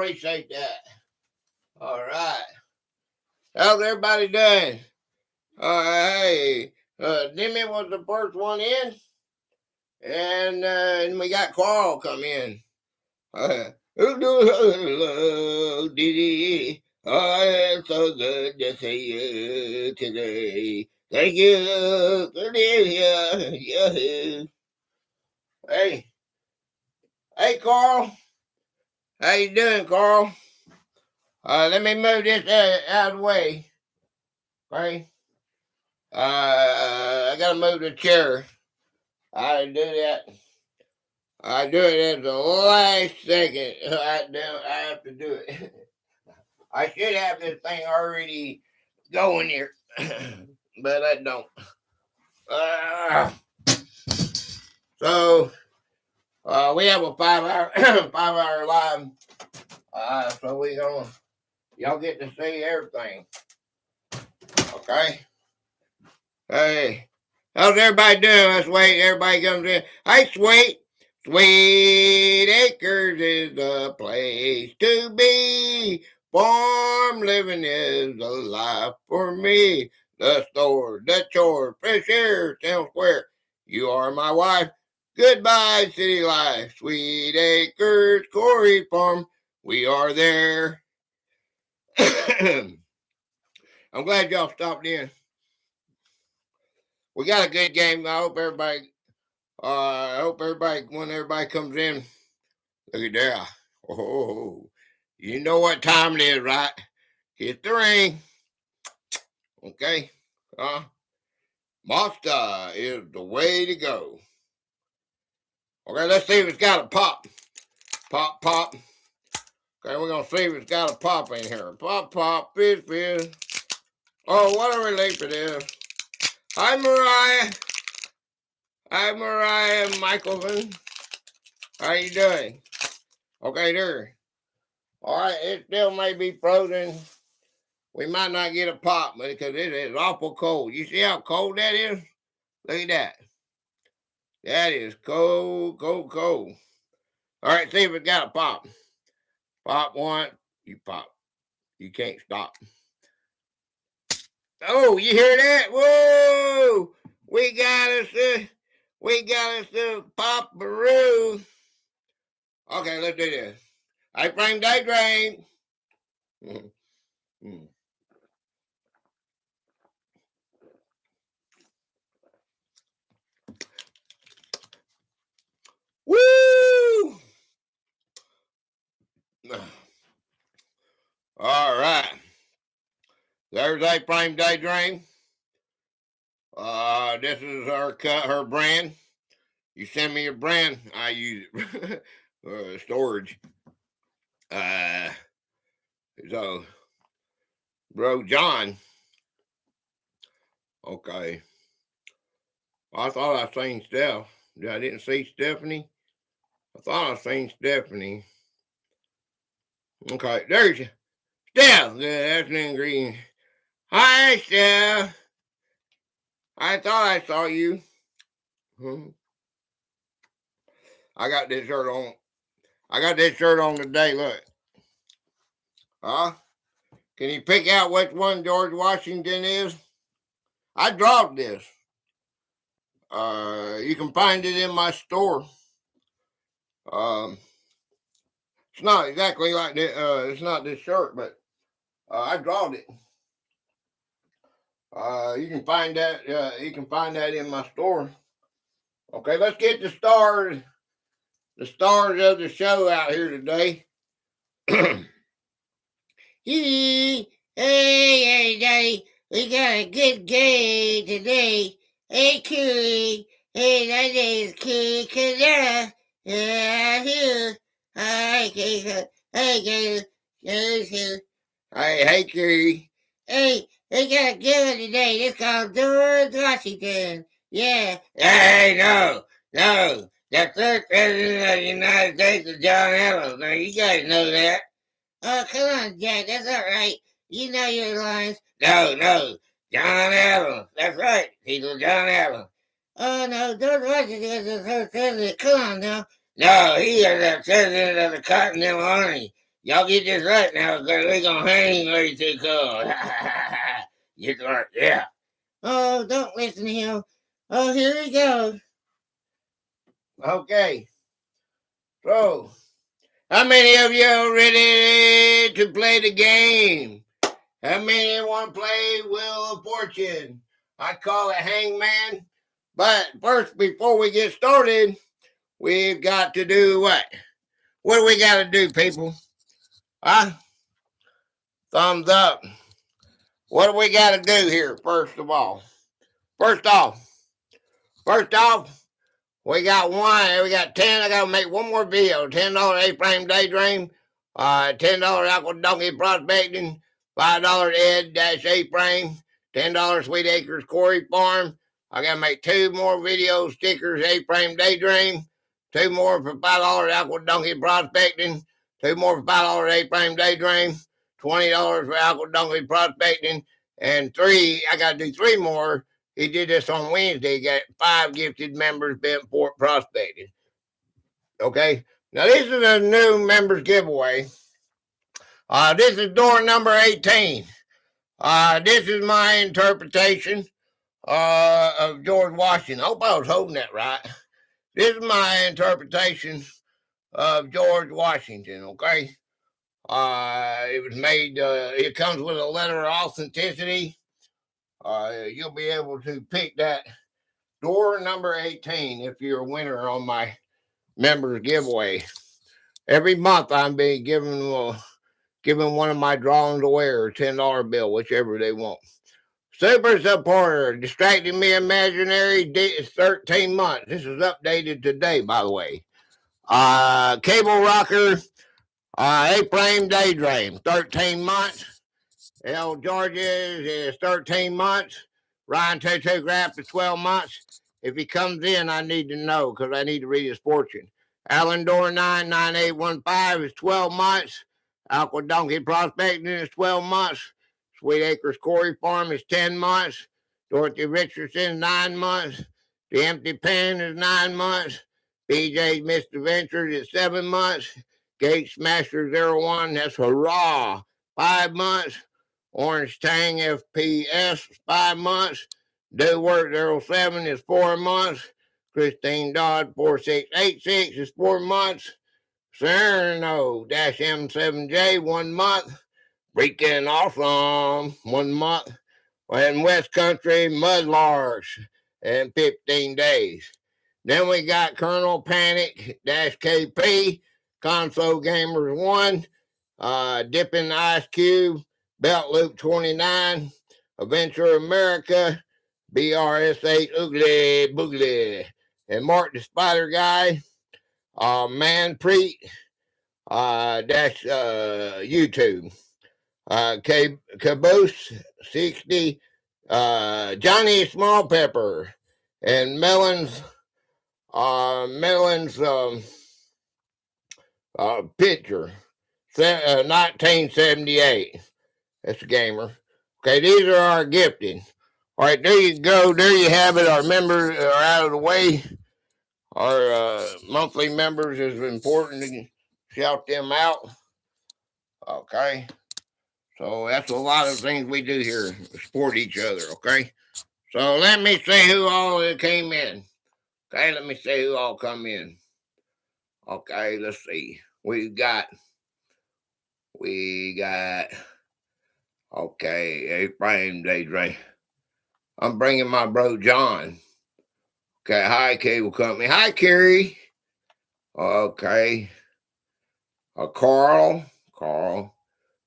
appreciate that. All right. How's everybody doing? Hey, Demi was the first one in, and we got Carl come in. Hello, Didi. Oh, it's so good to see you today. Thank you, Cornelia. Yahoo. Hey, Carl. How you doing, Carl? Let me move this out of the way. Okay. I gotta move the chair. I do that. I do it at the last second. I have to do it. I should have this thing already going here, but I don't. So we have a 5 hour 5 hour live. So y'all get to see everything. Okay. Hey, how's everybody doing? Let's wait. Everybody comes in. Hey, Sweet. Sweet Acres is the place to be. Farm living is the life for me. The store, the chore, fresh air, town square. You are my wife. Goodbye, city life. Sweet Acres, Corey Farm. We are there. I'm glad y'all stopped in. We got a good game. I hope everybody when everybody comes in, look at that. Oh, you know what time it is, right? Hit the ring. Okay. Monster is the way to go. Okay, let's see if it's got a pop. Pop, pop. Okay, we're going to see if it's got a pop in here. Pop, pop, fizz, fizz. Oh, what a relief it is. Hi, Mariah. Hi, Mariah Michelson. How you doing? Okay, there. All right, it still may be frozen. We might not get a pop because it is awful cold. You see how cold that is? Look at that. That is cold, cold, cold. All right, see if it got a pop. Pop one, you pop. You can't stop. Oh, you hear that? Whoa! We got us a pop-a-roo. Okay, let's do this. I-frame daydream. Woo! All right. There's A-frame daydream. This is her brand. You send me your brand, I use it. Storage. So, bro, John. Okay. I thought I seen Steph. I didn't see Stephanie. I thought I seen Stephanie. Okay, there's Steph. Yeah, that's an ingredient. Hi, Steph. I thought I saw you. I got this shirt on. I got this shirt on today. Look. Can you pick out which one George Washington is? I dropped this. You can find it in my store. It's not exactly like this. It's not this shirt, but I drawed it. You can find that. You can find that in my store. Okay, let's get the stars of the show out here today. Hey, everybody, we got a good game today. Hey, Coolie. Hey, that name is Coolie Canera. Yeah, hi, Gator. Hey, Gator. Hey, Coolie. Hey, we got a good one today. It's called George Washington. Yeah. Hey, no. The third president of the United States is John Adams. Now, you guys know that. Oh, come on, Jack. That's all right. You know your lines. No. John Adams. That's right. He's John Adams. Oh, no. George Washington is the third president. Come on, now. No, he is the president of the Continental Army. Y'all get this right now, because we're going to hang WayTwoCool. Get right, yeah. Oh, don't listen to him. Oh, here he goes. Okay. So, how many of you are ready to play the game? How many want to play Wheel of Fortune? I call it Hangman. But first, before we get started, we've got to do what? What do we got to do, people? Huh? Thumbs up. What do we got to do here, first off? First off, we got 10. I got to make one more video. $10 A-Frame Daydream. $10 Aqua Donkey Prospecting. $5 Ed-A-Frame. $10 Sweet Acres Quarry Farm. I got to make 2 more video stickers, A-Frame Daydream. 2 more for $5 Aqua Donkey Prospecting. 2 more for $5 A-Frame Daydream. $20 for Aqua Donkey Prospecting. And I got to do 3 more. He did this on Wednesday. He got 5 gifted members Bentport prospecting. Okay. Now, this is a new members giveaway. This is door number 18. This is my interpretation of George Washington. I hope I was holding that right. This is my interpretation of George Washington. Okay. It was made, it comes with a letter of authenticity. You'll be able to pick that door number 18 if you're a winner on my members giveaway. Every month I'm being giving one of my drawings away or $10 bill, whichever they want. Super supporter, distracting me imaginary, 13 months. This is updated today, by the way. Cable rocker, A-Frame Daydream, 13 months. L. George's is 13 months. Ryan Tutu Graph is 12 months. If he comes in, I need to know because I need to read his fortune. Alan Door 99815 is 12 months. Aqua Donkey Prospecting is 12 months. Sweet Acres Quarry Farm is 10 months. Dorothy Richardson 9 months. The Empty Pen is 9 months. BJ's Mr. Ventures is 7 months. Gate Smasher 01, that's hurrah, 5 months. Orange Tang FPS, 5 months. Do Work 07 is 4 months. Christine Dodd 4686 is 4 months. Serno-M7J 1 month. Freaking awesome 1 month. And West Country Mudlarks in 15 days. Then we got Colonel Panic-KP, Console Gamers 1, Dipping Ice Cube, Belt Loop 29, Adventure America, BRSH Oogly Boogly, and Mark the Spider Guy, Manpreet, that's YouTube, Caboose 60, Johnny Small Pepper, and Melon's picture, 1978. That's a gamer. Okay, these are our gifting. All right, there you go. There you have it. Our members are out of the way. Our monthly members is important to shout them out. Okay, so that's a lot of things we do here. Support each other. Okay, so let me see who all came in. Okay, let me see who all come in. Okay, let's see. We got, okay, A-Frame Daydream. I'm bringing my bro John. Okay, hi, Cable Company. Hi, Carrie. Okay. Carl,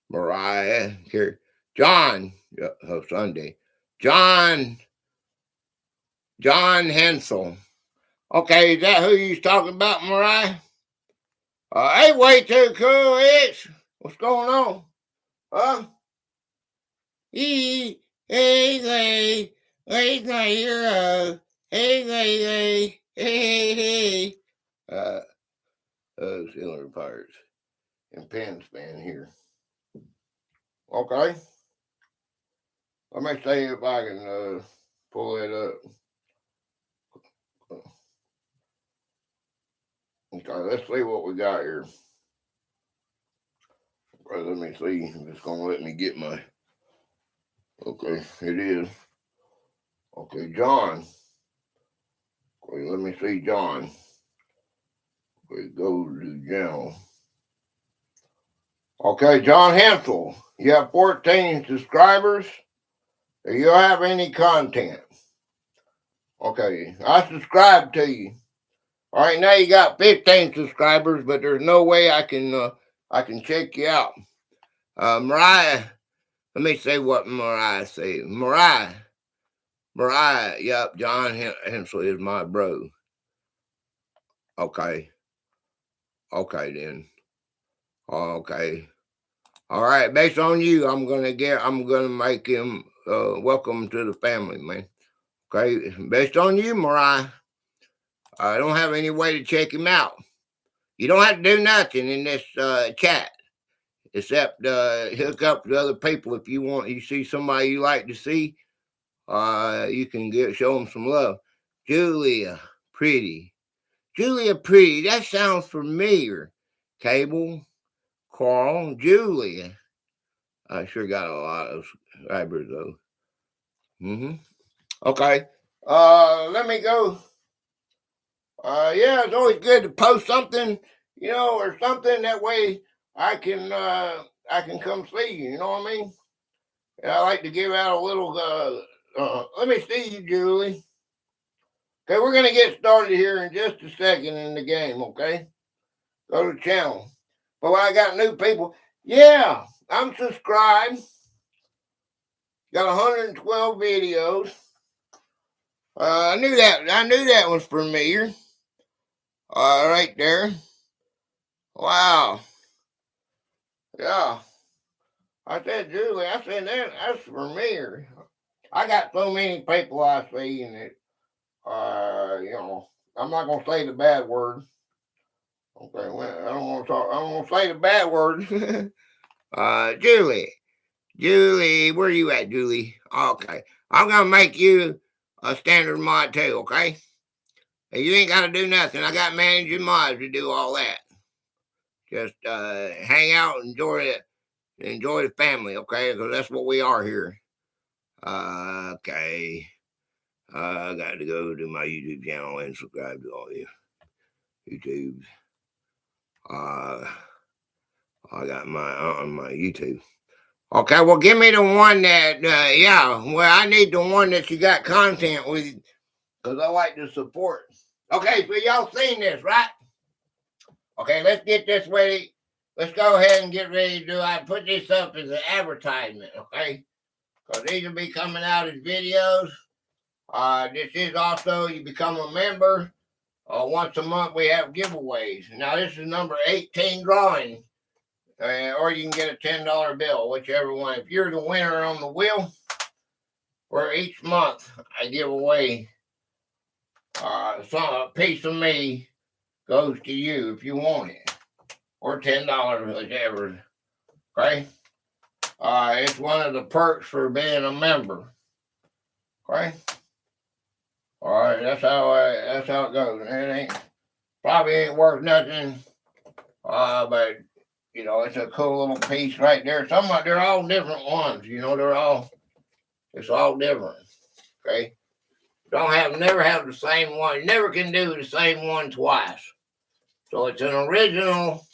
Mariah, Carrie. John, Sunday. John Hensel. Okay, is that who you was talking about, Mariah? Hey, WayTwoCool, it's. What's going on? Huh? Hey, where's my hero? Hey. Auxiliary parts and pen span here. Okay. Let me see if I can pull it up. Okay, let's see what we got here. Okay, let me see if it's gonna let me get my. Okay, it is. Okay, John. Okay, let me see John. Okay, go to channel. Okay, John Hansel. You have 14 subscribers. Do you have any content? Okay, I subscribe to you. All right, now you got 15 subscribers, but there's no way I can check you out. Mariah, let me say what Mariah said. Mariah, yep, John Hensel is my bro. Okay then. Okay. All right, based on you, I'm gonna make him welcome to the family, man. Okay, based on you, Mariah. I don't have any way to check him out. You don't have to do nothing in this chat except hook up to other people if you want. You see somebody you like to see, you can show them some love. Julia Pretty. That sounds familiar. Cable, Carl, Julia. I sure got a lot of subscribers though. Okay. Let me go. Yeah, it's always good to post something, or something that way I can come see you. You know what I mean? And I like to give out a little. Let me see you, Julie. Okay, we're gonna get started here in just a second in the game. Okay, go to the channel. But when I got new people, yeah, I'm subscribed. Got 112 videos. I knew that was familiar. Right there. Wow. Yeah. I said, Julie, that's familiar. I got so many people I see, and it, I'm not gonna say the bad word. Okay, well, I don't want to talk. I don't want to say the bad word. Julie, where you at, Julie? Okay, I'm gonna make you a standard mod too. Okay, and you ain't got to do nothing. I got managing mods to do all that. Just hang out, enjoy the family. Okay, because that's what we are here. Okay. I got to go to my YouTube channel and subscribe to all you YouTubes. I got my on my YouTube. Okay, well, give me the one that, I need the one that you got content with, because I like to support. Okay, so y'all seen this, right? Okay, let's get this ready. Let's go ahead and get ready to I put this up as an advertisement, okay? Because these will be coming out as videos. This is also, you become a member. Once a month, we have giveaways. Now, this is number 18 drawing. Or you can get a $10 bill, whichever one. If you're the winner on the wheel, where each month I give away a piece of me goes to you if you want it. Or $10, whichever. Okay? It's one of the perks for being a member. Okay? All right, that's how it goes. It probably ain't worth nothing, but it's a cool little piece right there. They're all different ones. It's all different. Okay, never have the same one. You never can do the same one twice. So it's an original.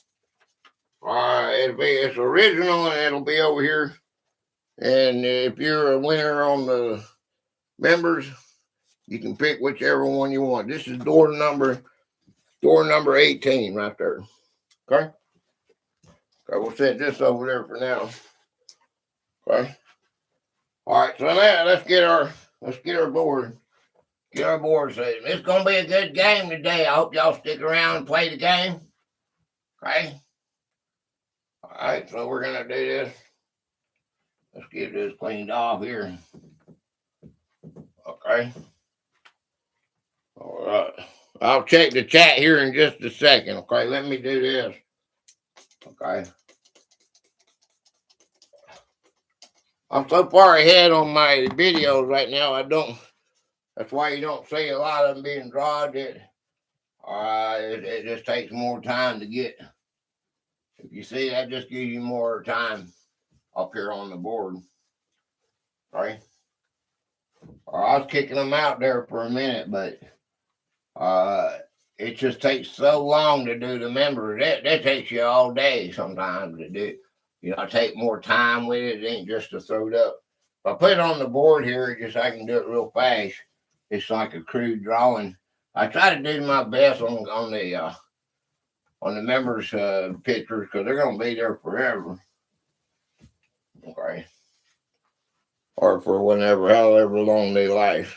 It's original, and it'll be over here. And if you're a winner on the members, you can pick whichever one you want. This is door number 18 right there. Okay. Okay, we'll set this over there for now. Okay. All right, so now let's get our board. Get our board set. It's gonna be a good game today. I hope y'all stick around and play the game. Okay. All right, so we're gonna do this. Let's get this cleaned off here. Okay. All right. I'll check the chat here in just a second. Okay, let me do this. Okay. I'm so far ahead on my videos right now. That's why you don't see a lot of them being drawn. It just takes more time to get. If You see, that just gives you more time up here on the board. Right? I was kicking them out there for a minute, but it just takes so long to do the members. That takes you all day sometimes to do. Take more time with it. It ain't just to throw it up. If I put it on the board here, I can do it real fast. It's like a crude drawing. I try to do my best on the members' pictures because they're gonna be there forever. Okay. Or for however long they last.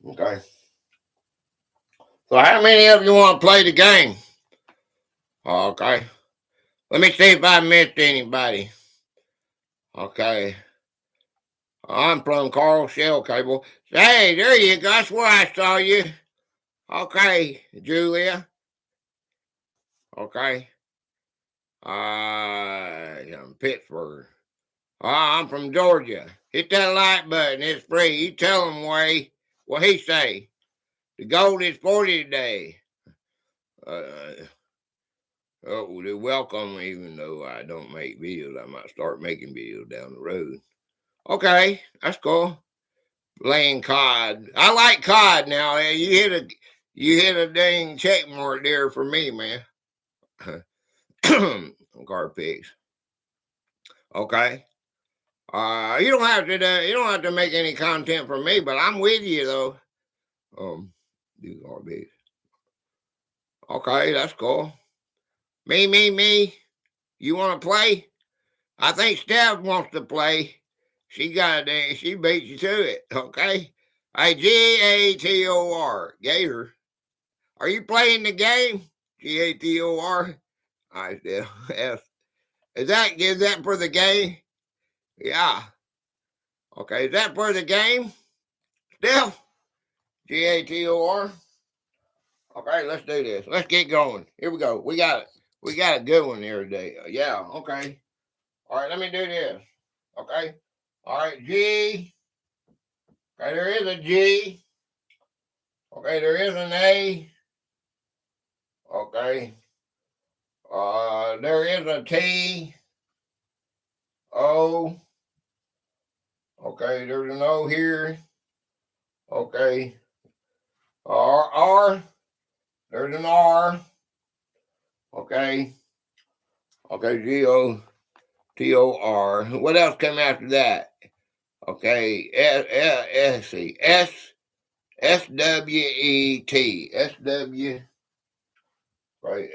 Okay. So how many of you want to play the game? Okay. Let me see if I missed anybody. Okay. I'm from Carl Shell Cable. Hey, there you go. That's where I saw you. Okay, Julia. Okay. I'm Pittsburgh. I'm from Georgia. Hit that like button. It's free. You tell him, Way. What he say? The gold is 40 today. They're welcome, even though I don't make videos. I might start making videos down the road. Okay, that's cool. Playing COD. I like COD now. You hit a dang check mark there for me, man. Car pigs. Okay. You don't have to make any content for me, but I'm with you though. Do garbage. Okay, that's cool. Me. You want to play? I think Steph wants to play. She beat you to it. Okay. Hey, Gator, Gator. Are you playing the game? Gator. I still F. Is that for the game? Yeah. Okay. Is that for the game? Still? Gator. Okay, let's do this. Let's get going. Here we go. We got a good one here today. Yeah, okay. All right, let me do this. Okay. All right, G. Okay, there is a G. Okay, there is an A. Okay. There is a T. O. Okay, there's an O here. Okay. R. There's an R. Okay. Okay, G-O-T-O-R. What else came after that? Okay, S-W-E-T. S-W. Right,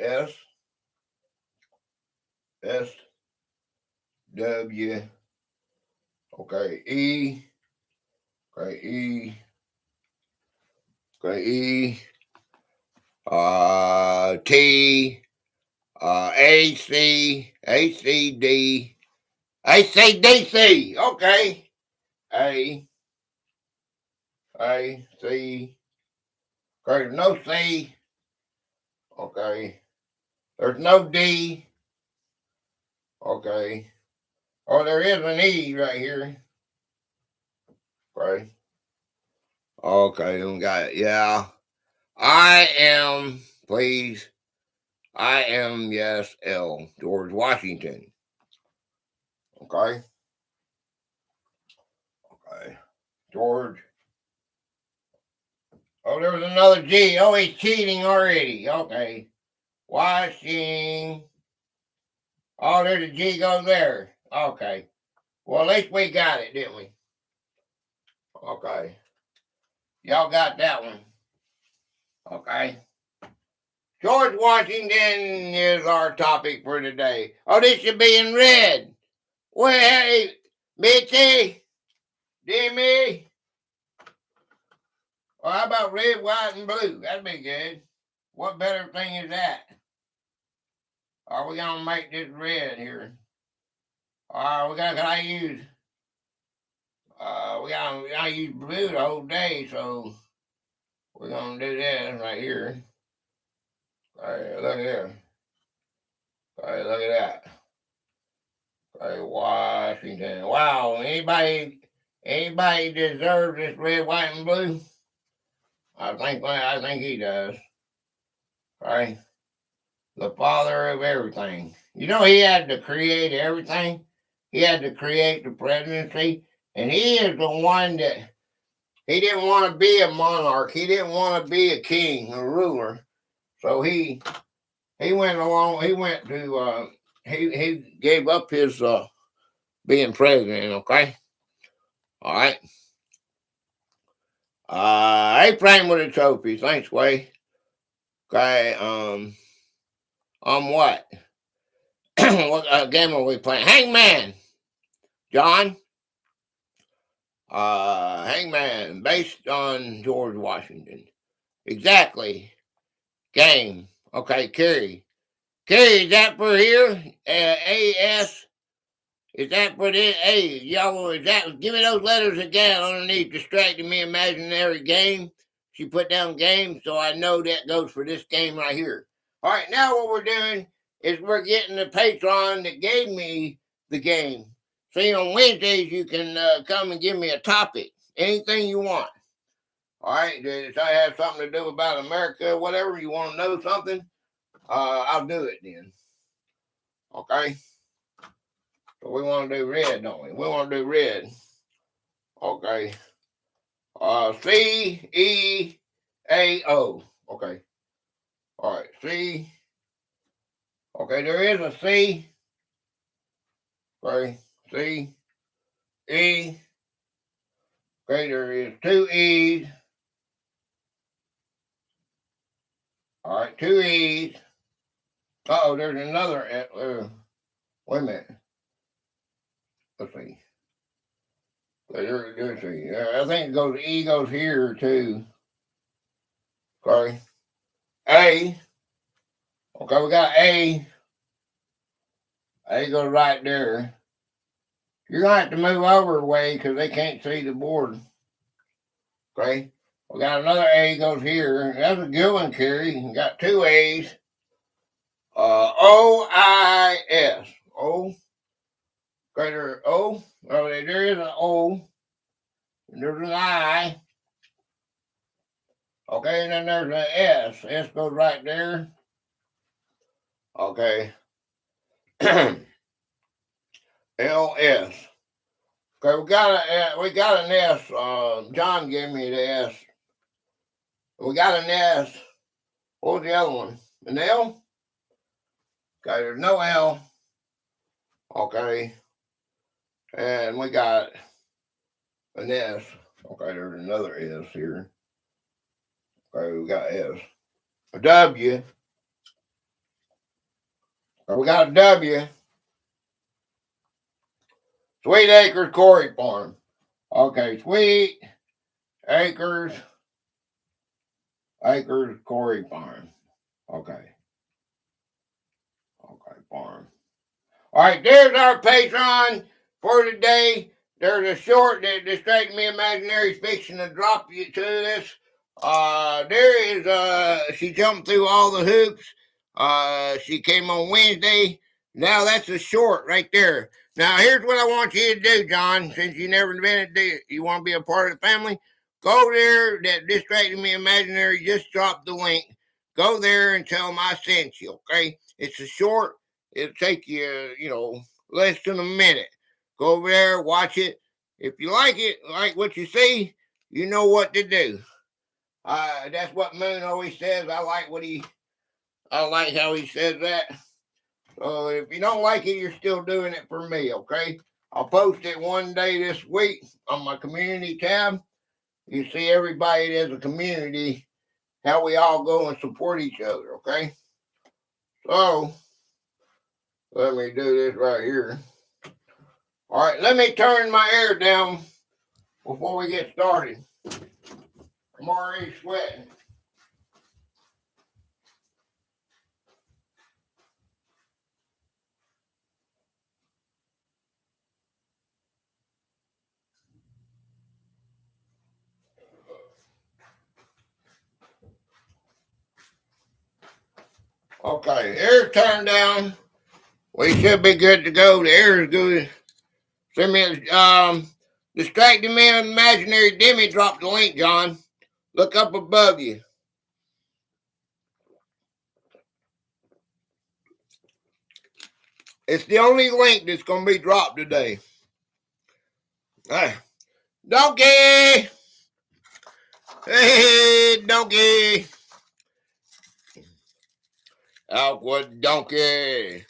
S-W. Okay, E. Okay, E. Okay, E. T. A-C. A-C-D. A-C-D-C. Okay. A. C. Okay, there's no C. Okay. There's no D. Okay. Oh, there is an E right here. Okay. Okay, we got it. Yeah. I am, please. I am, yes, L. George Washington. Okay. Okay. George. Oh, there was another G. Oh, he's cheating already. Okay. Washington. Oh, there's a G goes there. Okay. Well, at least we got it, didn't we? Okay. Y'all got that one. Okay. George Washington is our topic for today. Oh, this should be in red. Well, hey, Mitzi, Jimmy. Well, how about red, white, and blue? That'd be good. What better thing is that? Are we gonna make this red here? Gotta use. We gotta use blue the whole day, so we're gonna do this right here. All right, look at there. All right, look at that. All right, Washington. Wow, anybody deserves this red, white, and blue? I think he does. All right, the father of everything. You know, he had to create everything. He had to create the presidency, and he is the one that he didn't want to be a monarch. He didn't want to be a king, a ruler. So he went along. He went to he gave up his being president. Okay, all right. Hey, playing with a trophy. Thanks, Way. Okay. On what? What game are we playing? Hangman, John. Hangman, based on George Washington. Exactly. Game. Okay, Carrie. Carrie, is that for here? AS. Is that for this? Hey, y'all, is that? Give me those letters again underneath. Distracting me, imaginary game. She put down game, so I know that goes for this game right here. All right, now what we're doing is we're getting the patron that gave me the game. See, on Wednesdays, you can come and give me a topic, anything you want. All right, does that have something to do about America, whatever, you want to know something, I'll do it then. Okay? So we want to do red, don't we? We want to do red. Okay. C-E-A-O. Okay. All right, C. Okay, there is a C. Okay, C. E. Okay, there is two E's. All right, two E's. Uh-oh, there's another. Wait a minute. Let's see. Let's see. I think it goes, E goes here too. Okay. A. Okay, we got A. A goes right there. You're going to have to move over a way because they can't see the board. Okay. We got another A goes here. That's a good one, Carrie. We got two A's. O-I-S. O. Okay, there's O. Oh, there is an O. And there's an I. Okay, and then there's an S. S goes right there. Okay. L-S. Okay, we got an S. John gave me the S. We got an S. What was the other one? An L? Okay, there's no L. Okay. And we got an S. Okay, there's another S here. Okay, we got S. A W. Okay, we got a W. Sweet Acres Quarry Farm. Okay, Sweet Acres Quarry Farm. Okay. Okay, farm. All right, there's our patron for today. There's a short that distracted me, imaginary fiction, to drop you to this. There is she jumped through all the hoops. She came on Wednesday. Now that's a short right there. Now here's what I want you to do, John. Since you never been you want to be a part of the family. Go there. That distracted me, imaginary. Just drop the link. Go there and tell them I sent you. Okay, it's a short. It'll take you, less than a minute. Go over there, watch it. If you like it, like what you see, you know what to do. That's what Moon always says. I like how he says that. So if you don't like it, you're still doing it for me, okay? I'll post it one day this week on my community tab. You see everybody as a community, how we all go and support each other, okay? So let me do this right here. All right, let me turn my air down before we get started. I'm already sweating. Okay, air's turned down. We should be good to go. The air is good. Send me distracting man imaginary demi. Drop the link, John. Look up above you. It's the only link that's going to be dropped today. Hey, donkey! Hey, donkey! Awkward donkey.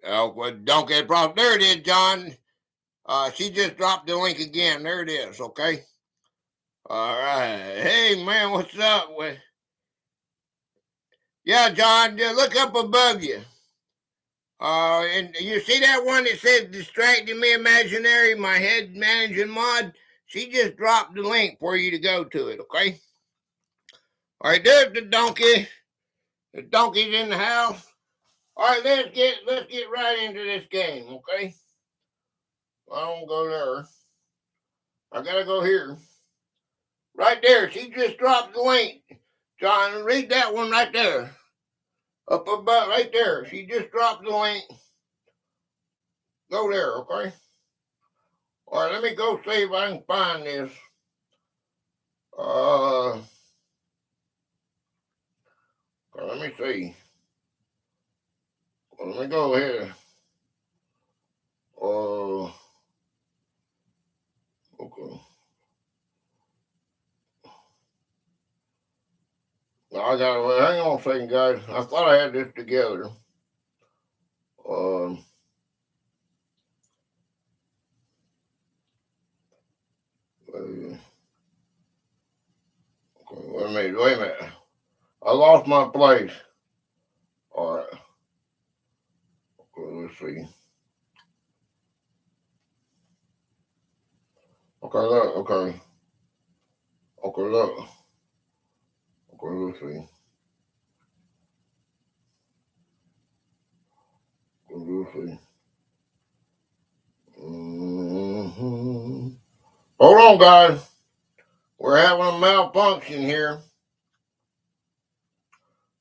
Awkward donkey. There it is, John. She just dropped the link again. There it is, okay? All right. Hey, man, what's up? Yeah, John, look up above you. And you see that one that says distracting me imaginary, my head managing mod? She just dropped the link for you to go to it, okay? All right, there's the donkey. The donkey's in the house. All right, let's get right into this game, okay? I don't go there. I gotta go here. Right there, she just dropped the link. John, read that one right there. Up above, right there. She just dropped the link. Go there, okay? All right, let me go see if I can find this. Let me see. Let me go here. Okay. I got. Hang on a second, guys. I thought I had this together. Okay, wait a minute. I lost my place. All right. Okay, let's see. Okay, look. Okay, look. Okay, let's see. Hold on, guys. We're having a malfunction here.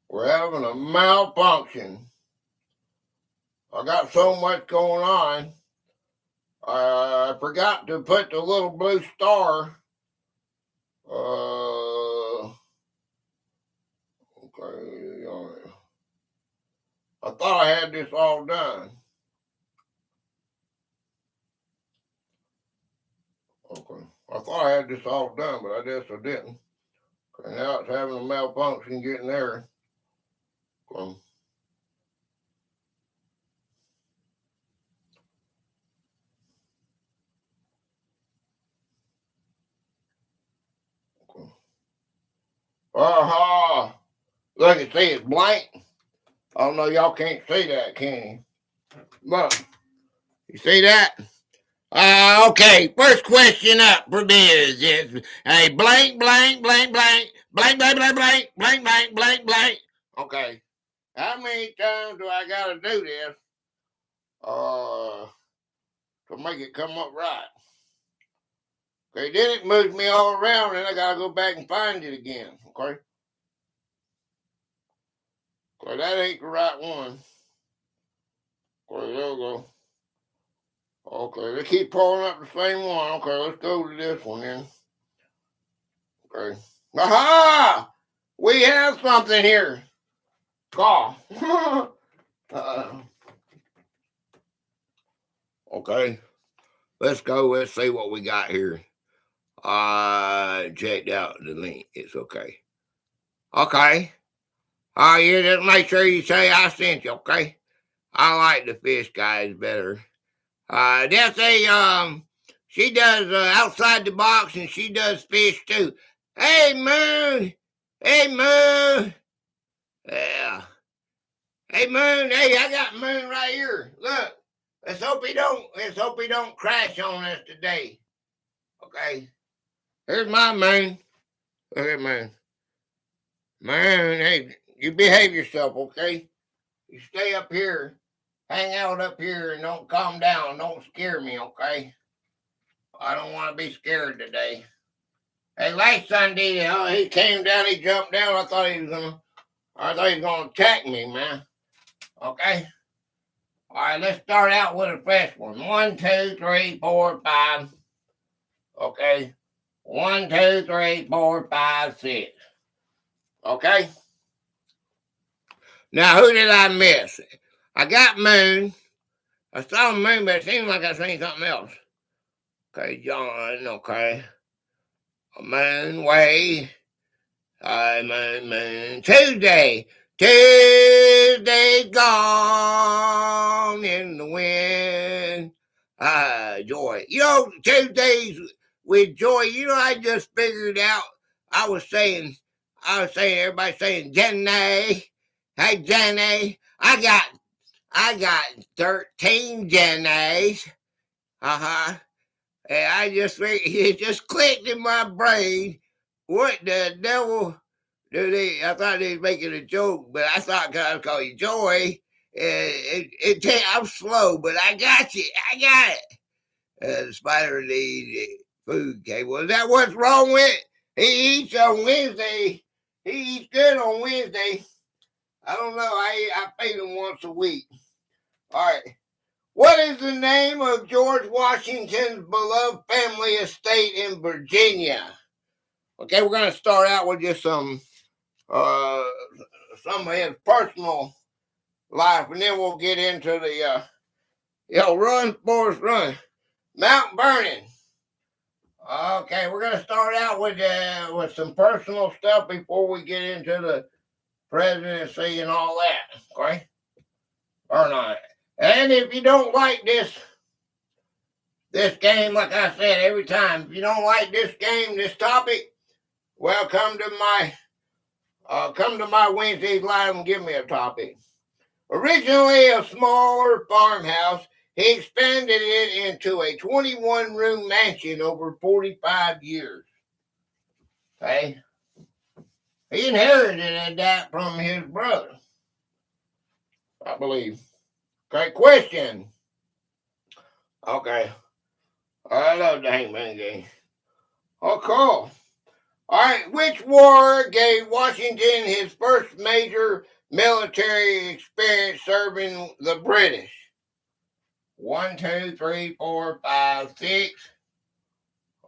We're having a malfunction. I got so much going on. I forgot to put the little blue star. Okay. I thought I had this all done. Okay. I thought I had this all done, but I guess I didn't. Okay, now it's having a malfunction getting there. Okay. Aha! Look, you see it's blank. I don't know, y'all can't see that, can you? Look, you see that? Okay, first question up for biz is a blank, blank, blank, blank, blank, blank, blank, blank, blank, blank, blank, blank. Okay, how many times do I gotta do this to make it come up right? Okay, then it moves me all around and I gotta go back and find it again, okay? Okay, that ain't the right one. Okay, there we go. Okay, they keep pulling up the same one. Okay, let's go to this one then. Okay. Aha! We have something here. Call. Okay. Let's go. Let's see what we got here. Checked out the link. It's okay. Okay. You just make sure you say I sent you, okay? I like the fish guys better. That's she does outside the box and she does fish too. Hey, Moon. Hey, Moon. Yeah. Hey, Moon. Hey, I got Moon right here. Look. Let's hope he don't crash on us today. Okay. Here's my Moon. Look at Moon. Moon, hey, you behave yourself, okay? You stay up here. Hang out up here and don't calm down. Don't scare me, okay? I don't want to be scared today. Hey, last Sunday, he came down, he jumped down. I thought he was gonna attack me, man. Okay. All right, let's start out with a fresh one. 1, 2, 3, 4, 5. Okay. 1, 2, 3, 4, 5, 6. Okay. Now, who did I miss? I got moon. I saw moon, but it seemed like I seen something else. Okay, John. Okay, moon way. Moon. Tuesday. Tuesday gone in the wind. Joy. You know, Tuesdays with joy. You know, I just figured out. I was saying, everybody saying, Jenny. Hey, Jenny. I got 13 Jennies. And it just clicked in my brain. What the devil do they? I thought they was making a joke, but I thought because I was calling you Joy, I'm slow, but I got you. I got it. The spider needs food. Okay, well, is that what's wrong with it? He eats on Wednesday. He eats good on Wednesday. I don't know. I feed him once a week. All right. What is the name of George Washington's beloved family estate in Virginia? Okay, we're going to start out with just some of his personal life, and then we'll get into the run, Forrest, run. Mount Vernon. Okay, we're going to start out with some personal stuff before we get into the presidency and all that. Okay, or not. And if you don't like this game, like I said every time, if you don't like this game, this topic, well, come to my Wednesday live and give me a topic. Originally a smaller farmhouse, he expanded it into a 21-room mansion over 45 years. Okay, he inherited that from his brother, I believe. Okay, question. Okay. I love the Hangman Games. Oh, cool. All right, which war gave Washington his first major military experience serving the British? 1, 2, 3, 4, 5, 6.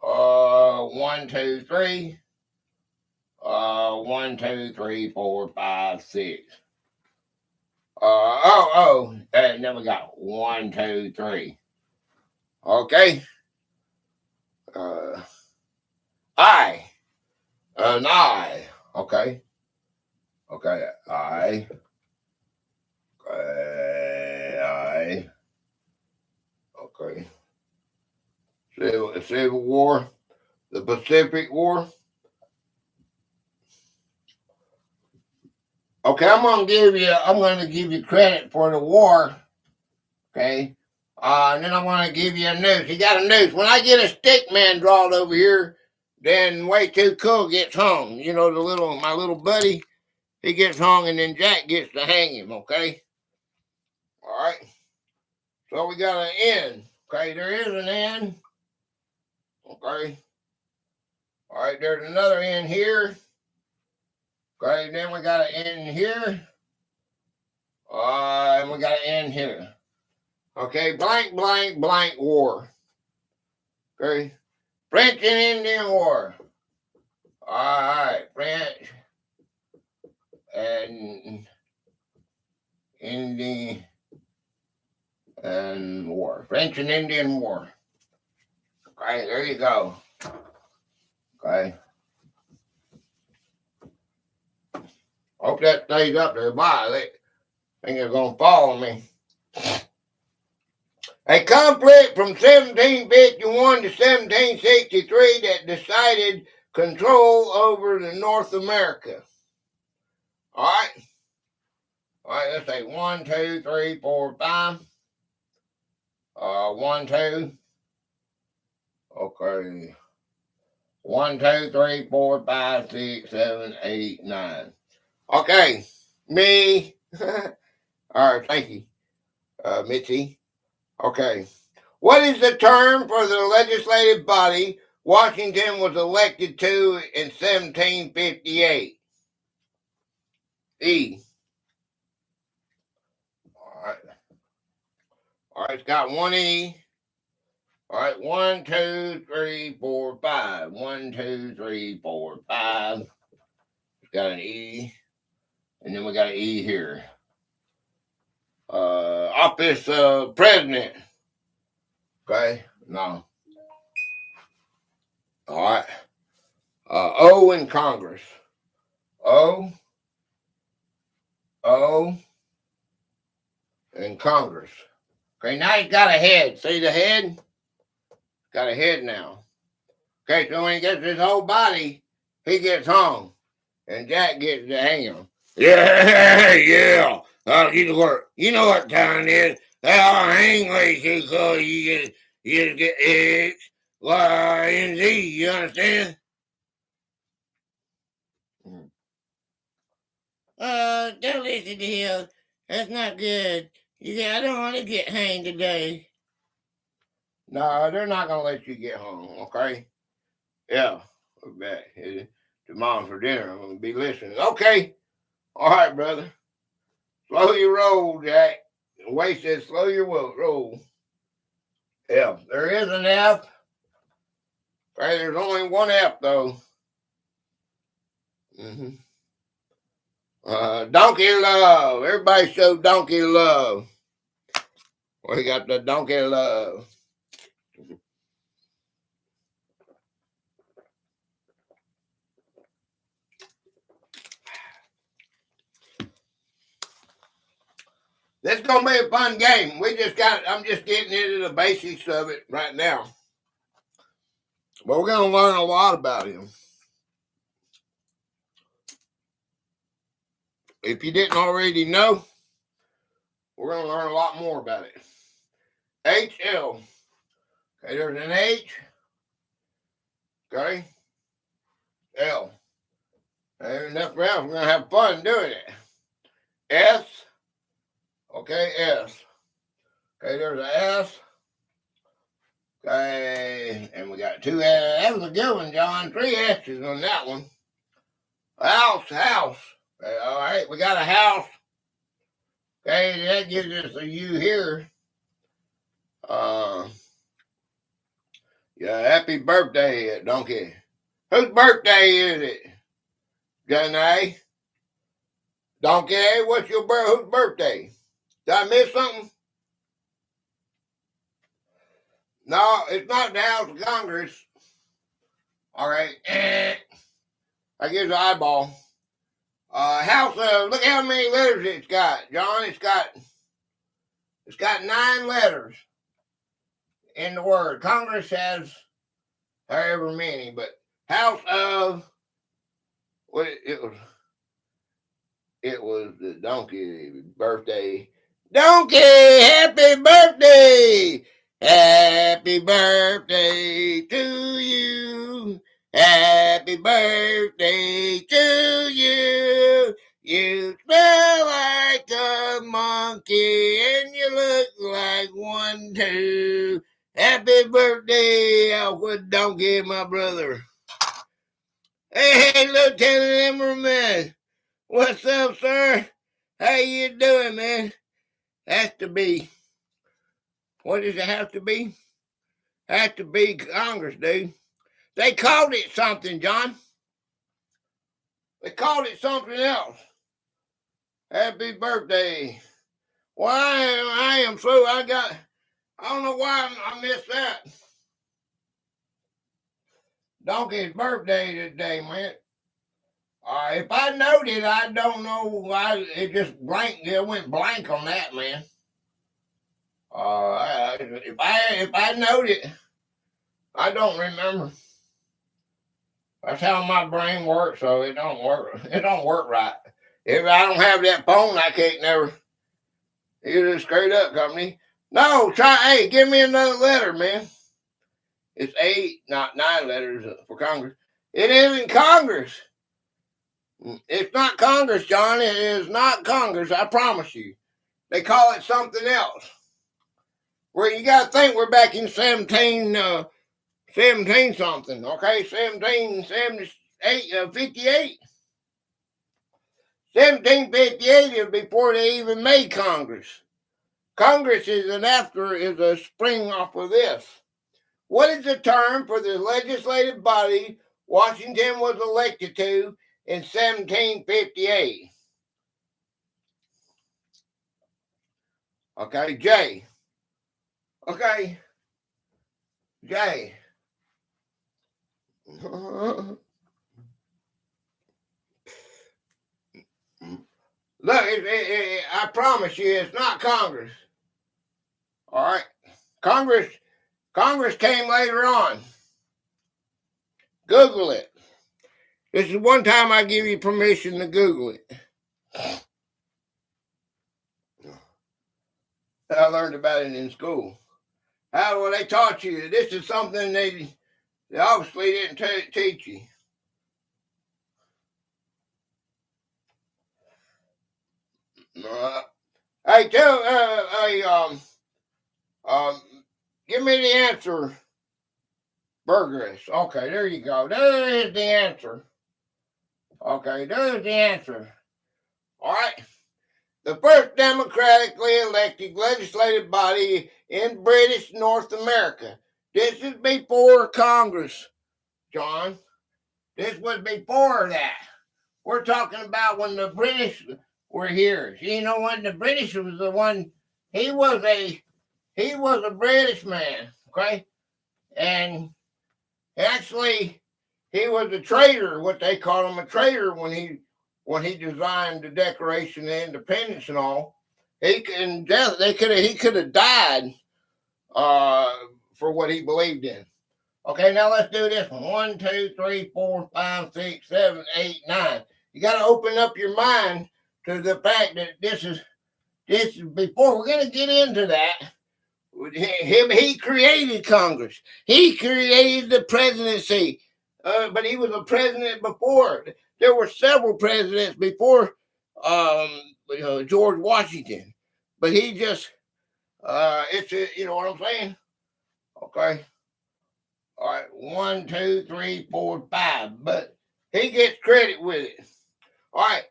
1, 2, 3. 1, 2, 3, 4, 5, 6. And then we got 1, 2, 3. Okay. I. An I. Okay. Okay. I. Okay. Civil War. The Pacific War. Okay, I'm gonna give you credit for the war. Okay. And then I'm gonna give you a noose. You got a noose. When I get a stick man drawn over here, then WayTwoCool gets hung. You know, my little buddy, he gets hung, and then Jack gets to hang him, okay? All right. So we got an N. Okay, there is an N. Okay. All right, there's another N here. Okay, then we got an N here. And we got an N here. Okay, blank, blank, blank war. Okay. French and Indian War. All right, French and Indian and War. French and Indian War. Okay, there you go. Okay. Hope that stays up there. Bye. They think they're going to fall on me. A conflict from 1751 to 1763 that decided control over the North America. All right. All right, let's say 1, 2, 3, 4, 5. 1, 2. Okay. 1, 2, 3, 4, 5, 6, 7, 8, 9. Okay. Me. All right, thank you, Mitzi. Okay. What is the term for the legislative body Washington was elected to in 1758? E. All right. All right, it's got one E. All right, 1, 2, 3, 4, 5. 1, 2, 3, 4, 5. It's got an E. And then we got an E here. office president. Okay, no. All right. O in Congress. O in Congress. Okay, now he's got a head. See the head? Got a head now. Okay, so when he gets his whole body, he gets hung. And Jack gets to hang him. Yeah, yeah. You know what time it is. I'll hang like you go. You just get X, Y, and Z. You understand? Don't listen to him. That's not good. I don't want to get hanged today. No, they're not going to let you get home, okay? Yeah, we're back. Tomorrow for dinner. I'm going to be listening. Okay. All right, brother. Slow your roll, Jack. Way says slow your roll. F. There is an F. Okay, there's only one F, though. Donkey love. Everybody show donkey love. We got the donkey love. This is gonna be a fun game. I'm just getting into the basics of it right now. But we're gonna learn a lot about him. If you didn't already know, we're gonna learn a lot more about it. HL. Okay, there's an H. Okay. L. There's enough for else. We're gonna have fun doing it. S. Okay, S. Okay, there's an S. Okay, and we got two S. That was a good one, John. 3 S's on that one. House. Okay, all right, we got a house. Okay, that gives us a U here. Yeah, happy birthday, Donkey. Whose birthday is it? Johnny? Donkey, what's whose birthday? Did I miss something? No, it's not the House of Congress. All right. I give the eyeball. House of, look how many letters it's got, John. It's got 9 letters in the word. Congress has however many, but House of, what it was the donkey birthday. Donkey, happy birthday! Happy birthday to you. Happy birthday to you. You smell like a monkey and you look like one too. Happy birthday, Alfred Donkey, my brother. Hey, Lieutenant Emmerman. What's up, sir? How you doing, man? Has to be. What does it have to be? Has to be Congress, dude. They called it something, John. They called it something else. Happy birthday. Well, I am so, I don't know why I missed that. Donkey's birthday today, man. If I knowed it, I don't know why it just blank. It went blank on that, man. If I knowed it, I don't remember. That's how my brain works, so it don't work. It don't work right. If I don't have that phone, I can't never. You just straight up, company. No, hey, give me another letter, man. It's 8, not 9 letters for Congress. It isn't Congress. It's not Congress, John. It is not Congress, I promise you. They call it something else. Well, you got to think we're back in 17 something, okay? 58. 1758 is before they even made Congress. Congress is a spring off of this. What is the term for the legislative body Washington was elected to in 1758? Okay, J. Okay, J. Look, I promise you, it's not Congress. All right, Congress came later on. Google it. This is one time I give you permission to Google it. I learned about it in school. How they taught you? This is something they obviously didn't teach you. Hey, give me the answer. Burgess. Okay, there you go. There is the answer. Okay, there's the answer. All right. The first democratically elected legislative body in British North America. This is before Congress, John. This was before that. We're talking about when the British were here. You know, when the British was the one, he was a British man, okay? And actually, he was a traitor, what they call him, a traitor when he designed the Declaration of Independence and all. He could have died for what he believed in. Okay, now let's do this one. 1, 2, 3, 4, 5, 6, 7, 8, 9. You got to open up your mind to the fact that this is before. We're going to get into that. He created Congress. He created the presidency. But he was a president before. There were several presidents before George Washington. But he just, you know what I'm saying? Okay. All right. 1, 2, 3, 4, 5. But he gets credit with it. All right.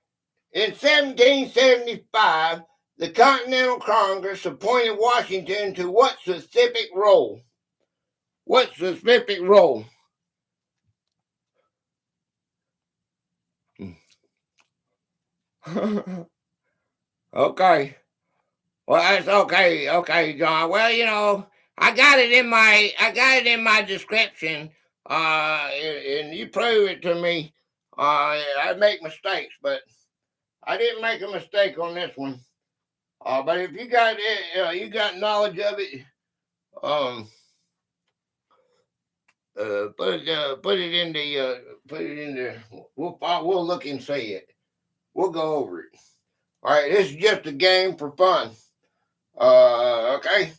In 1775, the Continental Congress appointed Washington to what specific role? What specific role? Okay. Well, that's okay. Okay, John. Well, you know, I got it in my description. And you prove it to me. I make mistakes, but I didn't make a mistake on this one. But if you got it, you got knowledge of it. Um, put it in the. We'll look and see it. We'll go over it. All right, this is just a game for fun. Okay.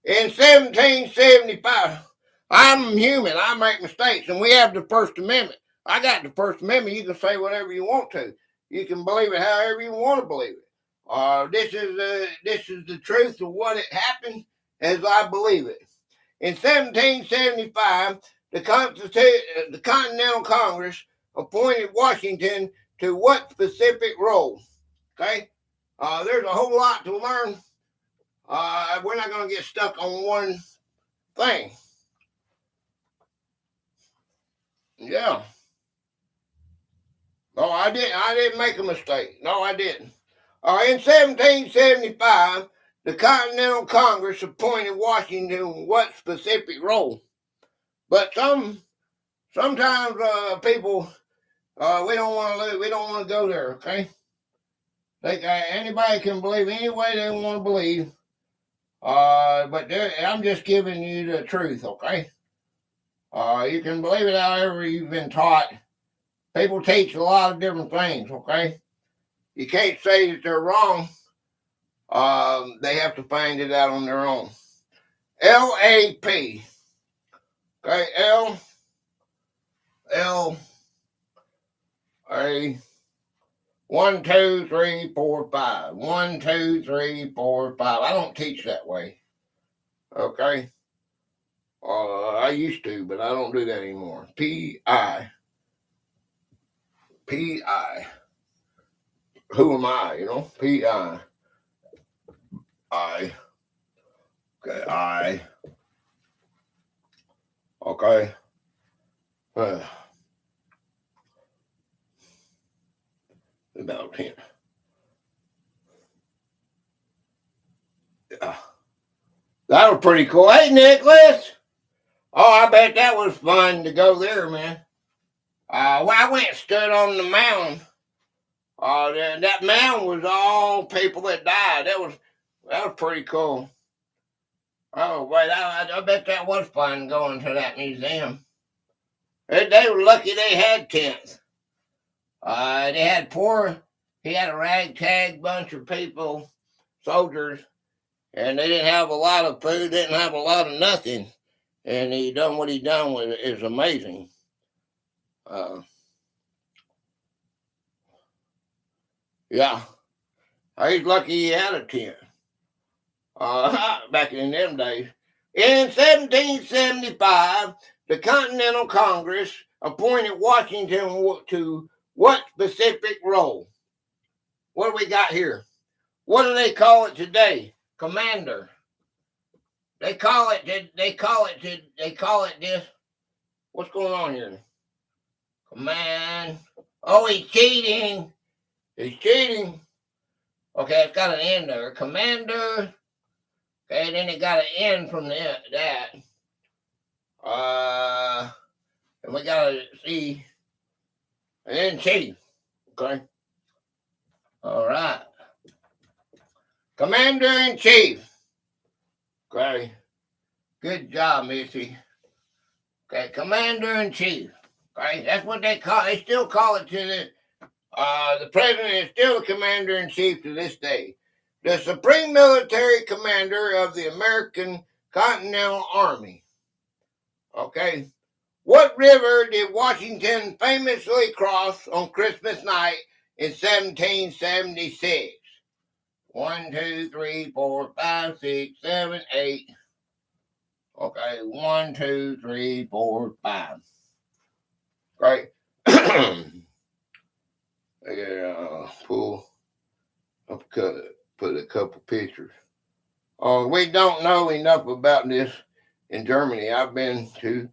In 1775, I'm human. I make mistakes, and we have the First Amendment. I got the First Amendment. You can say whatever you want to. You can believe it however you want to believe it. This is the truth of what it happened as I believe it. In 1775, the Continental Congress appointed Washington to what specific role? Okay, there's a whole lot to learn. We're not going to get stuck on one thing. Yeah. No, I didn't make a mistake. No, I didn't. In 1775, the Continental Congress appointed Washington what specific role? But sometimes people we don't want to go there. Okay. Anybody can believe any way they want to believe. But I'm just giving you the truth, okay? You can believe it however you've been taught. People teach a lot of different things, okay? You can't say that they're wrong. They have to find it out on their own. LAP. Okay, A. 1, 2, 3, 4, 5. 1, 2, 3, 4, 5. I don't teach that way. Okay. I used to, but I don't do that anymore. P.I. Who am I? You know, P.I. Okay, I. Okay. About 10. That was pretty cool. Hey, Nicholas. Oh, I bet that was fun to go there, man. Well, I went and stood on the mound. That mound was all people that died. That was pretty cool. Oh, wait, I bet that was fun going to that museum. They were lucky they had tents. He had a ragtag bunch of people, soldiers, and they didn't have a lot of food, didn't have a lot of nothing. And he done what he done with it is amazing. Yeah, he's lucky he had a tent. Back in them days. In 1775, the Continental Congress appointed Washington to what specific role? What do we got here? What do they call it today? Commander. They call it this. What's going on here? Command. Oh, he's cheating. He's cheating. Okay, it's got an N there. Commander. Okay, then it got an N from that. And we gotta see. And then chief. Okay. All right. Commander in Chief. Okay. Good job, Missy. Okay, Commander in Chief. Okay, that's what they call. They still call it to the president is still the Commander in Chief to this day. The Supreme Military Commander of the American Continental Army. Okay. What river did Washington famously cross on Christmas night in 1776? 1, 2, 3, 4, 5, 6, 7, 8. Okay, 1, 2, 3, 4, 5. Right. I gotta pull up, put a couple pictures. We don't know enough about this in Germany. I've been to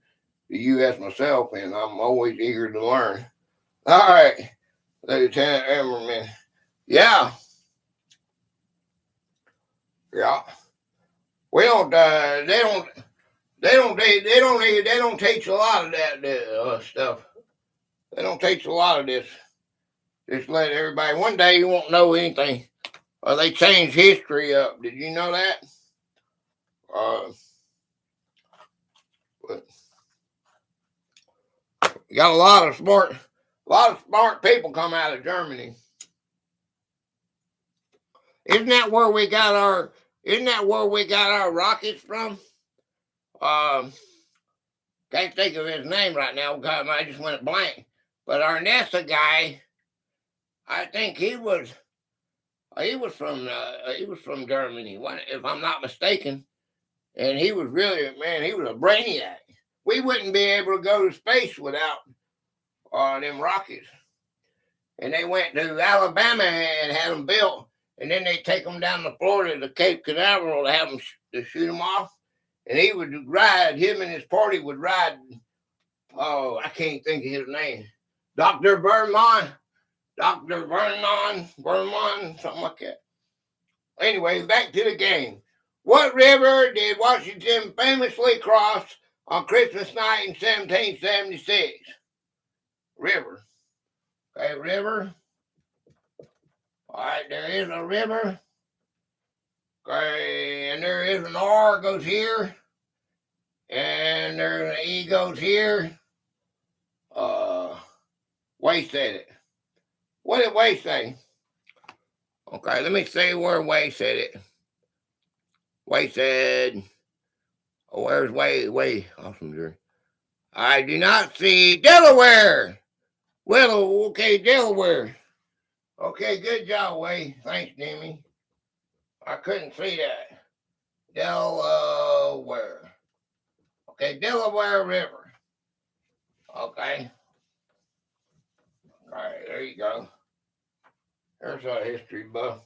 the U.S. myself, and I'm always eager to learn. All right, Lieutenant Emmerman. Yeah. We don't. They don't teach a lot of that stuff. They don't teach a lot of this. Just let everybody. One day you won't know anything. They change history up. Did you know that? But you got a lot of smart people come out of Germany. Isn't that where we got our rockets from? Can't think of his name right now because I just went blank. But our NASA guy, I think he was from Germany, if I'm not mistaken. And he was he was a brainiac. We wouldn't be able to go to space without them rockets. And they went to Alabama and had them built. And then they take them down to Florida to Cape Canaveral to have them to shoot them off. And he would ride, him and his party would ride, I can't think of his name. Dr. Vernon, something like that. Anyway, back to the game. What river did Washington famously cross on Christmas night in 1776? River. Okay, river. All right, there is a river. Okay, and there is an R goes here. And there's an E goes here. Way said it. What did Way say? Okay, let me see where Way said it. Way said, where's Way? Awesome, Jerry. I do not see Delaware. Well, okay, Delaware. Okay, good job, Way. Thanks, Jimmy. I couldn't see that. Delaware. Okay, Delaware River. Okay. All right, there you go. There's a history buff.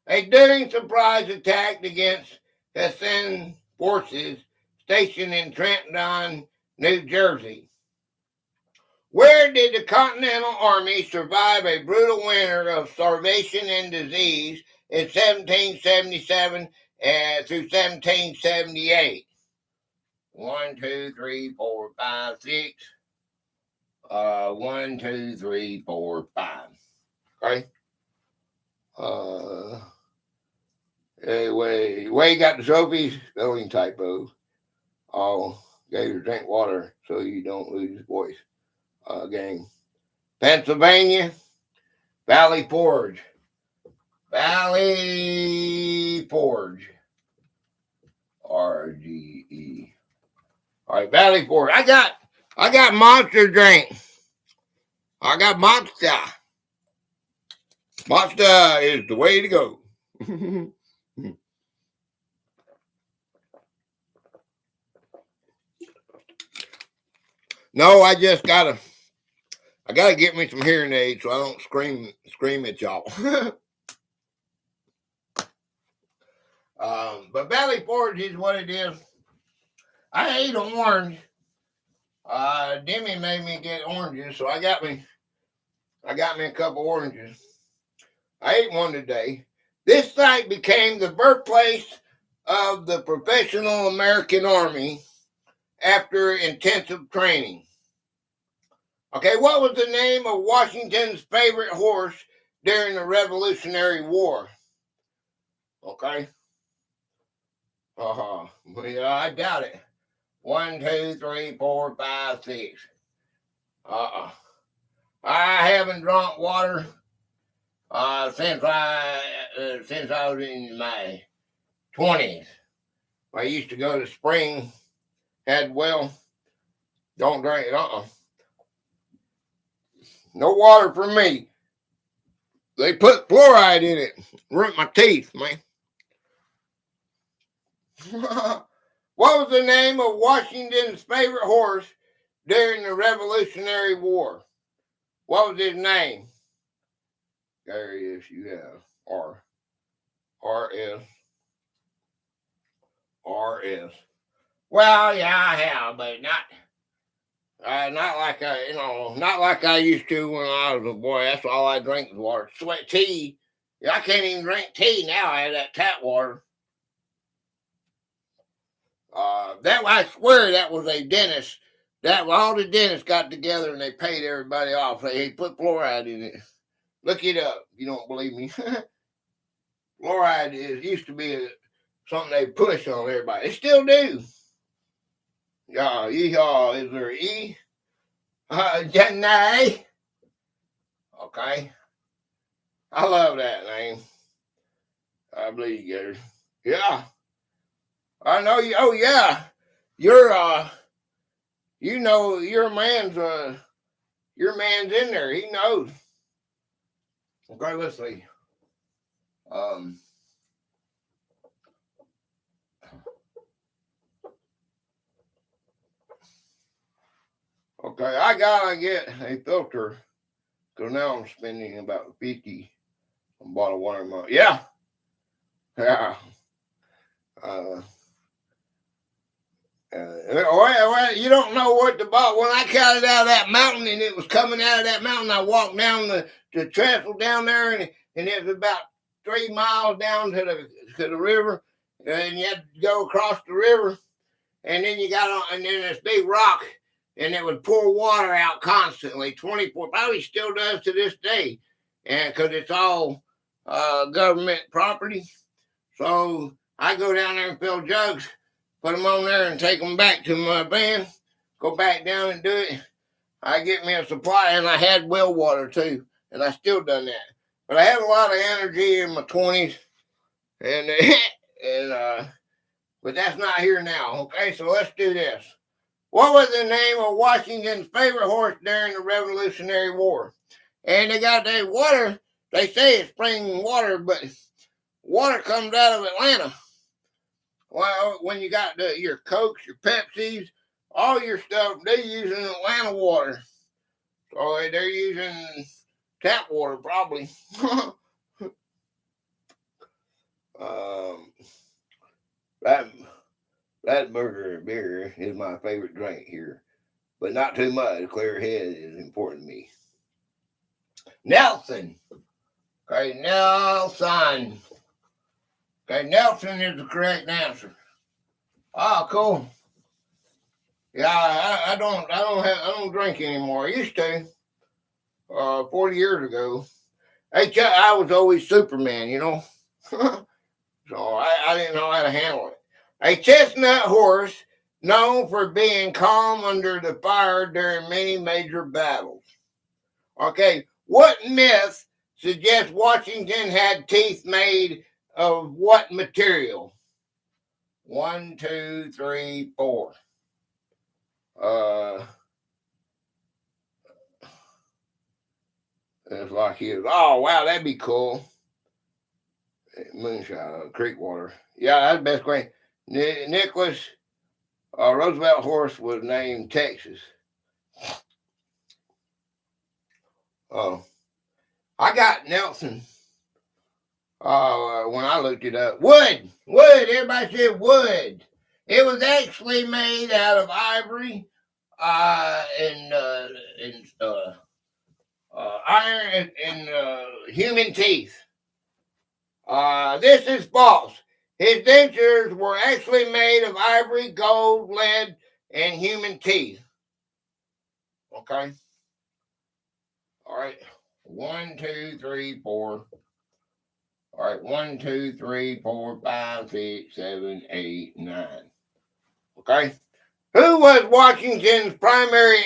A daring surprise attack against Hessian forces stationed in Trenton, New Jersey. Where did the Continental Army survive a brutal winter of starvation and disease in 1777 and through 1778. 1, 2, 3, 4, 5, 6. 1, 2, 3, 4, 5. Okay. Way got the trophies. Spelling typo. All Gator drink water so you don't lose voice. Game. Pennsylvania. Valley Forge. Valley Forge. RGE. All right, Valley Forge. I got Monster drink. I got Monster. Monster is the way to go. No, I gotta get me some hearing aids so I don't scream at y'all. But Valley Forge is what it is. I ate an orange. Demi made me get oranges, so I got me a couple oranges. I ate one today. This site became the birthplace of the professional American Army after intensive training. Okay, what was the name of Washington's favorite horse during the Revolutionary War? Okay. Well, I doubt it. 1, 2, 3, 4, 5, 6. I haven't drunk water since I was in my 20s. I used to go to spring, had well, don't drink it. No water for me. They put fluoride in it. Ruined my teeth, man. What was the name of Washington's favorite horse during the Revolutionary War? What was his name? There he is. You have R.S. Well, yeah, I have, but not like not like I used to when I was a boy. That's all I drink is water. Sweat tea. I can't even drink tea now. I have that tap water. I swear that was a dentist. That all the dentists got together and they paid everybody off. They put fluoride in it. Look it up. You don't believe me? Fluoride used to be something they push on everybody. They still do. Yeehaw! Is there E? Jenny. Okay. I love that name. I believe you, Gator. Yeah. I know you. Oh yeah. You're your man's in there. He knows. Okay, let's see. Okay, I gotta get a filter because now I'm spending about 50 on a bottle of water a month. Yeah. Well, you don't know what the bottle. When I got it out of that mountain and it was coming out of that mountain, I walked down the trestle down there and it was about 3 miles down to the river, and you had to go across the river, and then you got on, and then this big rock, and it would pour water out constantly, 24. Probably still does to this day, and because it's all government property. So I go down there and fill jugs, put them on there, and take them back to my van. Go back down and do it. I get me a supply, and I had well water too, and I still done that. But I had a lot of energy in my 20s, and but that's not here now. Okay, so let's do this. What was the name of Washington's favorite horse during the Revolutionary War? And they got their water. They say it's spring water, but water comes out of Atlanta. Well, when you got your Cokes, your Pepsis, all your stuff, they're using Atlanta water. So they're using tap water, probably. That burger beer is my favorite drink here, but not too much. Clear head is important to me. Nelson. Okay, Nelson. Okay, Nelson is the correct answer. Oh, cool. Yeah, I don't drink anymore. I used to. 40 years ago. I was always Superman, you know. So I didn't know how to handle it. A chestnut horse known for being calm under the fire during many major battles. Okay, what myth suggests Washington had teeth made of what material? 1, 2, 3, 4. It's like he was. Oh wow, that'd be cool. Moonshine, creek water. Yeah, that's the best way. Nicholas Roosevelt horse was named Texas. Oh, I got Nelson. When I looked it up, wood. Everybody said wood. It was actually made out of ivory, and iron and human teeth. This is false. His dentures were actually made of ivory, gold, lead, and human teeth. Okay. All right. 1, 2, 3, 4. All right. 1, 2, 3, 4, 5, 6, 7, 8, 9. Okay. Who was Washington's primary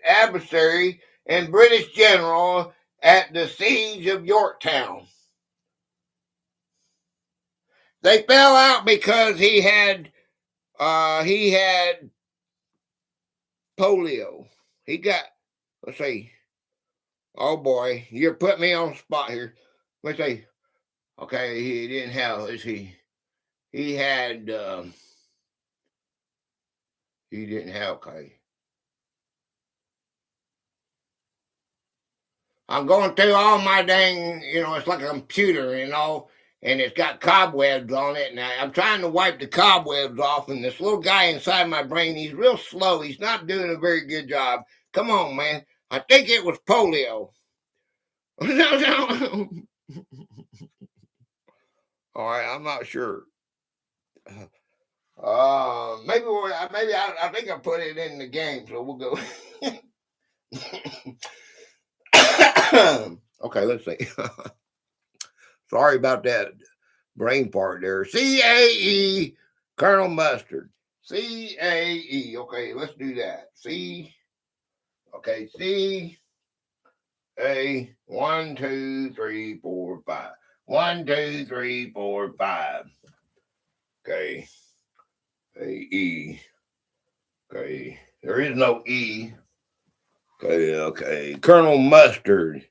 adversary and British general at the siege of Yorktown? They fell out because he had polio. He got, let's see. Oh boy, you're putting me on the spot here. Let's see. Okay, he didn't have. Let's see. He had. He didn't have. Okay. I'm going through all my dang. It's like a computer, and it's got cobwebs on it. And I'm trying to wipe the cobwebs off. And this little guy inside my brain, he's real slow. He's not doing a very good job. Come on, man. I think it was polio. All right, I'm not sure. Maybe I think I put it in the game, so we'll go. Okay, let's see. Sorry about that brain part there. CAE, Colonel Mustard. CAE. Okay, let's do that. Okay, C. A 1, 2, 3, 4, 5. 1, 2, 3, 4, 5. Okay. A-E. Okay. There is no E. Okay. Colonel Mustard.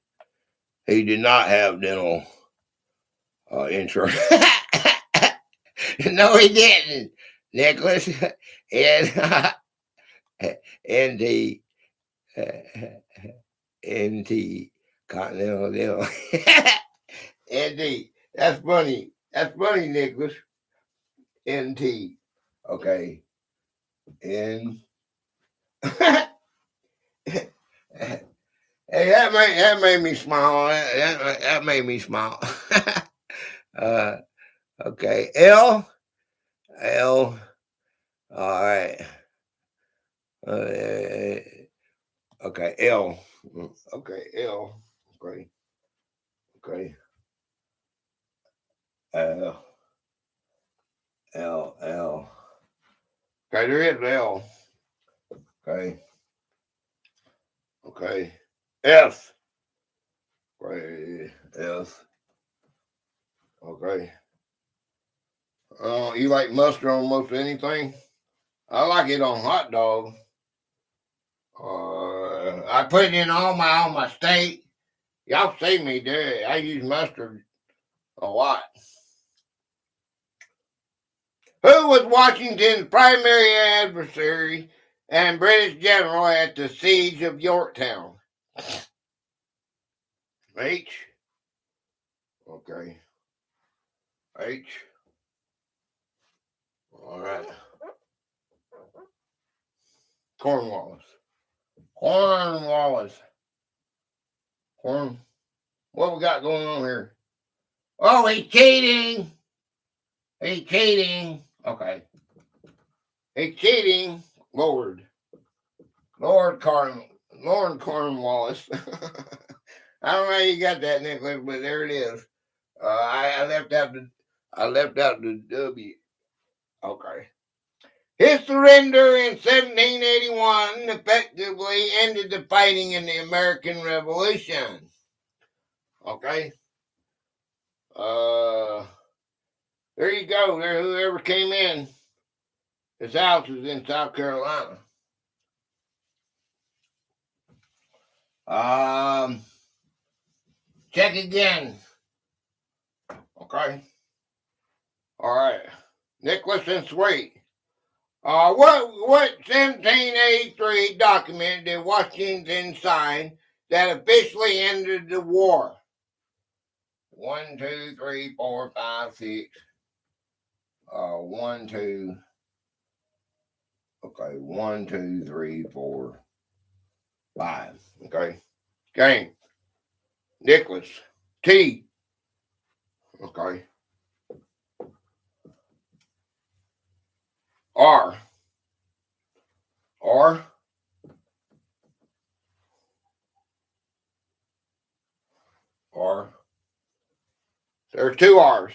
He did not have dental insurance. No, he didn't. Nicholas and NT NT Continental Dental. NT. That's funny. That's funny, Nicholas. NT. Okay. N. Hey, that made me smile. That made me smile. Okay. L. All right. Okay. L. Okay. L. Okay. Okay. L. Okay. There is L. Okay. Okay. F. Okay. F. Okay. You like mustard on most anything? I like it on hot dog. I put it in all my steak. Y'all see me do it. I use mustard a lot. Who was Washington's primary adversary and British general at the siege of Yorktown? H. Okay. H. All right. Cornwallis. What we got going on here? Oh, he's cheating. He's cheating. Okay. He's cheating. Lord Cornwallis. I don't know how you got that, Nicholas, but there it is. I left out the W. Okay. His surrender in 1781 effectively ended the fighting in the American Revolution. Okay. There you go. There, whoever came in, his house is in South Carolina. Check again. Okay. All right. Nicholas and Sweet. What 1783 document did Washington sign that officially ended the war? 1, 2, 3, 4, 5, 6. 1, 2. Okay, 1, 2, 3, 4, 5. Okay. Game. Nicholas. T. Okay. R. R. R. There's 2 R's.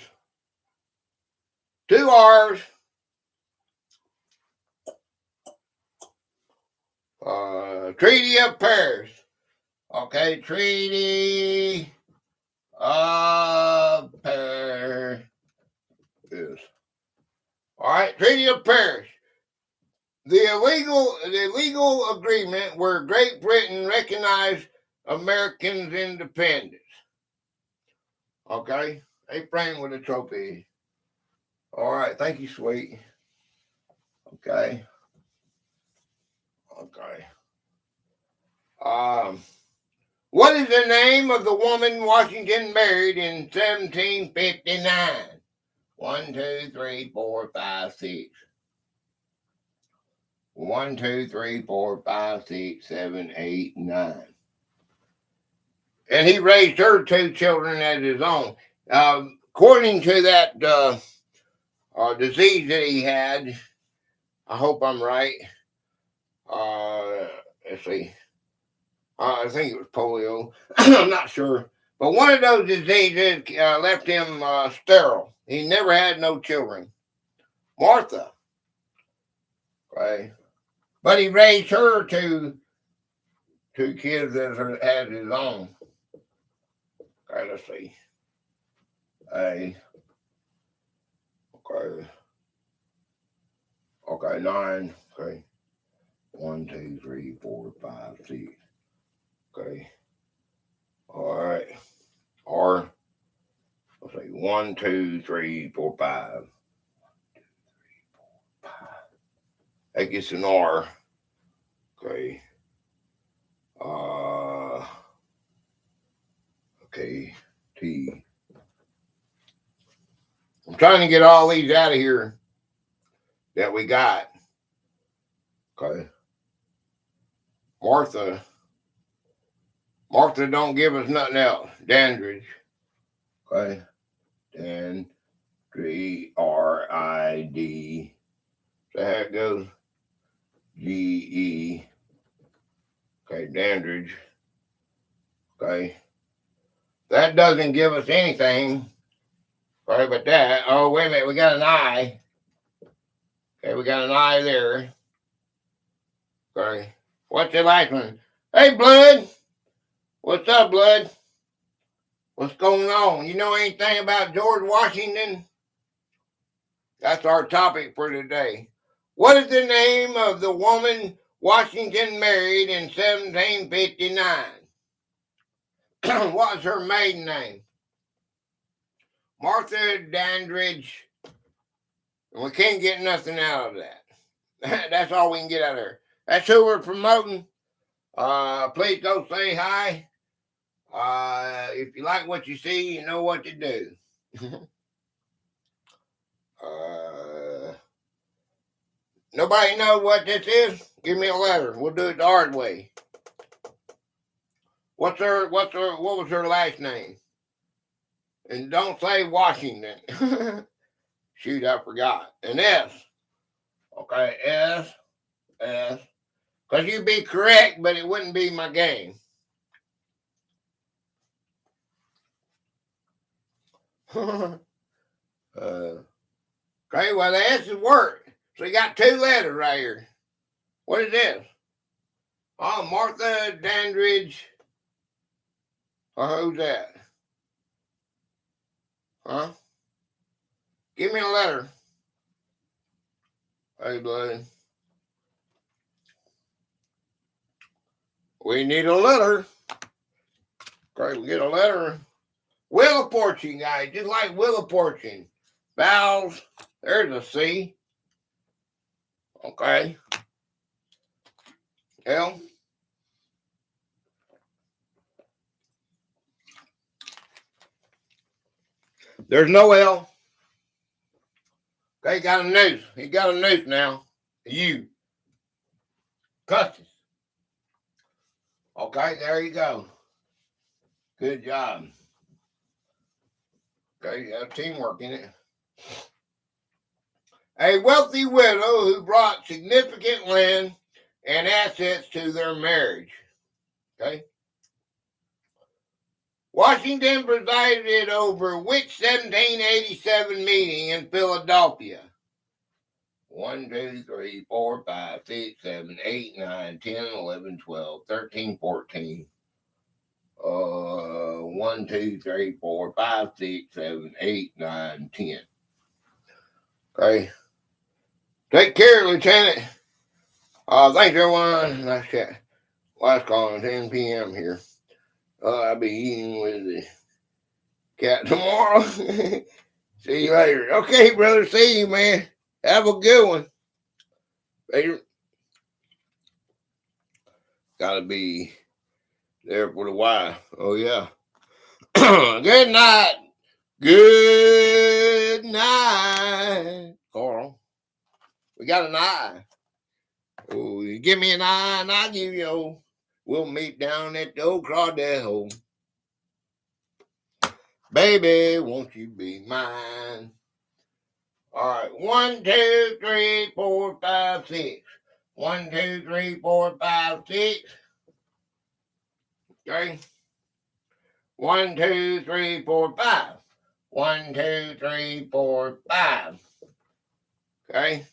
2 R's. Treaty of Paris. Okay, Treaty of Paris. All right, Treaty of Paris. The legal agreement where Great Britain recognized Americans' independence. Okay, they framed with a trophy. All right, thank you, Sweet. Okay. What is the name of the woman Washington married in 1759? 1, 2, 3, 4, 5, 6. 1, 2, 3, 4, 5, 6, 7, 8, 9. And he raised her 2 children as his own. According to that disease that he had, I hope I'm right. Let's see. I think it was polio. I'm not sure. But one of those diseases left him sterile. He never had no children. Martha. Okay. But he raised her 2 kids as his own. Okay, let's see. Okay, 9. Okay. 1, 2, 3, 4, 5, 6. Okay. All right. R. Let's see. 1, 2, 3, 4, 5. 1, 2, 3, 4, 5. That gets an R. Okay. Okay. T. I'm trying to get all these out of here that we got. Okay. Martha don't give us nothing else. Dandridge. Okay. Dandrid. So how it goes? GE. Okay, Dandridge. Okay. That doesn't give us anything. Sorry about that. Oh, wait a minute. We got an I. Okay, we got an I there. Okay. What's the last one? Hey, Blood. What's up, Blood? What's going on? You know anything about George Washington? That's our topic for today. What is the name of the woman Washington married in 1759? What was her maiden name? Martha Dandridge. We can't get nothing out of that. That's all we can get out of her. That's who we're promoting. Please go say hi. If you like what you see, you know what to do. Nobody know what this is? Give me a letter. We'll do it the hard way. What was her last name? And don't say Washington. Shoot, I forgot. An S. Okay, S. Because you'd be correct, but it wouldn't be my game. Okay, well, the S's work. So you got two letters right here. What is this? Oh, Martha Dandridge. Who's that? Huh? Give me a letter. Hey, buddy. We need a letter. Okay, we get a letter. Wheel of Fortune, guys. Just like Wheel of Fortune. Vowels. There's a C. Okay. L. There's no L. Okay, got a noose. He got a noose now. U. Custis. Okay, there you go. Good job. Okay, you have teamwork in it. A wealthy widow who brought significant land and assets to their marriage. Okay. Washington presided over which 1787 meeting in Philadelphia? 1, 2, 3, 4, 5, 6, 7, 8, 9, 10, 11, 12, 13, 14. 1, 2, 3, 4, 5, 6, 7, 8, 9, 10. Okay. Take care, Lieutenant. Thanks, everyone. Nice chat. Last call at 10 p.m. here. I'll be eating with the cat tomorrow. See you later. Okay, brother. See you, man. Have a good one. Later. Gotta be there for the while. Oh, yeah. Good night. Good night, Carl. We got an eye. Oh, you give me an eye and I'll give you O. We'll meet down at the old crawdad hole. Baby, won't you be mine? All right. 1, 2, 3, 4, 5, 6. 1, 2, 3, 4, 5, 6. Okay. 1, 2, 3, 4, 5. 1, 2, 3, 4, 5. Okay.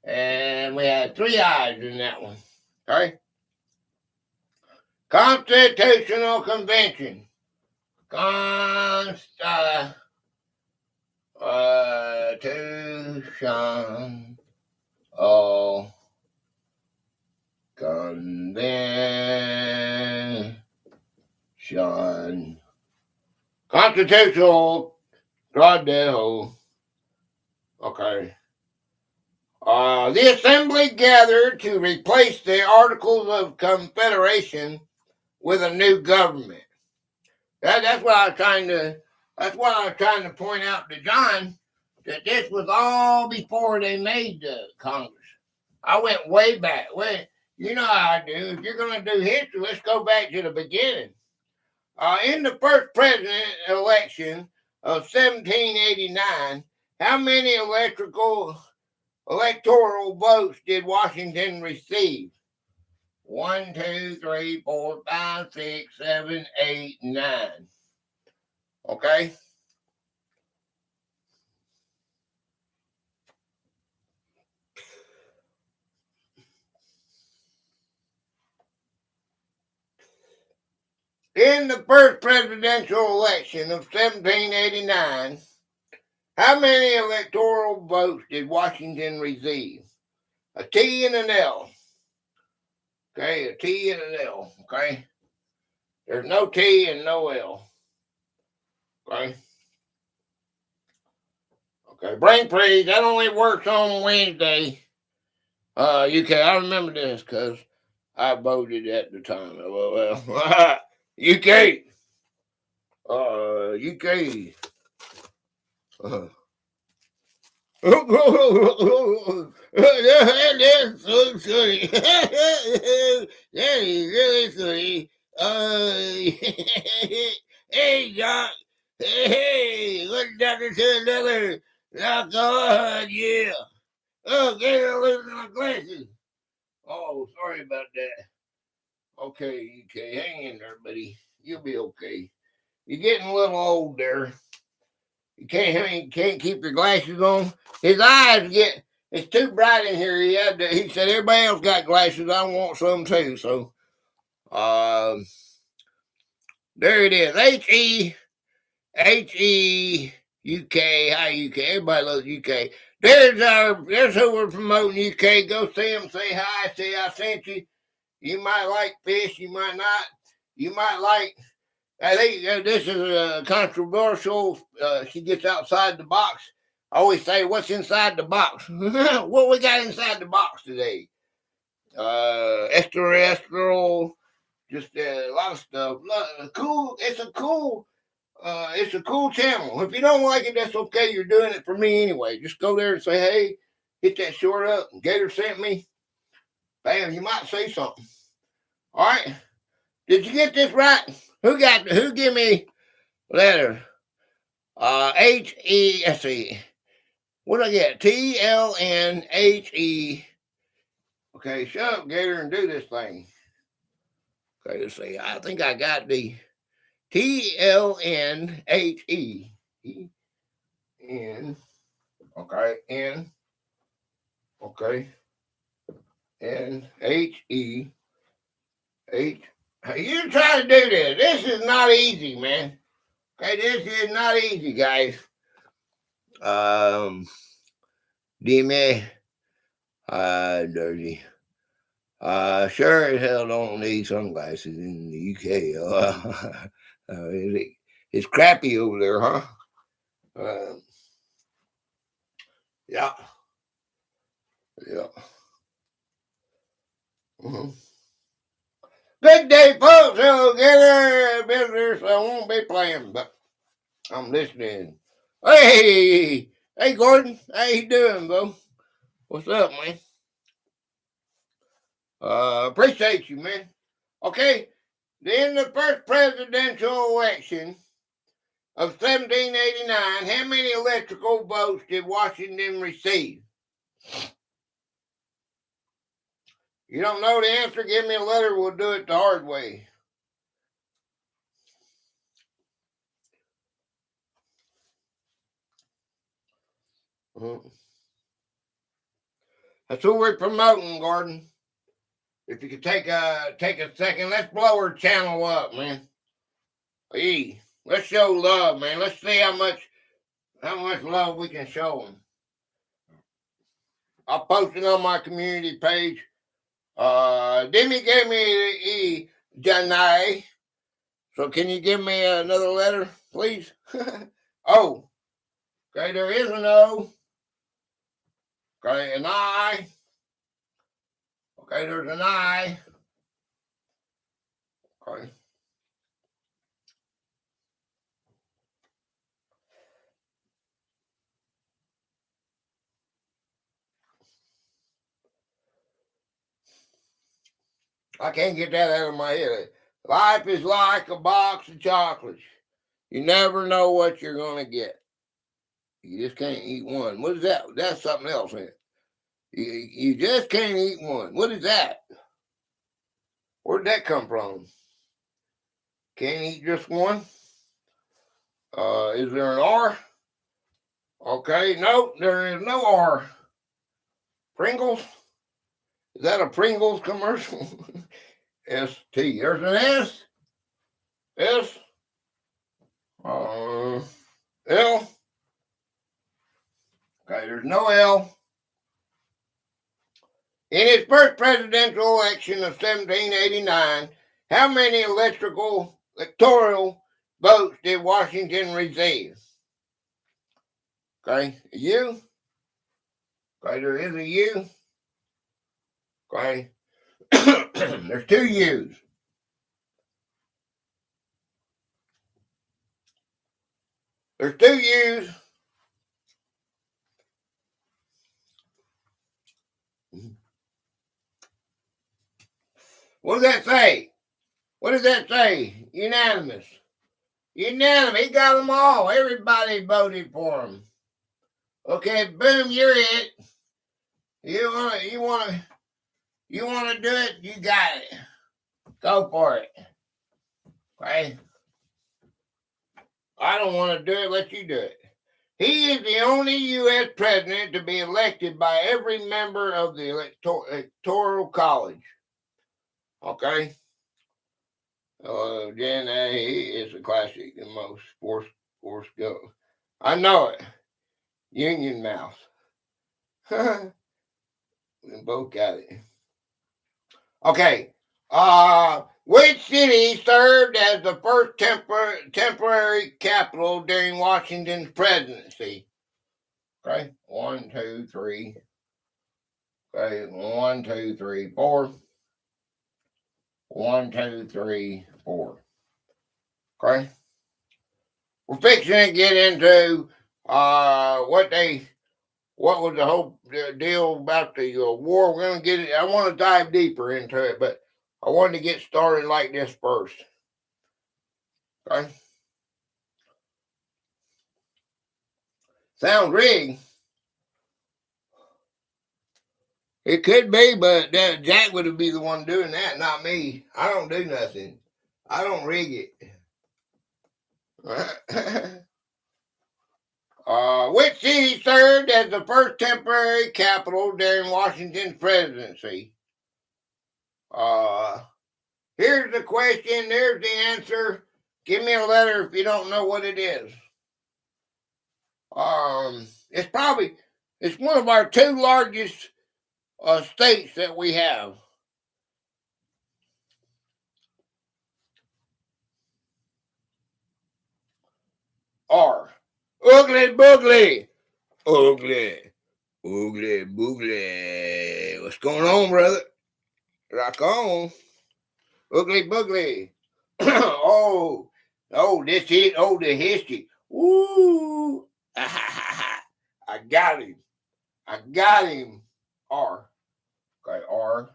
And we had 3 eyes in that one. Okay. Constitutional Convention. Constitution. Convention. Constitutional. Goddamn. Okay. The Assembly gathered to replace the Articles of Confederation with a new government. That's what I was trying to point out to John, that this was all before they made the Congress. I went way back. You know how I do. If you're going to do history, let's go back to the beginning. In the first president election of 1789, how many electoral votes did Washington receive? 1, 2, 3, 4, 5, 6, 7, 8, 9. Okay? In the first presidential election of 1789, how many electoral votes did Washington receive? A T and an L. Okay, a T and an L. Okay? There's no T and no L. Okay? Okay, brain freeze. That only works on Wednesday. UK. I remember this because I voted at the time. Well, UK. UK. That's so funny. That is really funny. Hey, Doc. Hey, what's Dr. Another Yeah, go ahead, yeah. Oh, Gator, losing my glasses. Oh, sorry about that. Okay, hang in there, buddy. You'll be okay. You're getting a little old there. You can't keep your glasses on. His eyes get it's too bright in here. He said everybody else got glasses. I want some too. So there it is. HEUK. Hi UK. Everybody loves UK. There's who we're promoting UK. Go see them. Say hi. Say I sent you. You might like fish. You might not. You might like. I think this is controversial. She gets outside the box. I always say, "What's inside the box?" What we got inside the box today? Extraterrestrial, just a lot of stuff. Cool. It's a cool. It's a cool channel. If you don't like it, that's okay. You're doing it for me anyway. Just go there and say, "Hey, hit that short up." Gator sent me. Bam, you might say something. All right. Did you get this right? Who give me letter? H-E, let's see. What do I get? T-L-N-H-E. Okay, shut up, Gator, and do this thing. Okay, let's see. I think I got the T-L-N-H-E. E-N. Okay, N. Okay. N-H-E. H. You try to do this. This is not easy, man. Okay, this is not easy, guys. Dime. Dirty. Sure as hell don't need sunglasses in the UK. It's crappy over there, huh? Yeah. Yeah. Mm-hmm. Good day, folks. Hello, Gator. Visitors, I won't be playing, but I'm listening. Hey, Gordon. How you doing, bro? What's up, man? Appreciate you, man. Okay, in the first presidential election of 1789, how many electoral votes did Washington receive? You don't know the answer? Give me a letter. We'll do it the hard way. That's who we're promoting, Gordon. If you could take a second, let's blow her channel up, man. Hey, let's show love, man. Let's see how much love we can show them. I'll post it on my community page. Demi gave me E, Janai. So can you give me another letter, please? O. Okay, there is an O. Okay, an I. Okay, there's an I. Okay. I can't get that out of my head. Life is like a box of chocolates. You never know what you're going to get. You just can't eat one. What is that? That's something else in it. You just can't eat one. What is that? Where'd that come from? Can't eat just one? Is there an R? Okay, no, there is no R. Pringles? Is that a Pringles commercial? S-T. There's an S. S. L. Okay, there's no L. In his first presidential election of 1789, how many electoral votes did Washington receive? Okay, a U. Okay, there is a U. Okay, there's two U's. There's two U's. What does that say? What does that say? Unanimous. Unanimous. He got them all. Everybody voted for him. Okay, boom, you're it. You wanna do it, you got it. Go for it. Okay? I don't want to do it, let you do it. He is the only U.S. president to be elected by every member of the electoral college. Okay? Then he is a classic, the most forced go. I know it. Union Mouse. We both got it. Okay. Which city served as the first temporary capital during Washington's presidency? Okay. 1, 2, 3. Okay. 1, 2, 3, 4. 1, 2, 3, 4. Okay. We're fixing to get into what was the whole deal about the war. We're going to get it. I want to dive deeper into it, but I wanted to get started like this first. Okay. Sounds rigged. It could be, but Jack would be the one doing that, not me. I don't do nothing. I don't rig it. Which city served as the first temporary capital during Washington's presidency? Here's the question. There's the answer. Give me a letter if you don't know what it is. It's one of our two largest states that we have. R. Oogly boogly. Oogly. Oogly boogly. What's going on, brother? Rock on. Oogly boogly. oh, this is the history. Woo! I got him. R. Okay, R.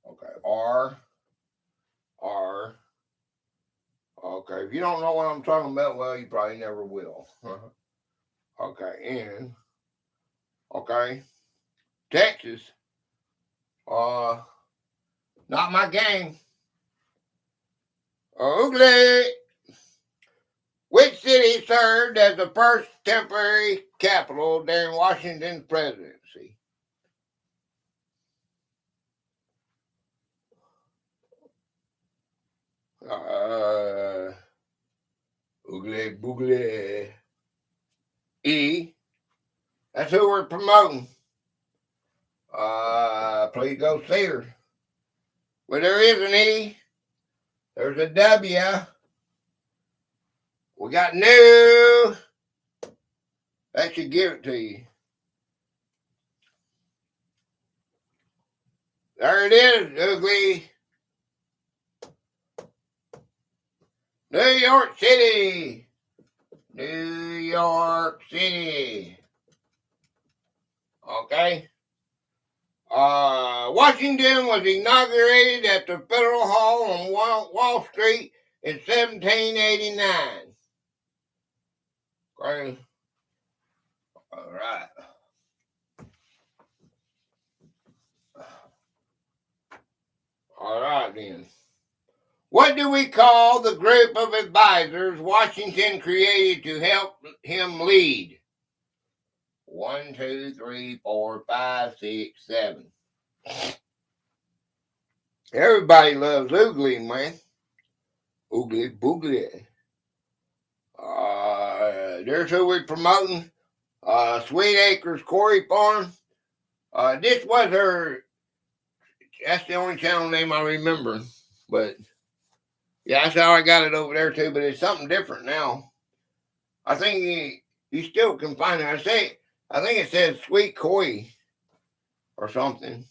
Okay, R. R. Okay, if you don't know what I'm talking about, well, you probably never will. Okay, N. Okay, Texas. Not my game. Ugly. Which city served as the first temporary capital during Washington's presidency? Oogly boogly. E. That's who we're promoting. Please go see her. Well, there is an E. There's a W. We got new. That should give it to you. There it is, ugly. New York City. New York City. Okay. Washington was inaugurated at the Federal Hall on Wall Street in 1789. Okay. All right. All right, then. What do we call the group of advisors Washington created to help him lead? 1, 2, 3, 4, 5, 6, 7. Everybody loves oogly, man. Oogly boogly. There's who we're promoting. Sweet Acres Quarry Farm. This was her. That's the only channel name I remember. But yeah, that's how I got it over there too. But it's something different now. I think you still can find it. I think it says Sweet Koi or something.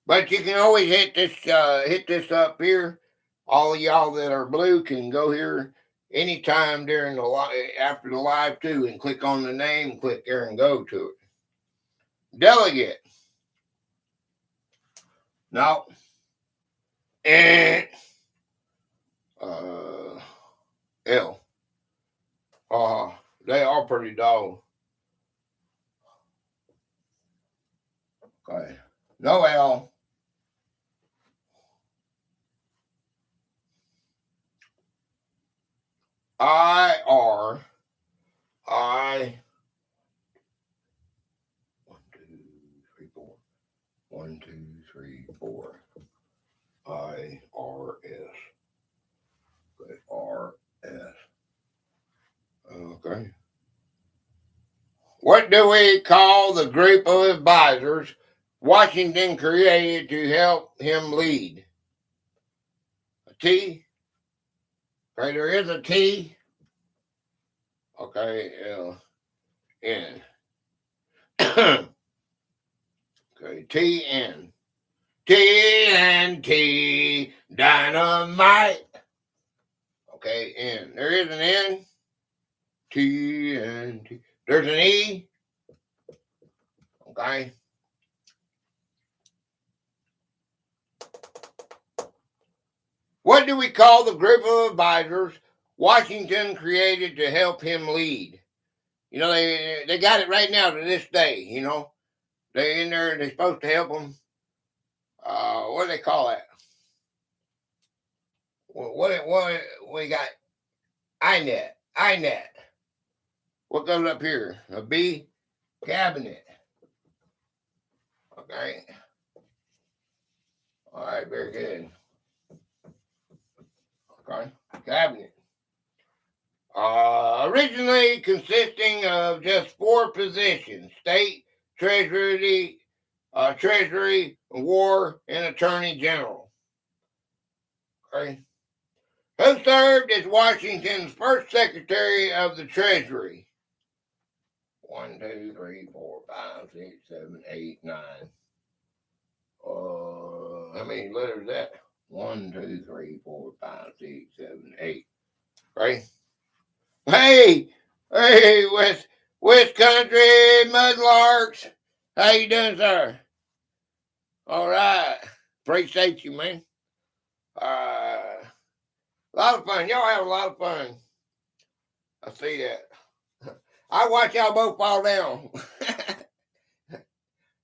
But you can always hit this up here. All of y'all that are blue can go here anytime during after the live too, and click on the name, click there, and go to it. Delegate. No. And L. They are pretty dull. Okay. Noel. I-R. I. 1, 2, 3, 4. 1, 2, 3, 4. I-R-S. Okay. R-S. Okay. What do we call the group of advisors Washington created to help him lead? A T? Okay, there is a T. Okay, N. Okay, T-N. TNT Dynamite. Okay, N. There is an N. TNT. There's an E. Okay. What do we call the group of advisors Washington created to help him lead? You know, they got it right now to this day, you know. They're in there, they're supposed to help them. What do they call that? What we got? INET. What goes up here? A B? Cabinet. Okay. All right, very good. Okay. Cabinet. Originally consisting of just 4 positions: state, treasury, war, and attorney general. Okay. Who served as Washington's first secretary of the Treasury? 1, 2, 3, 4, 5, 6, 7, 8, 9. How many letters is that? 1, 2, 3, 4, 5, 6, 7, 8. Right? Hey, West Country Mudlarks. How you doing, sir? All right. Appreciate you, man. A lot of fun. Y'all have a lot of fun. I see that. I watch y'all both fall down.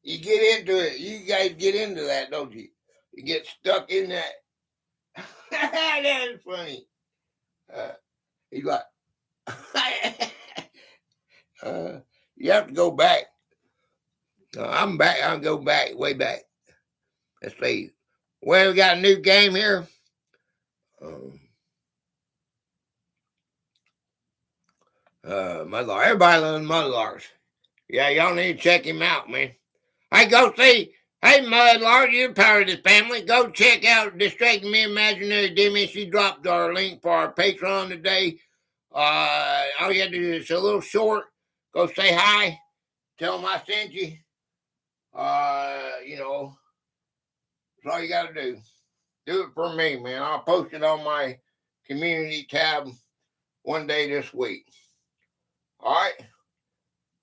You get into it. You guys get into that, don't you? You get stuck in that. That is funny. He's like, you have to go back. I'm back. I'll go back, way back. Let's see. Well, we got a new game here. Mudlark. Everybody loves Mudlarks. Yeah, y'all need to check him out, man. Hey, go see. Hey, Mudlark, you're part of this family. Go check out Distracting Me Imaginary Demon. She dropped our link for our Patreon today. All you have to do is a little short. Go say hi. Tell them I sent you. You know, that's all you got to do. Do it for me, man. I'll post it on my community tab one day this week. All right.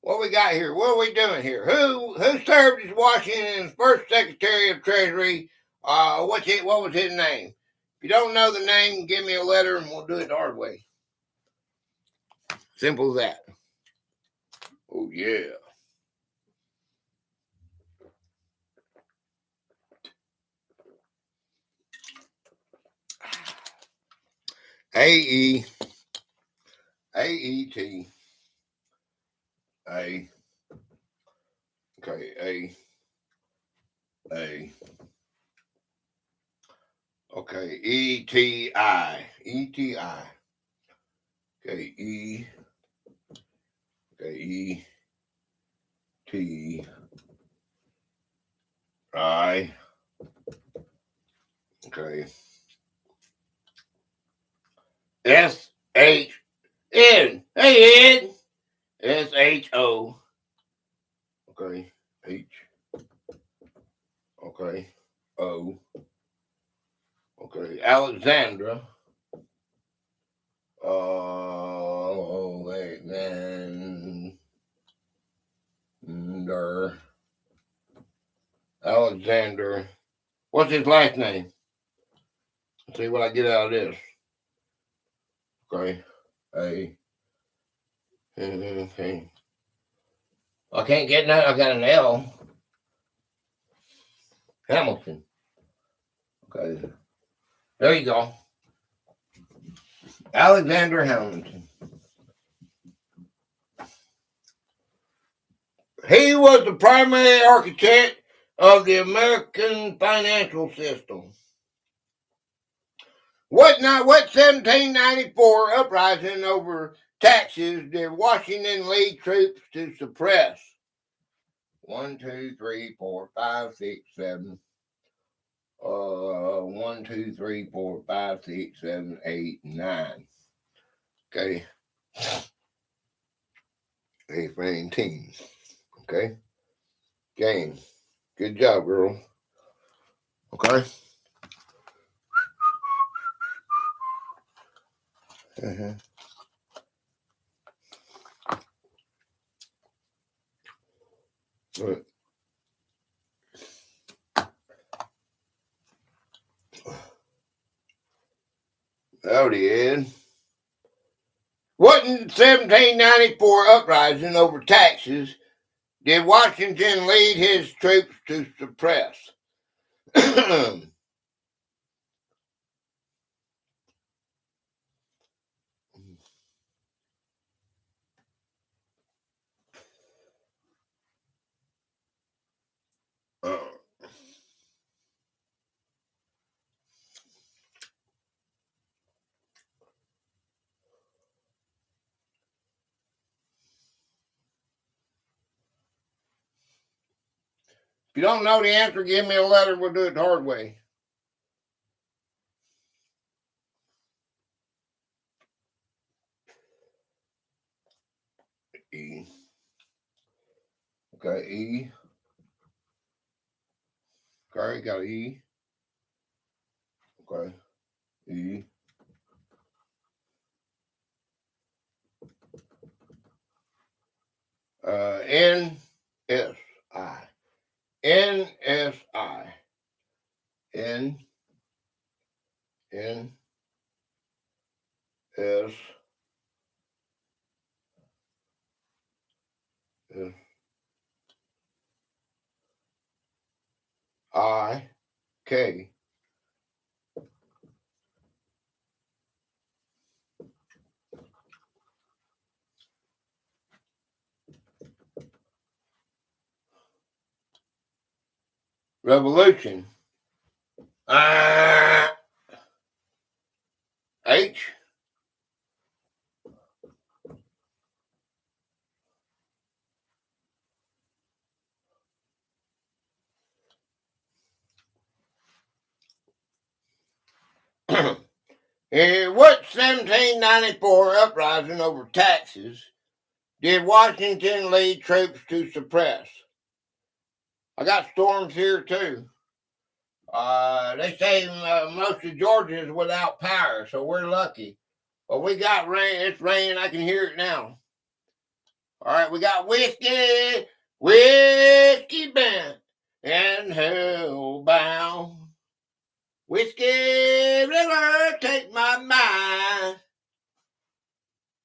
What we got here? What are we doing here? Who served as Washington's first Secretary of Treasury? What was his name? If you don't know the name, give me a letter and we'll do it the hard way. Simple as that. Oh yeah. AET. A. Okay, A. Okay, ETI. ETI. Okay, E. Okay, E. T. I. Okay. S. H. N. Hey, Ed. SHO. Okay. H. Okay. O. Okay. Alexandra. Wait, then. Alexander. What's his last name? Let's see what I get out of this. Okay. A. Okay. I can't get that. I got an L. Hamilton. Okay. There you go. Alexander Hamilton. He was the primary architect of the American financial system. What 1794 uprising over taxes did Washington lead troops to suppress? 1, 2, 3, 4, 5, 6, 7. 1, 2, 3, 4, 5, 6, 7, 8, 9. Okay. 18. Okay. Game. Good job, girl. Okay. Uh-huh. Right. Howdy, Ed. What in 1794 uprising over taxes did Washington lead his troops to suppress? If you don't know the answer, give me a letter. We'll do it the hard way. E. Okay, E. Okay, got E. Okay, E. N S I. N S I. N N S S I K. Revolution. H. In what 1794 uprising over taxes did Washington lead troops to suppress? I got storms here too. They say most of Georgia is without power, so we're lucky. But we got rain. It's raining. I can hear it now. All right, we got whiskey band, and hellbound. Whiskey River, take my mind.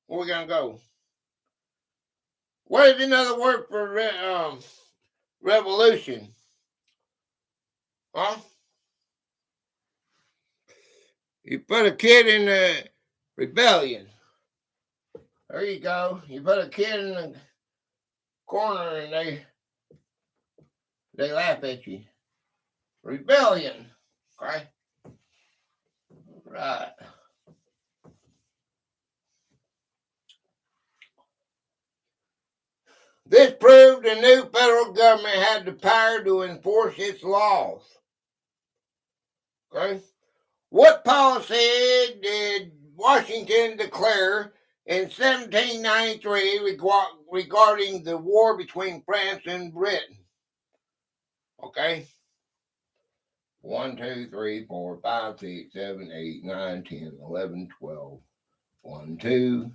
Where we gonna go? What is another word for revolution? Huh? You put a kid in the rebellion. There you go. You put a kid in the corner and they laugh at you. Rebellion. Okay. Right. This proved the new federal government had the power to enforce its laws. Okay. What policy did Washington declare in 1793 regarding the war between France and Britain? Okay. 1, 2, 3, 4, 5, 6, 7, 8, 9, 10, 11, 12. 1, 2.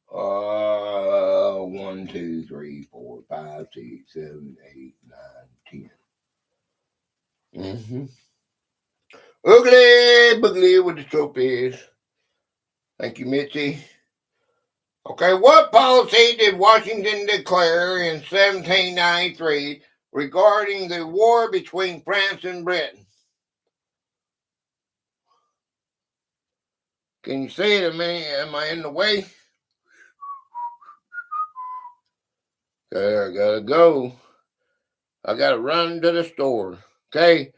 1, 2, 3, 4, 5, 6, 7, 8, 9, 10. Mm-hmm. Ugly boogly with the trophies. Thank you, Mitzi. Okay, what policy did Washington declare in 1793 regarding the war between France and Britain? Can you see it? Am I in the way? Okay, I gotta go. I gotta run to the store. Okay,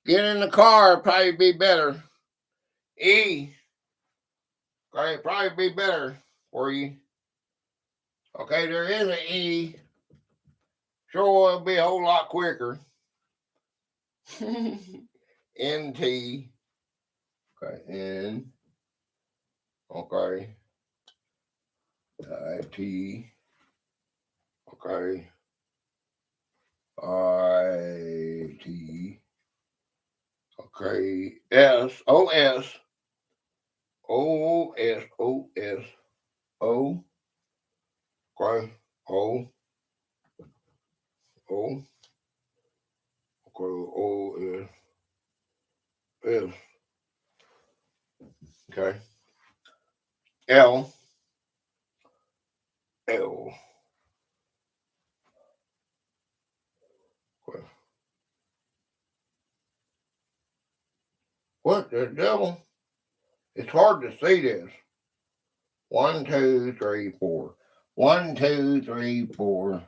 get in the car, probably be better. E. Okay, probably be better for you. Okay, there is an E. Sure, it'll be a whole lot quicker. NT. Okay, N. Okay. IT. Okay. IT. Okay. S. O. S. O. S. O. S. O. Okay. O. O. Okay. O. S. S. Okay. L. L. Okay. What the devil? It's hard to see this. 1, 2, 3, 4. 1, 2, 3, 4.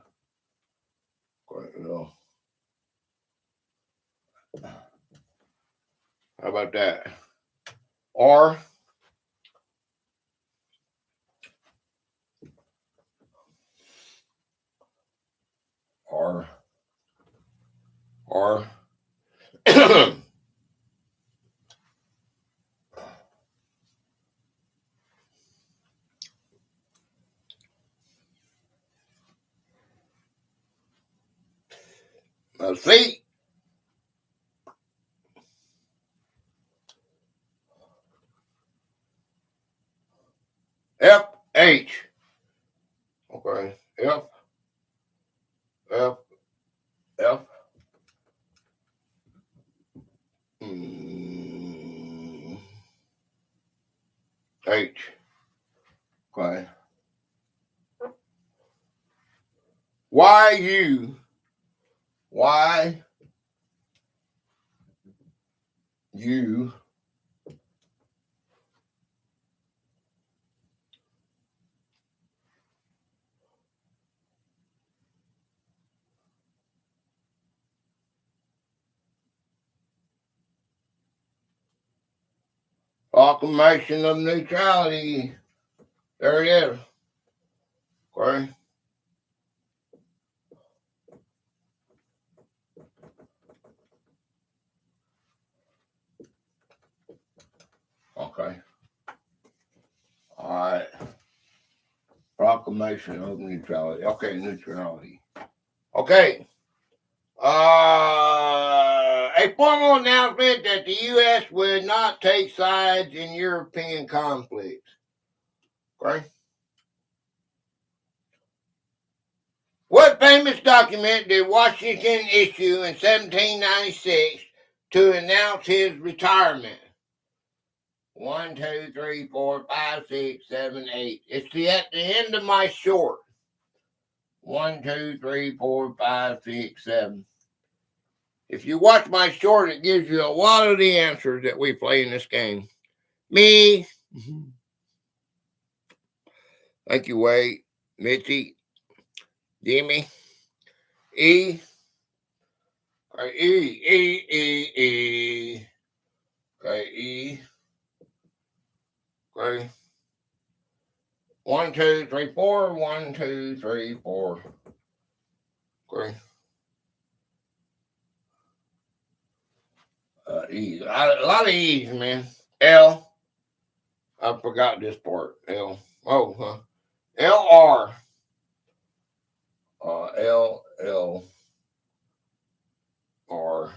Okay, well, how about that? R. R. R. C. F. H. Okay. F. F. F. H. Okay. Y. U. Y. U. Proclamation of neutrality. There it is. Okay. Okay. All right. Proclamation of neutrality. Okay, neutrality. Okay. A formal announcement that the U.S. would not take sides in European conflicts. Okay. What famous document did Washington issue in 1796 to announce his retirement? 1, 2, 3, 4, 5, 6, 7, 8. It's at the end of my short. 1, 2, 3, 4, 5, 6, 7. If you watch my short, it gives you a lot of the answers that we play in this game. Me. Thank you, Wade. Mitzi. Jimmy. E. Okay, E. Okay, E. Okay. 1, 2, 3, 4. 1, 2, 3, 4. Okay. E. A lot of E's, man. L. I forgot this part. L. Oh, huh. LR. L. R.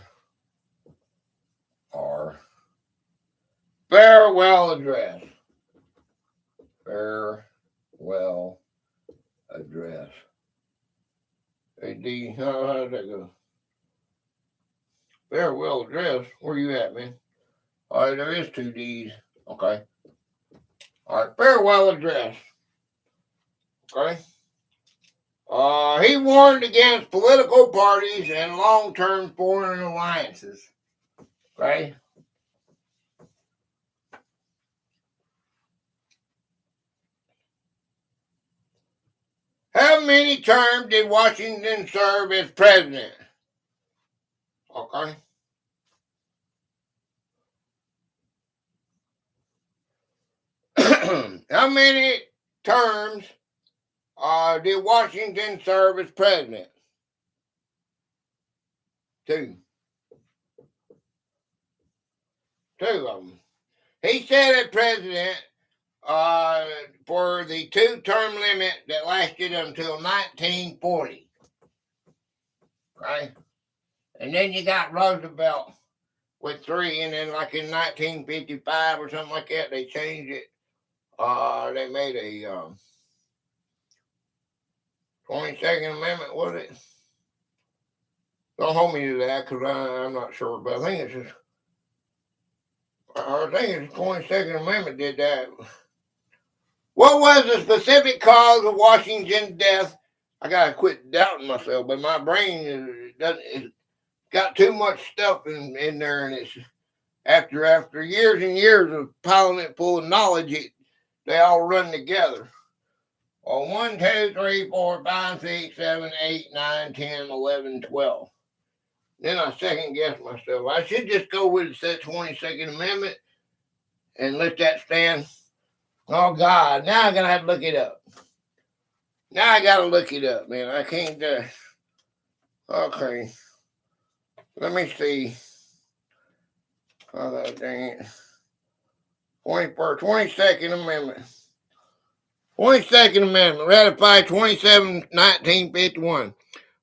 R. Farewell address. Farewell address. Hey, D, how did that go? Farewell address? Where you at, man? All right, there is 2 D's. Okay. All right, farewell address. Okay. He warned against political parties and long-term foreign alliances. Okay. How many terms did Washington serve as president? Okay. How many terms did Washington serve as president? 2. 2 of them. He sat as president for the 2-term limit that lasted until 1940. Okay? And then you got Roosevelt with 3, and then like in 1955 or something like that, they changed it. They made a 22nd Amendment, was it? Don't hold me to that because I'm not sure, but I think it's just, I think it's the 22nd Amendment did that. What was the specific cause of Washington's death? I gotta quit doubting myself, but my brain it's got too much stuff in there, and it's after years and years of piling it full of knowledge, they all run together. 1, 2, 3, 4, 5, 6, 7, 8, 9, 10, 11, 12. Then I second guess myself. I should just go with the 22nd Amendment and let that stand. Oh God! Now I'm gonna have to look it up. Now I gotta look it up, man. I can't. Okay, let me see. Oh dang it! 22nd Amendment. 22nd Amendment, ratified 1951.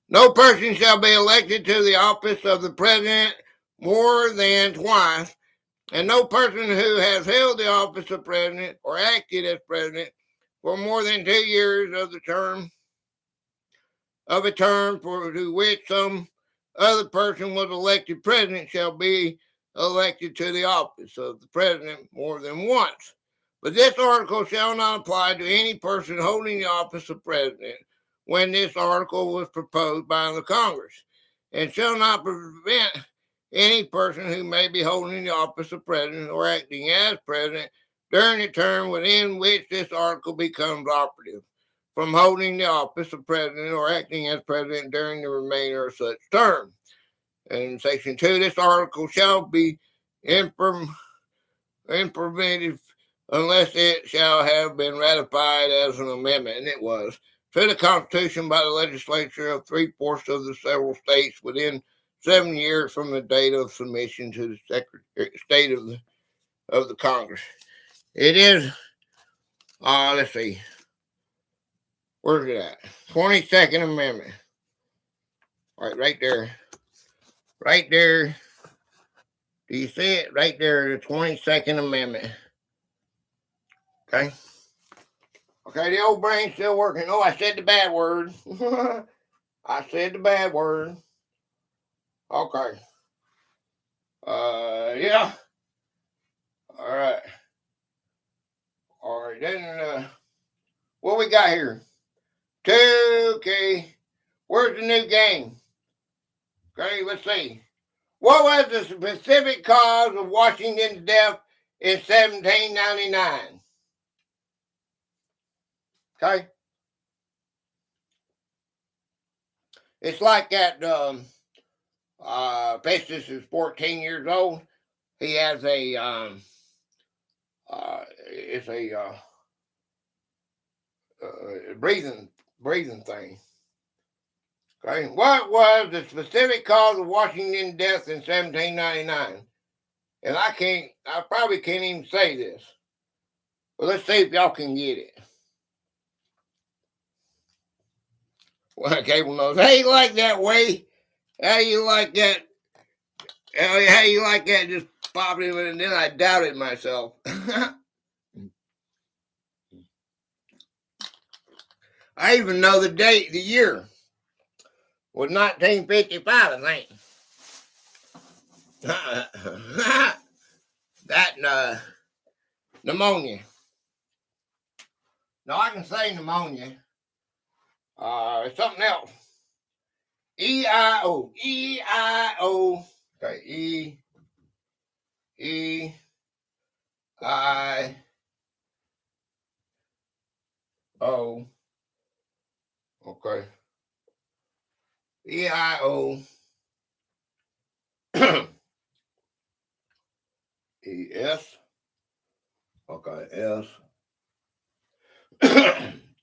No person shall be elected to the office of the president more than twice, and no person who has held the office of president or acted as president for more than 2 years of a term for to which some other person was elected president shall be elected to the office of the president more than once. But this article shall not apply to any person holding the office of president when this article was proposed by the Congress, and shall not prevent any person who may be holding the office of president or acting as president during the term within which this article becomes operative from holding the office of president or acting as president during the remainder of such term. And in Section 2, this article shall be implemented unless it shall have been ratified as an amendment, and it was, to the Constitution by the legislature of 3/4 of the several states within 7 years from the date of submission to the state of the Congress. It is, let's see, where's it at? 22nd Amendment. All right there. Right there. Do you see it? Right there, the 22nd Amendment. Okay. Okay, the old brain's still working. Oh, I said the bad word. I said the bad word. Okay. Yeah. All right. All right, then, what we got here? 2K. Where's the new game? Okay, let's see. What was the specific cause of Washington's death in 1799? Okay. It's like that, Festus is 14 years old. He has a, it's a, breathing thing. Okay. What was the specific cause of Washington's death in 1799? And I probably can't even say this. But let's see if y'all can get it. Well, Cable knows. How you like that, Way? How you like that? How you like that? Just pop it in, and then I doubted myself. I even know the date, the year. Was 1955, I think. That pneumonia. Now I can say pneumonia. It's something else. E-I-O. E-I-O. Okay, E-I-O. Okay. E-I-O. E-S. Okay, S.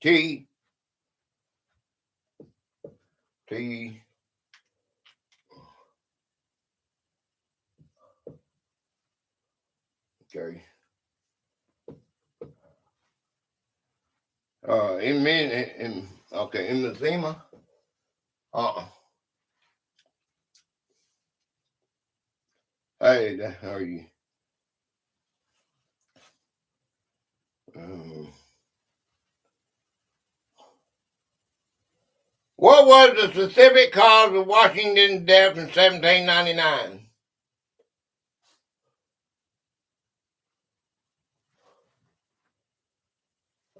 T. T. Okay. Okay, emphysema. Hey, how are you? Um, what was the specific cause of Washington's death in 1799?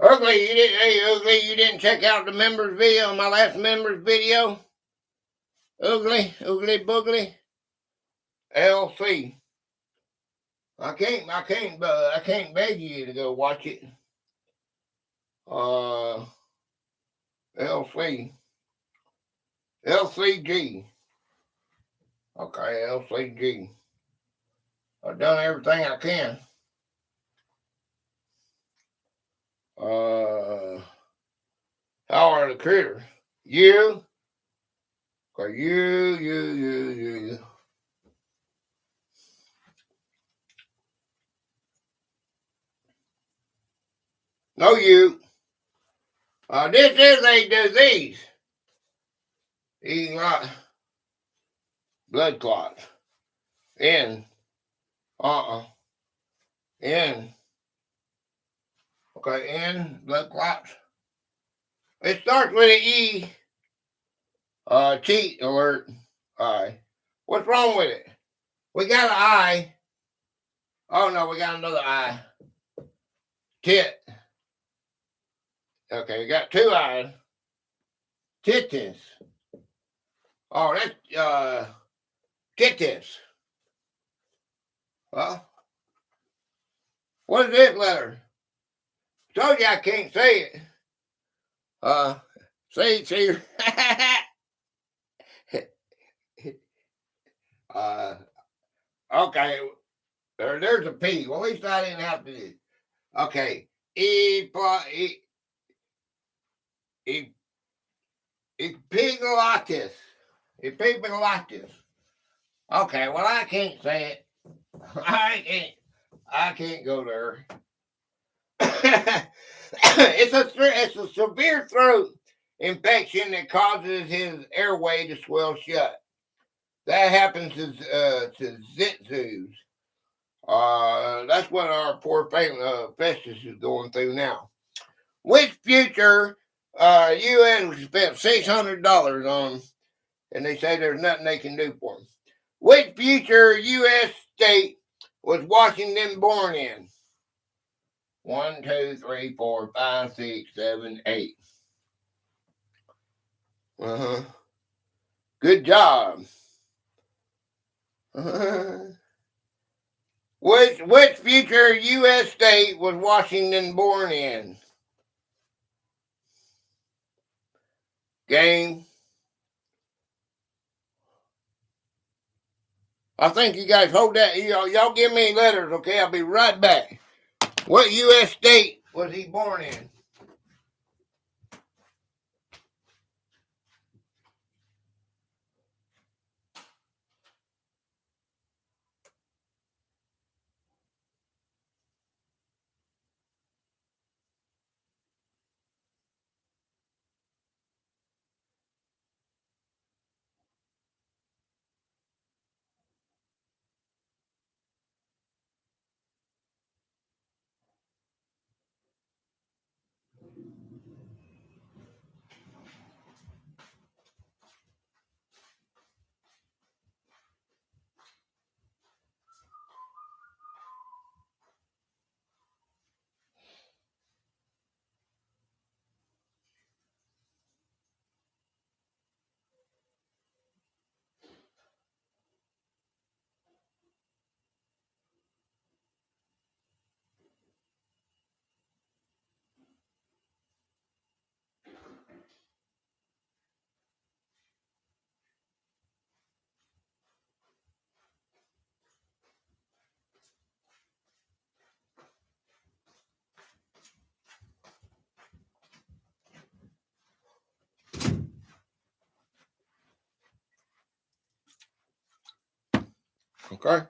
Ugly, you didn't. Hey, Ugly, you didn't check out the members video, my last members video. Ugly, boogly. LC. I can't beg you to go watch it. LC. LCG. Okay, LCG. I've done everything I can. How are the critters? You? Okay, you. No, you. This is a disease. Eating lot. Blood clots. N. N. Okay, N. Blood clots. It starts with an E. Cheat alert. I. What's wrong with it? We got an I. Oh no, we got another I. Tit. Okay, we got two I's. Titties. Oh, that's titties. Well, what is this letter? Told you I can't say it. See. Okay. There's a P. Well, at least I didn't have to do. Okay. Epiglotis. Epiglotis. Okay. Well, I can't say it. I can't go there. It's a severe throat infection that causes his airway to swell shut. That happens to Zitzus. That's what our poor Festus is going through now. Which future U.S. spent $600 on, and they say there's nothing they can do for them. Which future U.S. state was Washington born in? 1, 2, 3, 4, 5, 6, 7, 8. Good job. Which future U.S. state was Washington born in? Game. I think you guys hold that. Y'all give me letters, okay? I'll be right back. What U.S. state was he born in? Okay.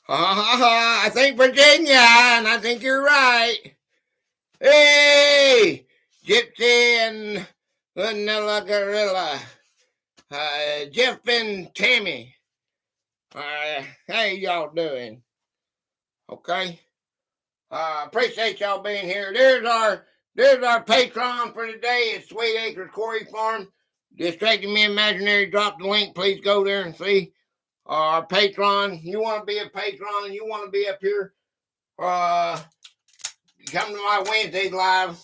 Ha ha ha! I think Virginia, and I think you're right. Hey, Gypsy and Vanilla Gorilla, Jeff and Tammy. How y'all doing? Okay. Appreciate y'all being here. There's our patron for today. It's Sweet Acres Quarry Farm. Distracting Me Imaginary. Drop the link. Please go there and see our patron. You want to be a patron and you want to be up here. Come to my Wednesday live.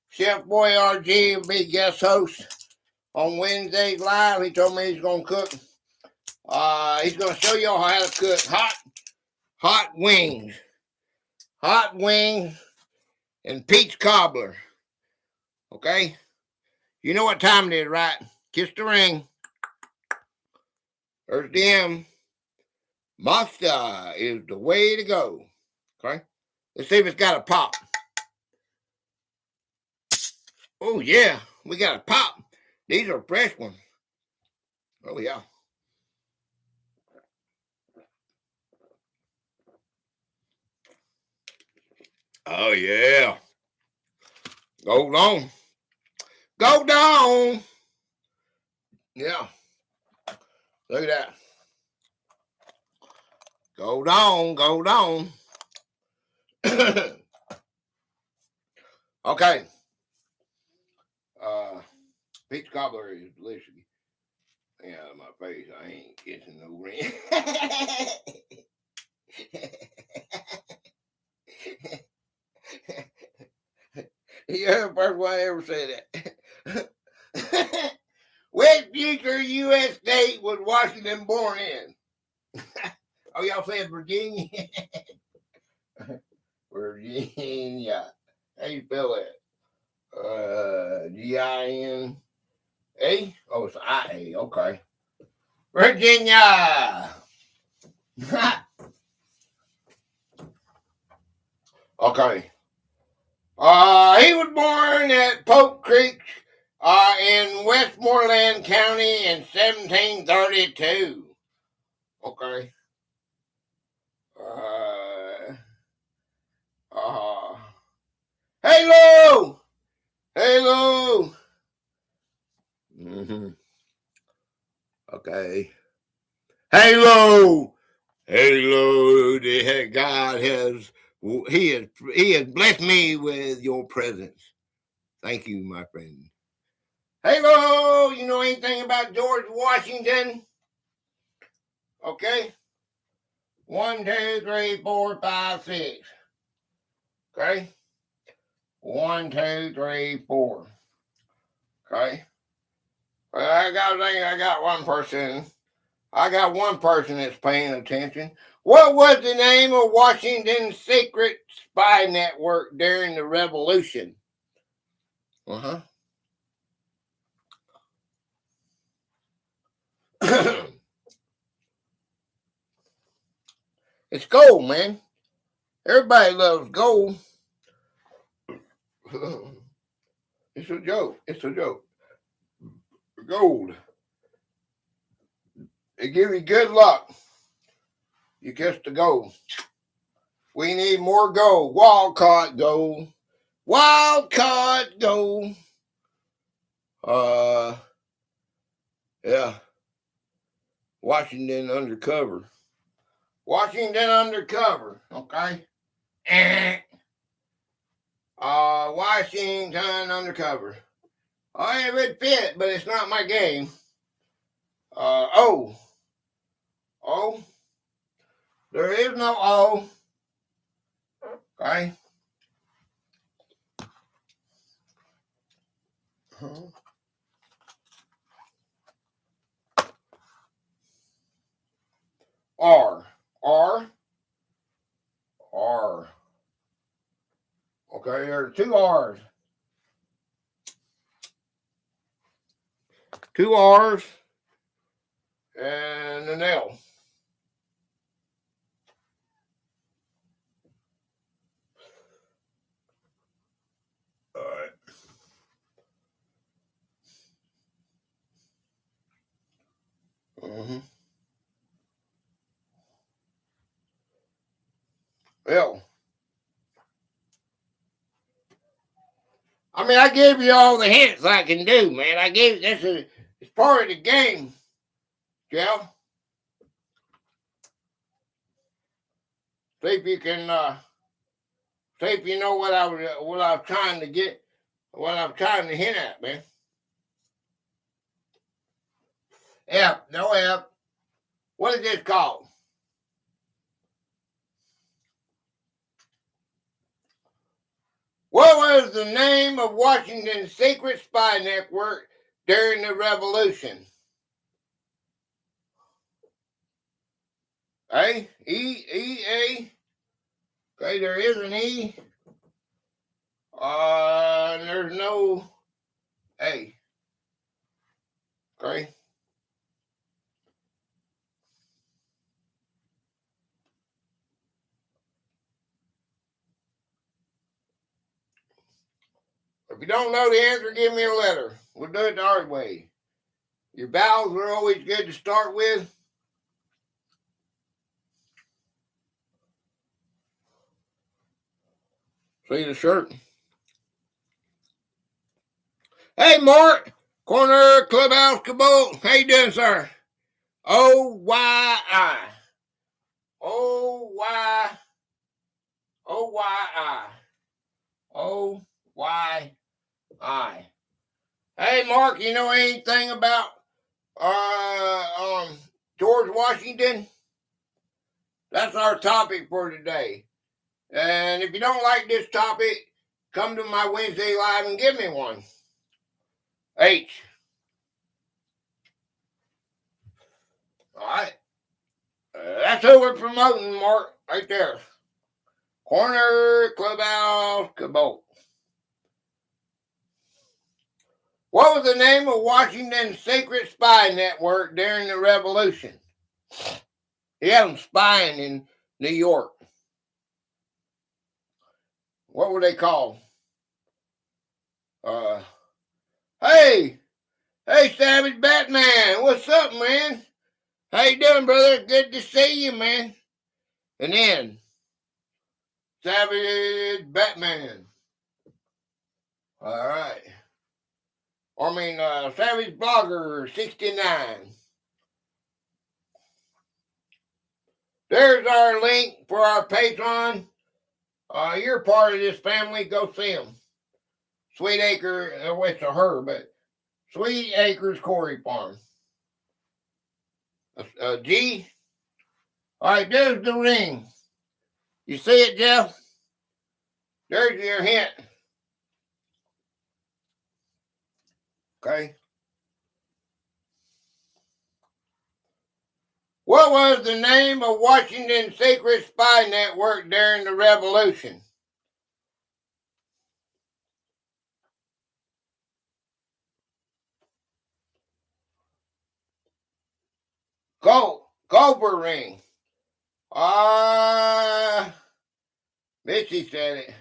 Chef Boy RG will be guest host on Wednesday live. He told me he's gonna cook. He's gonna show y'all how to cook hot wings and peach cobbler. Okay, you know what time it is, right? Kiss the ring. There's the M. Mazda is the way to go. Okay, let's see if it's got a pop. Oh yeah, we got a pop. These are fresh ones. Oh yeah. Oh yeah. Go on. Go down. Yeah. Look at that. Go down. Go down. Okay. Peach cobbler is delicious. Yeah, out of my face. I ain't kissing no ring. You're the first one I ever said that. Which future U.S. state was Washington born in? Oh, y'all said Virginia? Virginia. How you spell that? G-I-N-A? Oh, it's I-A. Okay. Virginia. Okay. He was born at Polk Creek in Westmoreland County in 1732. Okay. Hello! Hello! Mm-hmm. Okay. Hello! Hello! God has He has blessed me with your presence. Thank you, my friend. Hello! You know anything about George Washington? Okay. 1, 2, 3, 4, 5, 6. Okay. 1, 2, 3, 4. Okay. Well, I got one person. I got one person that's paying attention. What was the name of Washington's secret spy network during the Revolution? Uh-huh. It's gold, man. Everybody loves gold. It's a joke. It's a joke. Gold. It give you good luck. You kiss the gold. We need more gold. Wild caught gold. Wild caught gold. Yeah. Washington undercover. Washington undercover. Okay. Washington undercover. It would fit, but it's not my game. O. O. There is no O. Okay. R. R. R. Okay, there are 2 R's. 2 R's and an L. All right. Mm-hmm. Well, I mean, I gave you all the hints I can do, man. I gave it's part of the game, Jeff. See if you can see if you know what I was trying to get, what I'm trying to hint at, man. F, no F. What is this called? What was the name of Washington's secret spy network during the Revolution? A, A. Okay, there is an E. There's no A. Okay. If you don't know the answer, give me a letter. We'll do it the hard way. Your vowels are always good to start with. See the shirt? Hey, Mark. Corner Clubhouse Cabot. How you doing, sir? O-Y-I. O-Y. O-Y-I. O-Y-I. Hey, Mark, you know anything about George Washington? That's our topic for today. And if you don't like this topic, come to my Wednesday Live and give me one. H. All right. That's who we're promoting, Mark, right there. Corner Clubhouse Cabot. What was the name of Washington's secret spy network during the Revolution? He had them spying in New York. What were they called? Hey, Savage Batman, what's up, man? How you doing, brother? Good to see you, man. And then, Savage Batman. All right. Savage Blogger 69. There's our link for our Patreon. You're part of this family. Go see them. Sweet Acre, it's a her, but Sweet Acres Quarry Farm. G. All right, there's the ring. You see it, Jeff? There's your hint. Okay. What was the name of Washington's secret spy network during the Revolution? Cobra ring. Mitzi said it.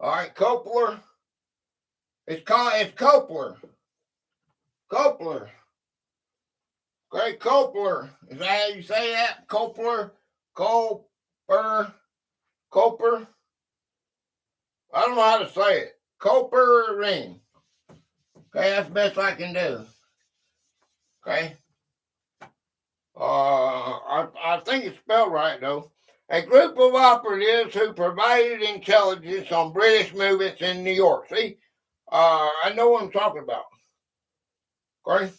All right, Copler. It's Copler. Copler. Okay, Copler. Is that how you say that? Copler? Coper? I don't know how to say it. Copper ring. Okay, that's the best I can do. Okay. I think it's spelled right, though. A group of operatives who provided intelligence on British movements in New York. See, I know what I'm talking about. Okay.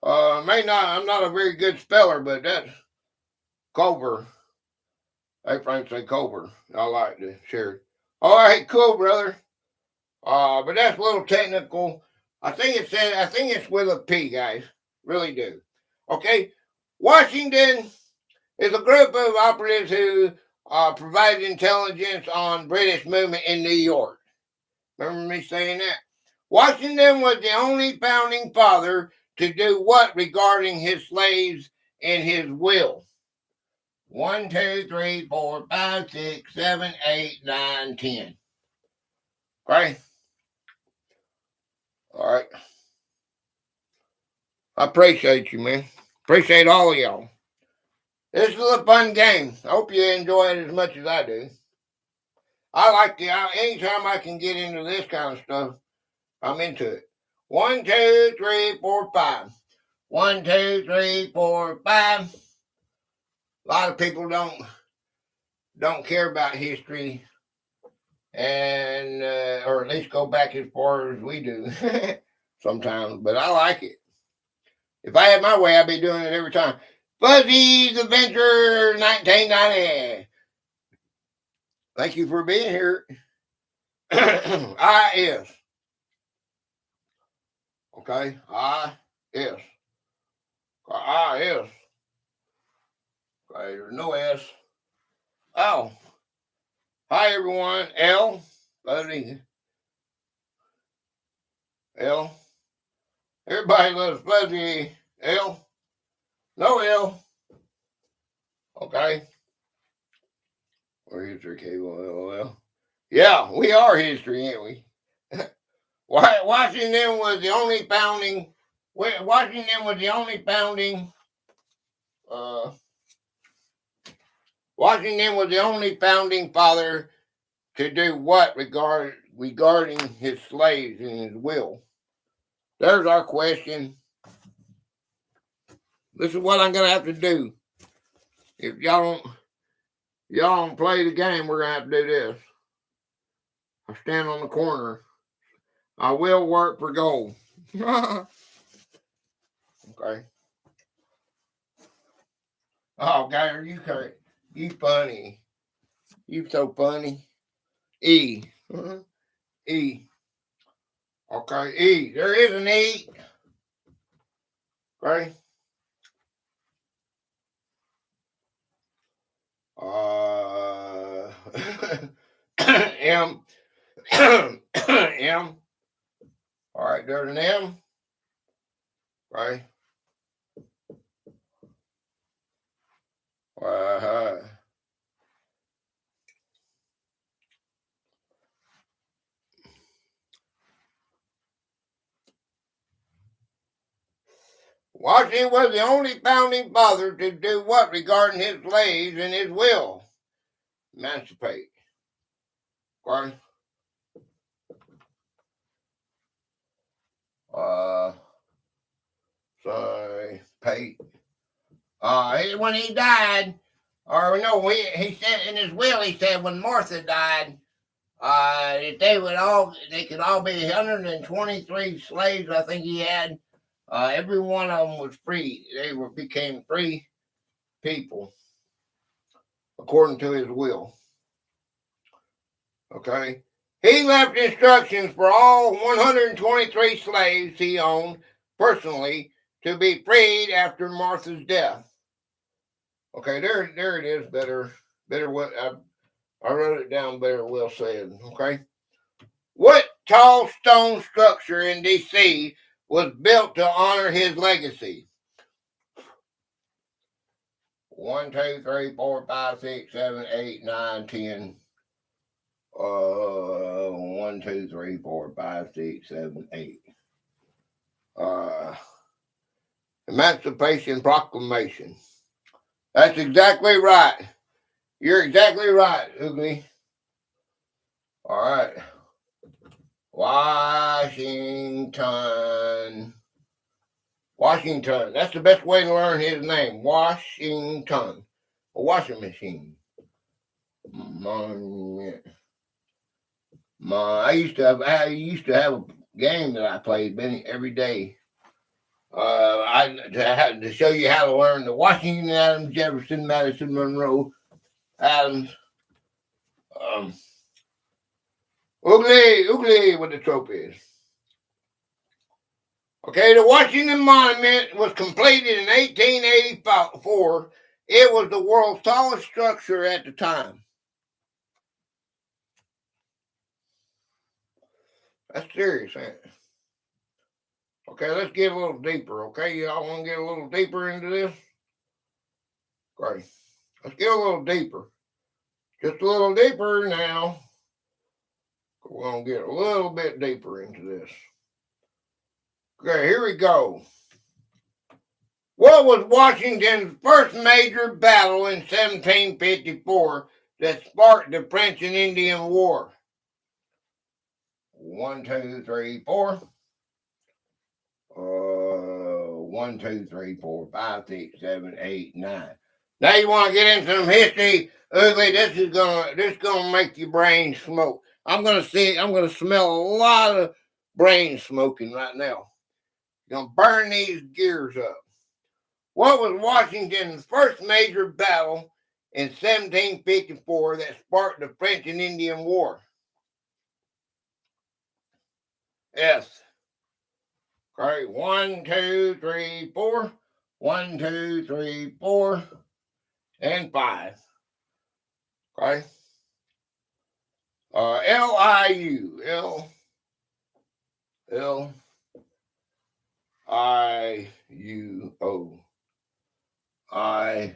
I'm not a very good speller, but that's Culver. Hey, Frank, say Culver. I like to share it. All right, cool, brother. But that's a little technical. I think it's with a P, guys. Really do. Okay. Washington is a group of operatives who provided intelligence on British movement in New York. Remember me saying that? Washington was the only founding father to do what regarding his slaves in his will? 1, 2, 3, 4, 5, 6, 7, 8, 9, 10. Okay? All right. I appreciate you, man. Appreciate all of y'all. This is a fun game. I hope you enjoy it as much as I do. I like it. Anytime I can get into this kind of stuff, I'm into it. 1, 2, 3, 4, 5. 1, 2, 3, 4, 5. A lot of people don't care about history, and or at least go back as far as we do sometimes. But I like it. If I had my way, I'd be doing it every time. Fuzzy's Adventure 1990. Thank you for being here. I-S. Okay? I-S. I-S. Okay, there's no S. Oh. Hi, everyone. L. Fuzzy. L. Everybody loves Fuzzy. L. No L. Okay. Or history cable. LOL. Yeah, we are history, ain't we? Washington was the only founding. Washington was the only founding. Washington was the only founding father to do what regarding his slaves and his will. There's our question. This is what I'm gonna have to do. If y'all don't play the game, we're gonna have to do this. I stand on the corner. I will work for gold. Okay. Oh, Gator, you funny. You so funny. E. E. Okay, E. There is an E. Okay. M. M. All right, there's an M. Right. Washington was the only founding father to do what regarding his slaves and his will? Emancipate. Okay. Sorry, Pate. When he died, or no, he said in his will, he said when Martha died, that they could all be 123 slaves. I think he had. Every one of them was free. They became free people according to his will. Okay. He left instructions for all 123 slaves he owned personally to be freed after Martha's death. Okay, there it is. Better what I wrote it down. Better well said. Okay. What tall stone structure in D.C. was built to honor his legacy? 1, 2, 3, 4, 5, 6, 7, 8, 9, 10. 1, 2, 3, 4, 5, 6, 7, 8. Emancipation Proclamation. That's exactly right. You're exactly right, Ugly. All right. Washington. That's the best way to learn his name. Washington. A washing machine. Monument. I used to have a game that I played every day. To show you how to learn the Washington, Adams, Jefferson, Madison, Monroe, Adams. Ugly, what the trope is. Okay, the Washington Monument was completed in 1884. It was the world's tallest structure at the time. That's serious, ain't it? Okay, let's get a little deeper, okay? Y'all want to get a little deeper into this? Great. Let's get a little deeper. Just a little deeper now. We're going to get a little bit deeper into this. Okay, here we go. What What was Washington's first major battle in 1754 that sparked the French and Indian War? 1, 2, 3, 4. 1, 2, 3, 4, 5, 6, 7, 8, 9. Now you want to get into some history, ugly. This is gonna make your brain smoke. I'm gonna smell a lot of brain smoking right now. Gonna burn these gears up. What was Washington's first major battle in 1754 that sparked the French and Indian War? S. Okay, 1, 2, 3, 4. 1, 2, 3, 4, and 5. Okay. L-I-U. L-I-U-O. I-U-O.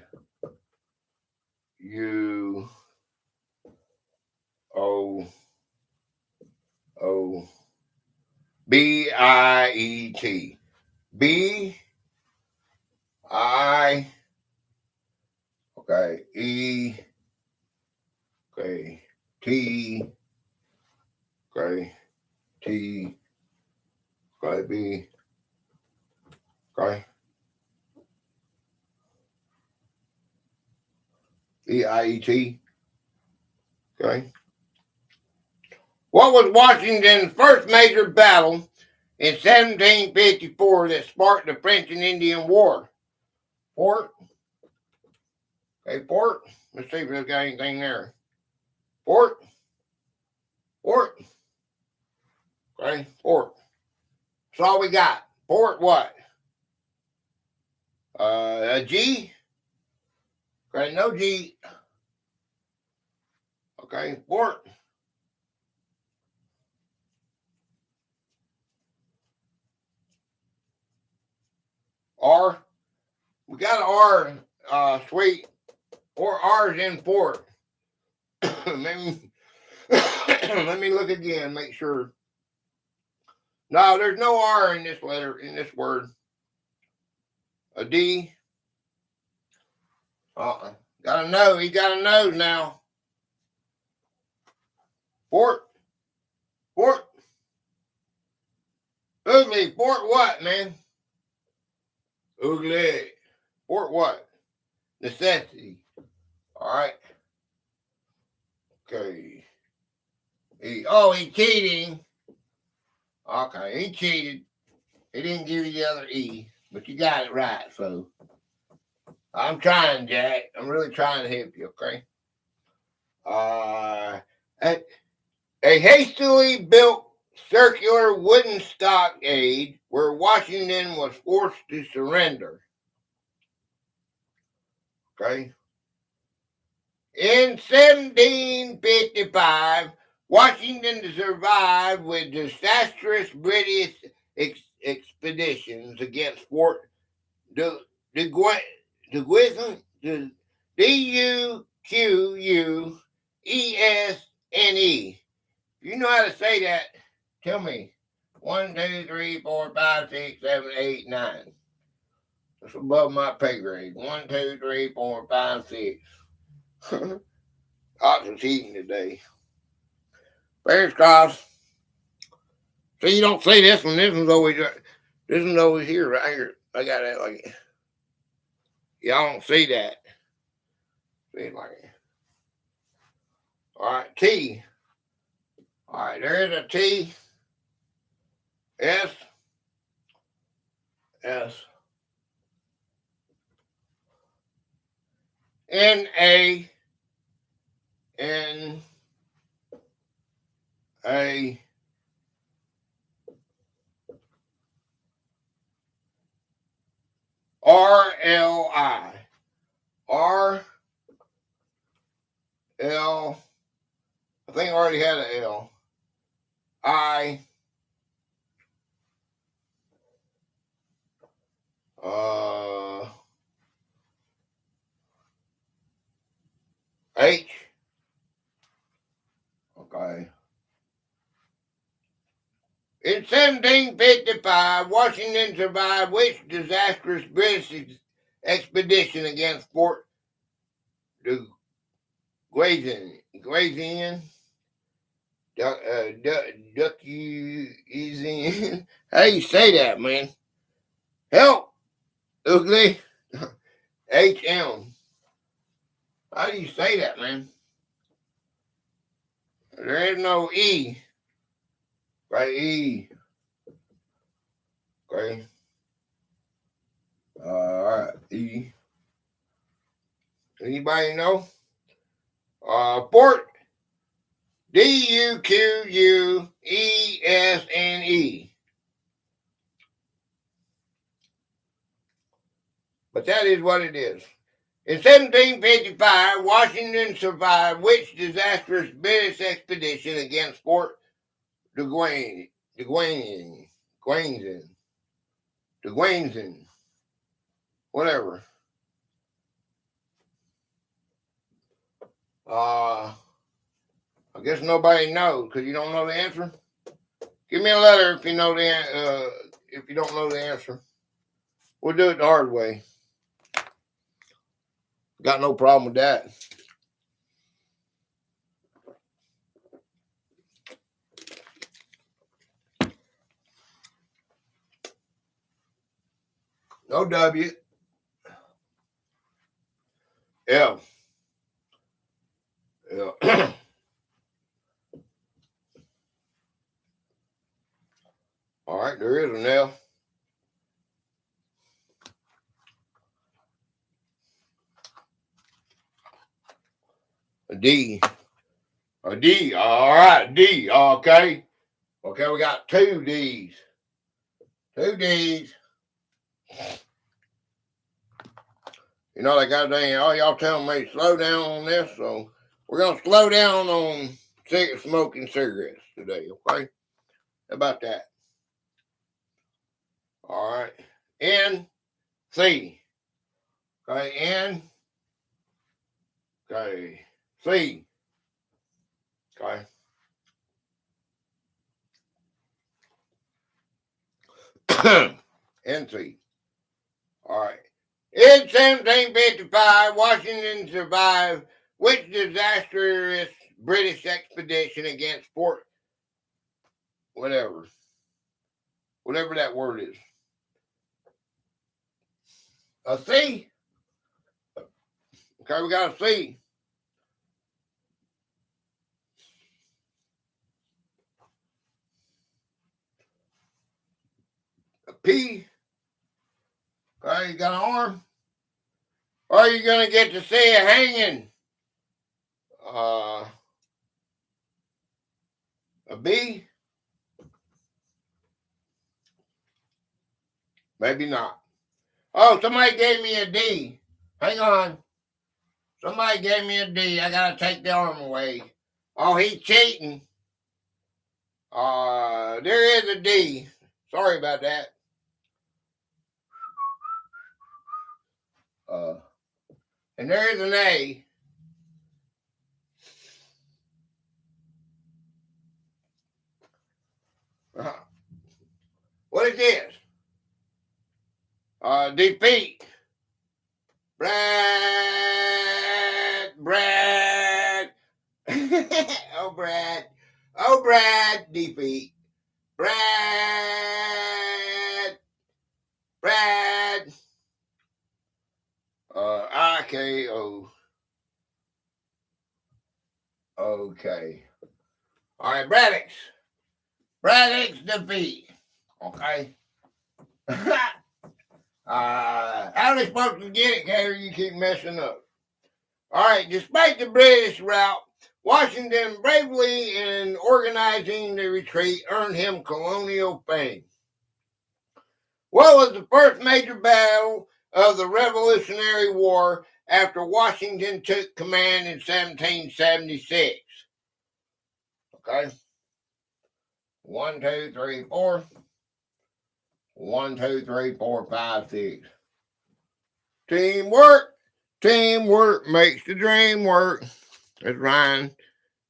B-I-E-T. B-I, okay, E, okay, T, okay, T, okay, B, okay, B-I-E-T, okay. What was Washington's first major battle in 1754 that sparked the French and Indian War? Fort. Okay, Fort. Let's see if there's got anything there. Fort. Fort. Okay, Fort. That's all we got. Fort what? A G. Okay, no G. Okay, Fort. R. We got an R, sweet. Or R's in Fort. Maybe, let me look again, make sure. No, there's no R in this letter, in this word. A D. Got a nose. He got a nose now. Fort. Fort. Ugly. Fort what, man? Ugly. Fort what? Necessity. All right. Okay. He cheating. Okay, he cheated. He didn't give you the other E, but you got it right, so. I'm trying, Jack. I'm really trying to help you, okay? A hastily built circular wooden stockade where Washington was forced to surrender. Okay. In 1755, Washington survived with disastrous British expeditions against Fort Duquesne. You know how to say that? Tell me. 1, 2, 3, 4, 5, 6, 7, 8, 9. That's above my pay grade. 1, 2, 3, 4, 5, 6. Oxen's eating today. Fingers crossed. See, you don't see this one. This one's always here, right here. I got that like. Y'all don't see that. See it like. All right, T. All right, there's a T. S. N. A. R. L. I. R. L. I think I already had an L. I. H. Okay. In 1755, Washington survived which disastrous British expedition against Fort de Guazin, Duckuzin. How do you say that, man? Help, ugly. HM. How do you say that, man? There is no E. Right, E. Okay. All right, E. Anybody know? Port Duquesne. But that is what it is. In 1755, Washington survived which disastrous British expedition against Fort Duquesne, whatever. I guess nobody knows because you don't know the answer. Give me a letter if you know if you don't know the answer. We'll do it the hard way. Got no problem with that. No W. L. L. All right, there is an L. A D. A D. All right, D. Okay. Okay, we got two D's. Two D's. You know, they got dang, all y'all telling me to slow down on this, so we're going to slow down on smoking cigarettes today, okay? How about that? All right. N, C. Okay, N. Okay, C. Okay. N, C. All right. In 1755, Washington survived which disastrous British expedition against Fort whatever that word is. A C. Okay, we got a C. A P. Okay, you got an arm. Or are you going to get to see it hanging? A B? Maybe not. Oh, somebody gave me a D. Hang on. Somebody gave me a D. I got to take the arm away. Oh, he's cheating. There is a D. Sorry about that. And there is an A. What is this? Defeat. Brad. Oh, Brad. Defeat. Brad. IKO. Okay. All right, Braddock's defeat. Okay. How are they supposed to get it, Gator? You keep messing up. All right. Despite the British rout, Washington bravely in organizing the retreat earned him colonial fame. What was the first major battle of the Revolutionary War after Washington took command in 1776? Okay. 1, 2, 3, 4. 1, 2, 3, 4, 5, 6. Teamwork makes the dream work. That's Ryan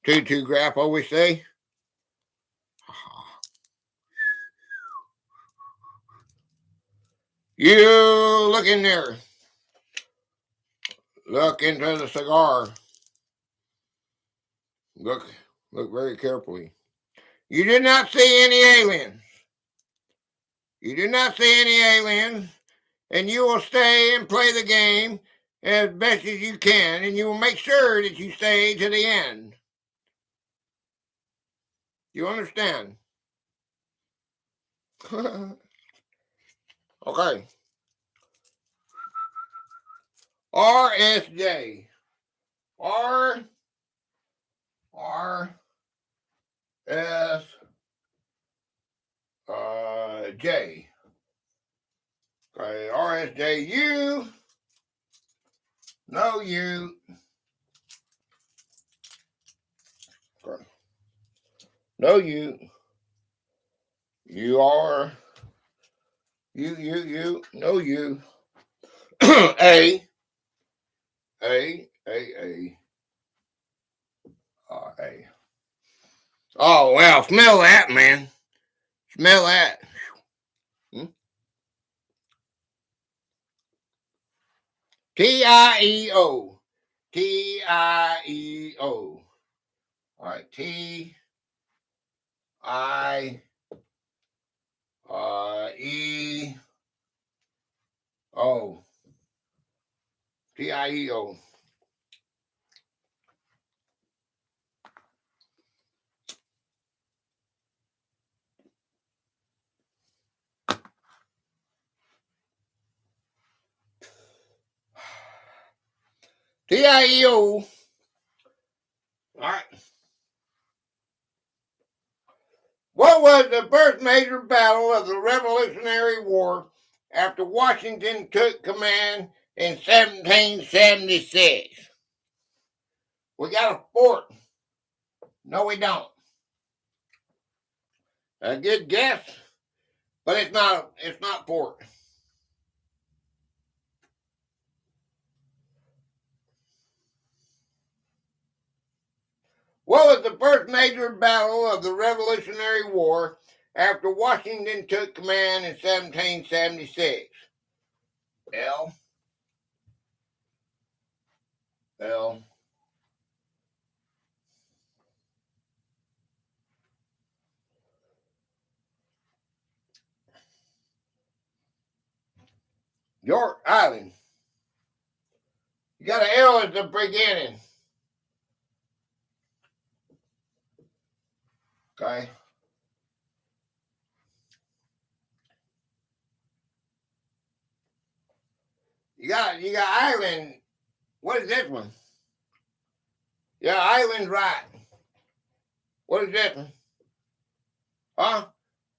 Tutu Graph always say. You look in there. Look into the cigar. Look very carefully. You did not see any aliens. You did not see any aliens, and you will stay and play the game as best as you can, and you will make sure that you stay to the end. You understand? Okay. RSJ. J. Okay, RSJ, you. No, you. Okay. No, you. You are. You. No, you. A. A. A. Oh, well, smell that, man. Smell that. Tieo. Tieo. All right, T I E O. Tieo. Tieo. All right. What was the first major battle of the Revolutionary War after Washington took command in 1776? We got a fort. No, we don't. A good guess, but it's not. It's not fort. What was the first major battle of the Revolutionary War after Washington took command in 1776? L. York Island. You got an L at the beginning. Okay. You got island. What is this one? Yeah, island right. What is this one? Huh?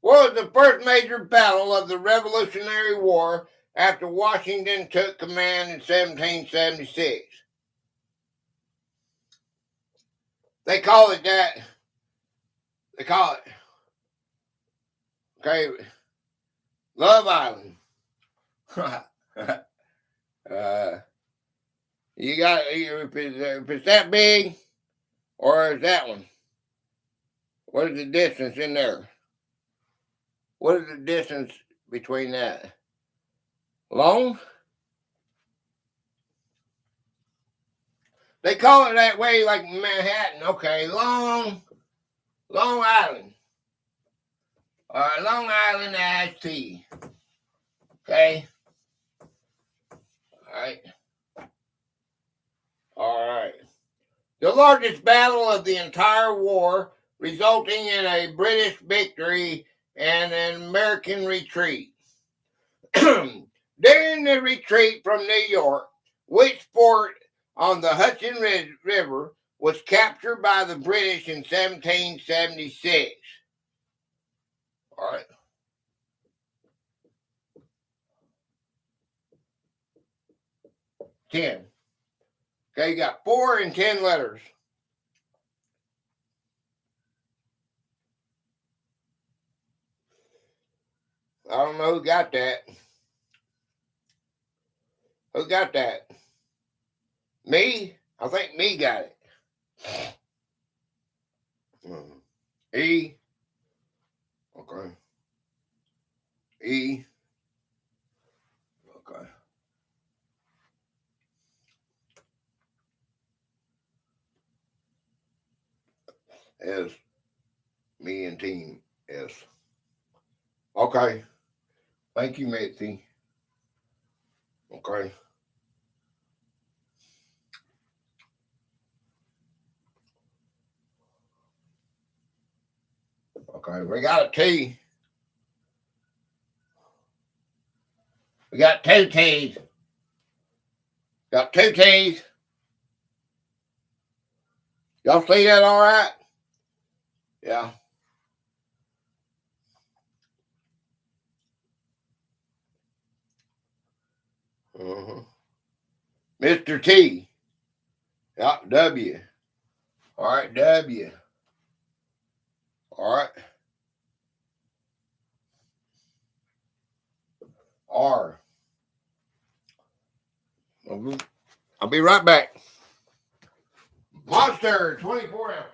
What was the first major battle of the Revolutionary War after Washington took command in 1776? They call it that. They call it. Okay. Love Island. You got if it's that big, or is that one? What is the distance in there? What is the distance between that? Long? They call it that way, like Manhattan. Okay, Long Island. All right, Long Island iced tea. Okay. All right. All right. The largest battle of the entire war, resulting in a British victory and an American retreat. During the retreat from New York, which fort on the Hudson River was captured by the British in 1776? All right. 10. Okay, you got 4 and 10 letters. I don't know who got that. Who got that? Me? I think me got it. E. Okay. E. Okay. S. Me and Team S. Okay. Thank you, Mitzi. Okay. Okay, we got a T. We got two T's. Got two T's. Y'all see that all right? Yeah. Uh-huh. Mr. T. Yeah, W. All right, W. All right. R. I'll be right back. Monster, 24 ounces.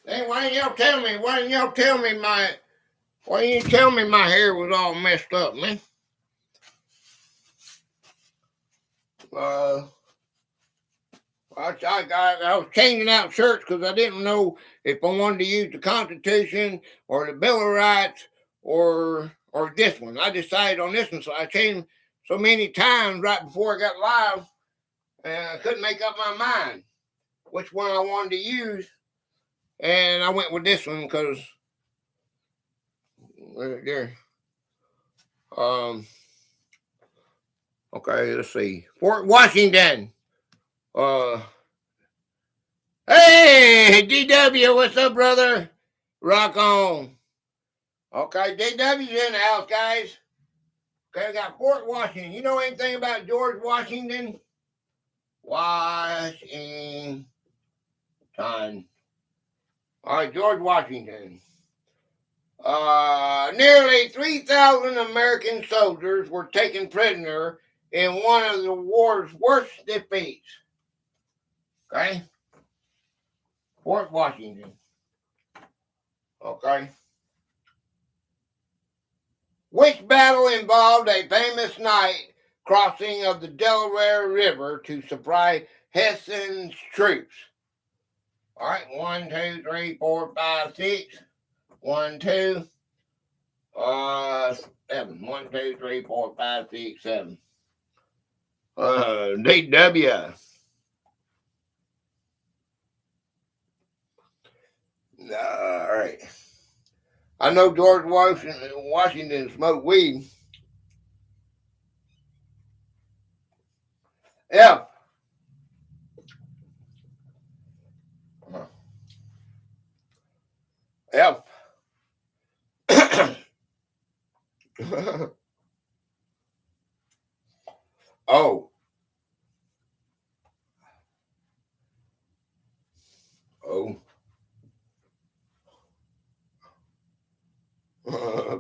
Hey, why didn't y'all tell me? Why didn't y'all tell me why didn't you tell me my hair was all messed up, man? I was changing out shirts because I didn't know if I wanted to use the Constitution or the Bill of Rights or this one. I decided on this one, so I changed so many times right before I got live, and I couldn't make up my mind which one I wanted to use, and I went with this one because there. Okay, let's see. Fort Washington. Hey, DW, what's up, brother? Rock on. Okay, DW's in the house, guys. Okay, I got Fort Washington. You know anything about George Washington? Washington. All right, George Washington. Nearly 3,000 American soldiers were taken prisoner in one of the war's worst defeats. Okay? Fort Washington. Okay? Which battle involved a famous night crossing of the Delaware River to supply Hessian's troops? All right, 1, 2, 3, 4, 5, 6. 1, 2, 7. 1, 2, 3, 4, 5, 6, 7. DW. All right. I know George Washington smoked weed. F. F. O. O.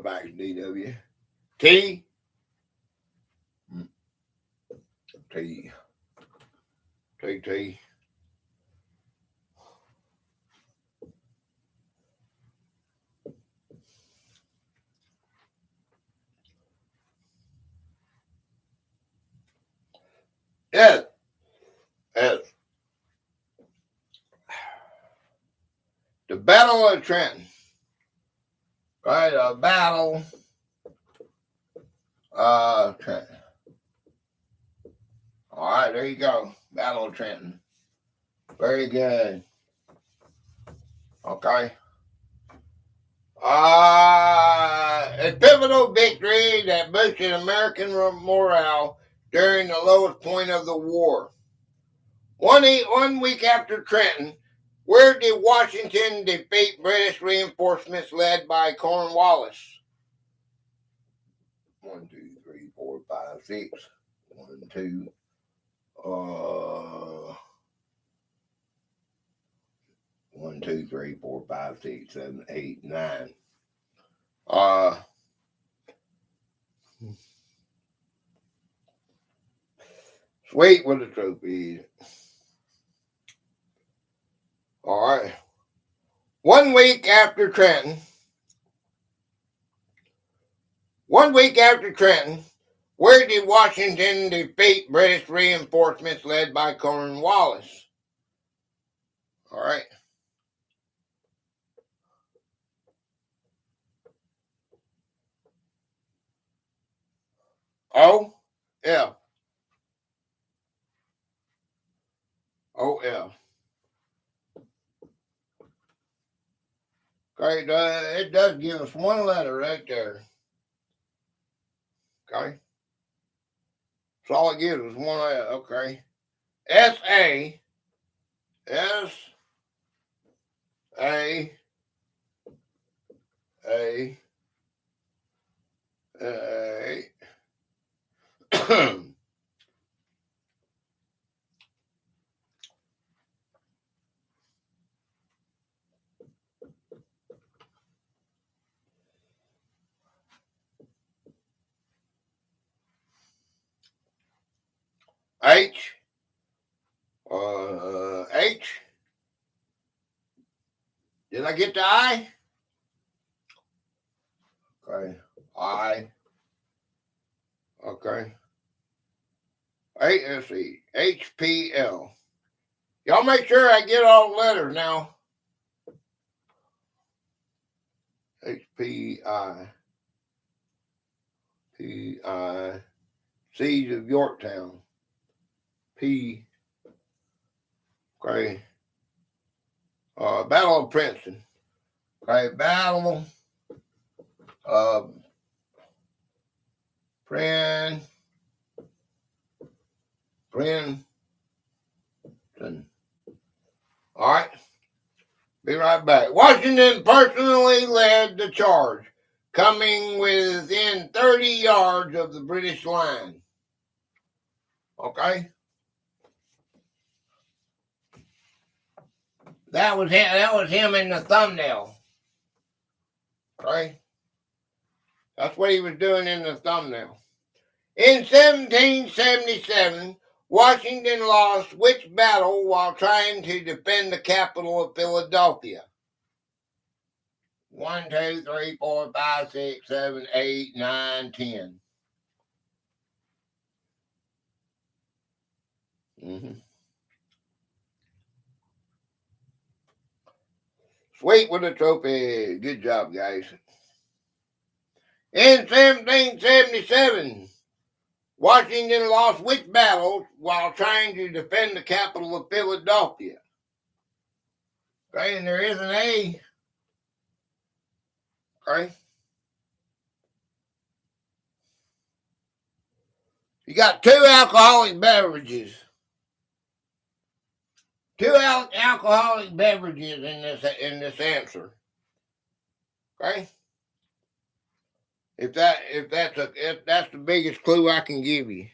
Back to DW. T. T. T. T. S. S. The Battle of Trenton. Right, a battle. Trenton. All right, there you go. Battle of Trenton. Very good. Okay. A pivotal victory that boosted American morale during the lowest point of the war. 1 week after Trenton, Where did Washington defeat British reinforcements led by Cornwallis? 1, 2, 3, 4, 5, 6. 1, 2. 1, 2, 3, 4, 5, 6, 7, 8, 9. Sweet with the trophy. All right. 1 week after Trenton. 1 week after Trenton, where did Washington defeat British reinforcements led by Cornwallis? All right. O, F. O, F. Okay, it does give us one letter right there. Okay. That's all it gives us one letter. Okay. S, A. S, A. A. A. H. H. Did I get the I? Okay. I. Okay. ASE. HPL. Y'all make sure I get all the letters now. HPI. PI. Siege of Yorktown. P. Okay. Battle of Princeton. Okay. Battle of Princeton. All right. Be right back. Washington personally led the charge, coming within 30 yards of the British line. Okay? That was him in the thumbnail. Okay? That's what he was doing in the thumbnail. In 1777, Washington lost which battle while trying to defend the capital of Philadelphia? 1, 2, 3, 4, 5, 6, 7, 8, 9, 10. Sweet with the trophy. Good job, guys. In 1777, Washington lost which battle while trying to defend the capital of Philadelphia? Okay, and there is an A. Okay. You got 2 alcoholic beverages. 2 alcoholic beverages in this answer. Okay? If that's the biggest clue I can give you.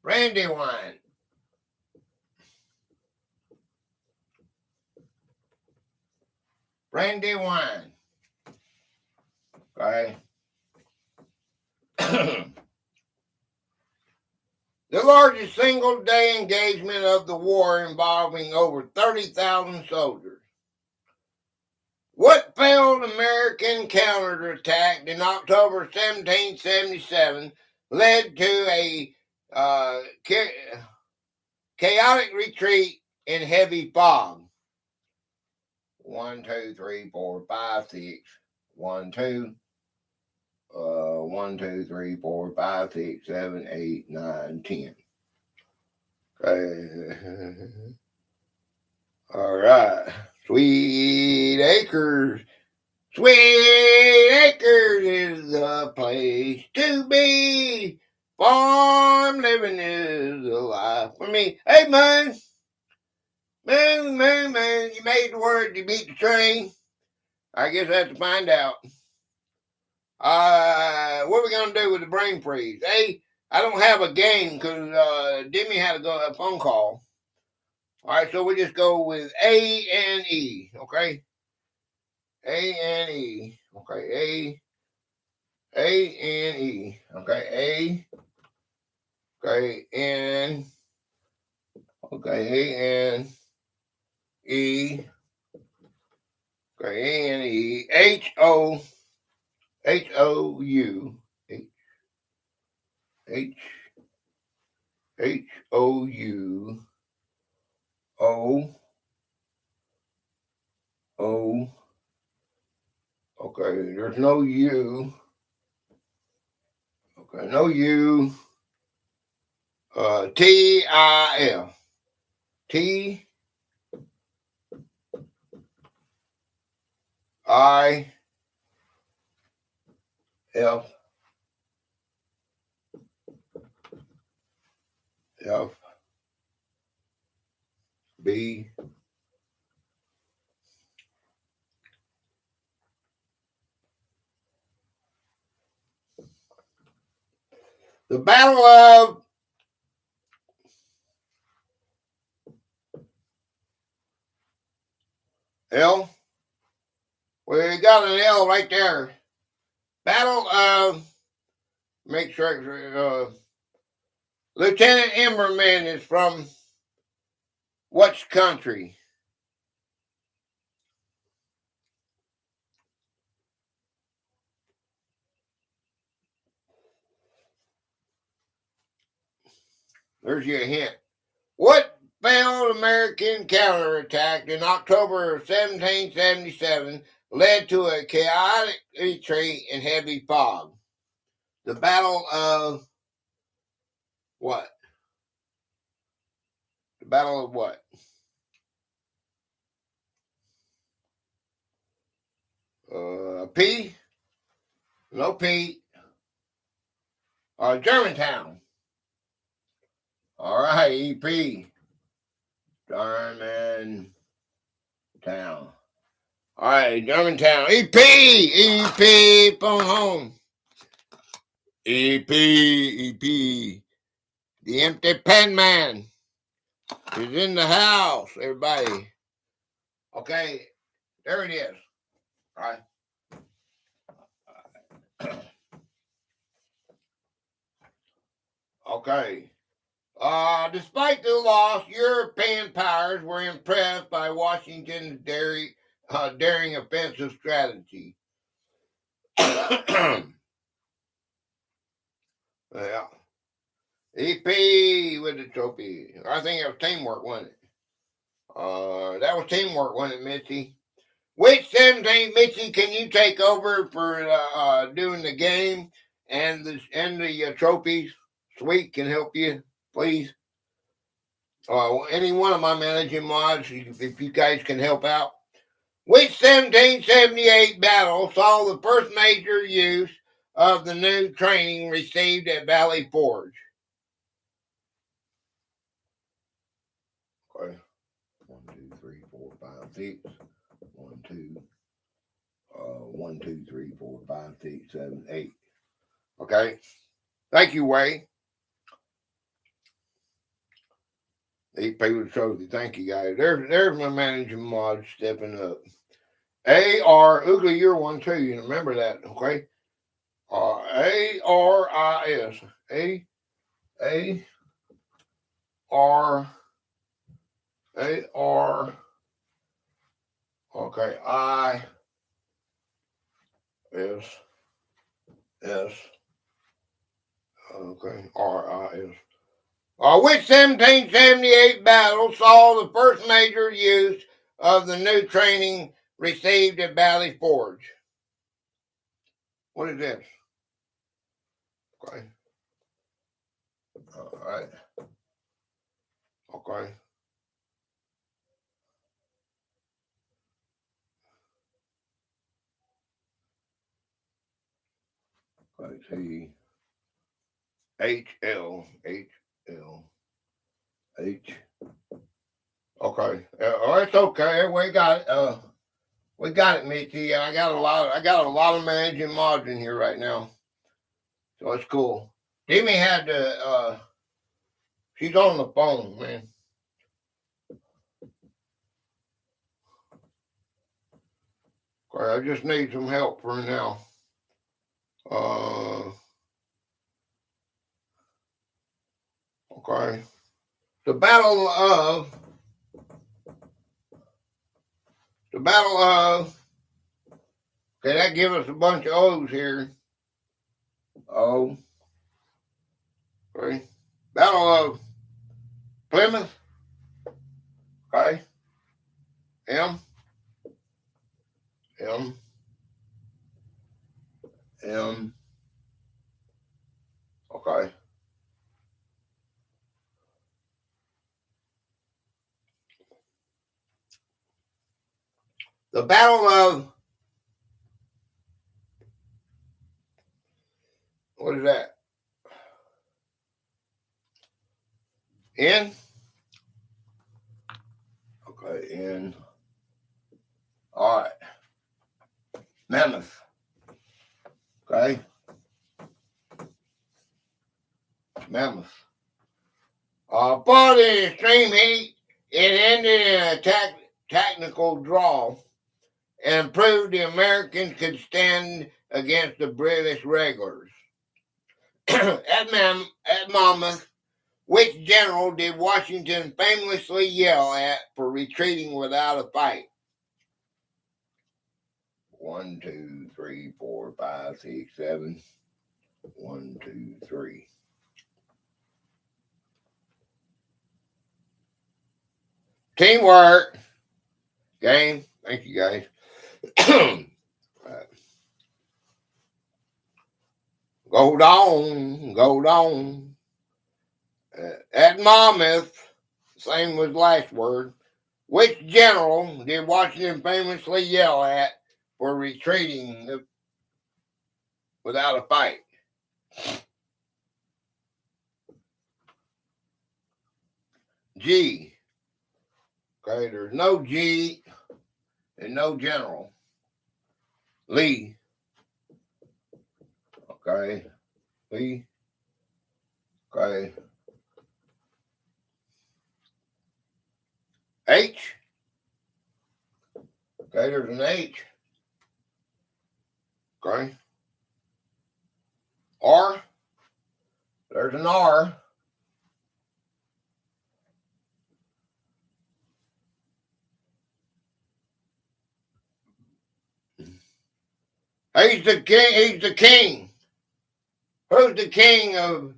Brandy wine. Brandy wine. Okay. The largest single day engagement of the war involving over 30,000 soldiers. What failed American counterattack in October 1777 led to a chaotic retreat in heavy fog? 1, 2, 3, 4, 5, 6. 1, 2. 1, 2, 3, 4, 5, 6, 7, 8, 9, 10. Okay. All right. Sweet Acres. Sweet Acres is the place to be. Farm living is the life for me. Hey, man. Moon, moon, moon. You made the word. You beat the train. I guess I have to find out. What are we gonna do with the brain freeze? Hey, I don't have a game because Demi had to go a phone call. All right, so we just go with A and E. Okay, A and E. Okay, A and E. Okay, A. Okay, and okay, A and E. Okay, A and E. H-O-U. H H-O-U. O. O. Okay, there's no U. Okay, no U. T-I-L. T-I-L. F. F. B. The Battle of L. We got an L right there. Battle of. Make sure. Lieutenant Emberman is from what country? There's your hint. What failed American counterattack in October of 1777 led to a chaotic retreat in heavy fog? The Battle of what? The Battle of what? P? No P. Germantown. All right, EP. Germantown. All right, Germantown. EP. EP. Phone home. EP. EP. The empty pen man is in the house, everybody. Okay, there it is. All right. Okay. Despite the loss, European powers were impressed by Washington's daring offensive strategy. Yeah. EP with the trophy. I think it was teamwork, wasn't it? That was teamwork, wasn't it, Mitzi? Which 17, Mitzi, can you take over for doing the game and the trophies? Sweet can help you, please. Any one of my managing mods, if you guys can help out. Which 1778 battle saw the first major use of the new training received at Valley Forge? Okay. 1, 2, 3, 4, 5, 6. 1, 2. 1, 2, 3, 4, 5, 6, 7, 8. Okay. Thank you, Way. 8 people trophy. Thank you, guys. There's my managing mod stepping up. A-R, Oogly, you're one too. You remember that, okay? A-R-I-S. A-R. A-R. Okay, I-S. S. Okay, R-I-S. Which 1778 battle saw the first major use of the new training received at Valley Forge? What is this? Okay. All right. Okay. Let's see. H-L. H-L. H. Okay. That's okay. We got it, Mitzi. I got a lot of managing mods in here right now, so it's cool. Demi had to. She's on the phone, man. Okay, I just need some help for now. Okay. The battle of. Okay, that gives us a bunch of O's here. O. Okay. Battle of Plymouth. Okay. M. M. M. Okay. The Battle of. What is that? N. Okay, N. All right. Mammoth. Okay. Mammoth. For the extreme heat, it ended in a technical draw and proved the Americans could stand against the British regulars. At Monmouth, which general did Washington famously yell at for retreating without a fight? 1, 2, 3, 4, 5, 6, 7. 1, 2, 3. Teamwork. Game. Thank you, guys. Right. Gold on. At Monmouth, same with last word. Which general did Washington famously yell at for retreating without a fight? G. Okay, there's no G and no general. Lee. Okay. Lee. Okay. H. Okay, there's an H. Okay. R. There's an R. He's the king. He's the king. Who's the king of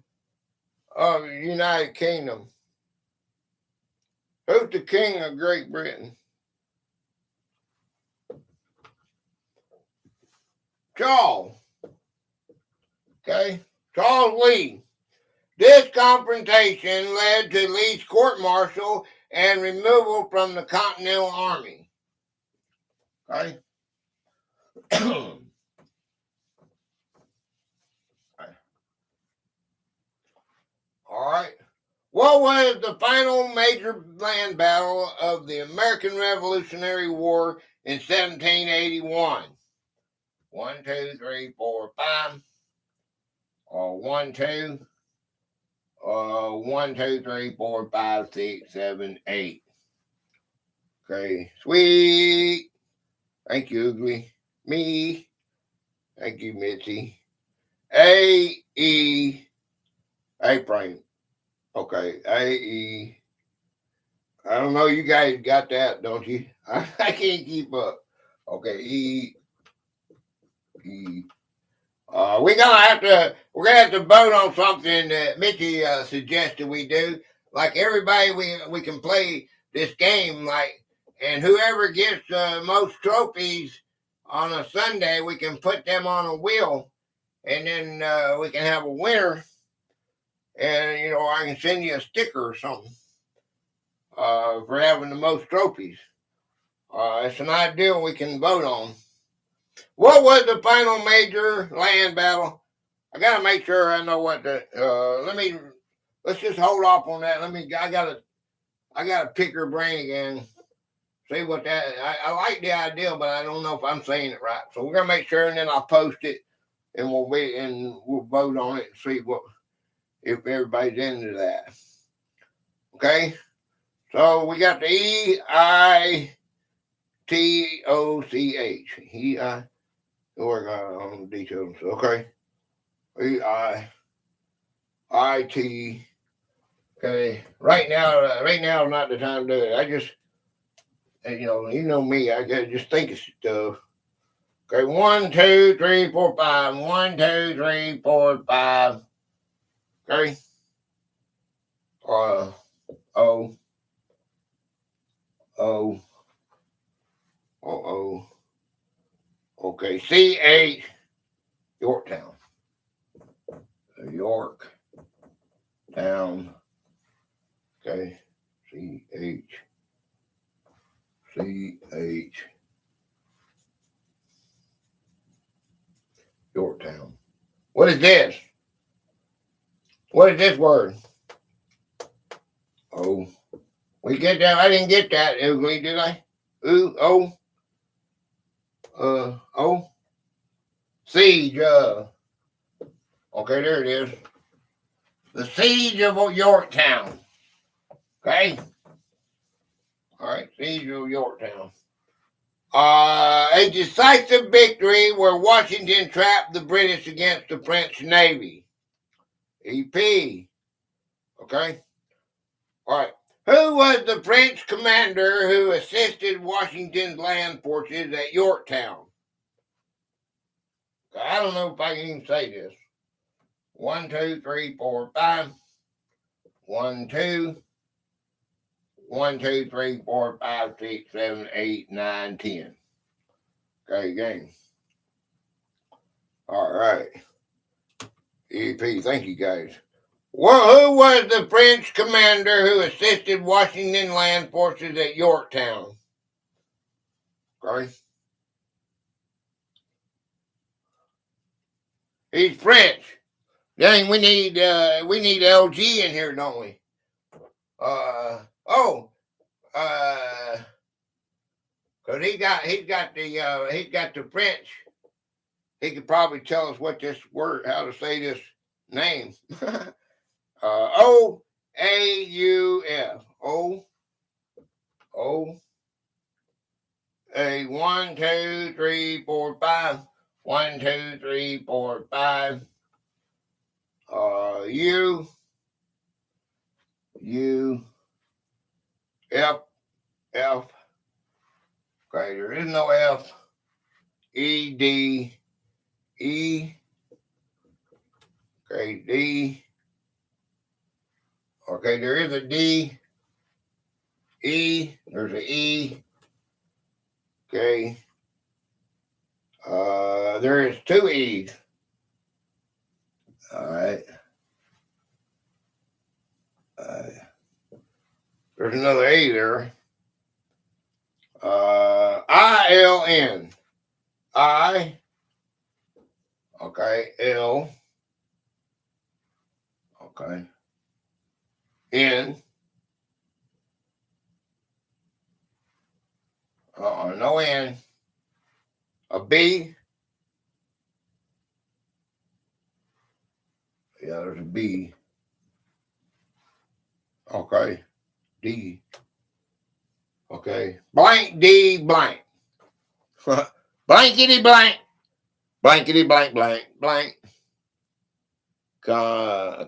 the United Kingdom? Who's the king of Great Britain? Charles. Okay. Charles Lee. This confrontation led to Lee's court-martial and removal from the Continental Army. Okay. All right. What was the final major land battle of the American Revolutionary War in 1781? 1, 2, 3, 4, 5. Or 1, 2. 1, 2, 3, 4, 5, 6, 7, 8. Okay, sweet. Thank you, Ugly. Me. Thank you, Mitzi. A, E, A frame. Okay, A, E. I don't know, you guys got that, don't you? I can't keep up. Okay, E, E. We're gonna have to vote on something that Mickey suggested we do. Like everybody, we can play this game, and whoever gets the most trophies on a Sunday, we can put them on a wheel, and then we can have a winner. And I can send you a sticker or something for having the most trophies. It's an idea we can vote on. What was the final major land battle? I gotta make sure I know what the. Let's just hold off on that. I gotta pick her brain again. see what that. I like the idea, but I don't know if I'm saying it right. So we're gonna make sure, and then I'll post it, and we'll vote on it and see what if everybody's into that. Okay. So we got the EITOCH. We're on the details. Okay. EIIT. Okay. Right now, not the time to do it. I just, you know me. I gotta just think of stuff. Okay. 1, 2, 3, 4, 5. 1, 2, 3, 4, 5. Okay. O. O. O. Okay. CH. Yorktown. Yorktown. Okay. CH. Yorktown. What is this? What is this word? Oh. We get that? I didn't get that, did I? Ooh, oh. Oh. Siege. Okay, there it is. The Siege of Yorktown. Okay. All right, Siege of Yorktown. A decisive victory where Washington trapped the British against the French Navy. EP. Okay. All right. Who was the French commander who assisted Washington's land forces at Yorktown? I don't know if I can even say this. 1, 2, 3, 4, 5. 1, 2. 1, 2, 3, 4, 5, 6, 7, 8, 9, 10. Okay, game. All right. EP, thank you guys. Well, who was the French commander who assisted Washington land forces at Yorktown? Okay. He's French. Dang, we need LG in here, don't we? Cause he's got the French. He could probably tell us what this word, how to say this name. OAUF. A 1, 2, 3, 4, 5. 1, 2, 3, 4, 5. U F. Okay, there is no F. ED. Okay, D. Okay, there is a D. E. There's an E. Okay. There is 2 E's. All right. There's another A there. ILN. I. Okay. L. Okay. N. No N. A B. Yeah, there's a B. Okay. D. Okay. Blank D blank. Blankety blank. Blankety blank blank blank.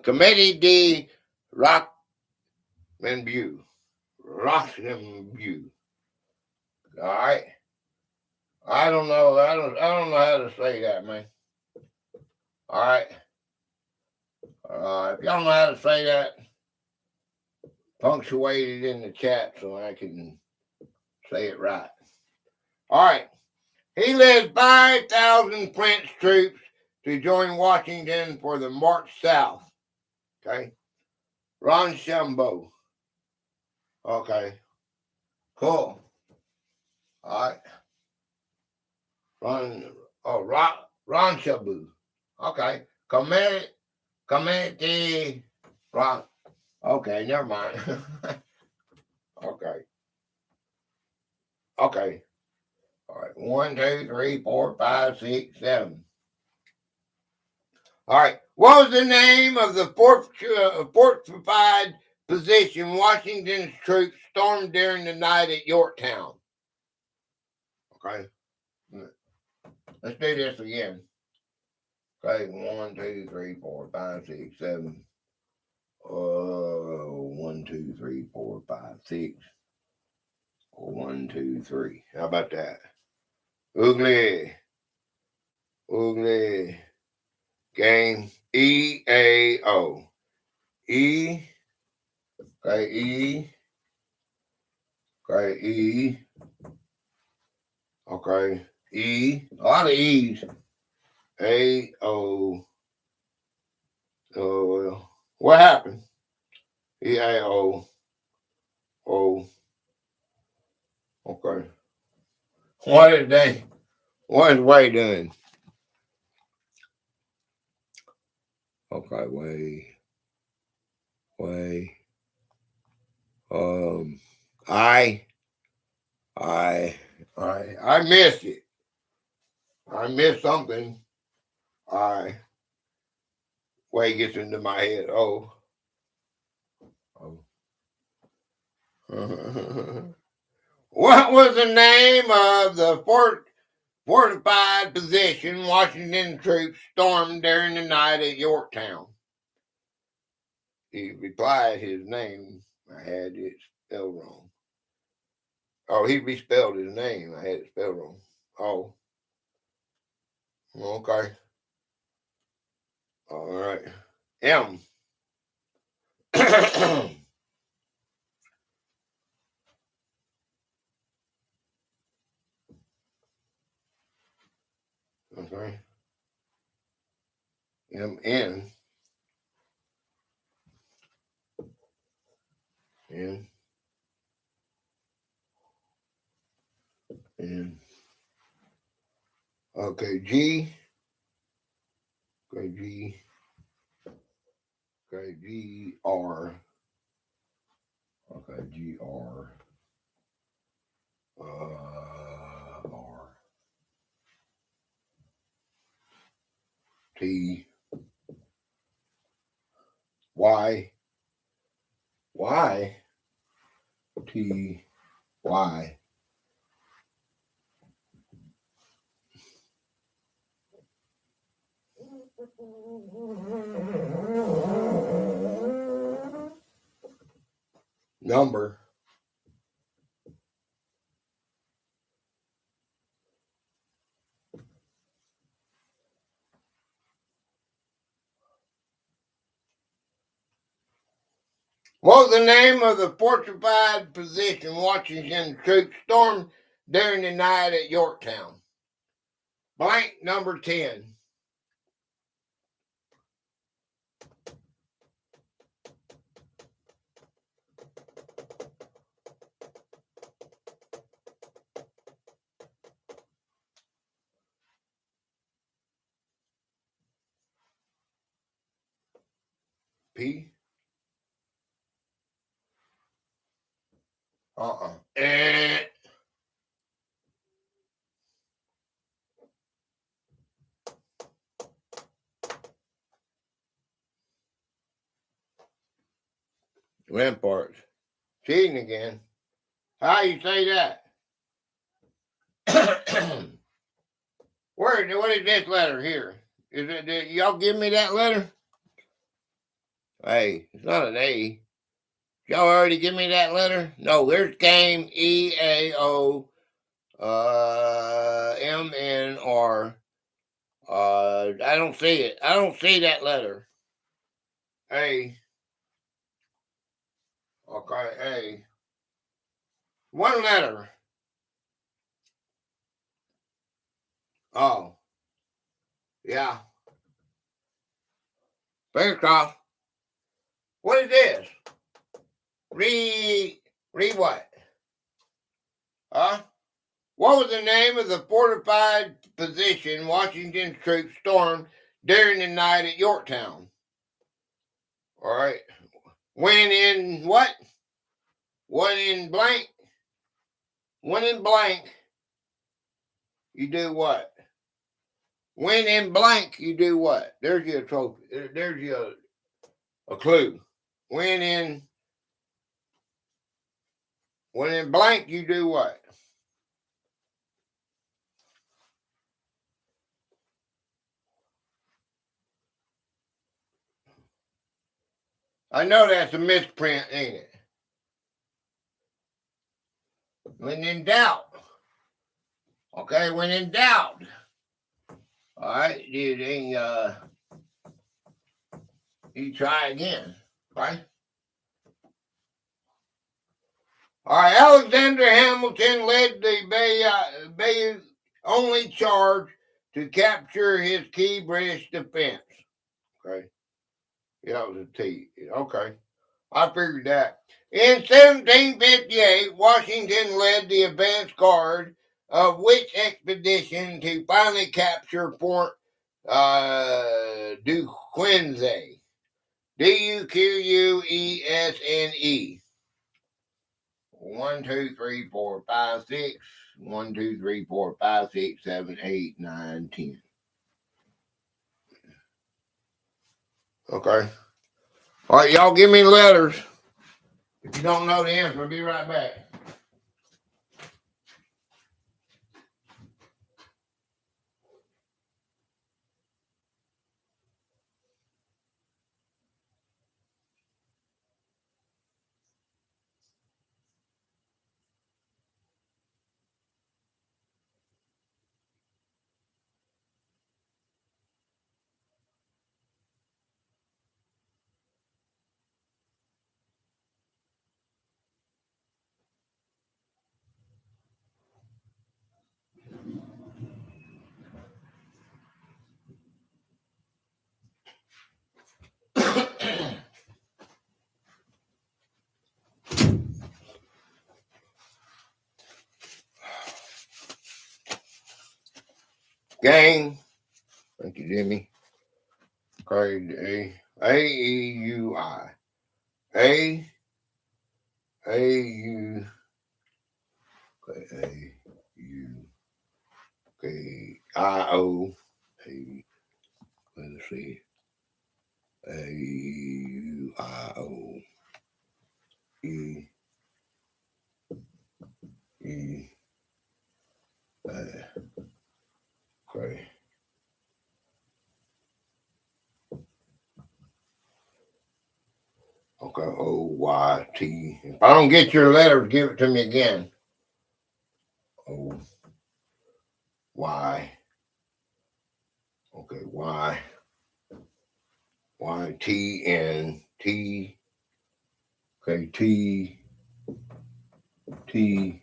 Committee D Rockman View. Rockman View. All right. I don't know. I don't know how to say that, man. All right. If y'all know how to say that, punctuate it in the chat so I can say it right. All right. He led 5,000 French troops to join Washington for the march south. Okay. Rochambeau. Okay. Cool. All right. Rochambeau. Okay. Committee. Okay, never mind. Okay. Okay. All right. 1, 2, 3, 4, 5, 6, 7. All right. What was the name of the fortified position Washington's troops stormed during the night at Yorktown? Okay. Let's do this again. Okay. 1, 2, 3, 4, 5, 6, 7. 1, 2, 3, 4, 5, 6. 1, 2, 3. How about that? Oogly. Oogly. Game. EAO. E. Okay. E. Okay. E. Okay. E. A lot of E's. A. O. O. What happened? E. A. O. O. Okay. What is they? What is Way doing? Okay. Way. I missed it. I missed something. Way gets into my head. Oh. What was the name of the fortified position Washington troops stormed during the night at Yorktown? He replied his name. I had it spelled wrong. Oh, he respelled his name. I had it spelled wrong. Oh. Okay. All right. M. Okay. M. N. N. N. Okay. G. Okay. G. Okay. G. R. Okay. G. R. R. T. Y. Y. T. Y. Number. What was the name of the fortified position Washington troops stormed during the night at Yorktown? Blank number 10. P. Eh. Ramparts. Cheating again. How you say that? What is this letter here? Is it? Did y'all give me that letter? Hey, it's not an A. Y'all already give me that letter? No, there's game EAO MNR. I don't see it. I don't see that letter. A. Okay, A. One letter. Oh. Yeah. Fingers crossed. What is this? Read what? Huh? What was the name of the fortified position Washington's troops stormed during the night at Yorktown? All right. When in what? When in blank? When in blank, you do what? When in blank, you do what? There's your trophy. There's your a clue. When in blank, you do what? I know that's a misprint, ain't it? When in doubt. Okay, when in doubt. All right, you try again, right? All right, Alexander Hamilton led the Bay's only charge to capture his key British defense. Okay, yeah, that was a T. Okay, I figured that. In 1758, Washington led the advance guard of which expedition to finally capture Fort Duquesne? Duquesne. 1, 2, 3, 4, 5, 6. 1, 2, 3, 4, 5, 6, 7, 8, 9, 10. Okay. All right, y'all give me letters. If you don't know the answer, I'll be right back. Gang. Thank you, Jimmy. Okay, A-E-U-I. A-U. Okay, A-U-K-I-O. Let's see. A-U-I-O. E. E. Okay. Okay, O-Y-T. If I don't get your letters, give it to me again. O-Y. Okay, Y. Y-T-N-T. Okay, T. T.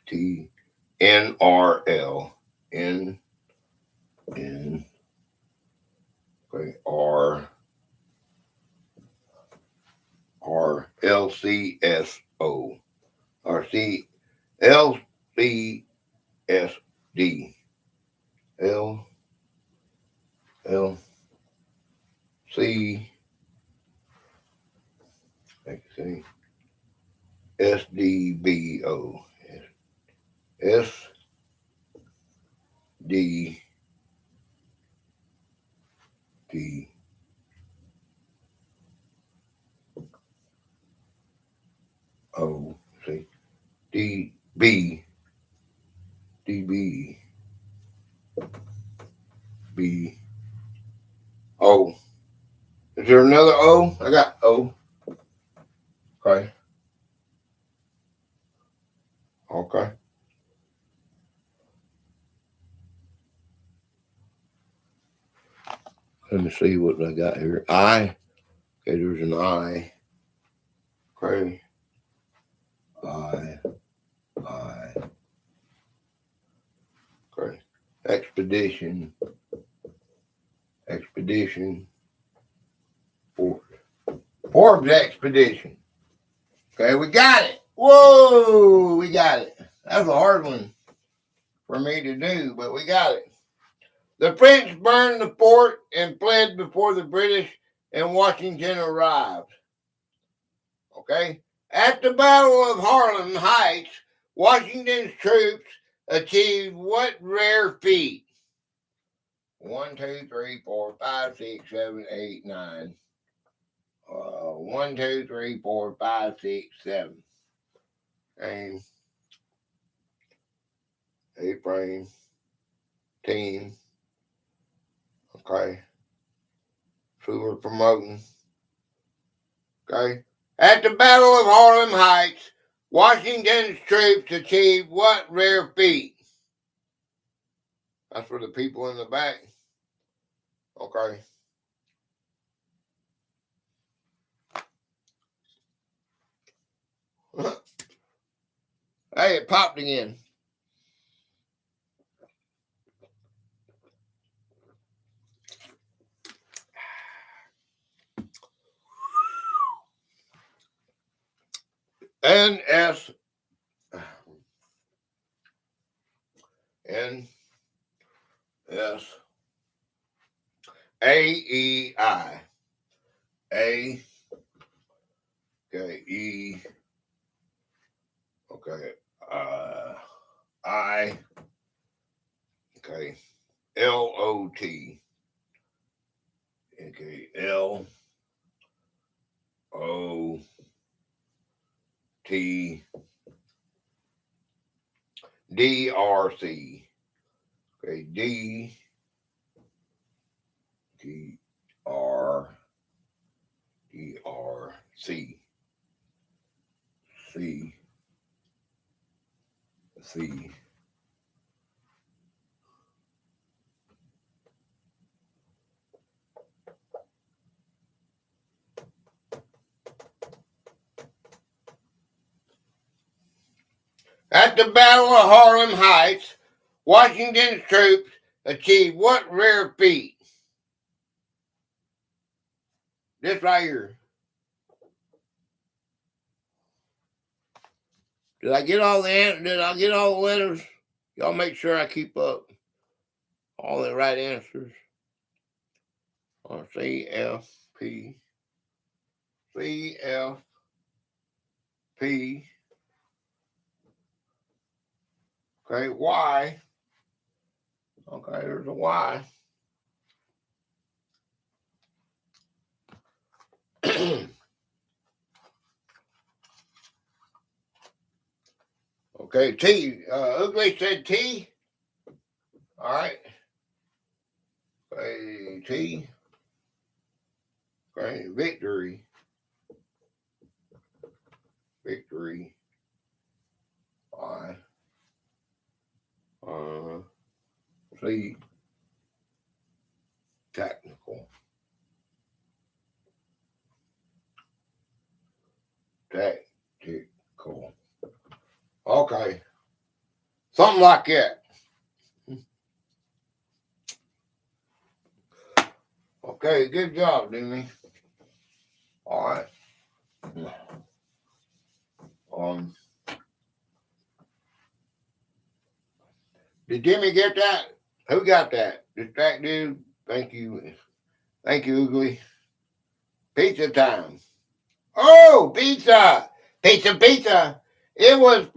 T. N-R-L. N. N. Okay, R. R-L-C-S-O. R-C-L-C-S-D. L. L. C. S-D-B-O. S-D-D-O. See? D-B. D-B. B. O. Is there another O? I got O. Okay. Okay. Let me see what I got here. I. Okay, there's an I. Okay. I. Okay. Expedition. Forbes expedition. Okay, we got it. Whoa, we got it. That was a hard one for me to do, but we got it. The French burned the fort and fled before the British and Washington arrived. Okay? At the Battle of Harlem Heights, Washington's troops achieved what rare feat? 1, 2, 3, 4, 5, 6, 7, 8, 9. 1, 2, 3, 4, 5, 6, 7. And A-frame, team. Okay. So we're promoting. Okay. At the Battle of Harlem Heights, Washington's troops achieved what rare feat? That's for the people in the back. Okay. Hey, it popped again. N-S A-E-I. A, okay, E, okay, I, okay, L-O-T, okay, L-O-T, D-R-C, okay, D-R-C, C. At the Battle of Harlem Heights, Washington's troops achieved what rare feat? This right here. Did I get all the letters? Y'all make sure I keep up all the right answers. C F P C F P. Okay, Y. Okay, there's a Y. Okay, T. Ugly said T. All right. Okay, T. Okay, victory. Victory. Y. C. Technical. Tactical. Okay. Something like that. Okay, good job, Demi. All right. Did Jimmy get that? Who got that? Did that dude? Thank you. Thank you, Ugly. Pizza time. Oh, pizza. Pizza. It was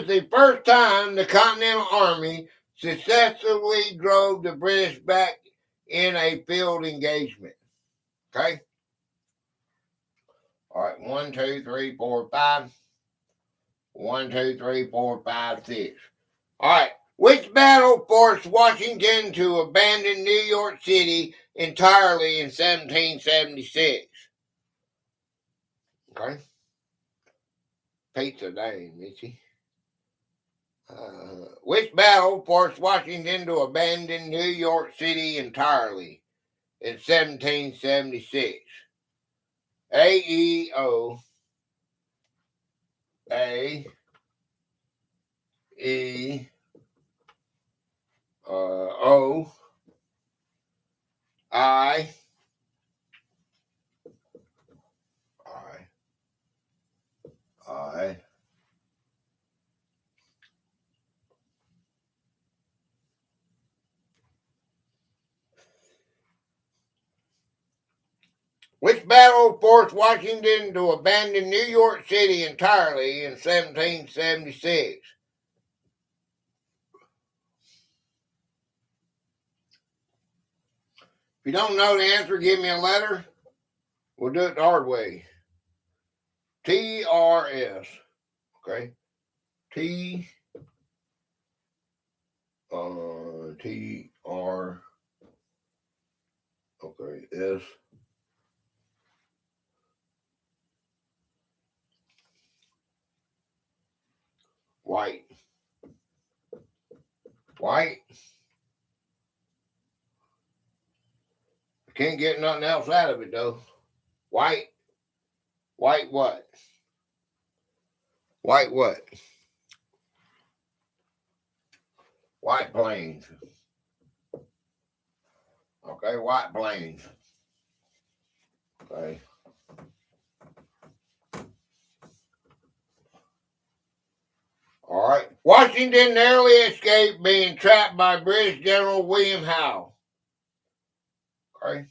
the first time the Continental Army successfully drove the British back in a field engagement. Okay? All right, 1, 2, 3, 4, 5. 1, 2, 3, 4, 5, 6. All right. Which battle forced Washington to abandon New York City entirely in 1776? Okay. Pizza day, Mitchie. Which battle forced Washington to abandon New York City entirely in 1776? A-E-O. A-E. O. I. Which battle forced Washington to abandon New York City entirely in 1776? If you don't know the answer, give me a letter. We'll do it the hard way. TRS. Okay. T. TR. Okay. S. White. White. Can't get nothing else out of it though. White. White what? White what? White Plains. Okay, White Plains. Okay. All right. Washington narrowly escaped being trapped by British General William Howe. Okay.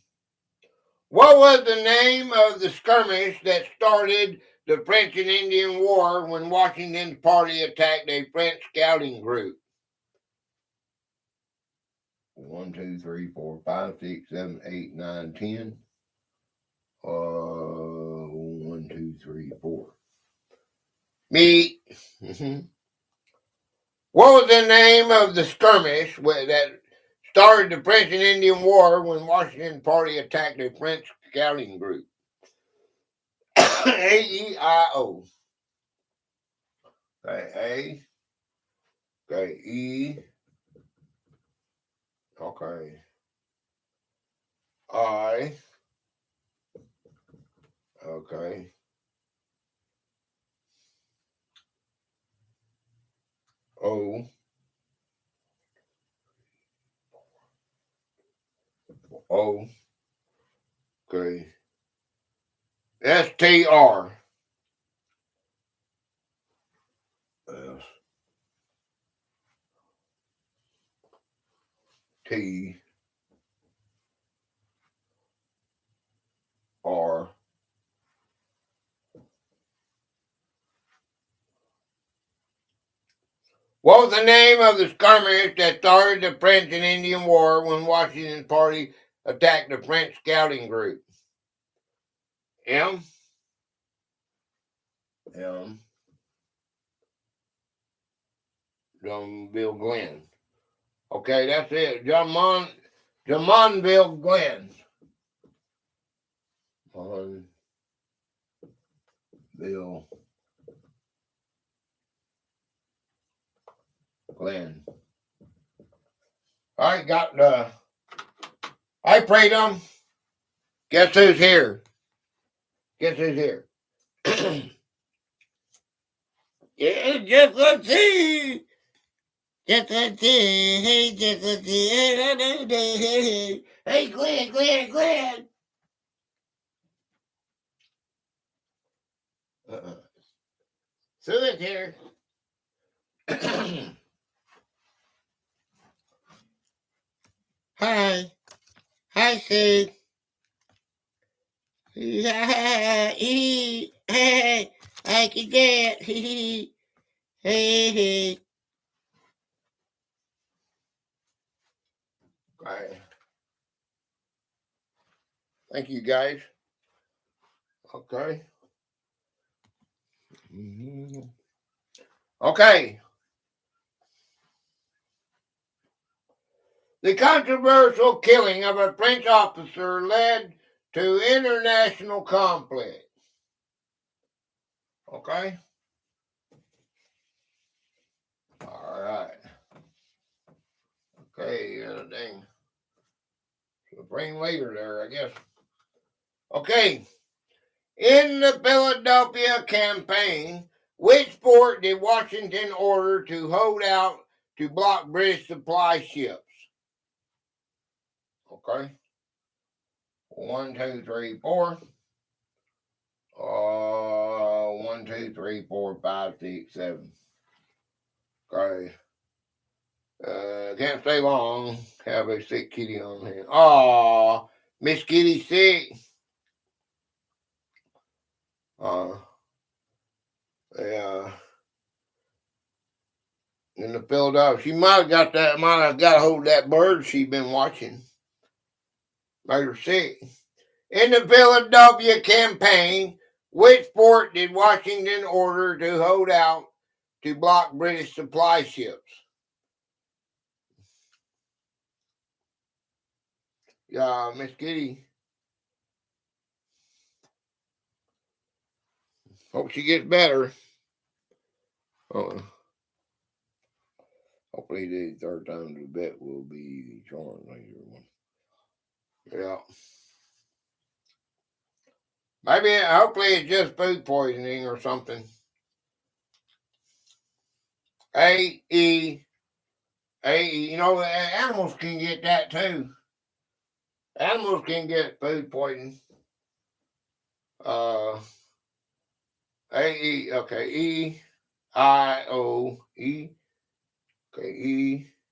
What was the name of the skirmish that started the French and Indian War when Washington's party attacked a French scouting group? 1, 2, 3, 4, 5, 6, 7, 8, 9, 10. 1, 2, 3, 4. Me. What was the name of the skirmish that started the French and Indian War when Washington's party attacked a French scouting group? AEIO. Okay, A. Okay, E. Okay. I. Okay. O. O. Okay. STR. S. T. R. What was the name of the skirmish that started the French and Indian War when Washington's party attacked the French scouting group? M. M. Drummondville Glen. Okay, that's it. Drummondville Glen. Drummondville Glen. I got I prayed them. Guess who's here? Guess who's here? Yeah, just let's see. Just let's see. Hey, just let's see. Hey, Glenn. Sue is here. Hi. Hi, Sue. Hey, I can get. Hey. Right. Thank you, guys. Okay. Okay. The controversial killing of a French officer led to international conflict. Okay. All right. Okay, dang. Supreme leader there, I guess. Okay. In the Philadelphia campaign, which port did Washington order to hold out to block British supply ships? Okay. 1, 2, 3, 4. 1, 2, 3, 4, 5, 6, 7. Okay. Can't stay long. Have a sick kitty on here. Aw, Miss Kitty sick. In the Philadelphia, she might have got a hold of that bird she'd been watching. Made her sick. In the Philadelphia campaign, which port did Washington order to hold out to block British supply ships? Yeah, Miss Kitty. Hope she gets better. Hopefully the third time the bet will be charmed later. Yeah. Maybe, hopefully it's just food poisoning or something. A-E. You know, animals can get that too. Animals can get food poisoning. A-E, okay, E-I-O-E. Okay, E-O.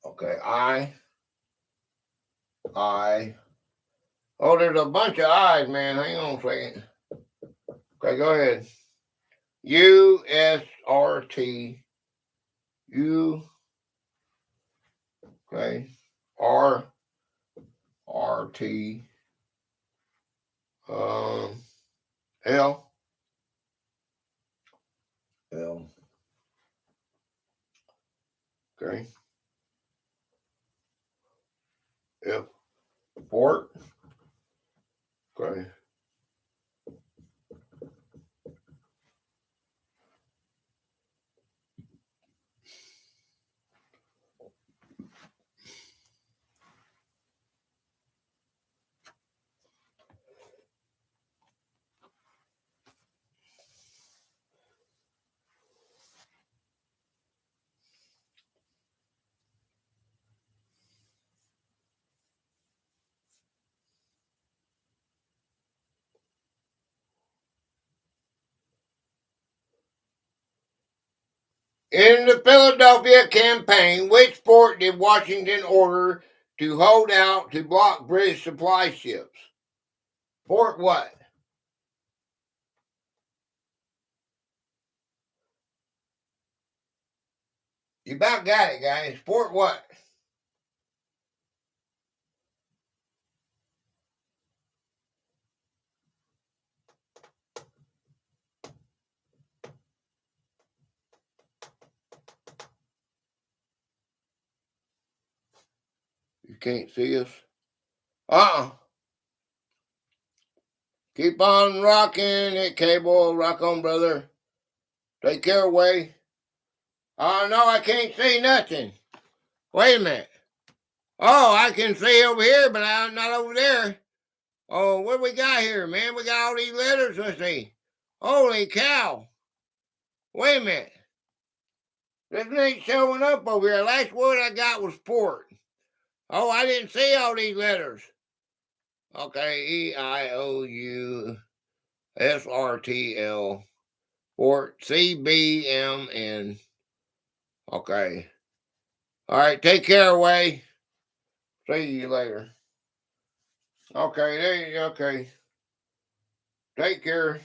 Okay, I. Oh, there's a bunch of I's, man. Hang on a second. Okay, go ahead. U-S-R-T. U. Okay. R-T. L. L. Okay. F. Port. Okay. In the Philadelphia campaign, which port did Washington order to hold out to block British supply ships? Port what? You about got it, guys. Port what? You can't see us? Keep on rocking it, cable. Rock on, brother. Take care, Way. Oh, no, I can't see nothing. Wait a minute. Oh, I can see over here, but I'm not over there. Oh, what we got here, man? We got all these letters, let's see. Holy cow. Wait a minute. This ain't showing up over here. Last word I got was port. Oh, I didn't see all these letters. Okay, E-I-O-U-S-R-T-L. Port, C-B-M-N. Okay. All right, take care, Way. See you later. Okay, there you go. Okay. Take care.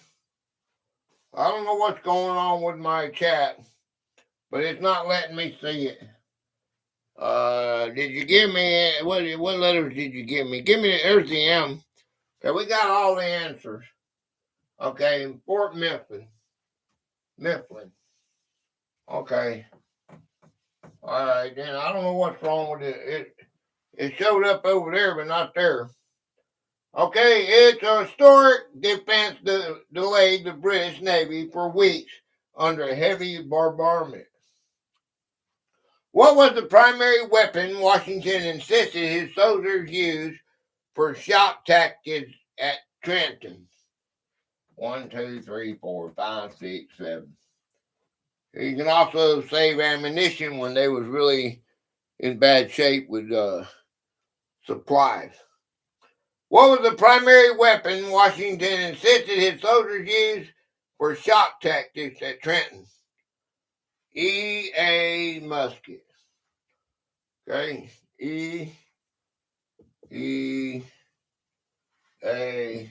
I don't know what's going on with my chat, but it's not letting me see it. Did you give me what letters did you give me? Give me there's the M. Okay, we got all the answers. Okay, Fort Mifflin. Mifflin. Okay. All right, then I don't know what's wrong with it. It showed up over there, but not there. Okay, it's a historic defense delayed the British Navy for weeks under heavy bombardment. What was the primary weapon Washington insisted his soldiers use for shock tactics at Trenton? 1, 2, 3, 4, 5, 6, 7. You can also save ammunition when they was really in bad shape with supplies. What was the primary weapon Washington insisted his soldiers use for shock tactics at Trenton? E.A. musket. Okay, E. E A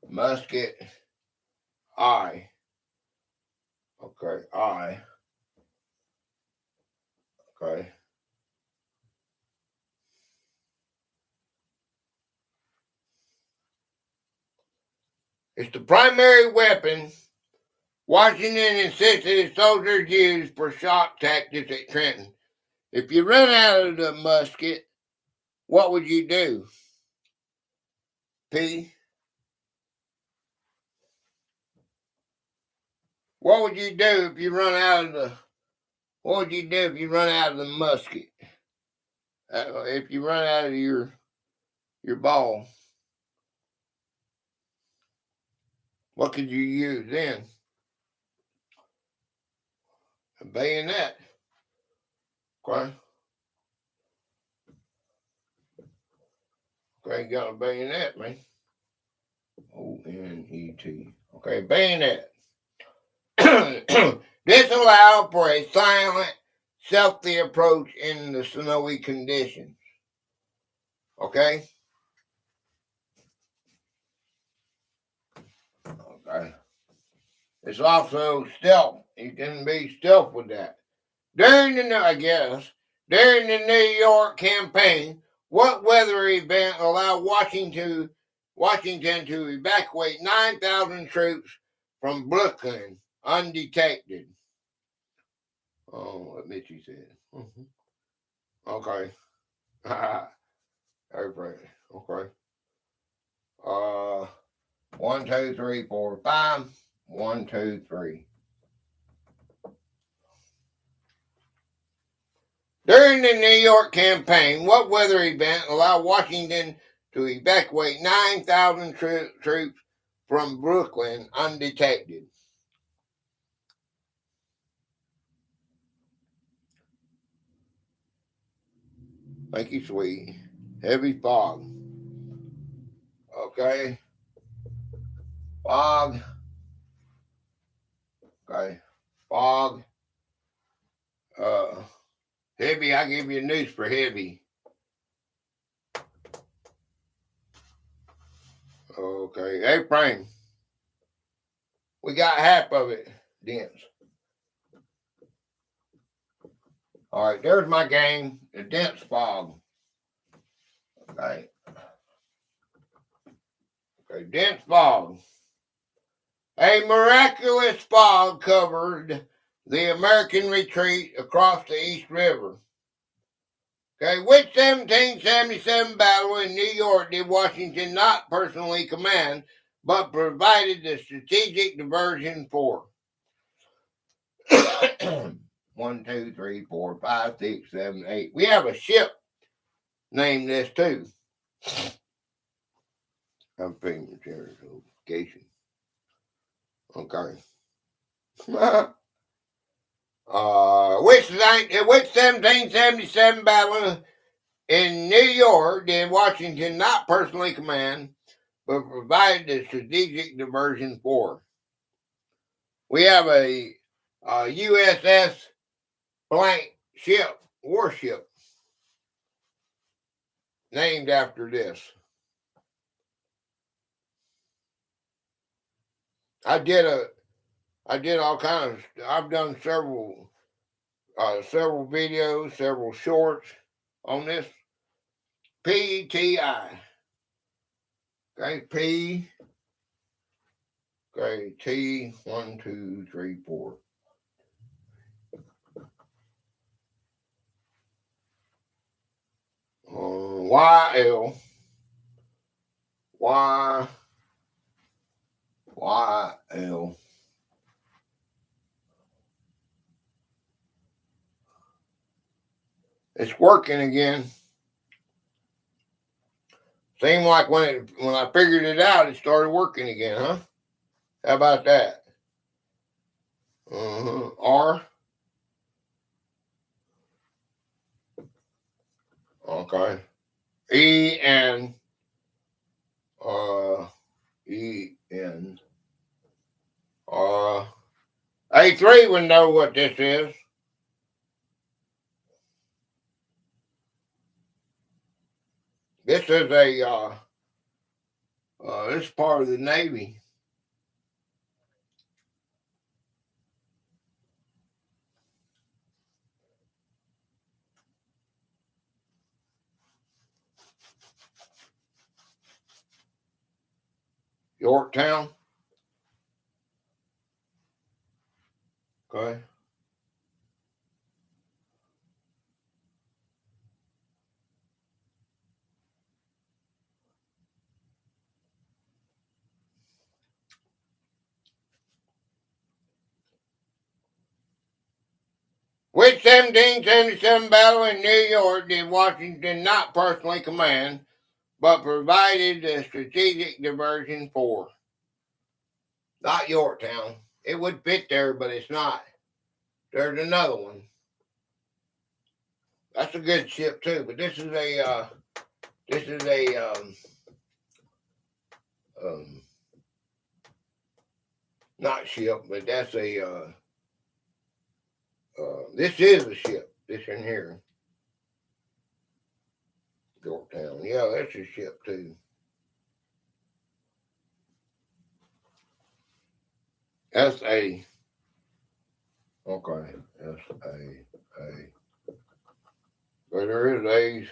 musket I. Okay, I. Okay. It's the primary weapon Washington insisted its soldiers use for shock tactics at Trenton. If you run out of the musket, what would you do? P. What would you do if you run out of the? What would you do if you run out of the musket? If you run out of your ball, what could you use then? A bayonet. Okay. Okay, got a bayonet, man. O-N-E-T. Okay, bayonet. This allowed for a silent, stealthy approach in the snowy conditions. Okay? Okay. It's also stealth. You can be stealth with that. During the New York campaign, what weather event allowed Washington to evacuate 9,000 troops from Brooklyn undetected? Oh, what Mitchie said. Mm-hmm. Okay. Okay. 1, 2, 3, 4, 5. 1, 2, 3. During the New York campaign, what weather event allowed Washington to evacuate 9,000 troops from Brooklyn undetected? Thank you, sweet. Heavy fog. Okay. Fog. Okay. Fog. Heavy, I give you a news for heavy. Okay. Hey, frame. We got half of it dense. All right, there's my game, the dense fog. Okay. Okay, dense fog. A miraculous fog covered the American retreat across the East River. Okay, which 1777 battle in New York did Washington not personally command, but provided the strategic diversion for? 1, 2, 3, 4, 5, 6, 7, 8. We have a ship named this too. I'm paying attention. Okay. Which 1777 battle in New York did Washington not personally command, but provided the strategic diversion for? We have a USS blank ship, warship, named after this. I did all kinds. I've done several videos, several shorts on this. PTI. Okay, P. Okay, T. 1, 2, 3, 4. YL. YL. It's working again. Seemed like when I figured it out, it started working again, huh? How about that? R. Okay. E-N. E-N. A3 would know what this is. This is a this is part of the Navy. Yorktown. Okay. Which 1777 battle in New York did Washington not personally command, but provided the strategic diversion for? Not Yorktown. It would fit there, but it's not. There's another one. That's a good ship too, but this is a um, not ship, but that's this is a ship. This in here, Yorktown. Yeah, that's a ship too. S.A. Okay, S.A.A. But there is A's.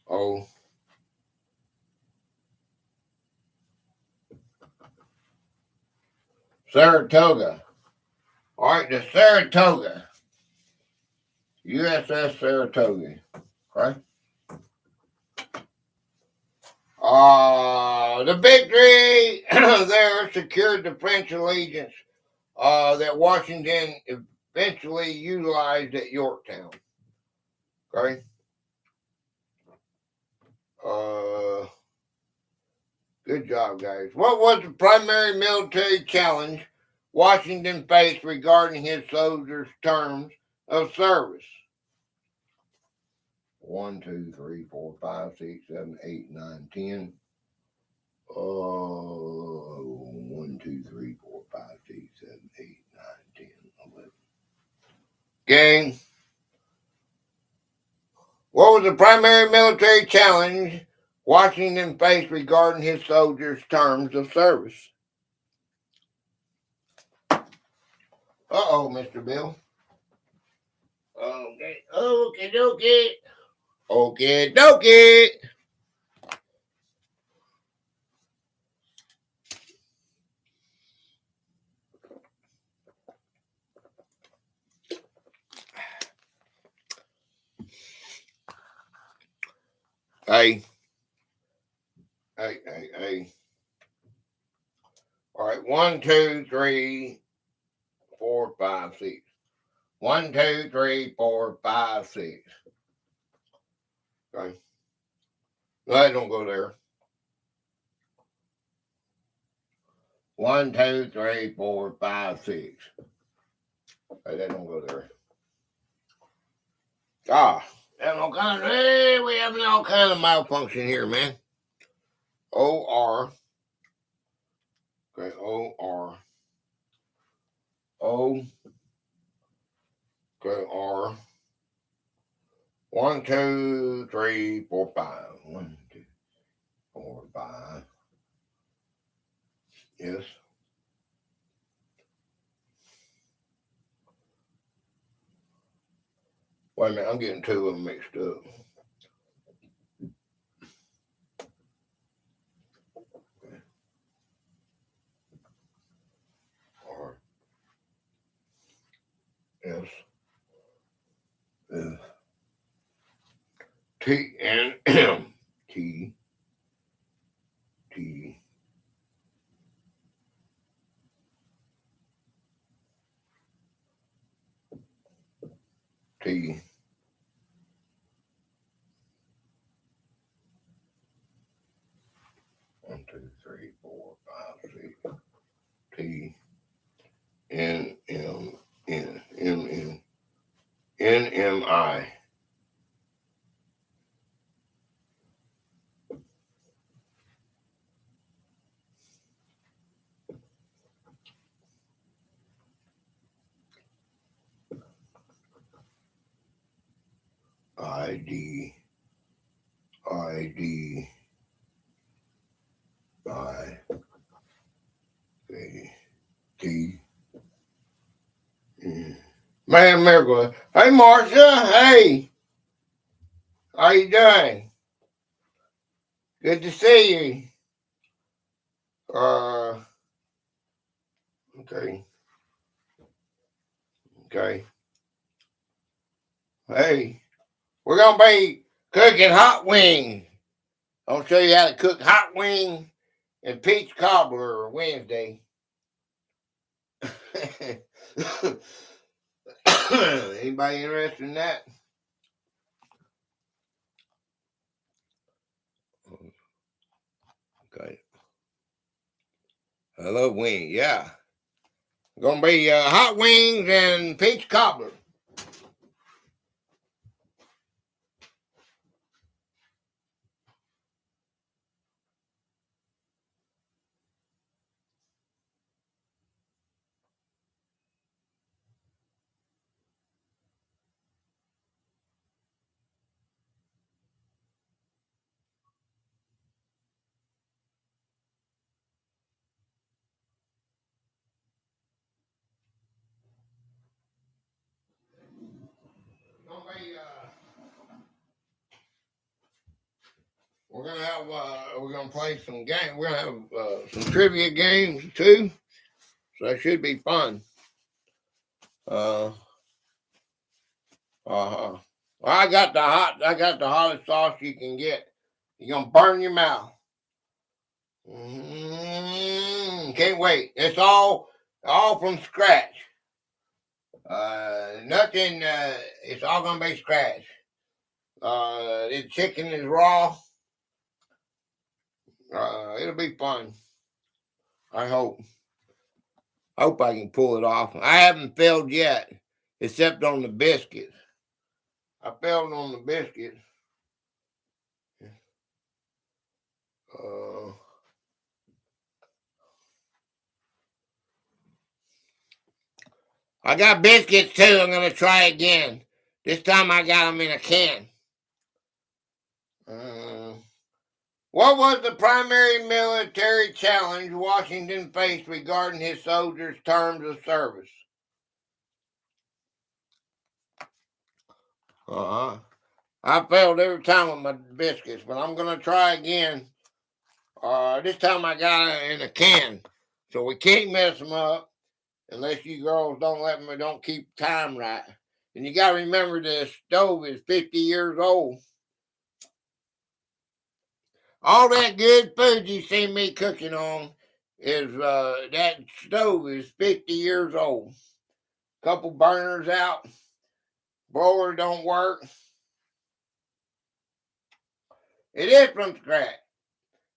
Oh, Saratoga. All right, the Saratoga. USS Saratoga. Okay. The victory there secured the French allegiance that Washington eventually utilized at Yorktown. Okay. Uh, Good job, guys. What was the primary military challenge Washington faced regarding his soldiers' terms of service? 1, 2, 3, 4, 5, 6, 7, 8, 9, 10. 1, 2, 3, 4, 5, 6, 7, 8, 9, 10, 11. Gang. What was the primary military challenge Washington faced regarding his soldiers' terms of service? Uh-oh, Mr. Bill. Okay, okay, dokie. Okay, dokie. Hey, hey. All right, 1, 2, 3, 4, 5, 6. 1, 2, 3, 4, 5, 6. Okay. No, that don't go there. 1, 2, 3, 4, 5, 6. Okay, that don't go there. We having all kind of malfunction here, man. O-R. Okay, O-R. O. Okay, R. 1, 2, 3, 4, 5. 1, 2, 4, 5. Yes. Wait a minute, I'm getting two of them mixed up. R. S. F. T. N. M. T. T. T. 1, 2, 3, 4, 5, 6. T. N. M. N. M. N. N. M. I. ID, ID, I, A, T. Man, Miracle. Hey, Marcia. Hey. How you doing? Good to see you. Okay. Okay. Hey, we're gonna be cooking hot wings. I'll show you how to cook hot wings and peach cobbler Wednesday. Anybody interested in that? Okay. I love wings. Yeah. Gonna be hot wings and peach cobbler. Gonna be, we're gonna play some games. We're gonna have some trivia games too. So that should be fun. Well, I got the hottest sauce you can get. You're gonna burn your mouth. Can't wait. It's all from scratch. Nothing. It's all gonna be scratch. The chicken is raw. It'll be fun. I hope. I hope I can pull it off. I haven't failed yet, except on the biscuits. I failed on the biscuits. I got biscuits too. I'm gonna try again. This time I got them in a can. What was the primary military challenge Washington faced regarding his soldiers' terms of service? I failed every time with my biscuits, but I'm gonna try again. This time I got it in a can, so we can't mess them up unless you girls don't keep time right. And you gotta remember the stove is 50 years old. All that good food you see me cooking on is that stove is 50 years old. Couple burners out, broiler don't work. It is from scratch.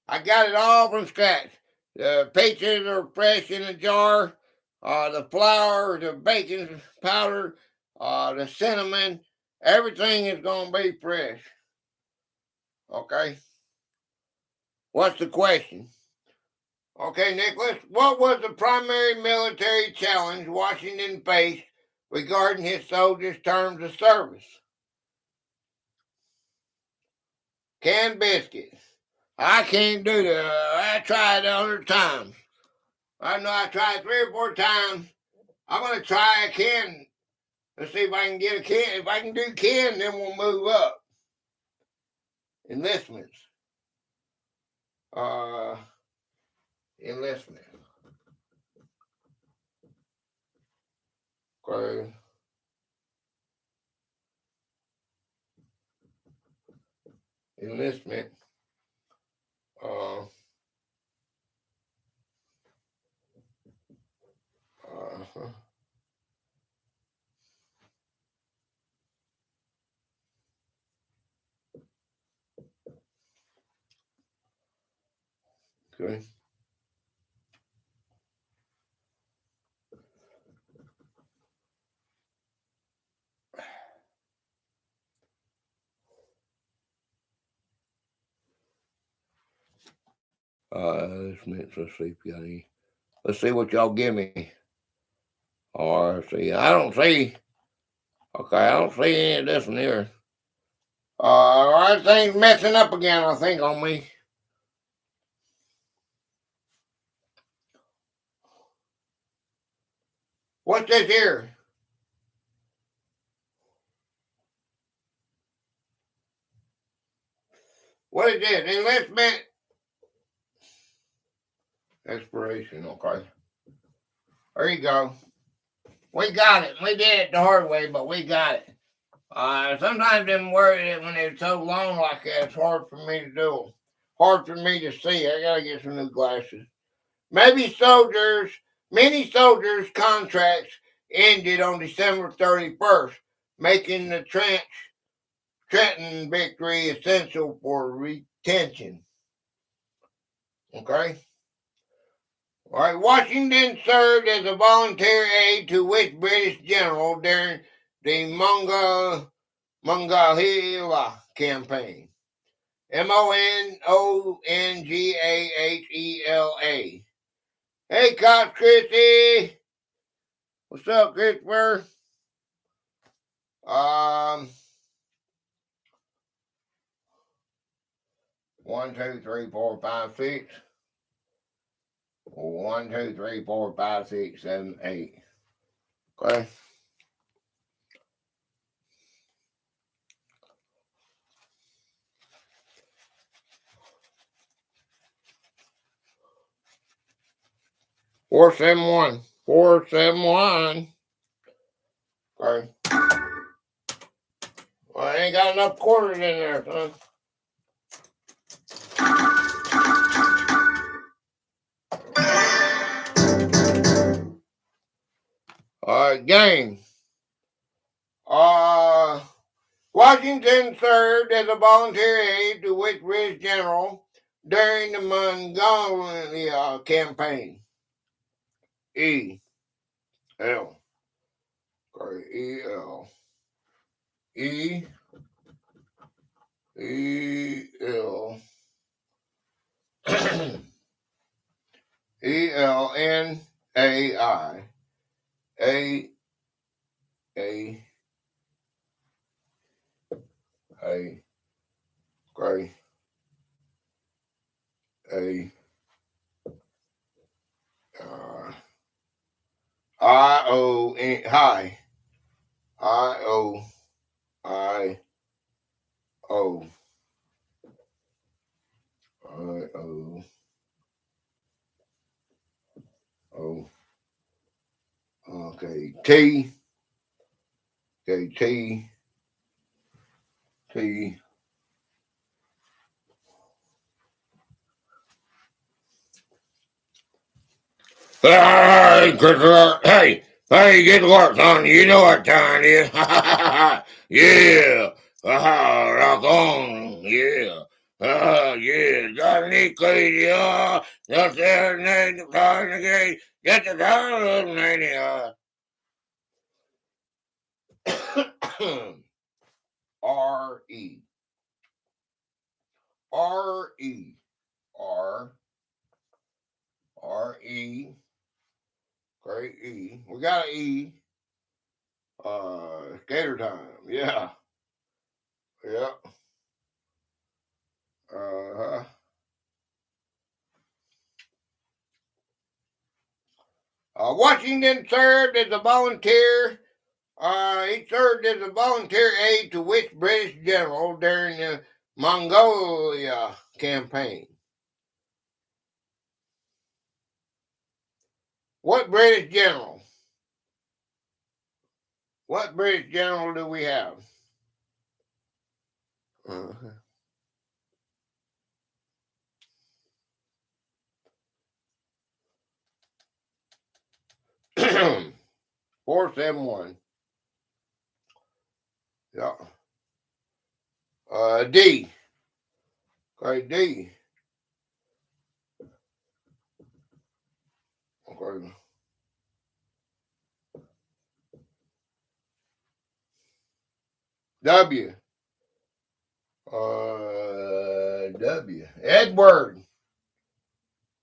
I got it all from scratch. The peaches are fresh in a jar. The flour, the baking powder, the cinnamon, everything is gonna be fresh. Okay. What's the question? Okay, Nicholas, what was the primary military challenge Washington faced regarding his soldiers' terms of service? Canned biscuits. I can't do that. I tried 100 times. I know I tried 3 or 4 times. I'm going to try a can. Let's see if I can get a can. If I can do can, then we'll move up. Enlistments. Enlistment. Okay. Enlistment. Okay. Let's see if you got any. Let's see what y'all give me. Or see, I don't see. Okay, I don't see any of this in here. Everything's messing up again, I think, on me. What's this here? What is this? Enlistment? Expiration, okay. There you go. We got it. We did it the hard way, but we got it. Sometimes I'm worried when they're so long like that, it's hard for me to do. Hard for me to see. I gotta get some new glasses. Many soldiers' contracts ended on December 31st, making the Trenton victory essential for retention. Okay? All right, Washington served as a volunteer aide to which British general during the Monongahela campaign. Monongahela. Hey, Coach Christy. What's up, Christopher? 1, 2, 3, 4, 5, 6. 1, 2, 3, 4, 5, 6, 7, 8. Okay. Four, 7, 1. 4, 7, 1. Okay. Well, I ain't got enough quarters in there, son. All right, game. Washington served as a volunteer aide to which British general during the Monongahela campaign. E. L. Okay, E. L. E. E. L. ELNAI. A. A. A. Okay. A. I-O. Hi. I-O. I-O. I-O. O. Okay. T. Okay. T. T. Hey, good luck. Hey, good luck, son. You know what time it is. Yeah. Rock on. Yeah. Yeah. Got any crazy, not there, name, the get the dollar, name, R-E. R-E. R. R-E. Great E. We got an E. Gator time. Yeah. Yeah. Uh-huh. Washington served as a volunteer. He served as a volunteer aide to which British general during the Mongolia campaign? What British general? What British general do we have? Uh-huh. 471. Yeah. D. Okay, D. Okay. W. W. Edward.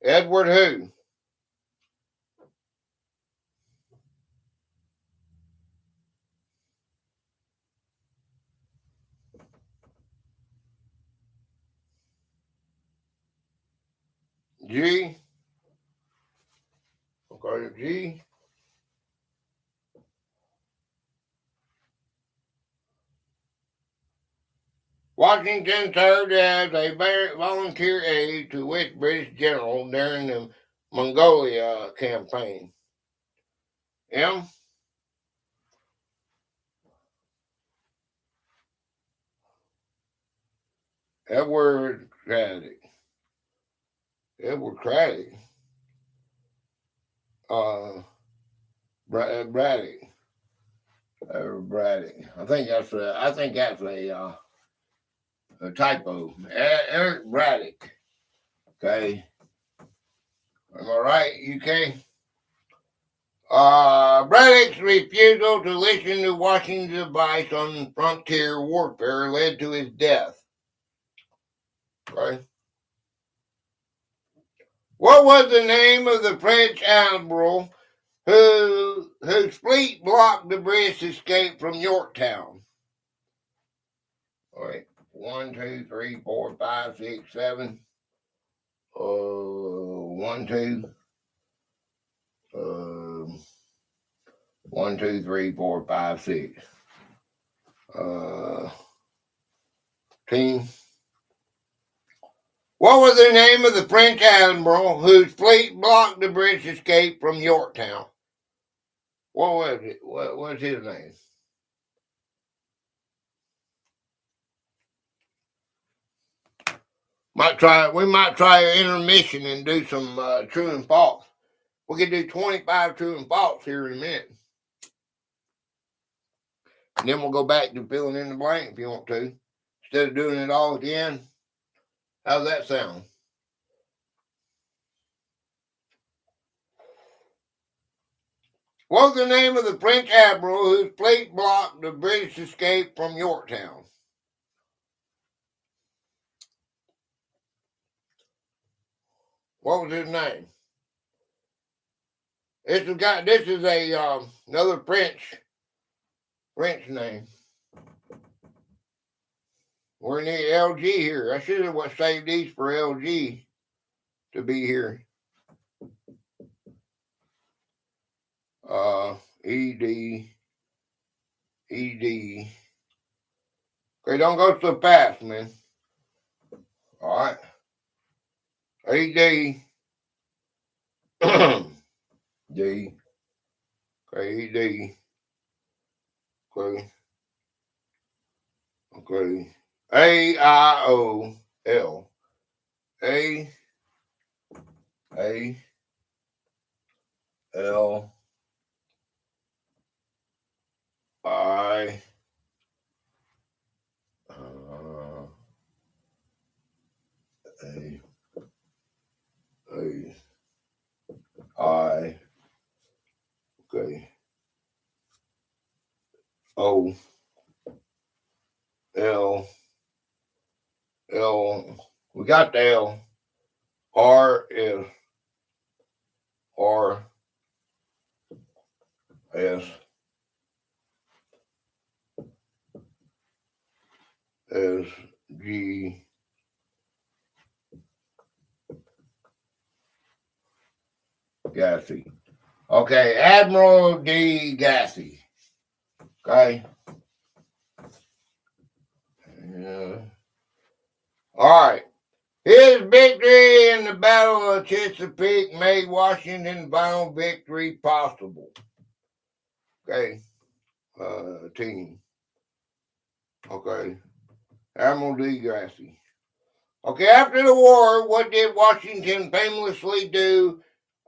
Edward who? G. Okay, G. Washington served as a volunteer aide to West British general during the Mongolia campaign. M. Edward Craddock. Edward Craddock. Braddock. Braddock. I think that's a typo. Eric Braddock. Okay. Am I right, UK? Braddock's refusal to listen to Washington's advice on frontier warfare led to his death. Okay. What was the name of the French admiral whose fleet blocked the British escape from Yorktown? All right. 1, 2, 3, 4, 5, 6, 7. 1, 2. 1, 2, 3, 4, 5, 6. Team. What was the name of the French admiral whose fleet blocked the British escape from Yorktown? What was it? What was his name? We might try an intermission and do some true and false. We could do 25 true and false here in a minute. And then we'll go back to filling in the blank if you want to. Instead of doing it all again. How's that sound? What was the name of the French admiral whose fleet blocked the British escape from Yorktown? What was his name? This is another French name. We're in the LG here. I should have saved these for LG to be here. ED. Okay, don't go so fast, man. All right. ED. D. Okay, ED. Okay. Okay. AIOL. AIL. I okay. O L L. We got the L. R is R S S G Gassy. Okay, Admiral D. Gassy. Okay. Yeah. All right. His victory in the Battle of Chesapeake made Washington's final victory possible. Okay. Team. Okay. Admiral D. Gassy. Okay, after the war, what did Washington famously do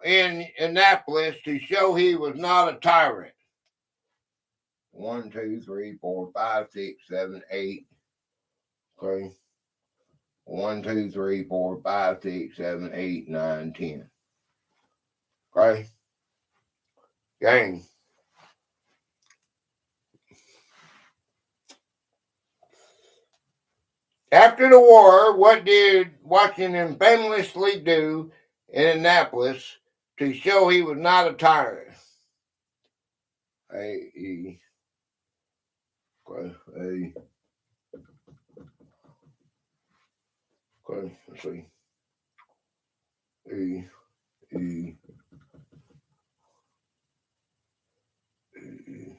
in Annapolis to show he was not a tyrant? 1, 2, 3, 4, 5, 6, 7, 8. Okay. 1, 2, 3, 4, 5, 6, 7, 8, 9, 10. Okay. Gang. After the war, what did Washington famously do in Annapolis to show he was not a tyrant? A-E. Okay. A. Okay, let's see. E, E, E,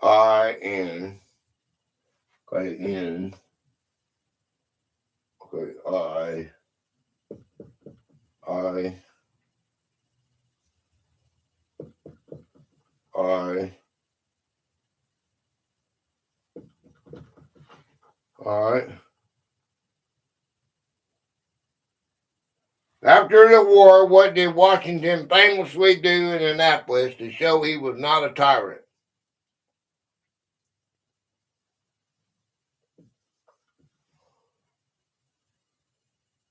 I, N. Okay, N. Okay, I. I. All right. After the war, what did Washington famously do in Annapolis to show he was not a tyrant?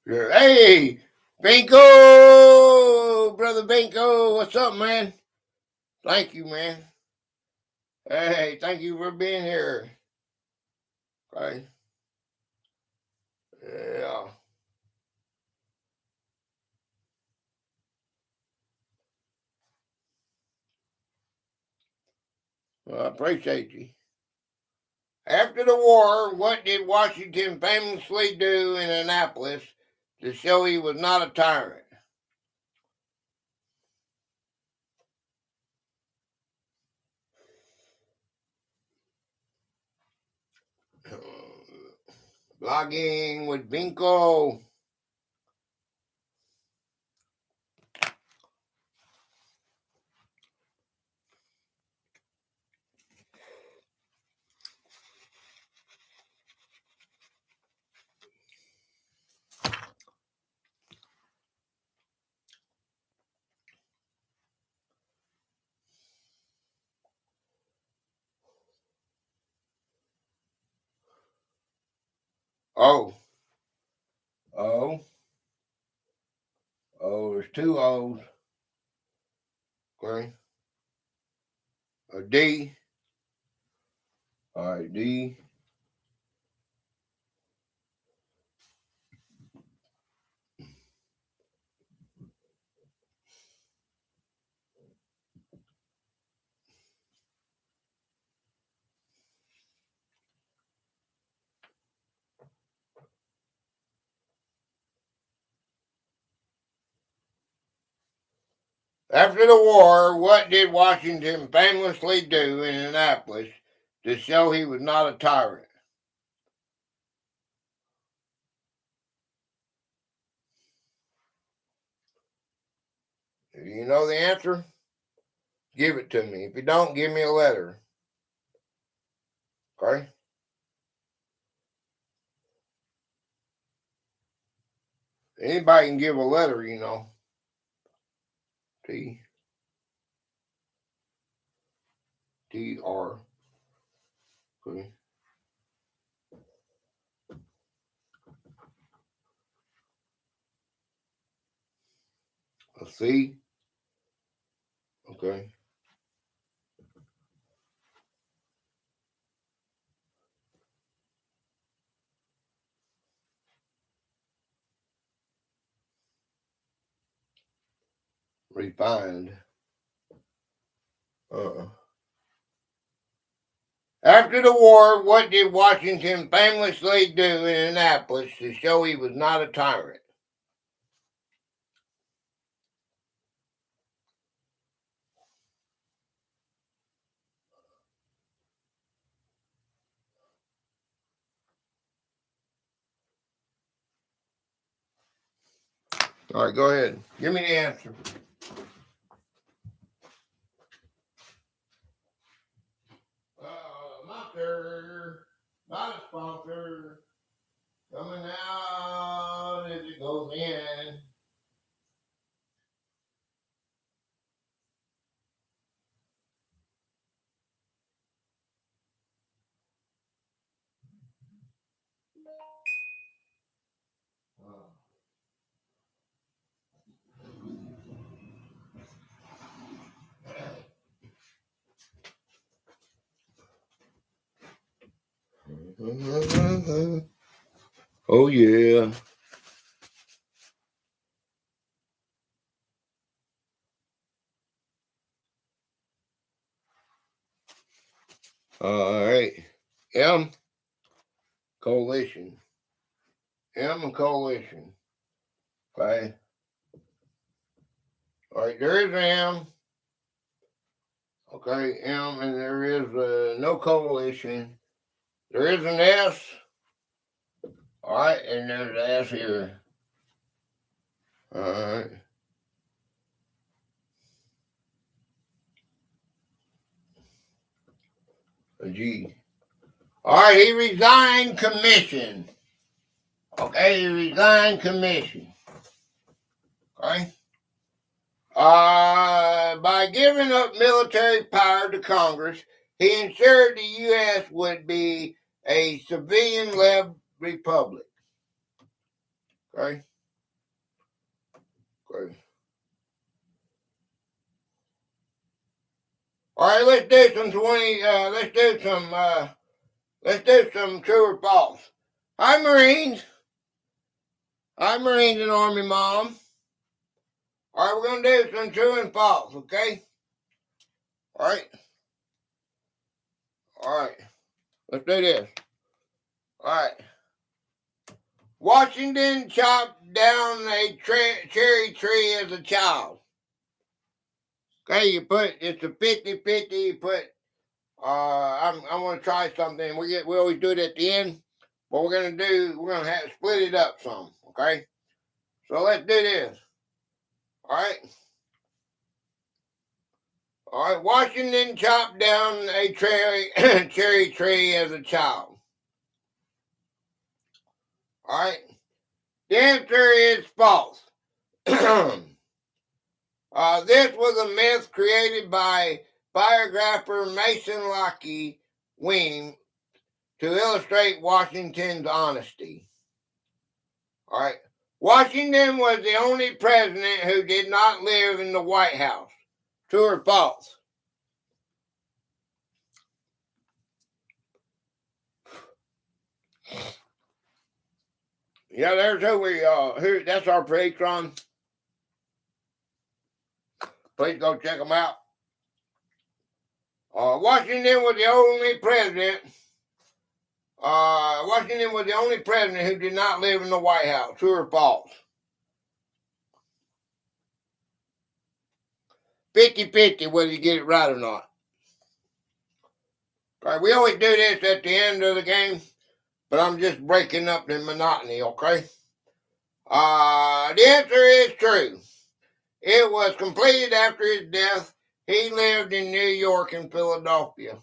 Hey, Binko! Brother Binko, what's up, man? Thank you, man. Hey, thank you for being here. Okay. Yeah. Well, I appreciate you. After the war, what did Washington famously do in Annapolis to show he was not a tyrant? Blogging with Binko. Oh, oh, oh, there's two O's. Okay. A D. All right, D. After the war, what did Washington famously do in Annapolis to show he was not a tyrant? If you know the answer, give it to me. If you don't, give me a letter. Okay? Anybody can give a letter, you know. T. T. R. Okay. A C. Okay. Refined. Uh-uh. After the war, what did Washington famously do in Annapolis to show he was not a tyrant? All right, go ahead. Give me the answer. Monster, not a sponsor. Coming out as it goes in. Oh, yeah. All right. M, coalition. M, coalition. Okay. All right, there is an M. Okay, M, and there is no coalition. There is an S. All right, and there's an S here. All right. A G. All right, he resigned commission. Okay, he resigned commission. Okay. By giving up military power to Congress, he ensured the U.S. would be a civilian-led republic. Okay. Okay. All right, let's do some 20. Let's do some true or false. Hi, Marines. Hi, Marines and Army Mom. All right, we're gonna do some true and false. Okay. All right. All right. Let's do this. All right. Washington chopped down a cherry tree as a child. Okay, you put, it's a 50-50, you put, I want to try something. We always do it at the end, but we're going to have to split it up some, okay? So let's do this. All right. All right, Washington chopped down a cherry tree as a child. All right. The answer is false. This was a myth created by biographer Mason Lockey Weem to illustrate Washington's honesty. All right. Washington was the only president who did not live in the White House. True or false? Yeah, there's who that's our patron. Please go check them out. Washington was the only president. Washington was the only president who did not live in the White House. True or false? 50-50 whether you get it right or not. All right, we always do this at the end of the game, but I'm just breaking up the monotony, okay? The answer is true. It was completed after his death. He lived in New York and Philadelphia.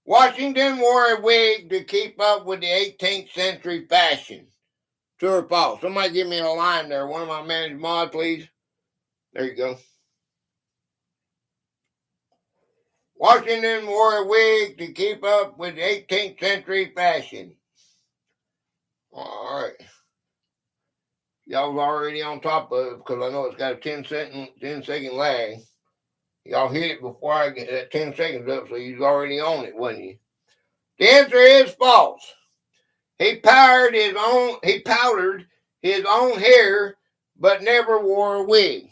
Washington wore a wig to keep up with the 18th century fashion. True or false? Somebody give me a line there. One of my managed mod, please. There you go. Washington wore a wig to keep up with 18th century fashion. All right. Y'all already on top of it because I know it's got a 10-second lag. Y'all hit it before I get that 10 seconds up, so you was already on it, wasn't you? The answer is false. He powdered his own hair, but never wore a wig.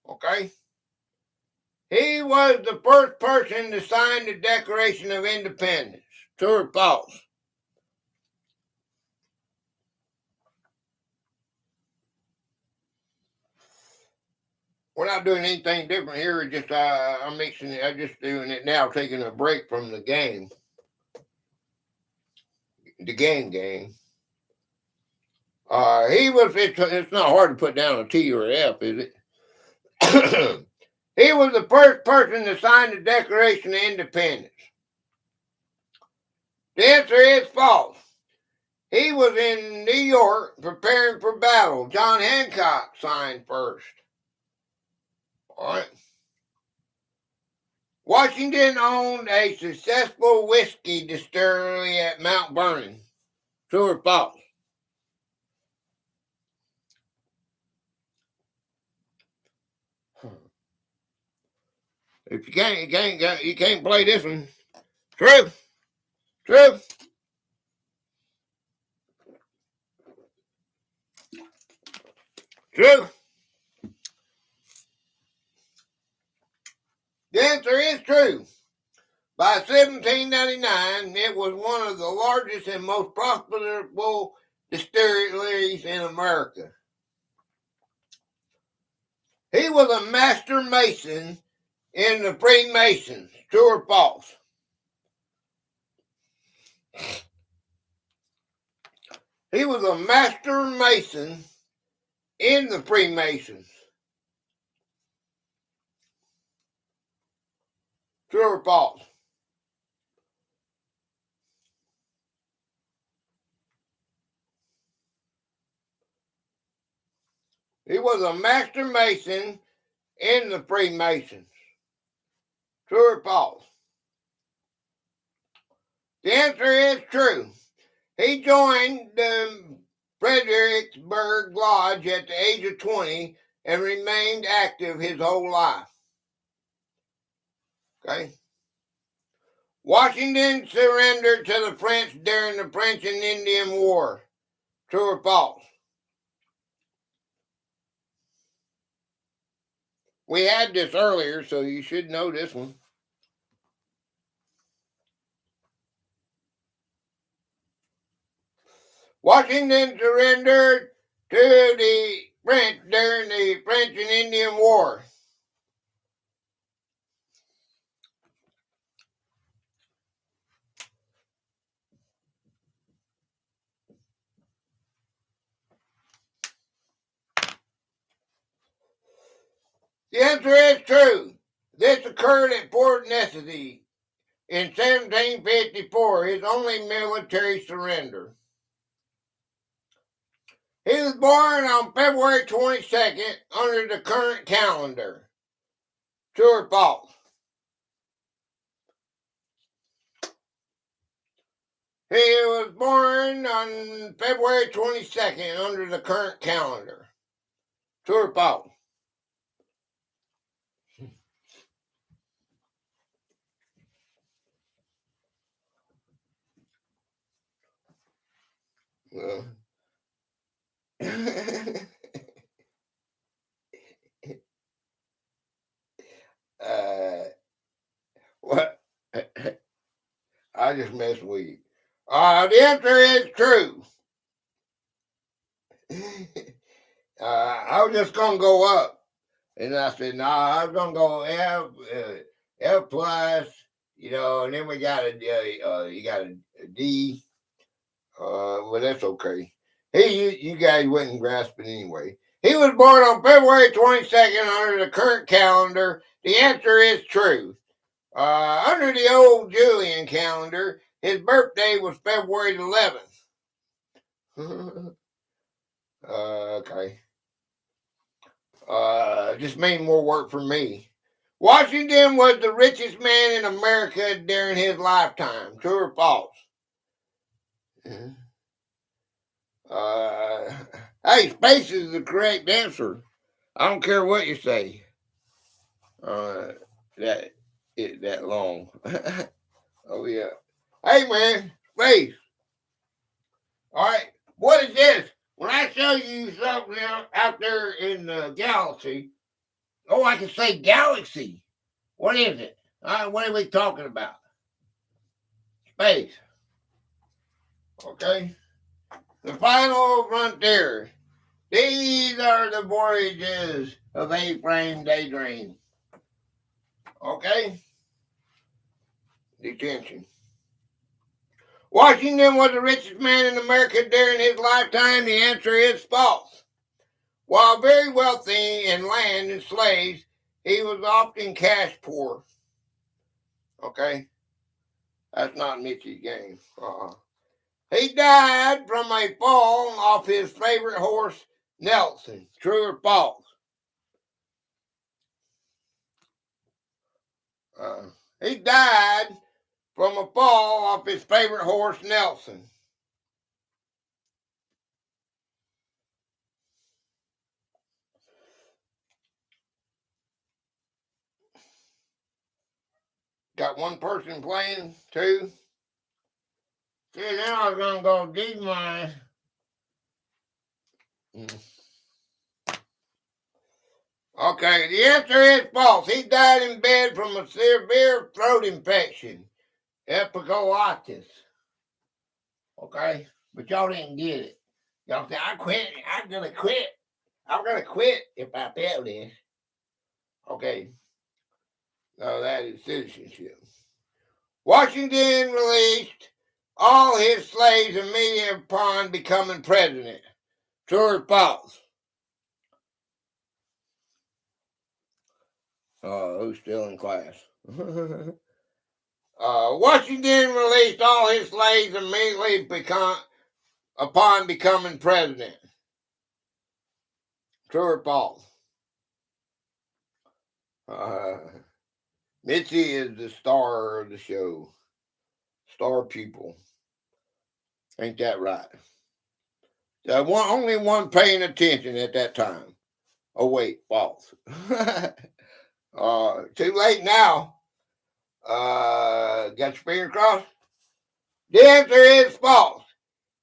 Okay? He was the first person to sign the Declaration of Independence. True or false? We're not doing anything different here. It's just I'm mixing it. I'm just doing it now, taking a break from the game. The game. It's not hard to put down a T or an F, is it? He was the first person to sign the Declaration of Independence. The answer is false. He was in New York preparing for battle. John Hancock signed first. All right. Washington owned a successful whiskey distillery at Mount Vernon. True or false? If you can't play this one. True. True. True. The answer is true. By 1799, it was one of the largest and most profitable distilleries in America. He was a master mason in the Freemasons. True or false? He was a master mason in the Freemasons. True or false? He was a master mason in the Freemasons. True or false? The answer is true. He joined the Fredericksburg Lodge at the age of 20 and remained active his whole life. Okay. Washington surrendered to the French during the French and Indian War. True or false? We had this earlier, so you should know this one. Washington surrendered to the French during the French and Indian War. The answer is true. This occurred at Fort Necessity in 1754, his only military surrender. He was born on February 22nd under the current calendar. True or false? He was born on February 22nd under the current calendar. True or false? Well, what? I just messed with you. The answer is true. I was just going to go up. And I said, I was going to go F plus, and then we got you got a D. Well, that's okay. You guys wouldn't grasp it anyway. He was born on February 22nd under the current calendar. The answer is true. Under the old Julian calendar, his birthday was February 11th. Okay. Just made more work for me. Washington was the richest man in America during his lifetime. True or false? Hey, space is the correct answer. I don't care what you say. That long. Oh yeah. Hey man, space. All right. What is this? When I show you something out there in the galaxy, I can say galaxy. What is it? What are we talking about? Space. Okay. The final frontier. These are the voyages of A-frame daydream. Okay? Detention. Washington was the richest man in America during his lifetime. The answer is false. While very wealthy in land and slaves, he was often cash poor. Okay? That's not Mitch's game. He died from a fall off his favorite horse, Nelson. True or false? He died from a fall off his favorite horse, Nelson. Got one person playing, two. See, now I was going to go dig mine. Okay, the answer is false. He died in bed from a severe throat infection, epiglottis. Okay, but y'all didn't get it. Y'all said, I quit. I'm going to quit. I'm going to quit if I fail this. Okay. So that is citizenship. Washington released all his slaves immediately upon becoming president. True or false? Who's still in class? Washington released all his slaves immediately upon becoming president. True or false? Mitzi is the star of the show. Star pupil. Ain't that right? Only one paying attention at that time. Oh, wait, false. Too late now. Got your finger crossed? The answer is false.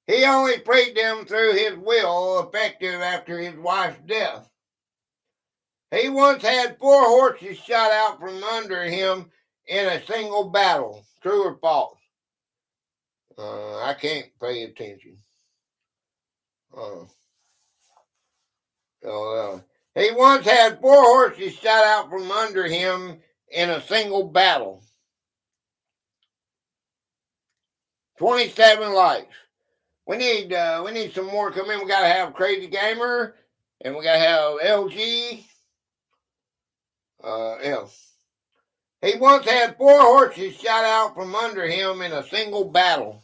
He only freed them through his will, effective after his wife's death. He once had 4 horses shot out from under him in a single battle. True or false? I can't pay attention. He once had 4 horses shot out from under him in a single battle. 27 likes. We need some more come in. We gotta have Crazy Gamer, and we gotta have LG. L. He once had 4 horses shot out from under him in a single battle.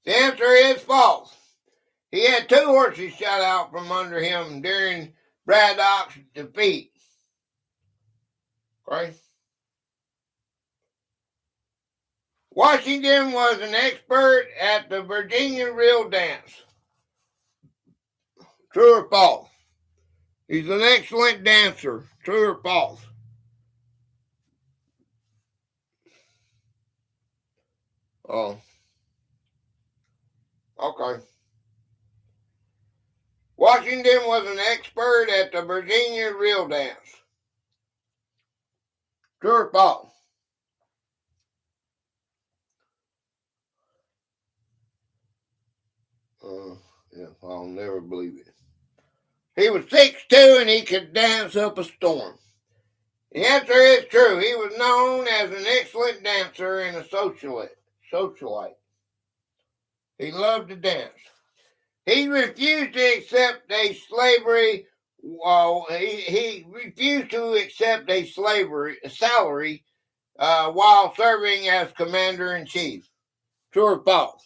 The answer is false. He had 2 horses shot out from under him during Braddock's defeat. Okay. Washington was an expert at the Virginia reel dance. True or false? He's an excellent dancer. True or false? Oh. Okay. Washington was an expert at the Virginia reel dance. True or false? Yeah, I'll never believe it. He was 6'2" and he could dance up a storm. The answer is true. He was known as an excellent dancer and a socialite. He loved to dance. He refused to accept a slavery. He refused to accept a salary while serving as commander-in-chief. True or false?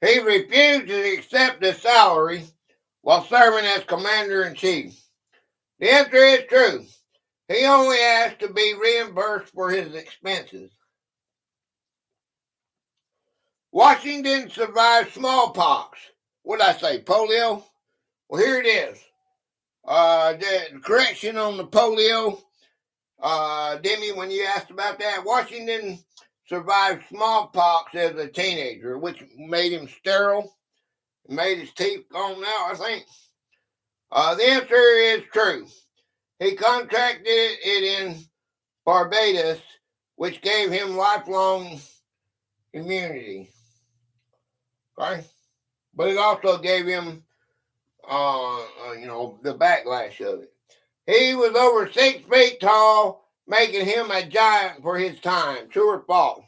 He refused to accept a salary while serving as commander-in-chief. The answer is true. He only asked to be reimbursed for his expenses. Washington survived smallpox. What did I say? Polio? Well, here it is. The correction on the polio. Demi, when you asked about that, Washington survived smallpox as a teenager, which made him sterile, made his teeth gone out, I think. The answer is true. He contracted it in Barbados, which gave him lifelong immunity. Okay? But it also gave him, the backlash of it. He was over 6 feet tall, making him a giant for his time. True or false?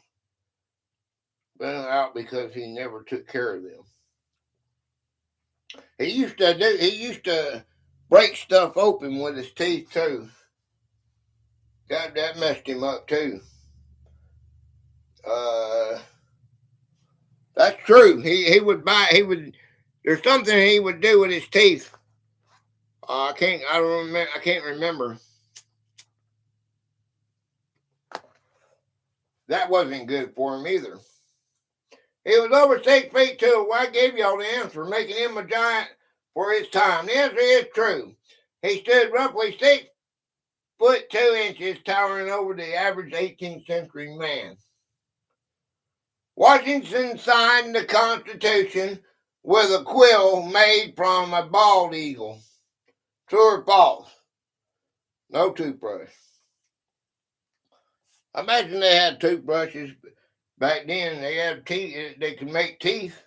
Been out because he never took care of them. He used to break stuff open with his teeth too. That messed him up too. That's true. He would buy. He would. There's something he would do with his teeth. I can't remember. That wasn't good for him either. He was over 6 feet too. Well, I gave y'all the answer, making him a giant for his time. The answer is true. He stood roughly 6'2", towering over the average 18th century man. Washington signed the Constitution with a quill made from a bald eagle. True or false? No toothbrush. I imagine they had toothbrushes back then. They had teeth. They could make teeth.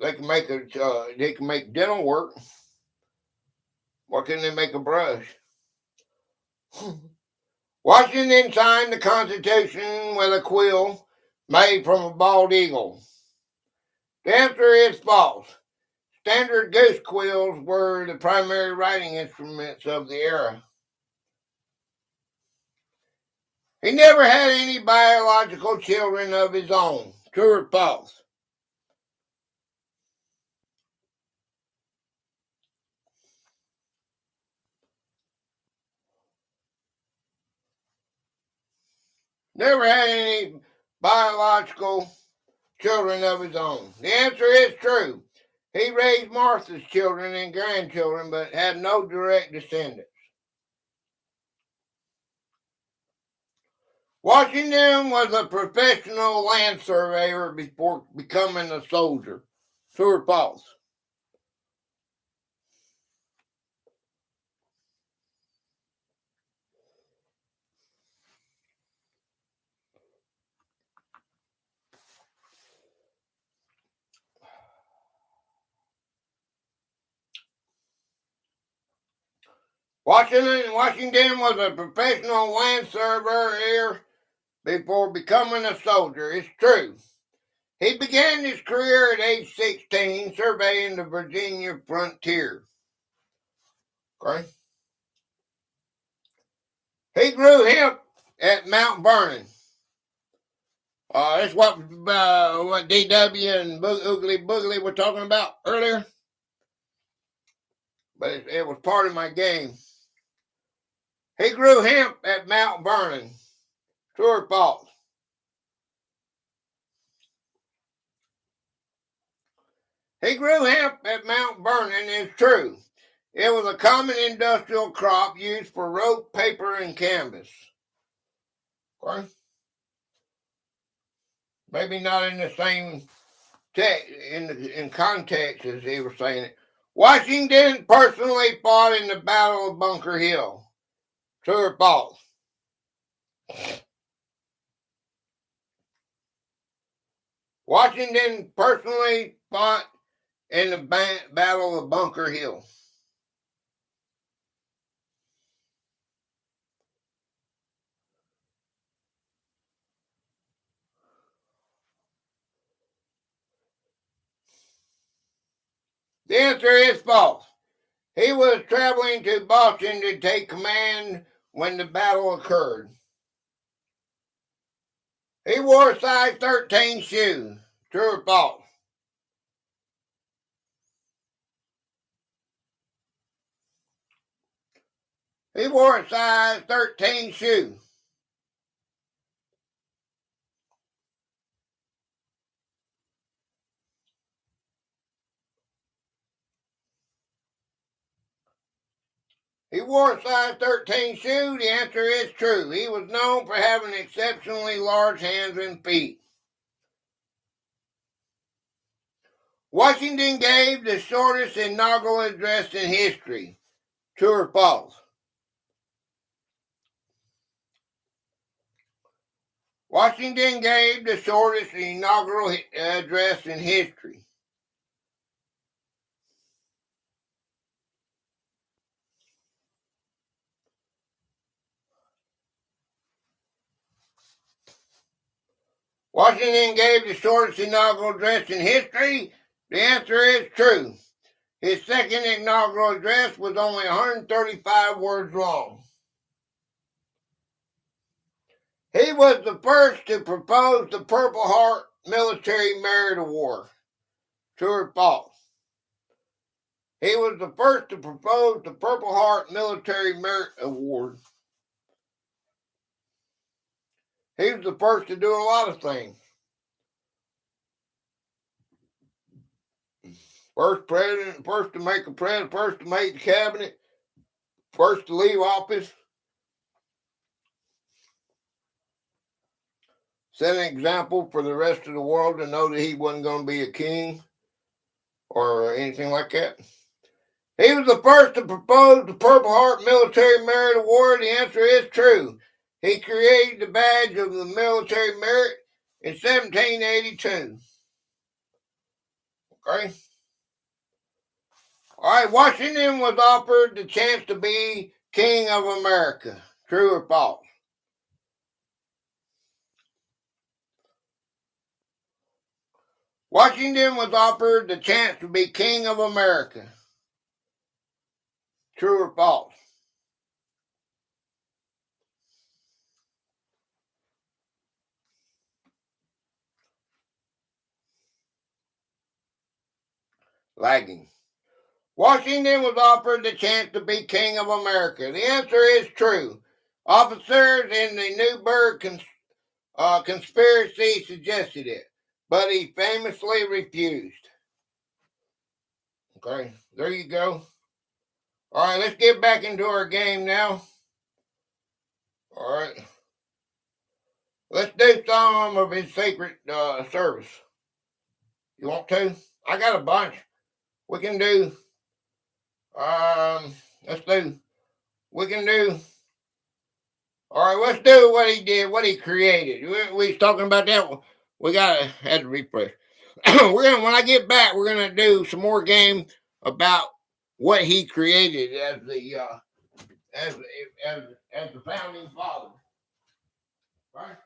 They can make They can make dental work. Why couldn't they make a brush? Washington signed the Constitution with a quill made from a bald eagle. The answer is false. Standard goose quills were the primary writing instruments of the era. He never had any biological children of his own. True or false? Never had any biological children of his own. The answer is true. He raised Martha's children and grandchildren, but had no direct descendants. Washington was a professional land surveyor before becoming a soldier. True or false? Washington was a professional land surveyor before becoming a soldier. It's true. He began his career at age 16 surveying the Virginia frontier. Okay. He grew hemp at Mount Vernon. That's what DW and Oogly Boogly were talking about earlier. But it was part of my game. He grew hemp at Mount Vernon. True or false? He grew hemp at Mount Vernon. It's true. It was a common industrial crop used for rope, paper, and canvas. Okay. Maybe not in the same in context as he was saying it. Washington personally fought in the Battle of Bunker Hill. True or false? Washington personally fought in the Battle of Bunker Hill. The answer is false. He was traveling to Boston to take command when the battle occurred. He wore a size 13 shoe. True or false? He wore a size 13 shoe. He wore a size 13 shoe. The answer is true. He was known for having exceptionally large hands and feet. Washington gave the shortest inaugural address in history. True or false? Washington gave the shortest inaugural address in history. Washington gave the shortest inaugural address in history. The answer is true. His second inaugural address was only 135 words long. He was the first to propose the Purple Heart Military Merit Award. True or false? He was the first to propose the Purple Heart Military Merit Award. He was the first to do a lot of things. First president, first to make a president, first to make the cabinet, first to leave office. set an example for the rest of the world to know that he wasn't going to be a king or anything like that? He was the first to propose the Purple Heart Military Merit Award. The answer is true. He created the badge of the military merit in 1782. Okay? All right, Washington was offered the chance to be King of America. True or false? Washington was offered the chance to be King of America. True or false? Lagging. Washington was offered the chance to be King of America. The answer is true. Officers in the Newburgh conspiracy suggested it, but he famously refused. Okay, there you go. All right, let's get back into our game now. All right. Let's do some of his secret service. You want to? I got a bunch. We can do. Let's do. We can do. All right, let's do what he did, what he created. We was talking about that. We had to refresh. When I get back, we're gonna do some more game about what he created as the as the founding father. Right?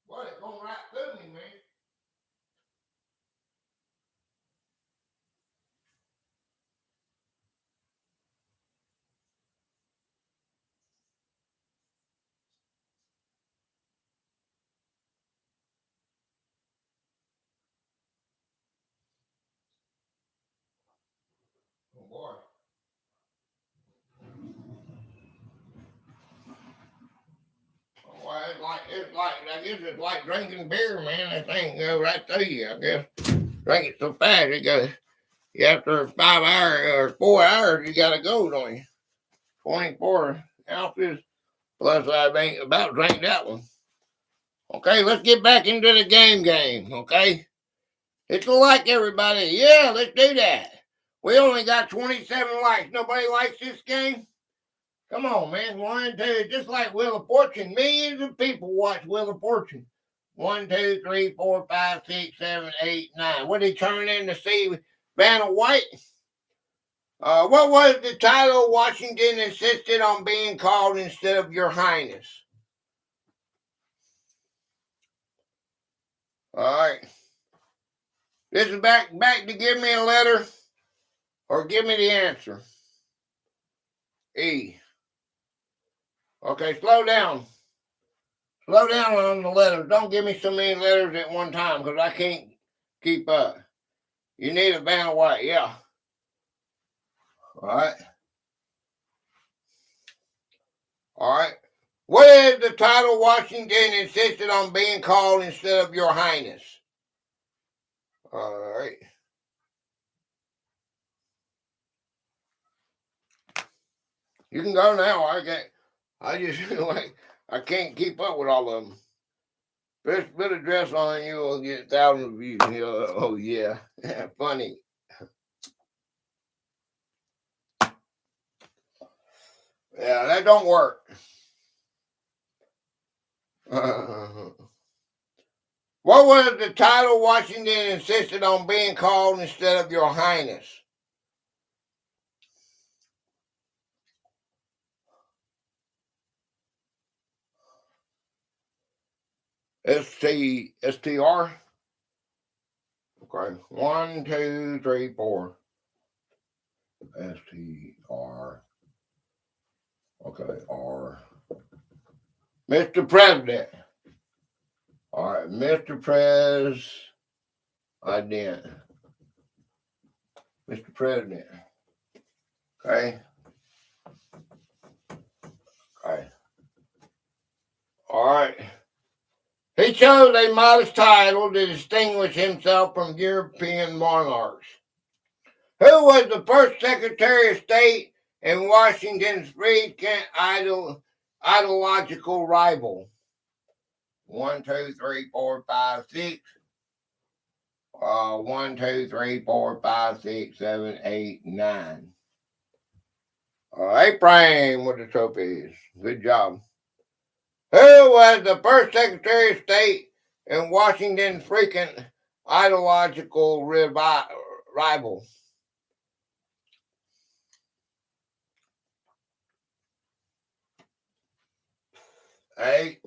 What, it's going right through me, man. Oh boy. Oh, well, I guess it's like drinking beer, man. That thing go right through you. I guess drink it so fast it goes. After 5 hours or 4 hours, you gotta go, don't you? 24 ounces. Plus, I ain't about drink that one. Okay, let's get back into the game. Okay, it's a like, everybody. Yeah, let's do that. We only got 27 likes. Nobody likes this game. Come on, man. 1, 2, just like Wheel of Fortune. Millions of people watch Wheel of Fortune. 1, 2, 3, 4, 5, 6, 7, 8, 9. What did he turn in to see Vanna White? What was the title Washington insisted on being called instead of Your Highness? All right. This is back to give me a letter or give me the answer. E. Okay, slow down. Slow down on the letters. Don't give me so many letters at one time because I can't keep up. You need a Vanna White, yeah. All right. All right. What is the title Washington insisted on being called instead of Your Highness? All right. You can go now. I just feel like I can't keep up with all of them. First bit of dress on you will get thousands of views. Oh yeah, funny. Yeah, that don't work. What was the title Washington insisted on being called instead of Your Highness? STR. Okay, 1, 2, 3, 4. STR. Okay, R. Mr. President. All right, Mr. President. Mr. President. Okay. Okay. All right. He chose a modest title to distinguish himself from European monarchs. Who was the first Secretary of State and Washington's frequent ideological rival? 1, 2, 3, 4, 5, 6. 1, 2, 3, 4, 5, 6, 7, 8, 9. Abraham with the trophies. Good job. Who was the first Secretary of State in Washington's frequent ideological rival? A.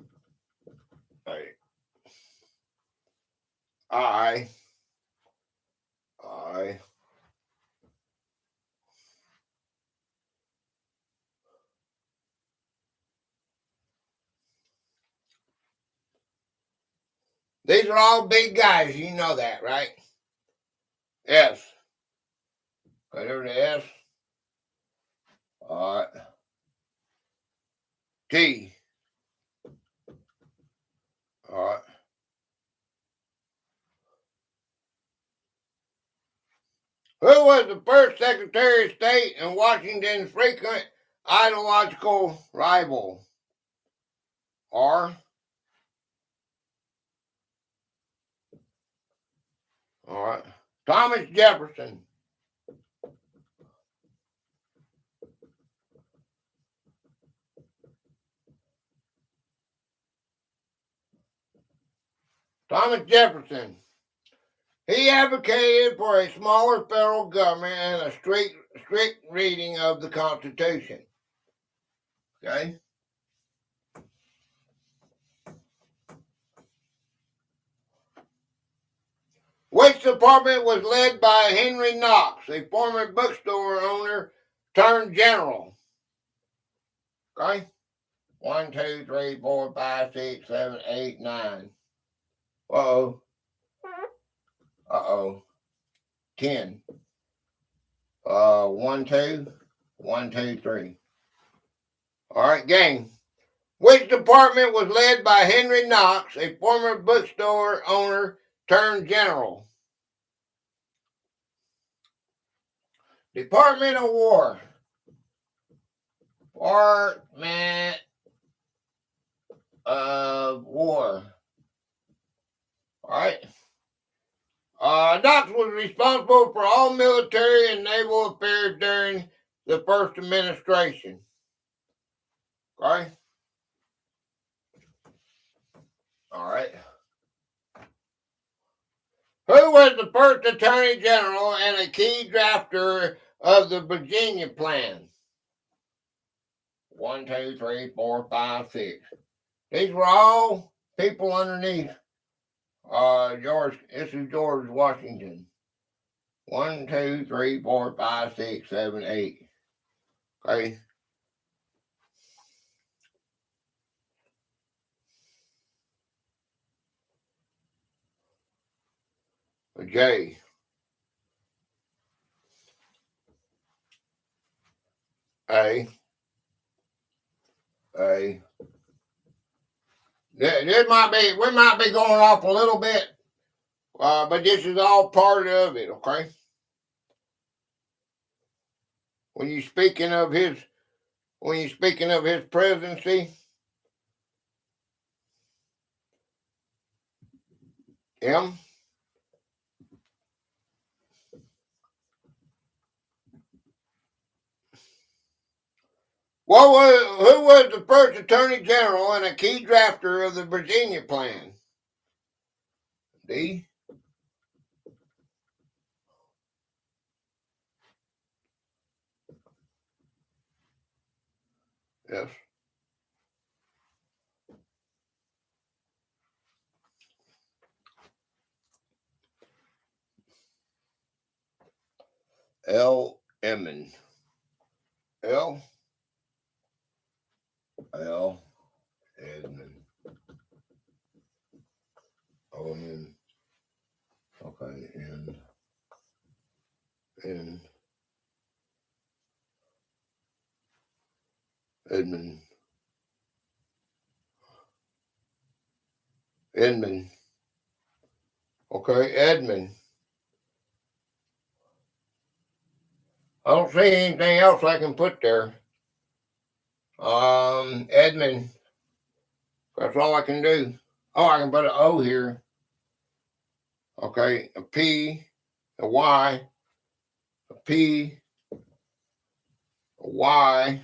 I. These are all big guys. You know that, right? S. Okay, there's the S. All right. T. All right. Who was the first Secretary of State and Washington's frequent ideological rival? R. All right. Thomas Jefferson. Thomas Jefferson. He advocated for a smaller federal government and a strict reading of the Constitution. Okay? Which department was led by Henry Knox, a former bookstore owner turned general? Okay? 1, 2, 3, 4, 5, 6, 7, 8, 9. Uh-oh. 10. 1, 2. 1, 2, 3. All right, gang. Which department was led by Henry Knox, a former bookstore owner turned general? Department of War. Department of War. All right. Knox was responsible for all military and naval affairs during the first administration. Okay. All right. Who was the first Attorney General and a key drafter of the Virginia Plan? 1, 2, 3, 4, 5, 6. These were all people underneath George. This is George Washington. 1, 2, 3, 4, 5, 6, 7, 8. Okay. J. A. This might be, we might be going off a little bit, but this is all part of it, okay? When you're speaking of his presidency, M. Who was the first Attorney General and a key drafter of the Virginia Plan? D. Yes. L. Edmund. L. Edmund. O-N. Okay, N. Edmund. Okay, Edmund. I don't see anything else I can put there. Edmund. That's all I can do. Oh, I can put an O here. Okay, a P, a Y, a P, a Y,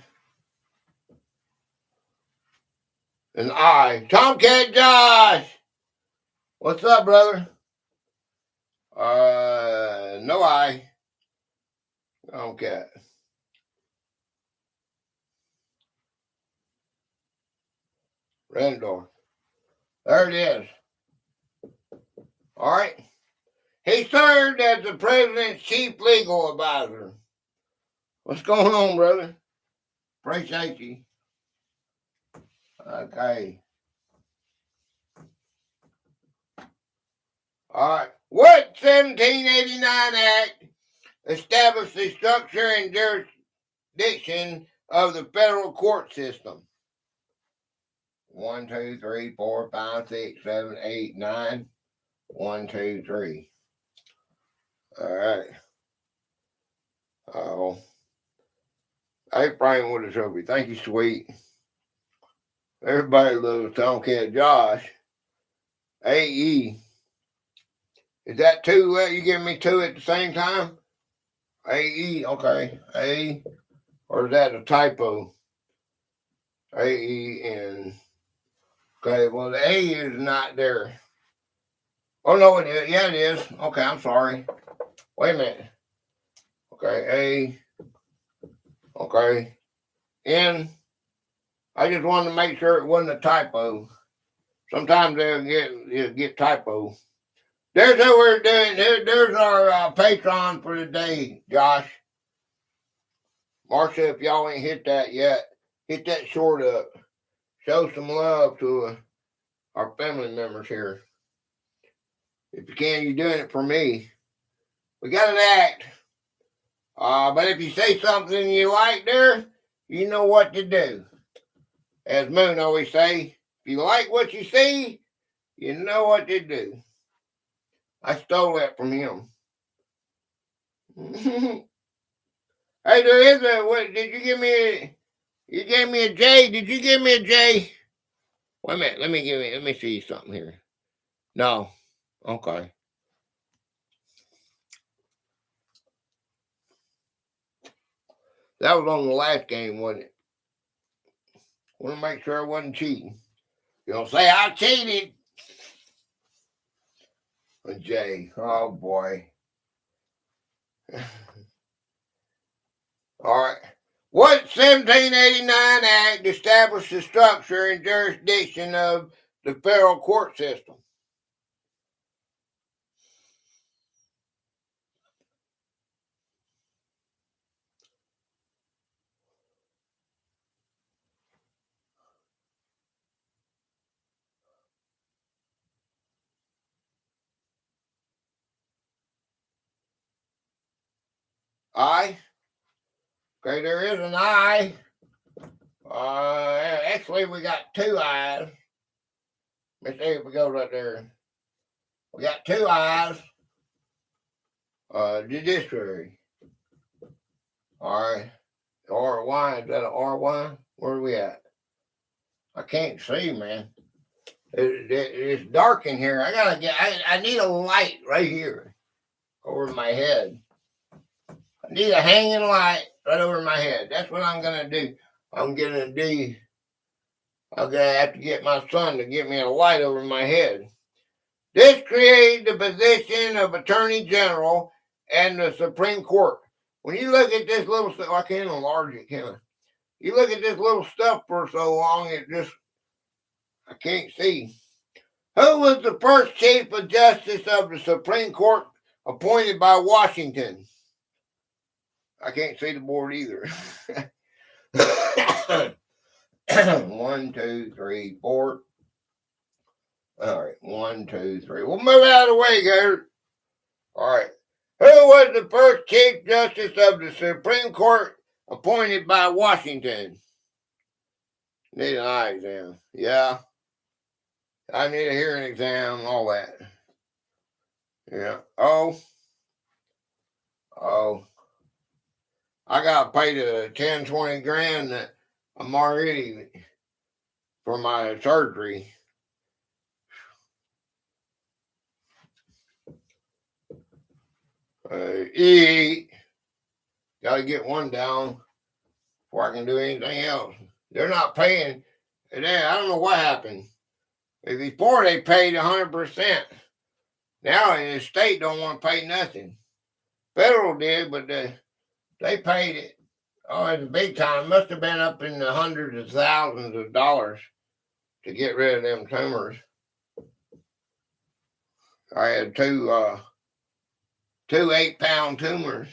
an I. Tomcat Josh! What's up, brother? No I. Tomcat. Rendor. There it is. All right. He served as the president's chief legal advisor. What's going on, brother? Appreciate you. Okay. All right. What 1789 Act established the structure and jurisdiction of the federal court system? 1, 2, 3, 4, 5, 6, 7, 8, 9. 1, 2, 3. All right. Oh. Hey, Frank with the trophy. Thank you, sweet. Everybody loves Tomcat Josh. AE. Is that two? You giving me two at the same time? AE. Okay. A. Or is that a typo? AE and. Okay. Well, the A is not there. Oh, no, it is. Yeah, it is. Okay. I'm sorry. Wait a minute. Okay. A. Okay. N. I just wanted to make sure it wasn't a typo. Sometimes they'll get typo. There's what we're doing. There's our Patreon for the day, Josh. Marcia, if y'all ain't hit that yet, hit that short up. Show some love to our family members here. If you can, you're doing it for me. We got an act. But if you say something you like there, you know what to do. As Moon always say, if you like what you see, you know what to do. I stole that from him. Hey, there is a. What did you give me? You gave me a J. Did you give me a J? Wait a minute. Let me see something here. No. Okay. That was on the last game, wasn't it? Want to make sure I wasn't cheating. You don't say I cheated. A J. Oh boy. All right. What 1789 Act established the structure and jurisdiction of the federal court system? I. Okay, there is an I. Actually, we got two I's. Let's see if we go right there. We got two I's. Judiciary. All right. R-Y. Is that an R-Y? Where are we at? I can't see, man. It's dark in here. I need a light right here over my head. I need a hanging light right over my head. That's what I'm going to do. I'm going to have to get my son to get me a light over my head. This created the position of Attorney General and the Supreme Court. When you look at this little stuff, I can't enlarge it, can I? You look at this little stuff for so long, I can't see. Who was the first Chief of Justice of the Supreme Court appointed by Washington? I can't see the board either. 1, 2, 3, 4. All right, 1, 2, 3. We'll move out of the way, Gator. All right. Who was the first Chief Justice of the Supreme Court appointed by Washington? Need an eye exam. Yeah. I need a hearing exam, all that. Yeah. Oh. I got paid a 10, 20 grand that I'm already for my surgery. Eat. Gotta get one down before I can do anything else. They're not paying. I don't know what happened. Before they paid 100%. Now the state don't want to pay nothing. Federal did, but they paid it. Oh, it's big time. Must have been up in the hundreds of thousands of dollars to get rid of them tumors. I had two 8-pound tumors.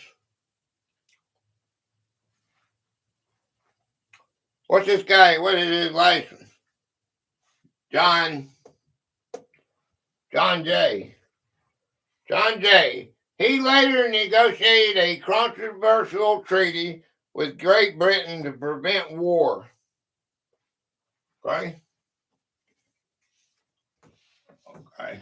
What's this guy? What is his license? John J. John J. He later negotiated a controversial treaty with Great Britain to prevent war. Okay? Okay.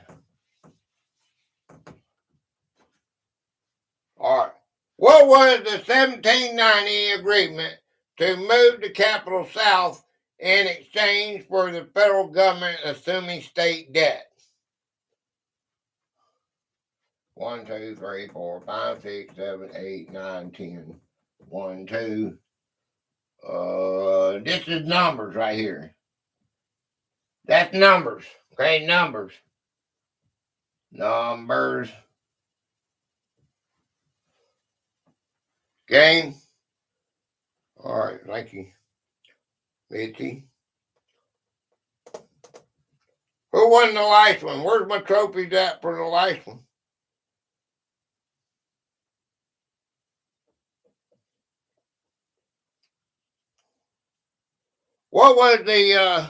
All right. What was the 1790 agreement to move the capital south in exchange for the federal government assuming state debt? 1, 2, 3, 4, 5, 6, 7, 8, 9, 10. 1, 2. This is numbers right here. That's numbers. Okay, numbers. Numbers. Game. All right, thank you, Mitzi. Who won the last one? Where's my trophies at for the last one? What was the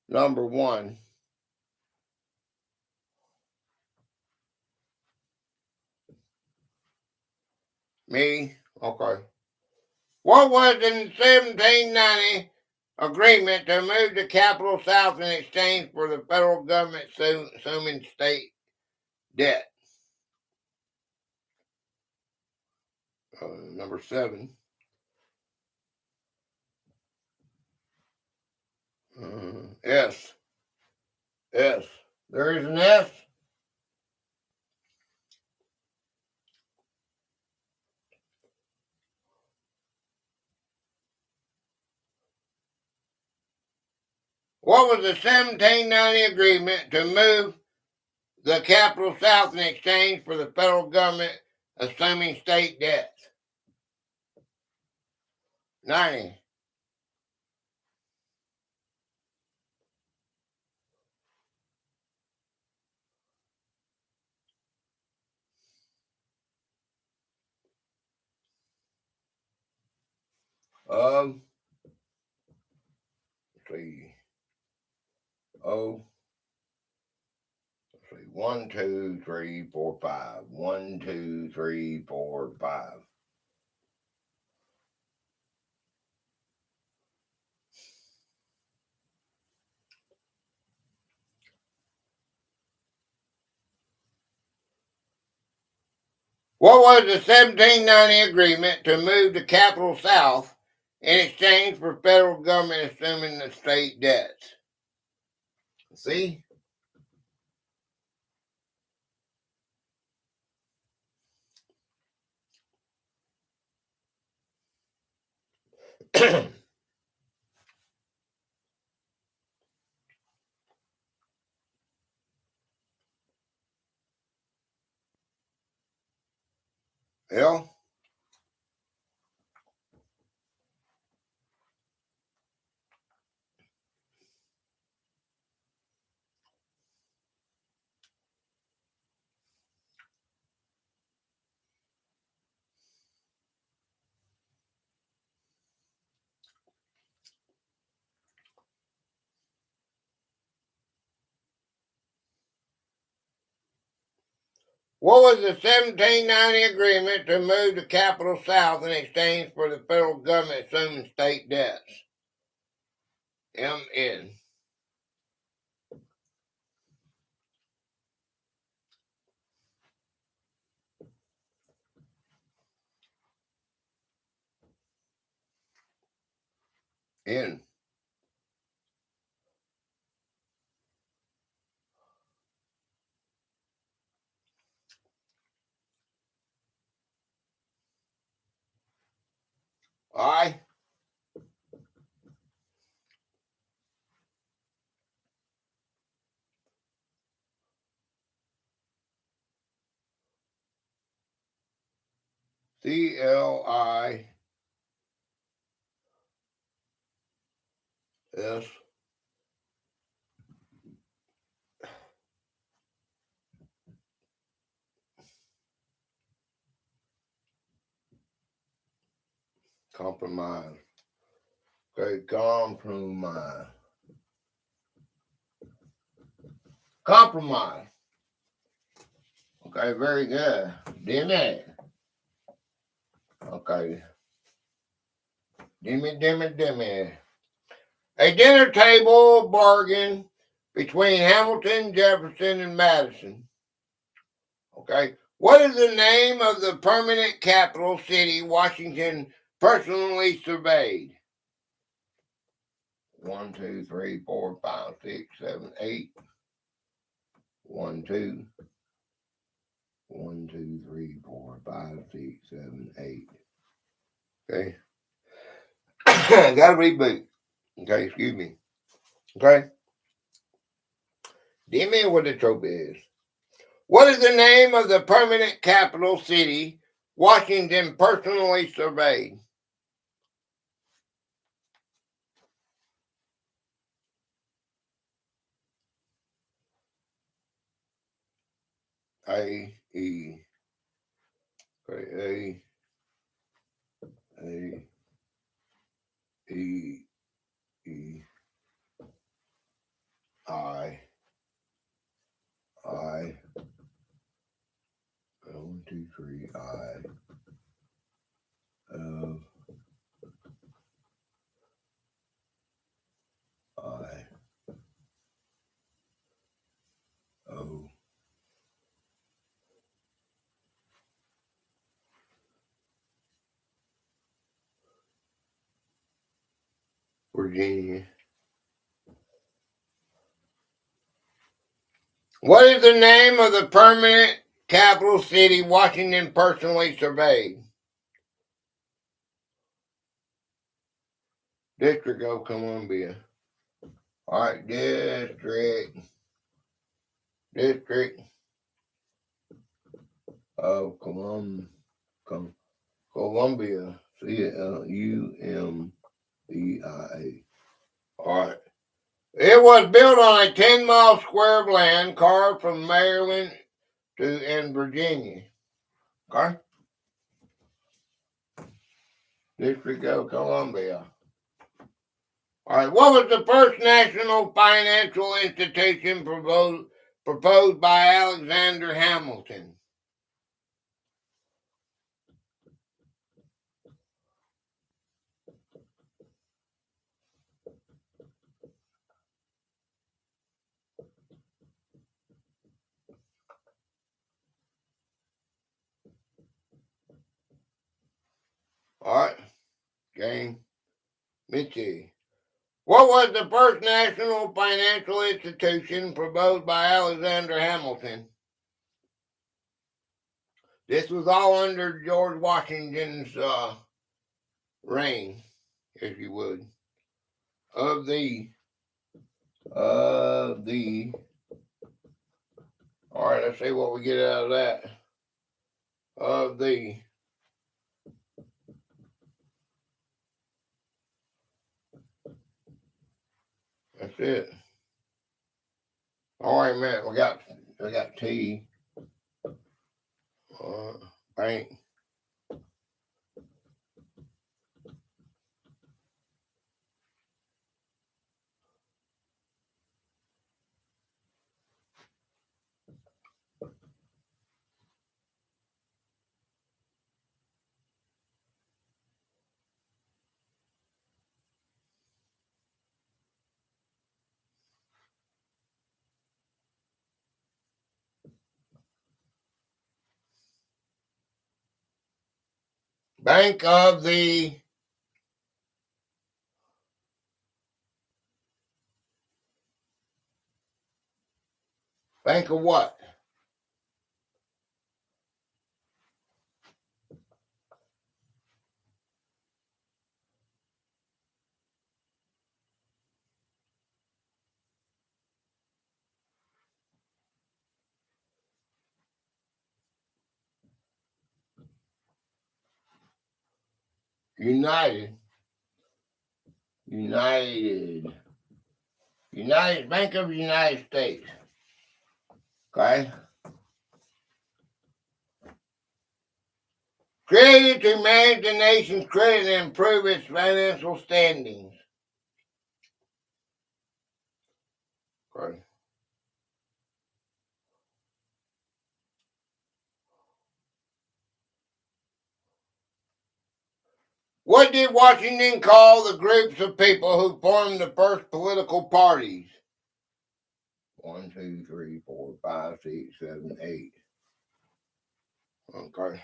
number one? Me? Okay. What was in 1790 agreement to move the capital south in exchange for the federal government assuming state debt? Number 7. S. S. There is an S. What was the 1790 agreement to move the capital south in exchange for the federal government assuming state debt? 90. Let's see. Oh. 1, 2, 3, 4, 5. 1, 2, 3, 4, 5. What was the 1790 agreement to move the capital south in exchange for federal government assuming the state debts? See? Yeah. What was the 1790 agreement to move the capital south in exchange for the federal government assuming state debts? MN. N. I, CLIS, compromise. Okay, compromise. Compromise. Okay, very good. Dimmy. Okay. Dimmy. A dinner table bargain between Hamilton, Jefferson, and Madison. Okay. What is the name of the permanent capital city Washington personally surveyed? 1, 2, 3, 4, 5, 6, 7, 8. 1, 2. 1, 2, 3, 4, 5, 6, 7, 8. Okay. Gotta reboot. Okay, excuse me. Okay. Tell me what the trope is. What is the name of the permanent capital city Washington personally surveyed? A E. Okay, A E E I 1, 2, 3 O I O Virginia. What is the name of the permanent capital city Washington personally surveyed? District of Columbia. All right, District of Columbia. CLUMBIA. All right. It was built on a 10-mile square of land carved from Maryland and Virginia. Okay. District of Columbia. All right. What was the first national financial institution proposed by Alexander Hamilton? All right. Game. Mitchie. What was the first national financial institution proposed by Alexander Hamilton? This was all under George Washington's reign, if you would. Of the, all right, let's see what we get out of that. Of the, that's it. All right, man, we got T, bank. Bank of the, bank of what? United Bank of the United States. Okay. Created to manage the nation's credit and improve its financial standings. Okay. What did Washington call the groups of people who formed the first political parties? 1, 2, 3, 4, 5, 6, 7, 8. Okay.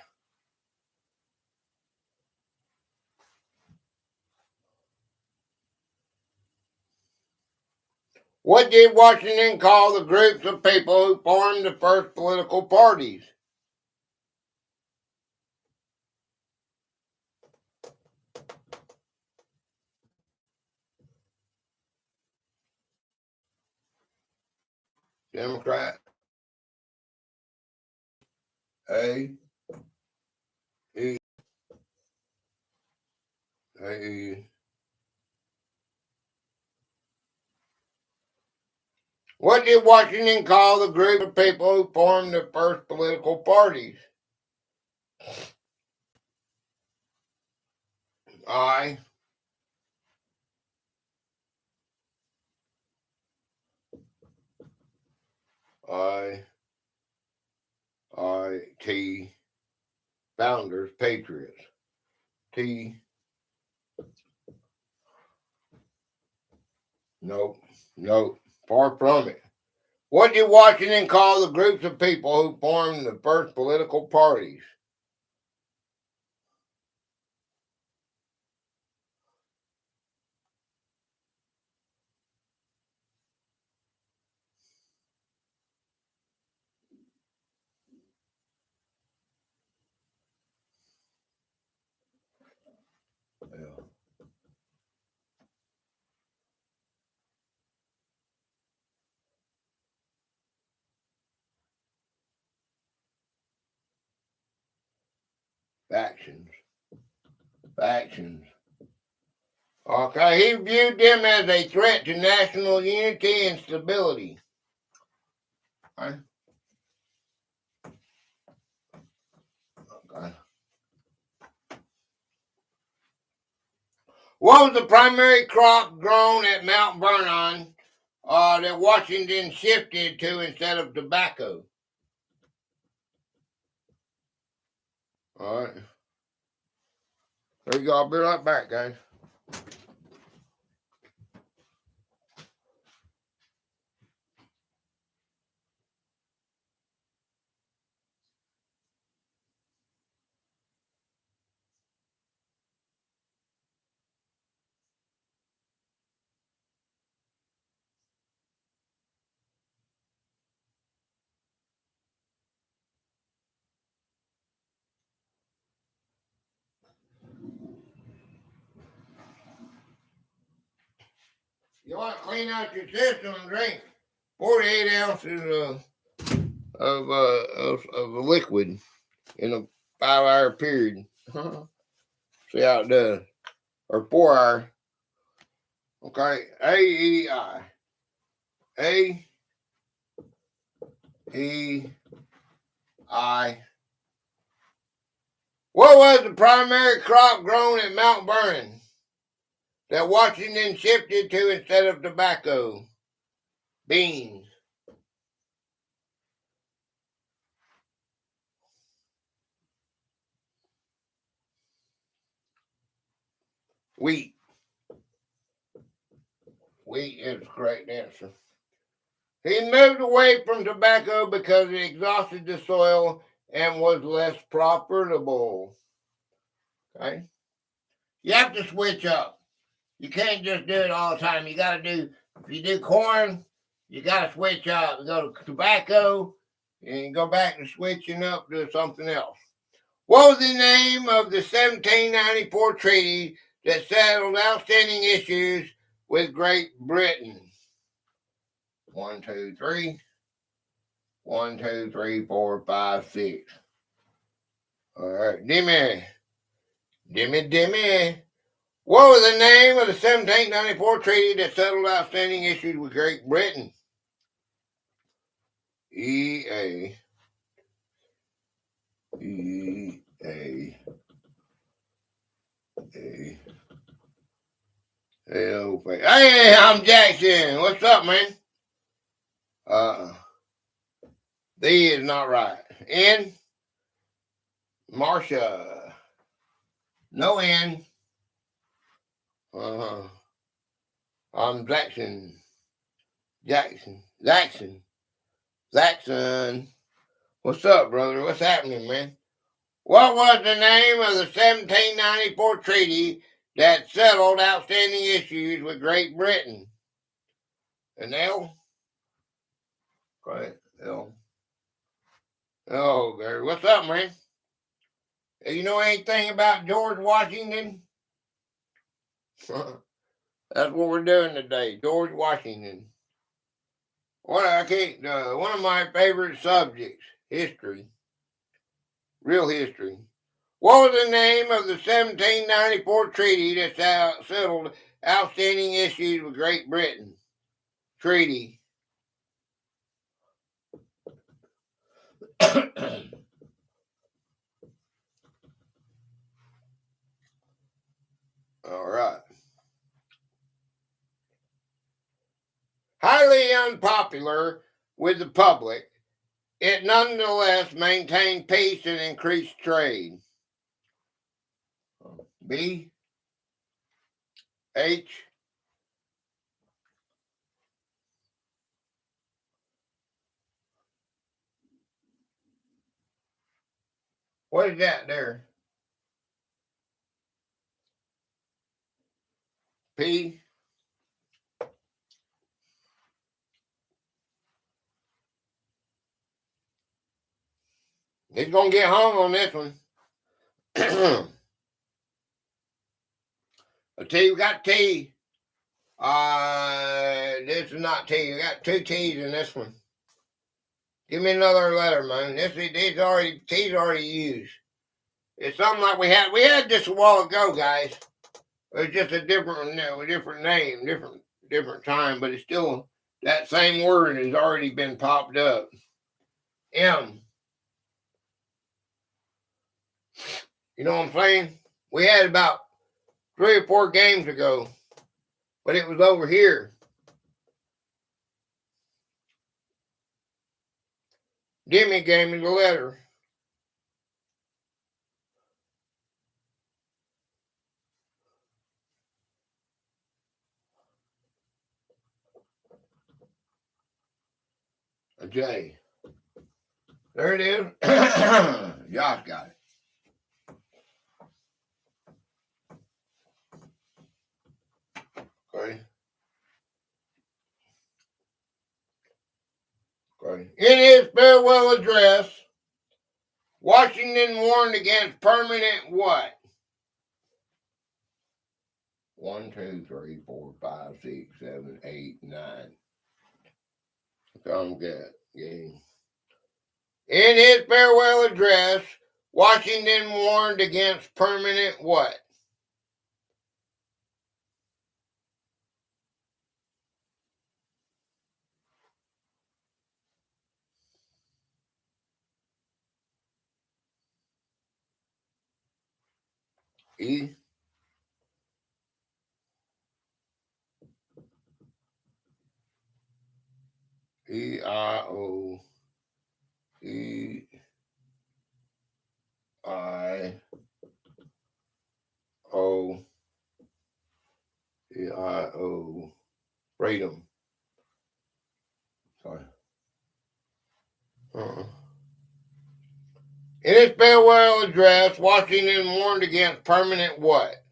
What did Washington call the groups of people who formed the first political parties? Democrat. A. E. A. What did Washington call the group of people who formed the first political parties? I. T. Founders, patriots. T. Nope. Far from it. What did Washington call the groups of people who formed the first political parties? Yeah. Factions. Okay, he viewed them as a threat to national unity and stability. Okay. Okay. What was the primary crop grown at Mount Vernon that Washington shifted to instead of tobacco? All right. There you go. I'll be right back, guys. You want to clean out your system and drink 48 ounces of a liquid in a 5-hour period. See how it does. Or 4 hour. Okay. AEI. AEI. What was the primary crop grown at Mount Vernon that Washington shifted to instead of tobacco? Beans. Wheat. Wheat is the correct answer. He moved away from tobacco because it exhausted the soil and was less profitable. Okay? You have to switch up. You can't just do it all the time. You got to do, if you do corn, you got to switch up. You go to tobacco and go back to switching up to something else. What was the name of the 1794 treaty that settled outstanding issues with Great Britain? 1, 2, 3. 1, 2, 3, 4, 5, 6. All right, Dimmy. Dimmy. What was the name of the 1794 treaty that settled outstanding issues with Great Britain? E-A. E-A. A. L-O-P. Hey, I'm Jackson. What's up, man? D is not right. N. Marcia. No N. I'm Jackson. Jackson. What's up, brother? What's happening, man? What was the name of the 1794 treaty that settled outstanding issues with Great Britain? An L? Right, L. Oh, Gary, what's up, man? You know anything about George Washington? That's what we're doing today, George Washington. One of my favorite subjects, history, real history. What was the name of the 1794 treaty that settled outstanding issues with Great Britain? Treaty. All right. Highly unpopular with the public, it nonetheless maintained peace and increased trade. B. H. What is that there? P. He's going to get hung on this one. A T, we got T. This is not T. You got two T's in this one. Give me another letter, man. T's already used. It's something like we had this a while ago, guys. It's just a different name, different time, but it's still that same word has already been popped up. M. You know what I'm saying? We had about 3 or 4 games ago, but it was over here. Jimmy gave me the letter. A J. There it is. Josh got it. Okay. In his farewell address, Washington warned against permanent what? 1, 2, 3, 4, 5, 6, 7, 8, 9. Come get game. In his farewell address, Washington warned against permanent what? E. E-I-O. E-I-O. E-I-O. Freedom. Sorry. In his farewell address, Washington warned against permanent what?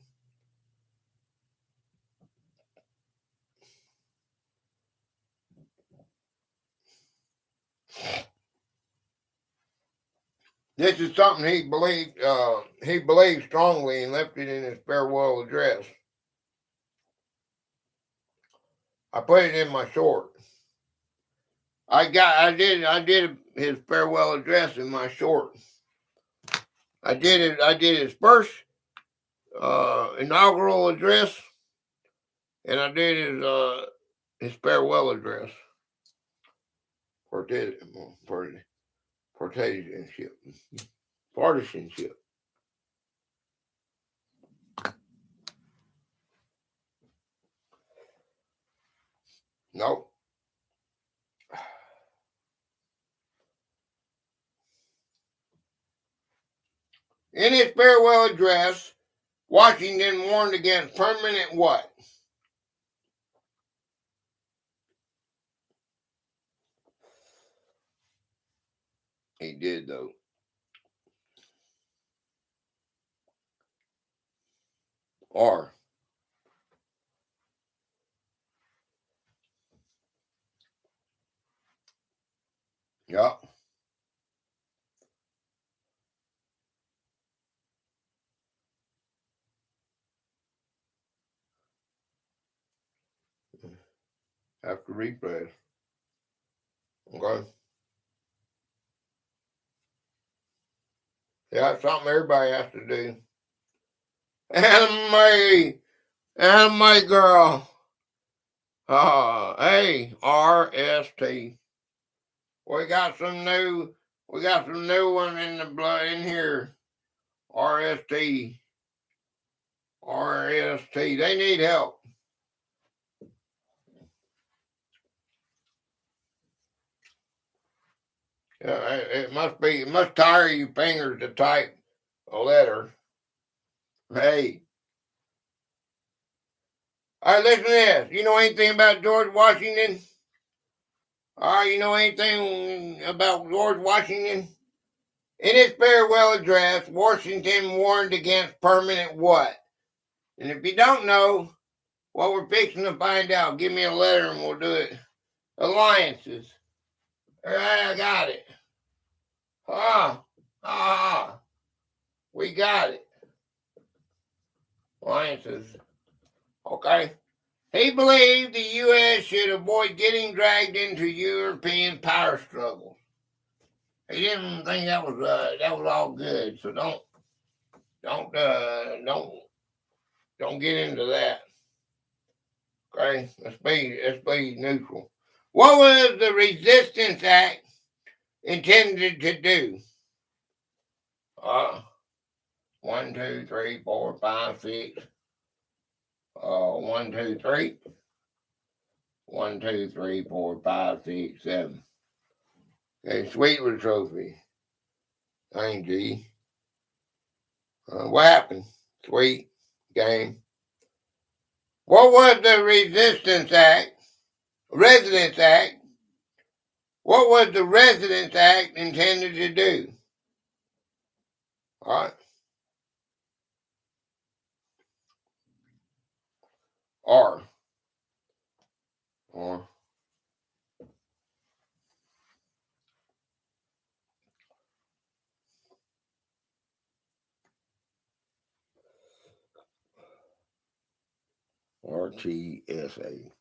This is something he believed strongly and left it in his farewell address. I put it in my short. I did his farewell address in my short. I did his first inaugural address, and I did his farewell address for partisanship. Partisanship. Nope. In his farewell address, Washington warned against permanent what? He did, though. Or. Yup. Have to replay. Okay. Yeah, it's something everybody has to do. Anime girl. ARST. We got some new one in the blood in here. RST. RST. They need help. It must tire you fingers to type a letter. Hey. All right, listen to this. You know anything about George Washington? All right, you know anything about George Washington? In his farewell address, Washington warned against permanent what? And if you don't know what we're fixing to find out, give me a letter and we'll do it. Alliances. All right, I got it. We got it. Alliances. Okay. He believed the U.S. should avoid getting dragged into European power struggles. He didn't think that was all good. So don't get into that. Okay, let's be neutral. What was the Resistance Act intended to do? 1, 2, 3, 4, 5, 6. 1, 2, 3. 1, 2, 3, 4, 5, 6, 7. Okay, Sweetler Trophy. Thank G. What happened? Sweet game. What was the Resistance Act? Residence Act. What was the Residence Act intended to do? All right. R. RTSA.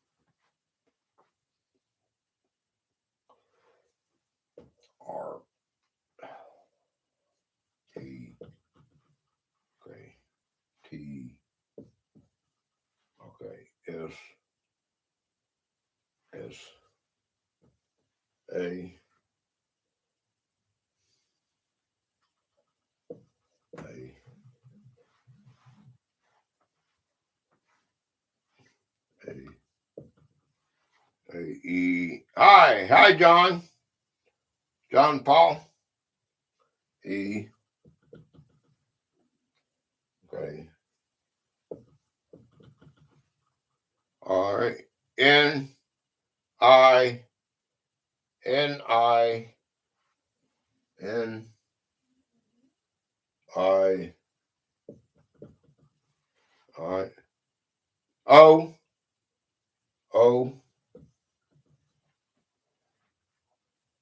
R. T. Okay. T. Okay. S. S. A. A. A. E. Hi, John. John Paul. E. Okay. All right. N. I. N. I. N. I. All right. O. O.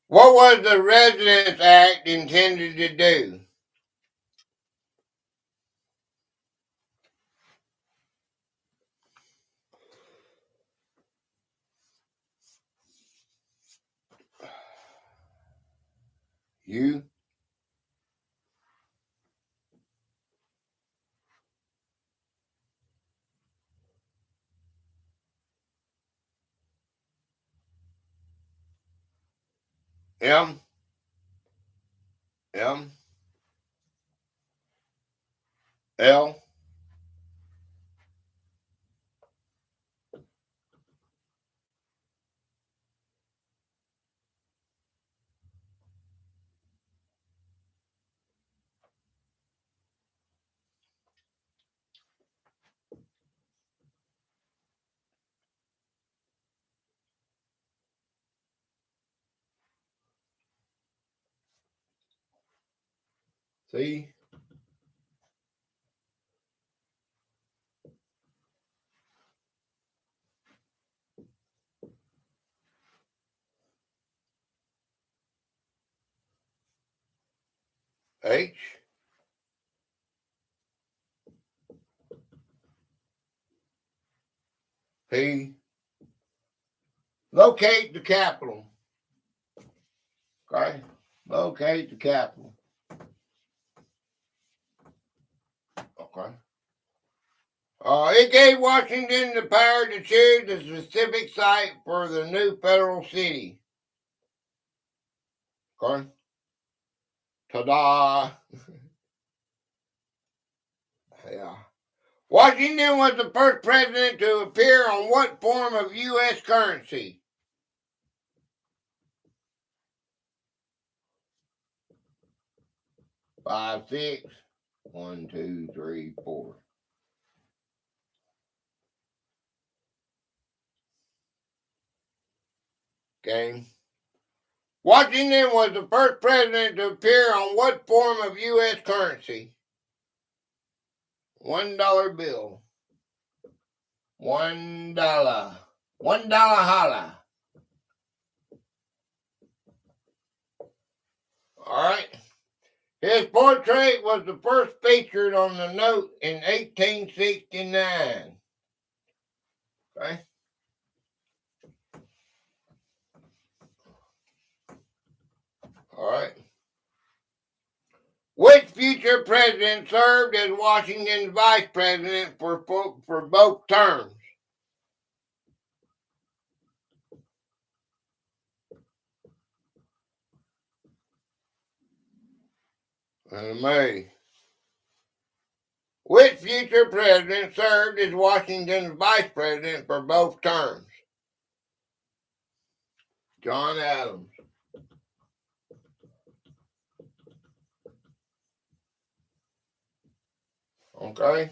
What was the Residence Act intended to do? U. M, M, L, C, H, P. Locate the capital. Okay? Locate the capital. Okay. It gave Washington the power to choose the specific site for the new federal city. Okay? Ta-da! Yeah. Washington was the first president to appear on what form of U.S. currency? 5, 6. 1, 2, 3, 4. Okay. Washington was the first president to appear on what form of U.S. currency? $1 bill. $1. $1 holla. All right. His portrait was the first featured on the note in 1869. Okay. All right. Which future president served as Washington's vice president for both terms? May. Which future president served as Washington's vice president for both terms? John Adams. Okay.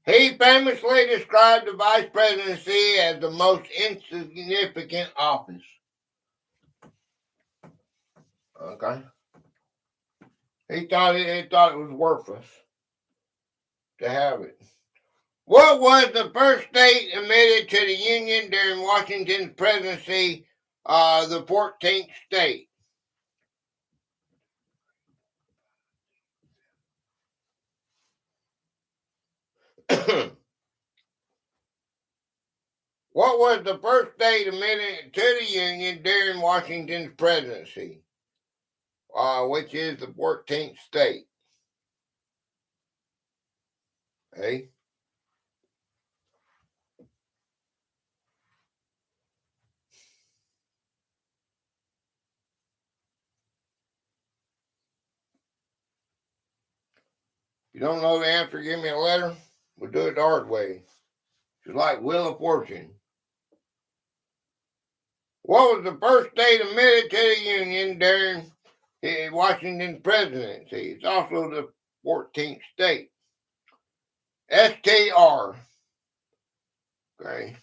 He famously described the vice presidency as the most insignificant office. Okay. He thought it was worthless to have it. What was the first state admitted to the Union during Washington's presidency? The 14th state. What was the first state admitted to the Union during Washington's presidency? Which is the 14th state. Hey? You don't know the answer, give me a letter. We'll do it the hard way. It's like Wheel of Fortune. What was the first state admitted to the Union during Washington's presidency? It's also the 14th state. STR. Okay.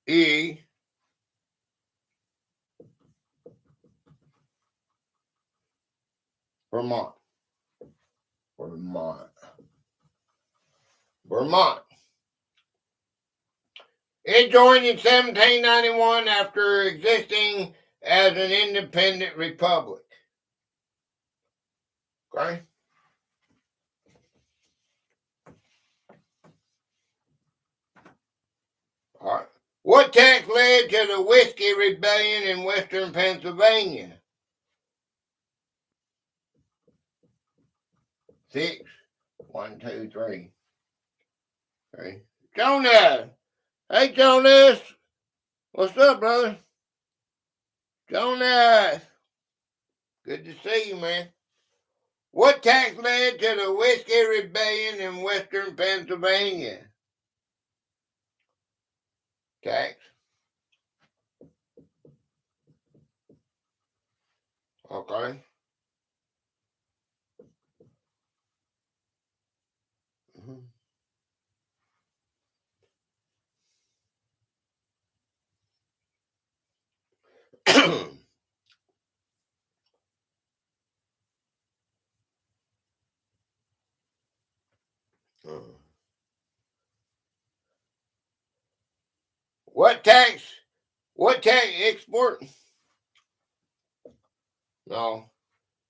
E. Vermont. Vermont. Vermont. It joined in 1791 after existing as an independent republic. Okay? All right. What tax led to the Whiskey Rebellion in western Pennsylvania? 6, 1, 2, 3. Okay. Jonas! Hey, Jonas! What's up, brother? Jonas! Good to see you, man. What tax led to the Whiskey Rebellion in western Pennsylvania? Tax. Okay. What tax? What tax export? No.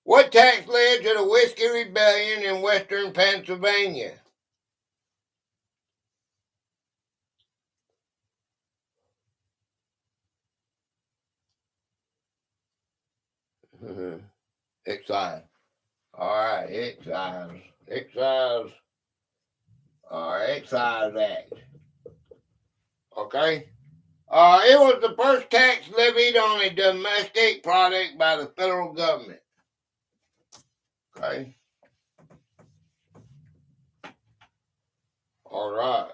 What tax led to the Whiskey Rebellion in western Pennsylvania? Excise. All right, excise. Excise. All right, excise act. Okay. It was the first tax levied on a domestic product by the federal government. Okay. All right.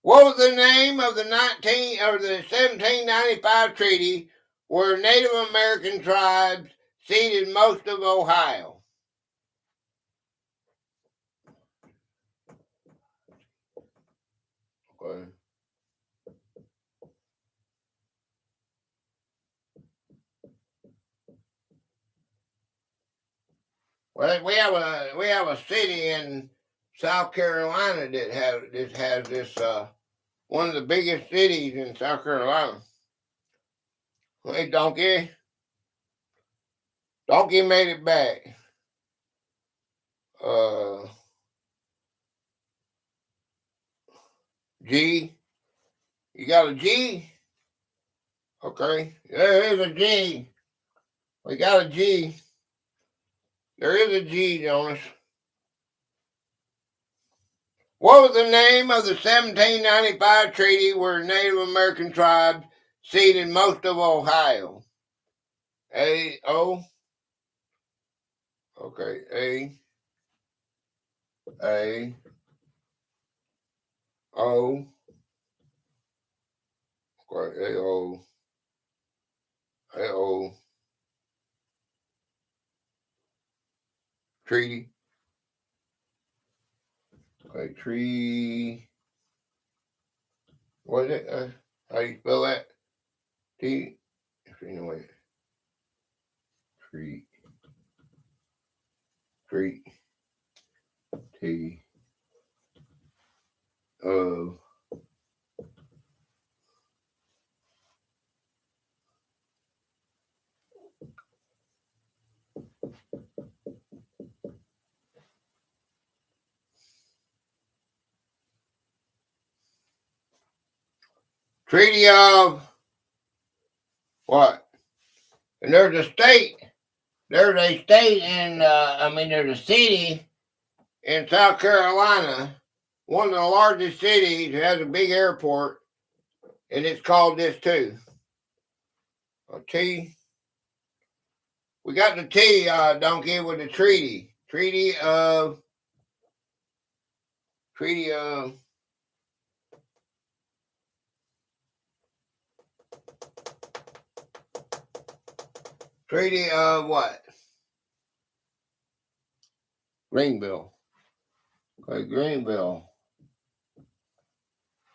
What was the name of the 1795 treaty where Native American tribes ceded most of Ohio? Okay. Well, we have a city in South Carolina that has this one of the biggest cities in South Carolina. Hey, Donkey made it back. G, you got a G? Okay, there is a G. We got a G. There is a G, Jonas. What was the name of the 1795 treaty where Native American tribes ceded most of Ohio? A-O? Okay, A-O. Okay, A-O. A-O. Treaty. Okay, tree. What is it? How do you spell that? T. Anyway. Tree. Tree. T. O. Treaty of what? And there's a state. There's a state in. There's a city in South Carolina, one of the largest cities. It has a big airport, and it's called this too. A T. We got the T, Donkey, with the treaty. Treaty of. Treaty of what? Greenville. Okay, Greenville.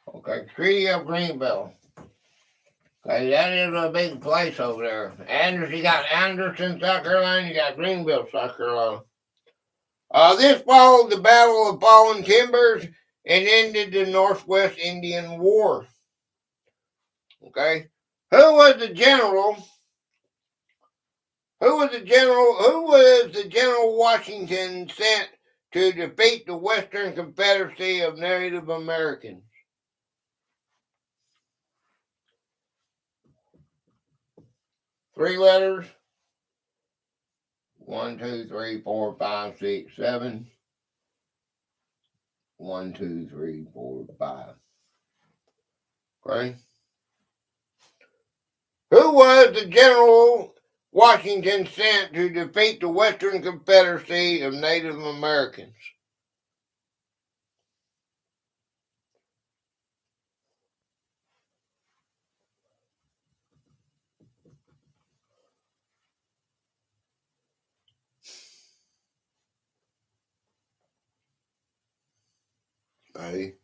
Okay, Treaty of Greenville. Okay, that is a big place over there. You got Anderson, South Carolina. You got Greenville, South Carolina. This followed the Battle of Fallen Timbers and ended the Northwest Indian War. Okay, who was the general Washington sent to defeat the Western Confederacy of Native Americans? Three letters. 1, 2, 3, 4, 5, 6, 7. 1, 2, 3, 4, 5. Okay. Who was the general Washington sent to defeat the Western Confederacy of Native Americans? Hey.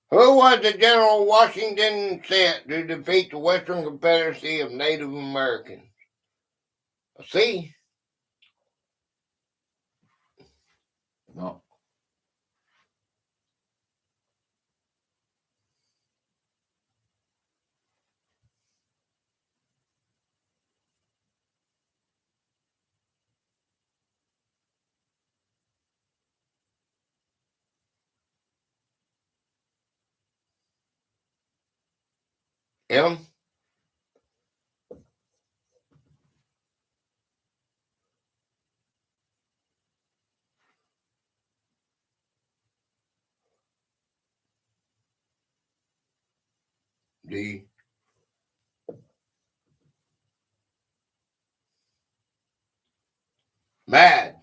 Who was the general Washington sent to defeat the Western Confederacy of Native Americans? C. No. M. D. Mad.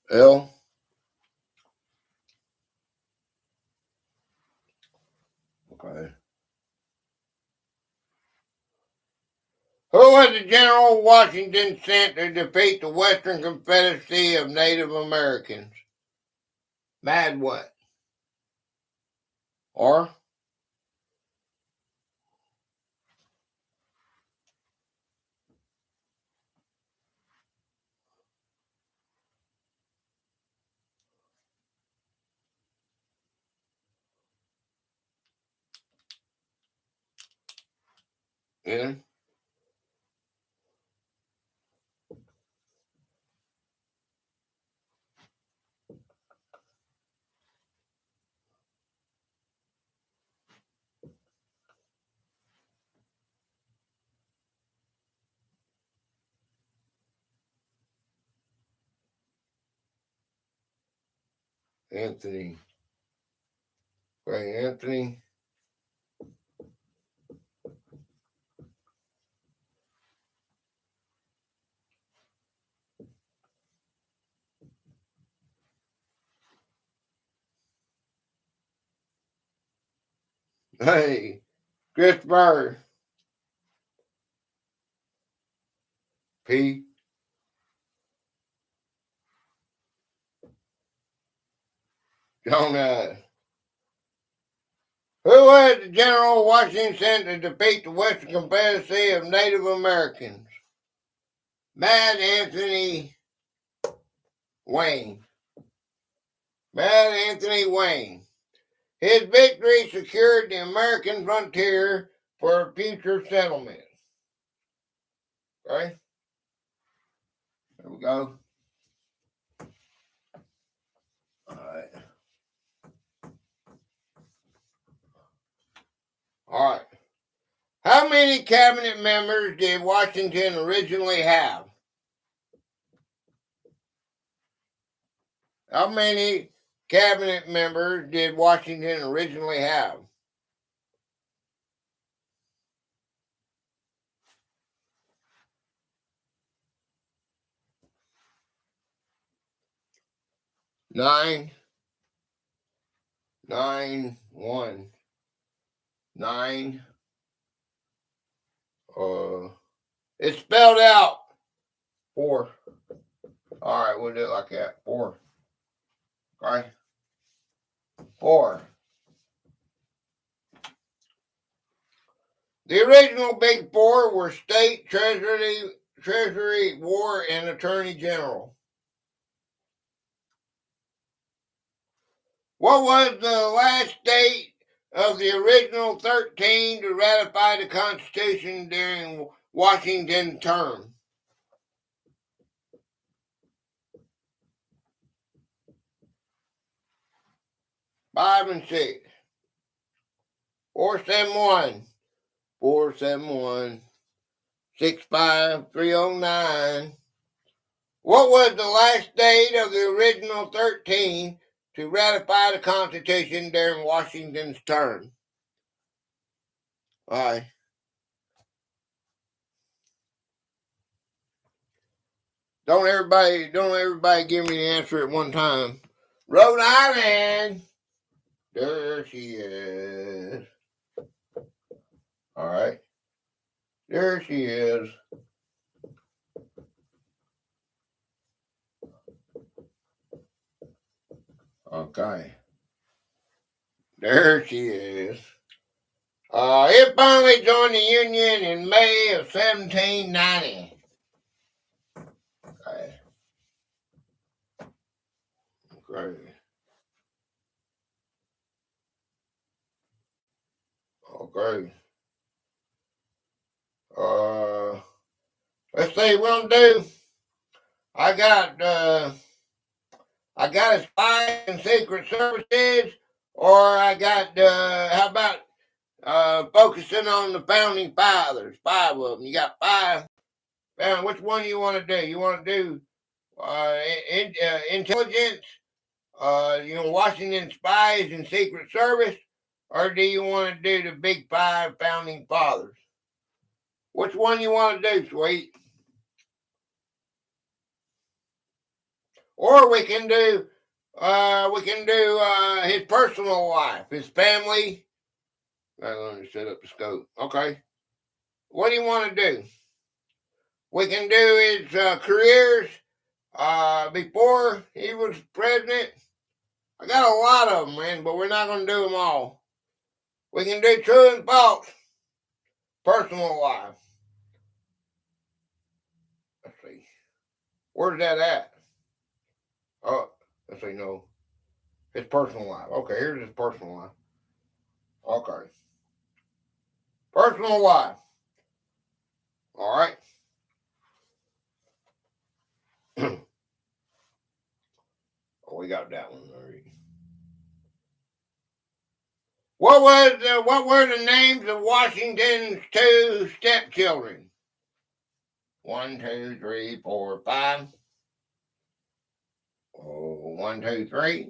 L. Okay. Who was the general Washington sent to defeat the Western Confederacy of Native Americans? Mad what? Or N. Anthony. Okay, Anthony. Hey, Christopher. P. Donut. Who was the general Washington sent to defeat the Western Confederacy of Native Americans? Mad Anthony Wayne. Mad Anthony Wayne. His victory secured the American frontier for future settlement. Okay, there we go. All right. All right. How many cabinet members did Washington originally have? How many cabinet members did Washington originally have? Nine, nine, one, nine. It's spelled out. 4. All right, we'll do it like that. 4. Okay. 4. The original Big Four were State, Treasury, War, and Attorney General. What was the last date of the original 13 to ratify the Constitution during Washington's term? 5 and 6. 471. 471. 65309. What was the last date of the original 13 to ratify the Constitution during Washington's term? Aye. Don't everybody give me the answer at one time. Rhode Island. There she is. All right. There she is. Okay. There she is. It finally joined the Union in May of 1790. Okay. Great. Okay. Let's see what I'm do. I got a spy and secret services, or I got how about focusing on the founding fathers, 5 of them. You got 5. Which one do you want to do? You want to do intelligence, Washington spies and secret service, or do you want to do the big 5 founding fathers? Which one you want to do, sweet? Or we can do his personal life, his family. I'm going to set up the scope. Okay. What do you want to do? We can do his careers before he was president. I got a lot of them, man, but we're not going to do them all. We can do true and false. Personal life. Let's see. Where's that at? Oh, let's see, no. His personal life. Okay, here's his personal life. Okay. Personal life. All right. Oh, we got that one already. What were the names of Washington's 2 stepchildren? 1, 2, 3, 4, 5. Oh, 1, 2, 3.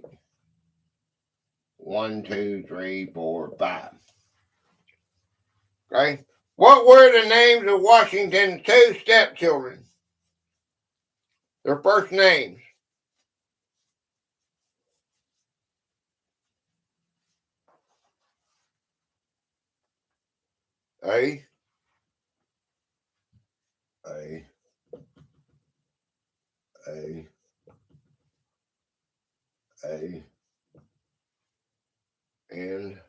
1, 2, 3, 4, 5. Okay. What were the names of Washington's 2 stepchildren? Their first names. A. A. A. A. And.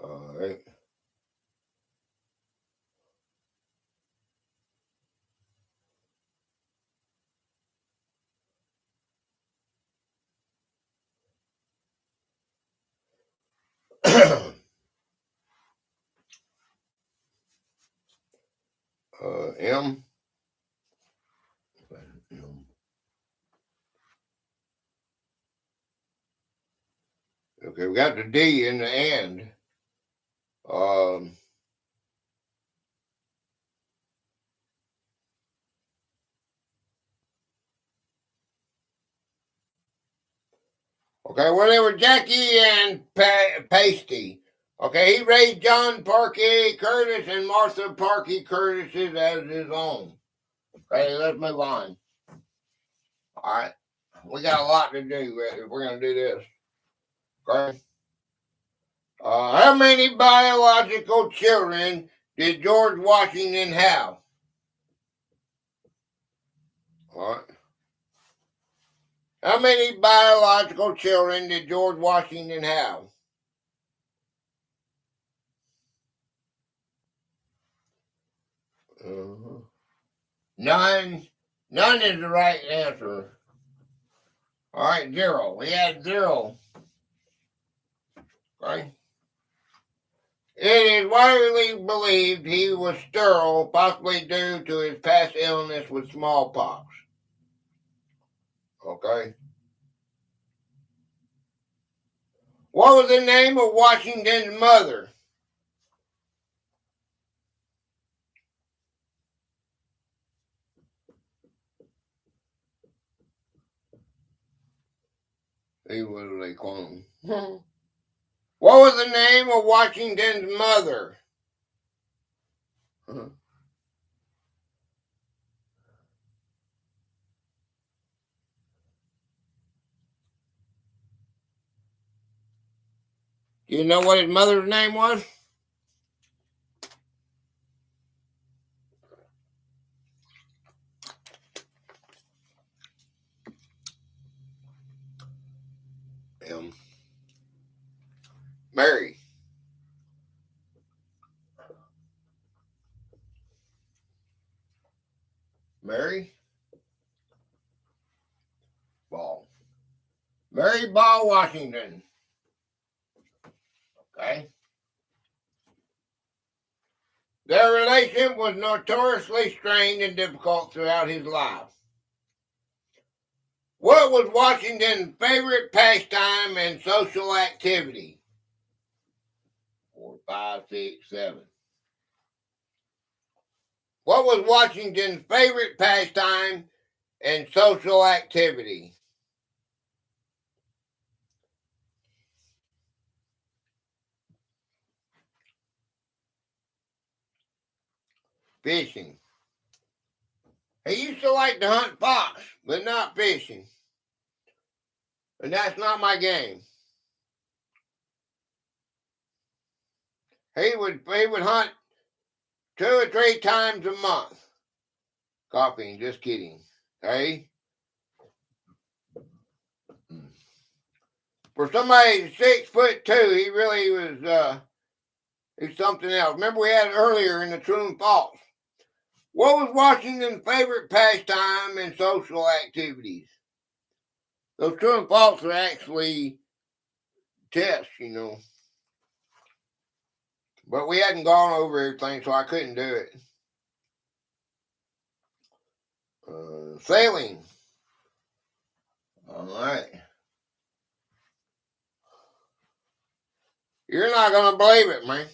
All right. M. Okay, we got the D in the end. Okay, well, they were Jackie and Pasty. Okay, he raised John Parkey Curtis and Martha Parkey Curtis as his own. Okay, let's move on. All right, we got a lot to do if we're going to do this. Okay. How many biological children did George Washington have? All right. How many biological children did George Washington have? 9. None is the right answer. All right, 0. We had 0. Okay. It is widely believed he was sterile, possibly due to his past illness with smallpox. Okay. What was the name of Washington's mother? He was a clone. What was the name of Washington's mother? Do you know what his mother's name was? Mary. Mary Ball. Mary Ball Washington. Okay. Their relationship was notoriously strained and difficult throughout his life. What was Washington's favorite pastime and social activity? 4, 5, 6, 7. What was Washington's favorite pastime and social activity? Fishing. He used to like to hunt fox, but not fishing. And that's not my game. He would hunt 2 or 3 times a month. Copying, just kidding. Okay? For somebody 6'2", he really was he's something else. Remember we had it earlier in the true and false. What was Washington's favorite pastime and social activities? Those true and false are actually tests, you know. But we hadn't gone over everything, so I couldn't do it. Sailing. All right. You're not going to believe it, man.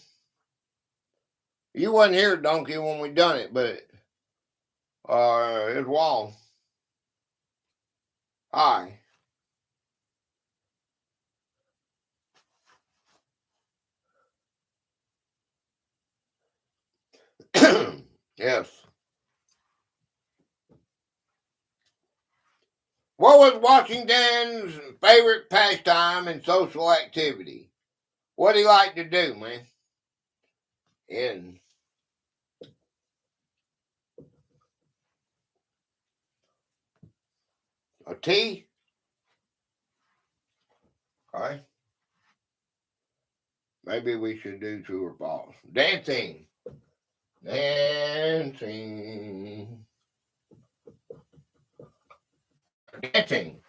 You wasn't here, Donkey, when we done it, but it's Wall. Hi. Yes. What was Washington's favorite pastime and social activity? What did he like to do, man? In a tea? Okay. Maybe we should do true or false. Dancing. Dancing. Dancing.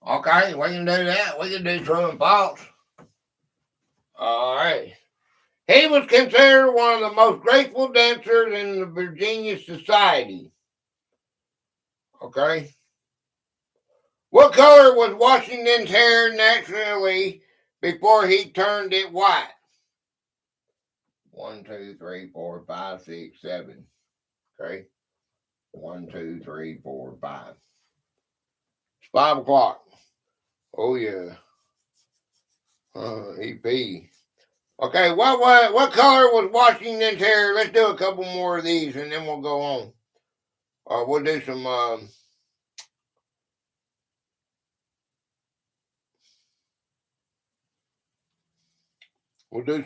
Okay, we can do that. We can do true and false. All right. He was considered one of the most graceful dancers in the Virginia society. Okay. What color was Washington's hair naturally before he turned it white? 1, 2, 3, 4, 5, 6, 7. Okay. 1, 2, 3, 4, 5. It's 5 o'clock. Oh yeah. EP. Okay, what color was Washington's hair? Let's do a couple more of these and then we'll go on. We'll do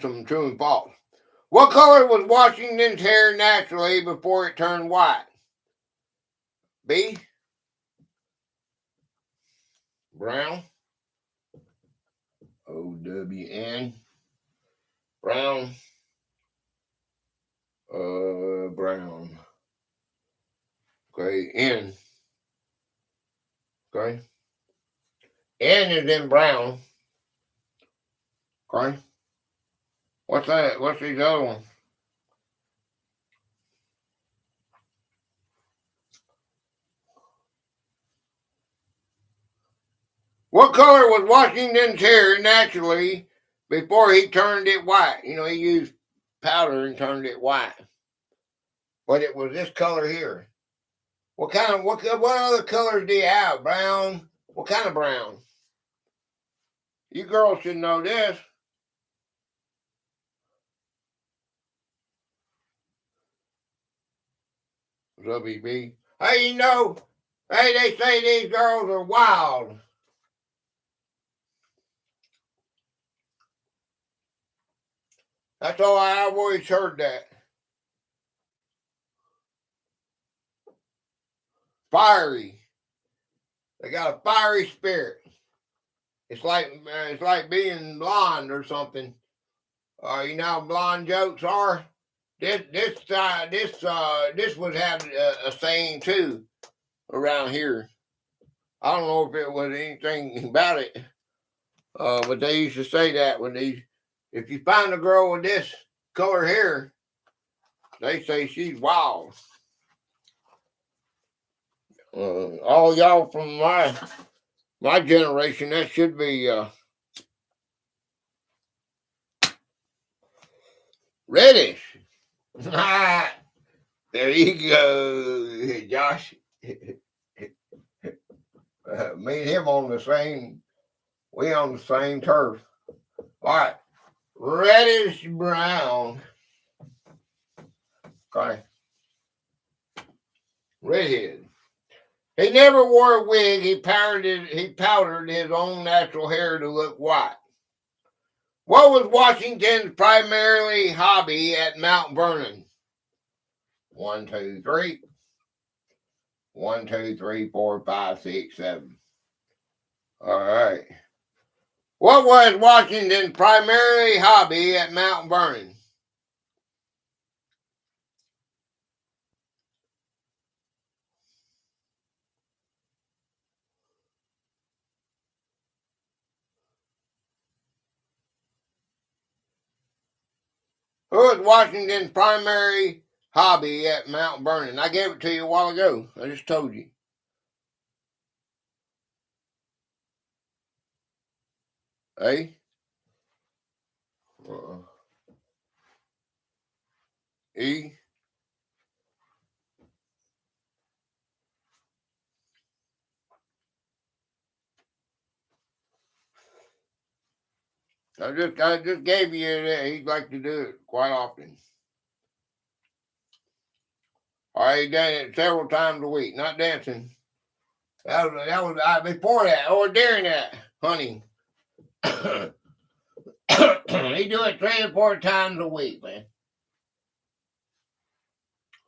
some true and false. What color was Washington's hair naturally before it turned white? B. Brown. O-W-N. Brown. Brown. Okay, N. Okay. N is in brown. Okay. What's that? What's these other ones? What color was Washington's hair naturally before he turned it white? You know, he used powder and turned it white. But it was this color here. What other colors do you have? Brown? What kind of brown? You girls should know this. WB. Hey, you know, hey, they say these girls are wild. That's all I've always heard that. Fiery. They got a fiery spirit. It's like being blonde or something. You know how blonde jokes are. This was had a saying too around here. I don't know if it was anything about it, but they used to say that if you find a girl with this color hair, they say she's wild. All y'all from my generation, that should be reddish. There you go, Josh. Me and him we on the same turf. All right, reddish brown. Okay, redhead. He never wore a wig. He powdered his own natural hair to look white. What was Washington's primary hobby at Mount Vernon? 1, 2, 3. 1, 2, 3, 4, 5, 6, 7. All right. What was Washington's primary hobby at Mount Vernon? Who was Washington's primary hobby at Mount Vernon? I gave it to you a while ago. I just told you. A. E. I just gave you that. He'd like to do it quite often. All right, he done it several times a week. Not dancing. That was before that or during that hunting. He do it 3 or 4 times a week, man.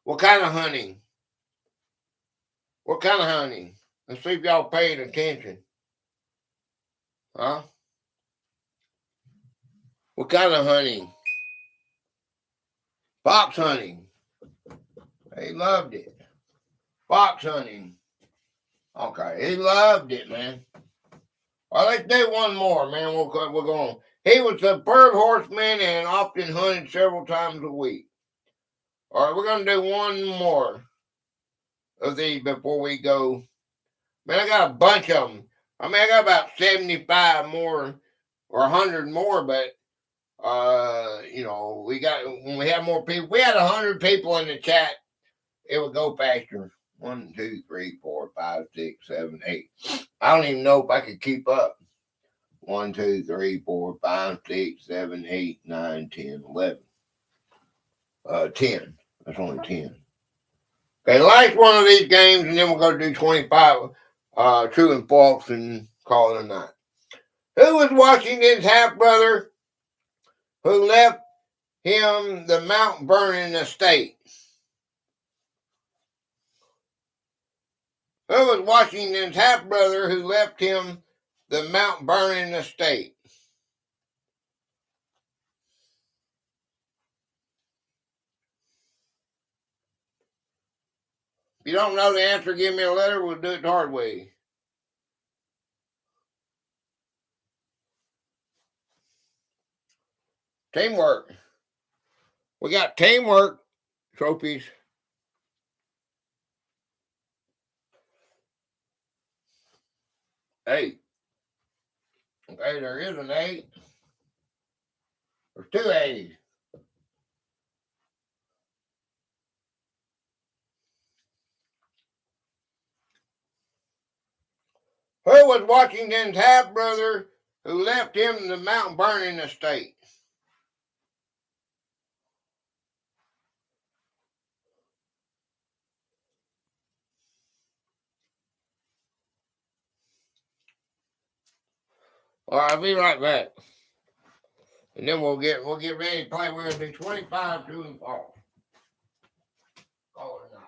What kind of hunting? What kind of hunting? Let's see if y'all paying attention. Huh? What kind of hunting? Fox hunting. He loved it. Fox hunting. Okay, he loved it, man. Well, let's do one more, man. We're going. He was a superb horseman and often hunted several times a week. All right, we're going to do one more of these before we go. Man, I got a bunch of them. I mean, I got about 75 more or 100 more, but, you know, when we have more people, we had 100 people in the chat, it would go faster. 1, 2, 3, 4, 5, 6, 7, 8. I don't even know if I could keep up. 1, 2, 3, 4, 5, 6, 7, 8, 9, 10, 11. 10. That's only 10. Okay, last one of these games, and then we're going to do 25 true and false and call it a night. Who was Washington's half-brother who left him the Mount Vernon estate? Who was Washington's half-brother who left him the Mount Vernon estate. If you don't know the answer, give me a letter. We'll do it the hard way. Teamwork. We got teamwork trophies. 8. Okay, there is an 8. There's 2 A's. Who was Washington's half brother who left him the Mount Vernon estate? All right, I'll be right back. And then we'll get ready to play. We're gonna do 25 true and false. Call it a night.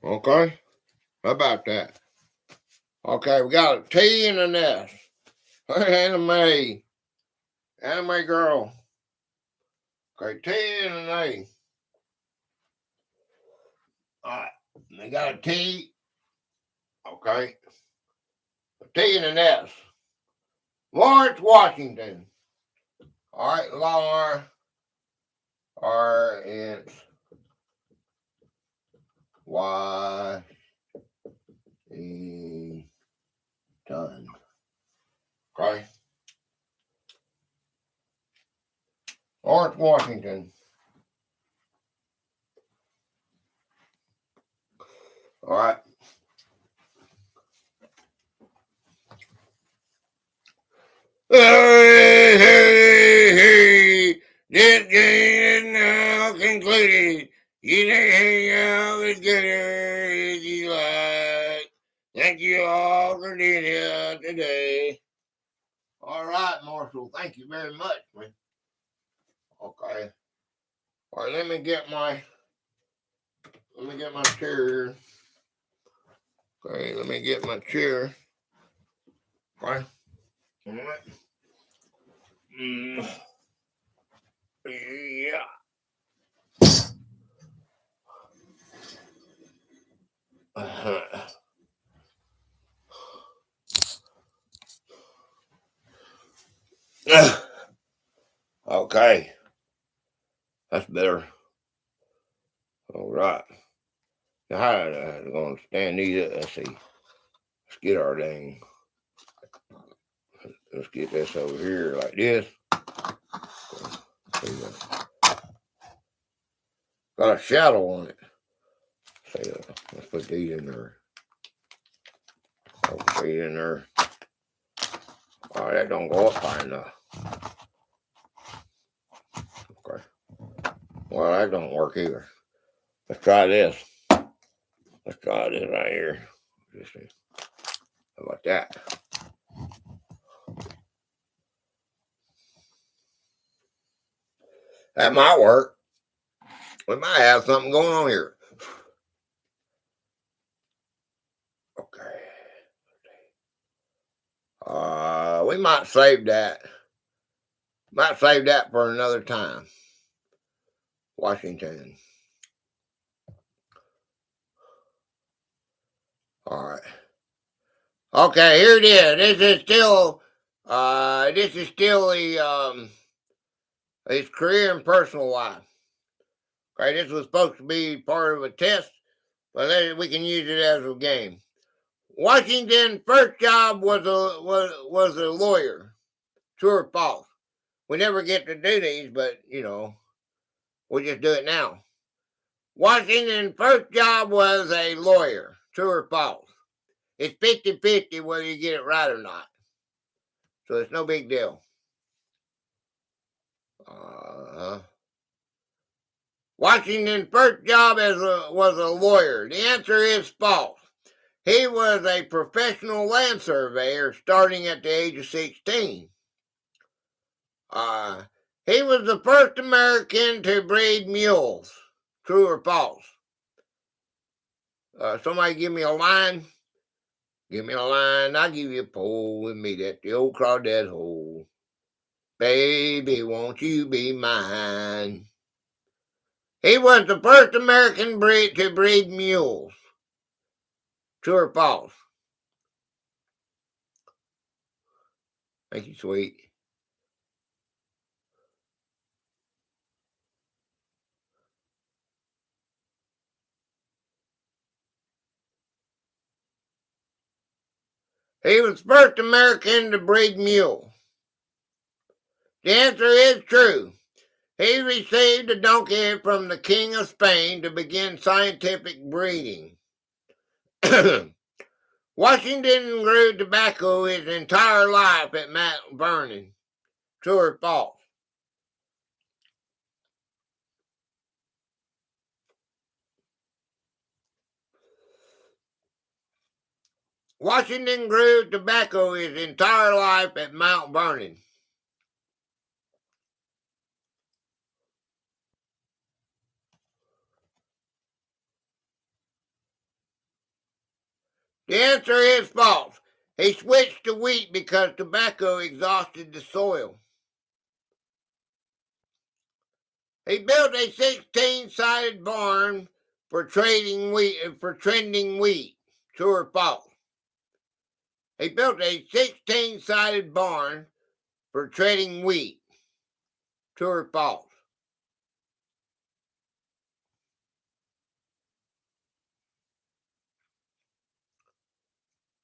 Okay, how about that? Okay, we got a T and an S. Anime girl. Okay, T and an A. All right, they got a T. Okay, a T and an S. Lawrence Washington. All right, Lawrence Washington. Okay. Lawrence Washington. All right. Hey, this game is now concluded. You can hang out with Gator if you like. Thank you all for being here today. All right, Marshall. Thank you very much, man. Okay. All right, let me get my chair. Okay, let me get my chair. Okay. All right. Yeah. Okay. That's better. All right. Now, how am I going to stand these up? Let's see. Let's get our dang. Let's get this over here like this. Got a shadow on it. See, let's put these in there. Put these in there. Oh, that don't go up high enough. Okay. Well, that don't work either. Let's try this. Let's try this right here. How about that? That might work. We might have something going on here. Okay. We might save that. Might save that for another time. Washington. All right. Okay, here it is. This is still the his career and personal life. Okay, this was supposed to be part of a test, but we can use it as a game. Washington's first job was a lawyer. True or false? We never get to do these, but we'll just do it now. Washington's first job was a lawyer. True or false? It's 50-50 whether you get it right or not. So it's no big deal. Washington's first job was a lawyer. The answer is false. He was a professional land surveyor starting at the age of 16. He was the first American to breed mules. True or false? Somebody give me a line. Give me a line. I'll give you a pole with me at the old crawdad hole. Baby, won't you be mine? He was the first American to breed mules. True or false? Thank you, sweet. He was the first American to breed mule. The answer is true. He received a donkey from the King of Spain to begin scientific breeding. Washington grew tobacco his entire life at Mount Vernon. True or false? Washington grew tobacco his entire life at Mount Vernon. The answer is false. He switched to wheat because tobacco exhausted the soil. He built a 16-sided barn for trending wheat. True or false? He built a 16-sided barn for trading wheat. True or false?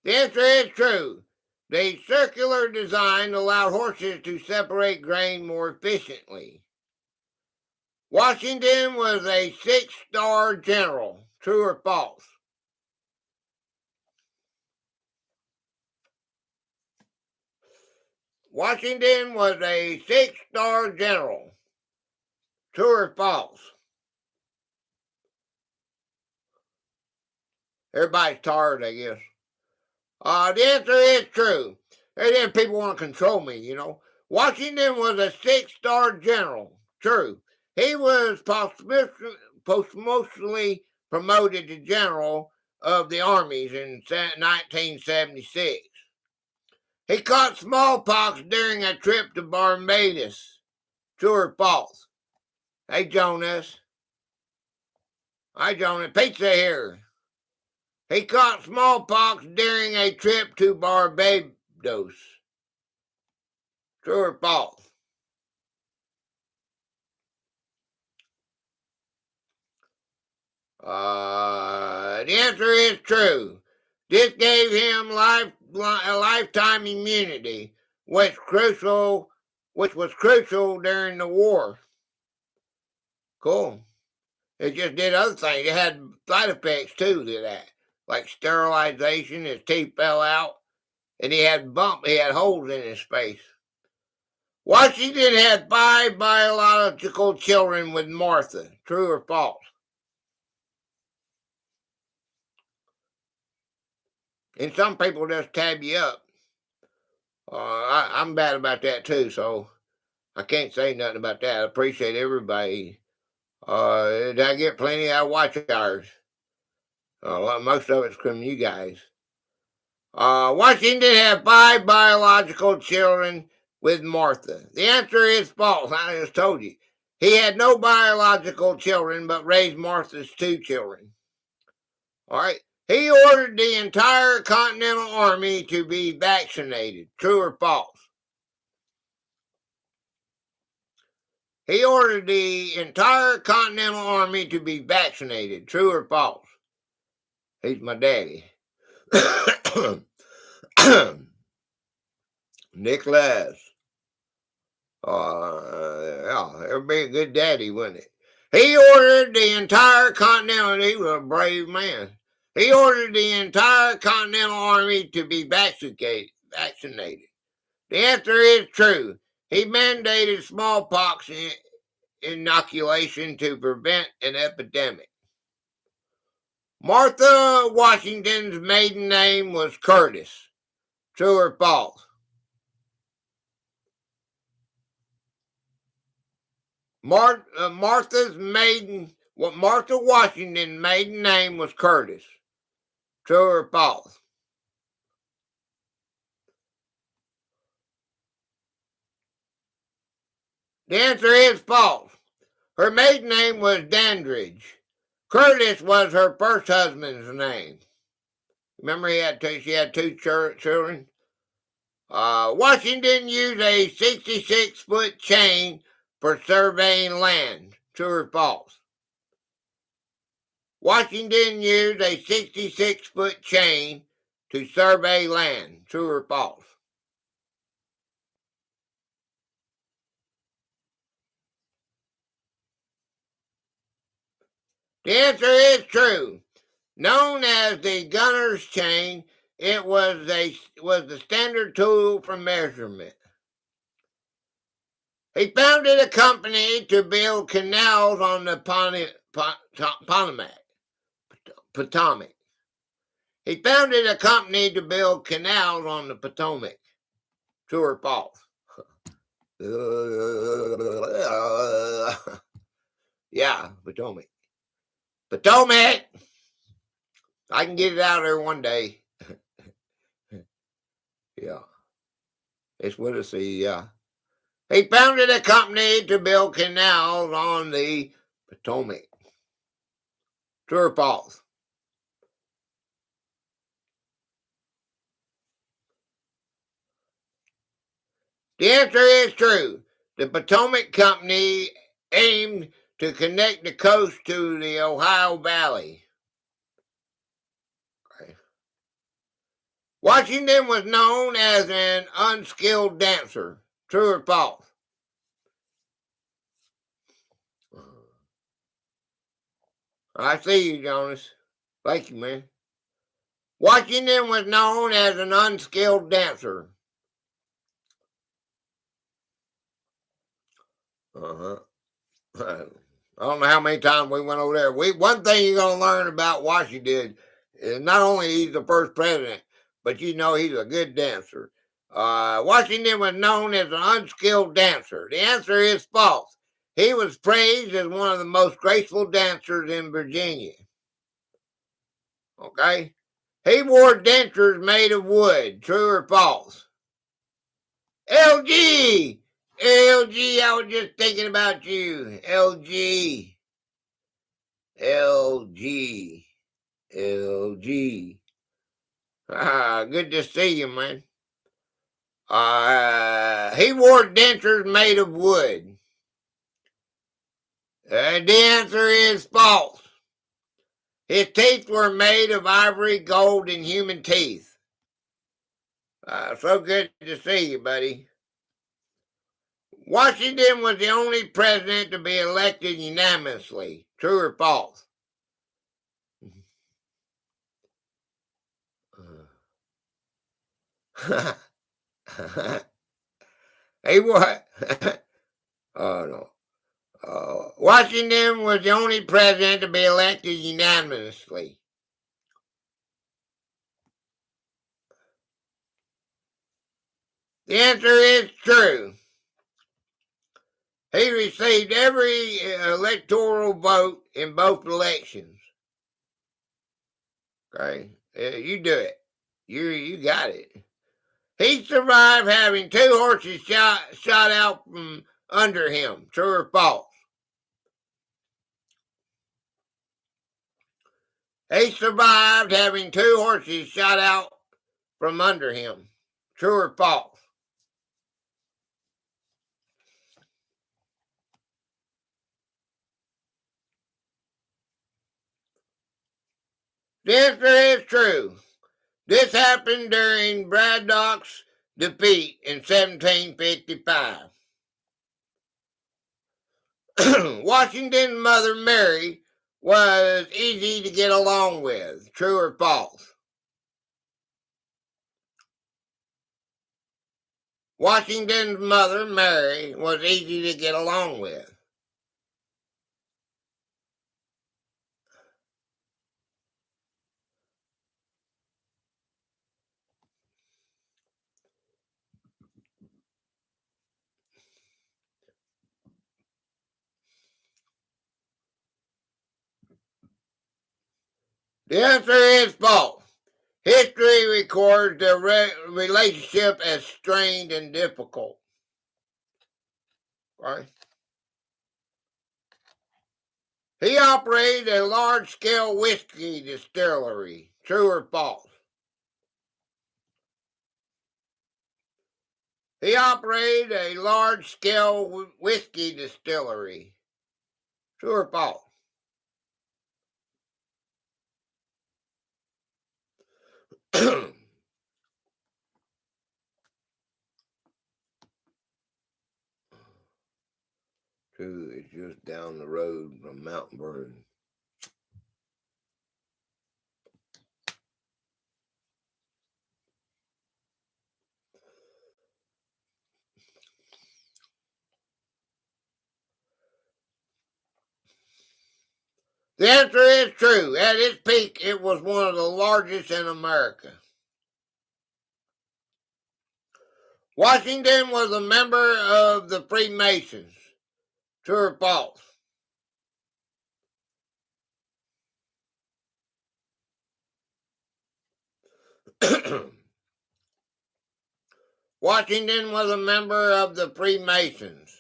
The answer is true. The circular design allowed horses to separate grain more efficiently. Washington was a 6-star general. True or false? Washington was a 6-star general. True or false? Everybody's tired, I guess. The answer is true. And then people want to control me, Washington was a 6-star general. True. He was posthumously promoted to general of the armies in 1976. He caught smallpox during a trip to Barbados. True or false? Hey, Jonas. Hi, Jonas. Pizza here. He caught smallpox during a trip to Barbados. True or false? The answer is true. This gave him a lifetime immunity, which was crucial during the war. Cool. It just did other things. It had side effects too to that, like sterilization. His teeth fell out, and he had holes in his face. Washington had 5 biological children with Martha. True or false? And some people just tab you up. I'm bad about that too, so I can't say nothing about that. I appreciate everybody. I get plenty of watch hours. Most of it's from you guys. Washington had 5 biological children with Martha. The answer is false. I just told you. He had no biological children, but raised Martha's 2 children. All right. He ordered the entire Continental Army to be vaccinated. True or false? He ordered the entire Continental Army to be vaccinated. True or false? He's my daddy. Nicholas. Yeah, it'd be a good daddy, wouldn't it? He ordered the entire Continental, he was a brave man. He ordered the entire Continental Army to be vaccinated. The answer is true. He mandated smallpox inoculation to prevent an epidemic. Martha Washington's maiden name was Curtis. True or false? Martha Washington's maiden name was Curtis. True or false? The answer is false. Her maiden name was Dandridge. Curtis was her first husband's name. Remember, she had two children. Washington used a 66-foot chain for surveying land. True or false? Washington used a 66-foot chain to survey land. True or false? The answer is true. Known as the gunner's chain, it was the standard tool for measurement. He founded a company to build canals on the Potomac. He founded a company to build canals on the Potomac. True or false? Yeah, Potomac. Potomac! I can get it out there one day. Yeah. It's with us, yeah. He founded a company to build canals on the Potomac. True or false? The answer is true. The Potomac Company aimed to connect the coast to the Ohio Valley. Okay. Washington was known as an unskilled dancer. True or false? I see you, Jonas. Thank you, man. Washington was known as an unskilled dancer. Uh-huh. I don't know how many times we went over there. One thing you're gonna learn about Washington is not only he's the first president, but he's a good dancer. Washington was known as an unskilled dancer. The answer is false. He was praised as one of the most graceful dancers in Virginia. Okay? He wore dentures made of wood. True or false? LG! LG, I was just thinking about you. LG. LG. LG. Good to see you, man. He wore dentures made of wood. The answer is false. His teeth were made of ivory, gold, and human teeth. So good to see you, buddy. Washington was the only president to be elected unanimously. True or false? He what? Oh no. Washington was the only president to be elected unanimously. The answer is true. He received every electoral vote in both elections. Okay, you do it. You got it. He survived having two horses shot out from under him. True or false? He survived having two horses shot out from under him. True or false? The answer is true. This happened during Braddock's defeat in 1755. Washington's mother, Mary, was easy to get along with. True or false? Washington's mother, Mary, was easy to get along with. The answer is false. History records their relationship as strained and difficult. Right? He operated a large-scale whiskey distillery. True or false? He operated a large-scale whiskey distillery. True or false? True, it's just down the road from Mountain Vernon. The answer is true. At its peak, it was one of the largest in America. Washington was a member of the Freemasons. True or false? Washington was a member of the Freemasons.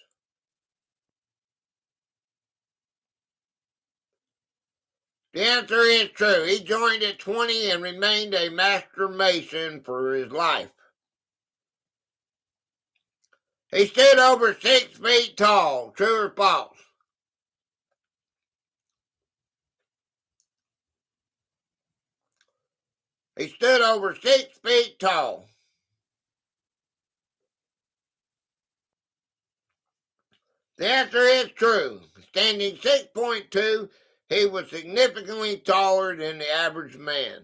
The answer is true. He joined at 20 and remained a master mason for his life. He stood over 6 feet tall. True or false? He stood over 6 feet tall. The answer is true. Standing 6.2, he was significantly taller than the average man.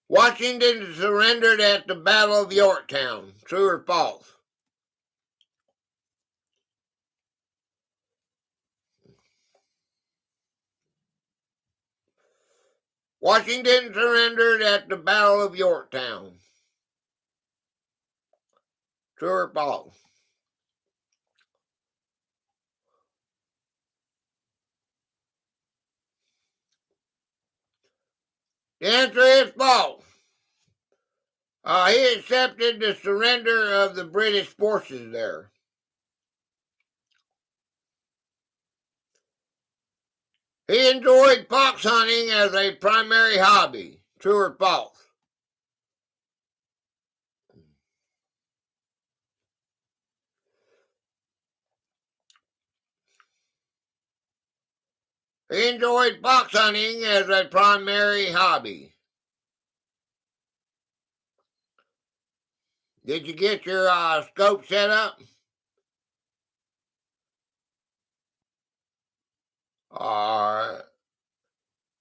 Washington surrendered at the Battle of Yorktown. True or false? Washington surrendered at the Battle of Yorktown. True or false? The answer is false. He accepted the surrender of the British forces there. He enjoyed fox hunting as a primary hobby. True or false? He enjoyed fox hunting as a primary hobby. Did you get your scope set up? Alright.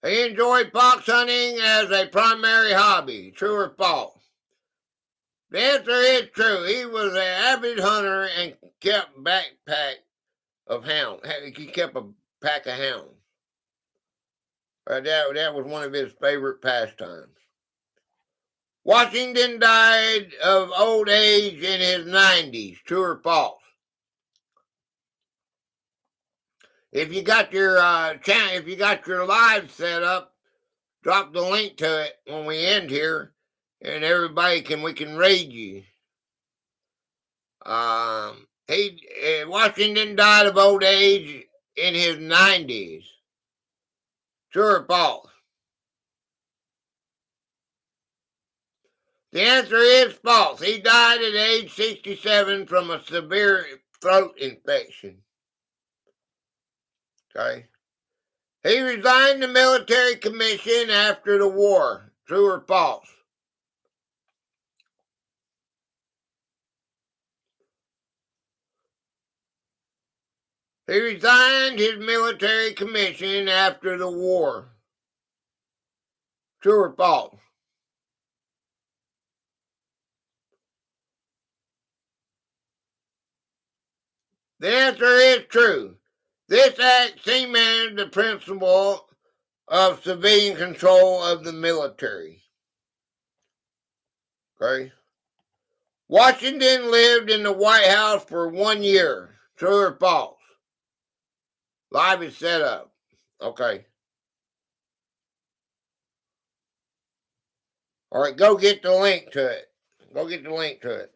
He enjoyed fox hunting as a primary hobby. True or false? The answer is true. He was an avid hunter and kept a backpack of hounds. He kept a pack of hounds. That was one of his favorite pastimes. Washington died of old age in his 90s. True or false? If you got your if you got your live set up, drop the link to it when we end here, and we can raid you. Washington died of old age in his 90s. True or false? The answer is false. He died at age 67 from a severe throat infection. Okay. He resigned the military commission after the war. True or false? He resigned his military commission after the war. True or false? The answer is true. This act cemented the principle of civilian control of the military. Okay. Washington lived in the White House for 1 year. True or false? Live is set up. Okay. All right, go get the link to it. Go get the link to it.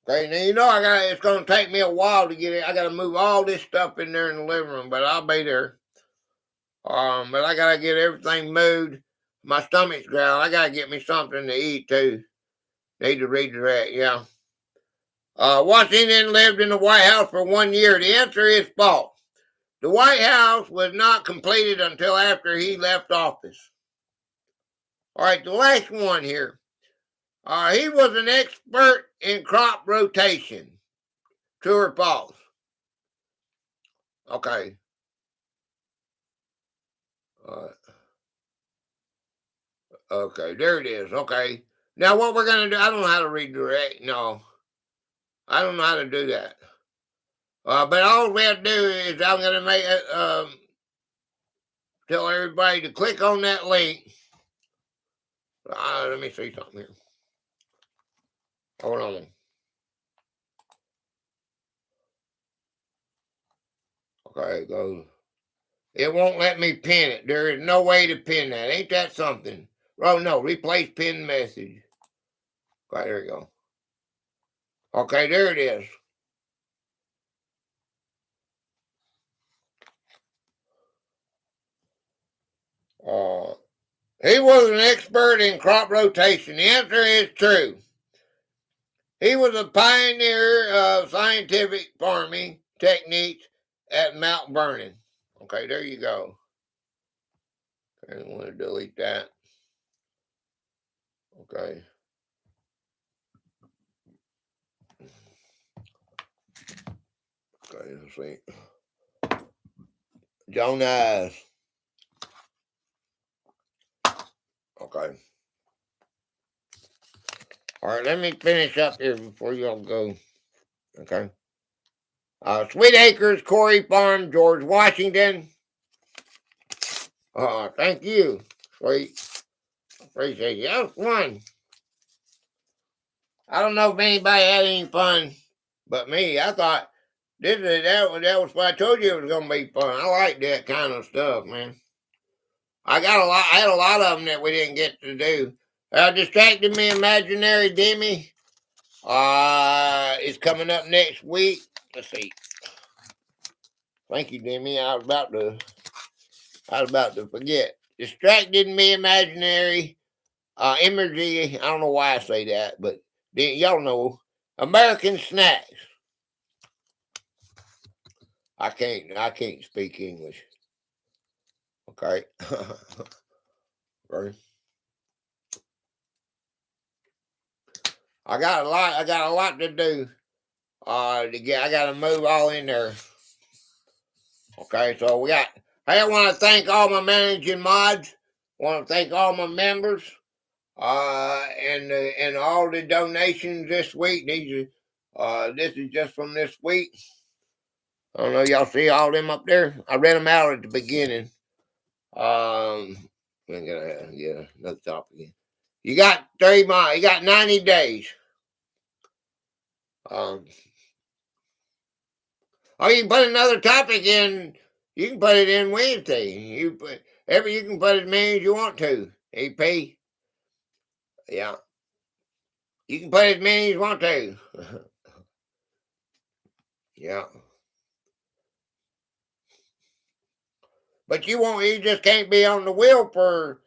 Okay, now you know it's gonna take me a while to get it. I gotta move all this stuff in there in the living room, but I'll be there. But I gotta get everything moved. My stomach's growling. I gotta get me something to eat too. Need to redirect, yeah. Washington lived in the White House for 1 year. The answer is false. The White House was not completed until after he left office. All right, the last one here. He was an expert in crop rotation. True or false? Okay. Okay, there it is. Okay. Now what we're gonna do? I don't know how to redirect. No, I don't know how to do that. But all we have to do is I'm gonna make it. Tell everybody to click on that link. Let me see something here. Hold on. Okay, go. It won't let me pin it. There is no way to pin that. Ain't that something? Oh no, replace pin message. Okay, there you go. Okay, there it is. He was an expert in crop rotation. The answer is true. He was a pioneer of scientific farming techniques at Mount Vernon. Okay, there you go. I don't want to delete that. Okay. Okay, let's see. Jonas. Okay. All right, let me finish up here before y'all go. Okay. Sweet Acres, Corey Farm, George Washington. Thank you. Sweet. Appreciate you. That was fun. I don't know if anybody had any fun but me. I thought that was what I told you it was gonna be fun. I like that kind of stuff, man. I had a lot of them that we didn't get to do. Distracted Me Imaginary Demi. Is coming up next week. Let's see. Thank you, Demi. I was about to forget. Distracted Me Imaginary Imagery. I don't know why I say that, but y'all know. American Snacks. I can't speak English. Okay. Right. I got a lot to do. I gotta move all in there. Okay, so I want to thank all my managing mods. I want to thank all my members. And all the donations this week. This is just from this week. I don't know, y'all see all them up there? I read them out at the beginning. I'm gonna get another topic again. You got 30 miles. You got 90 days. You can put another topic in. You can put it in Wednesday. You can put as many as you want to. EP. Yeah. You can put as many as you want to. Yeah. But you just can't be on the wheel for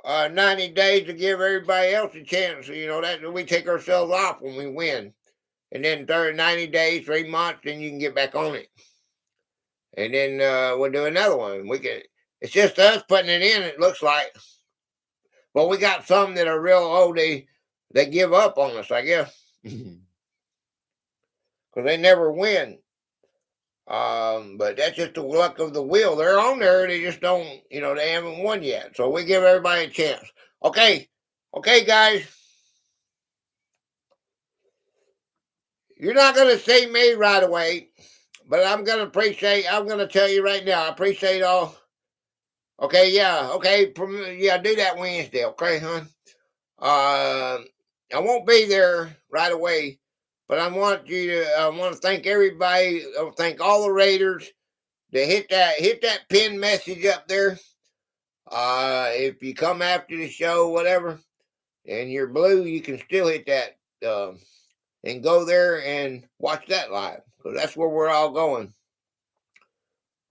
90 days to give everybody else a chance. You know, that we take ourselves off when we win. And then 90 days, 3 months, then you can get back on it. And then we'll do another one. It's just us putting it in, it looks like. But we got some that are real old, they give up on us, I guess. Because they never win. But that's just the luck of the wheel. They're on there, they just don't, they haven't won yet. So we give everybody a chance. Okay, guys. You're not going to see me right away, but I'm going to tell you right now, I appreciate all. Okay, yeah, do that Wednesday, okay, hon? I won't be there right away, but I want to thank everybody, thank all the Raiders to hit that pin message up there. If you come after the show, whatever, and you're blue, you can still hit that, and go there and watch that live. So that's where we're all going.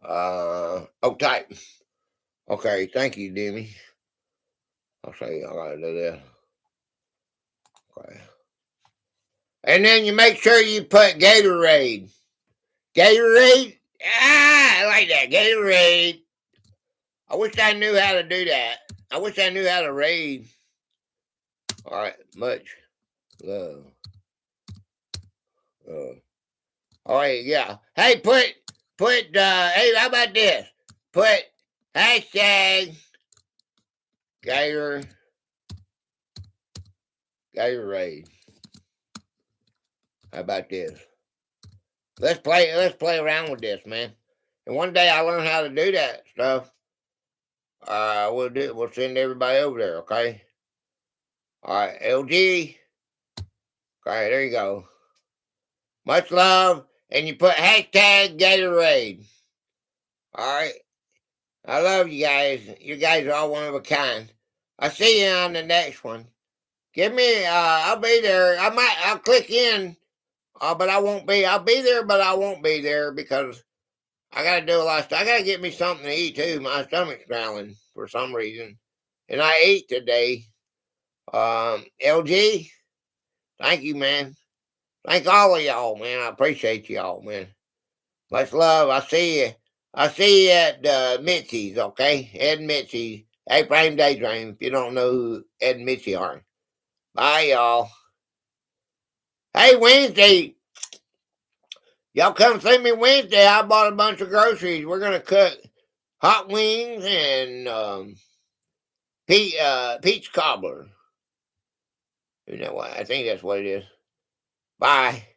Tight. Okay, thank you, Demi. I'll say I gotta do that. Okay. And then you make sure you put Gatorade. Gatorade? I like that. Gatorade. I wish I knew how to do that. I wish I knew how to raid. All right, much love. All right, yeah. Hey, hey, how about this? Put hashtag Gatorade. How about this? Let's play around with this, man. And one day I learn how to do that stuff. We'll send everybody over there, okay? All right, LG. Okay, there you go. Much love, and you put hashtag Gatorade. All right, I love you guys. You guys are all one of a kind. I'll see you on the next one. Give me, I'll be there. I'll click in, but I won't be. I'll be there, but I won't be there because I got to do a lot of stuff. I got to get me something to eat too. My stomach's growling for some reason, and I ate today. LG, thank you, man. Thank all of y'all, man. I appreciate y'all, man. Much love. I see you. I see you at Mitzi's, okay? Ed and Mitzi. Abraham Daydream, if you don't know who Ed and Mitzi are. Bye, y'all. Hey, Wednesday. Y'all come see me Wednesday. I bought a bunch of groceries. We're going to cook hot wings and peach cobbler. You know what? I think that's what it is. Bye.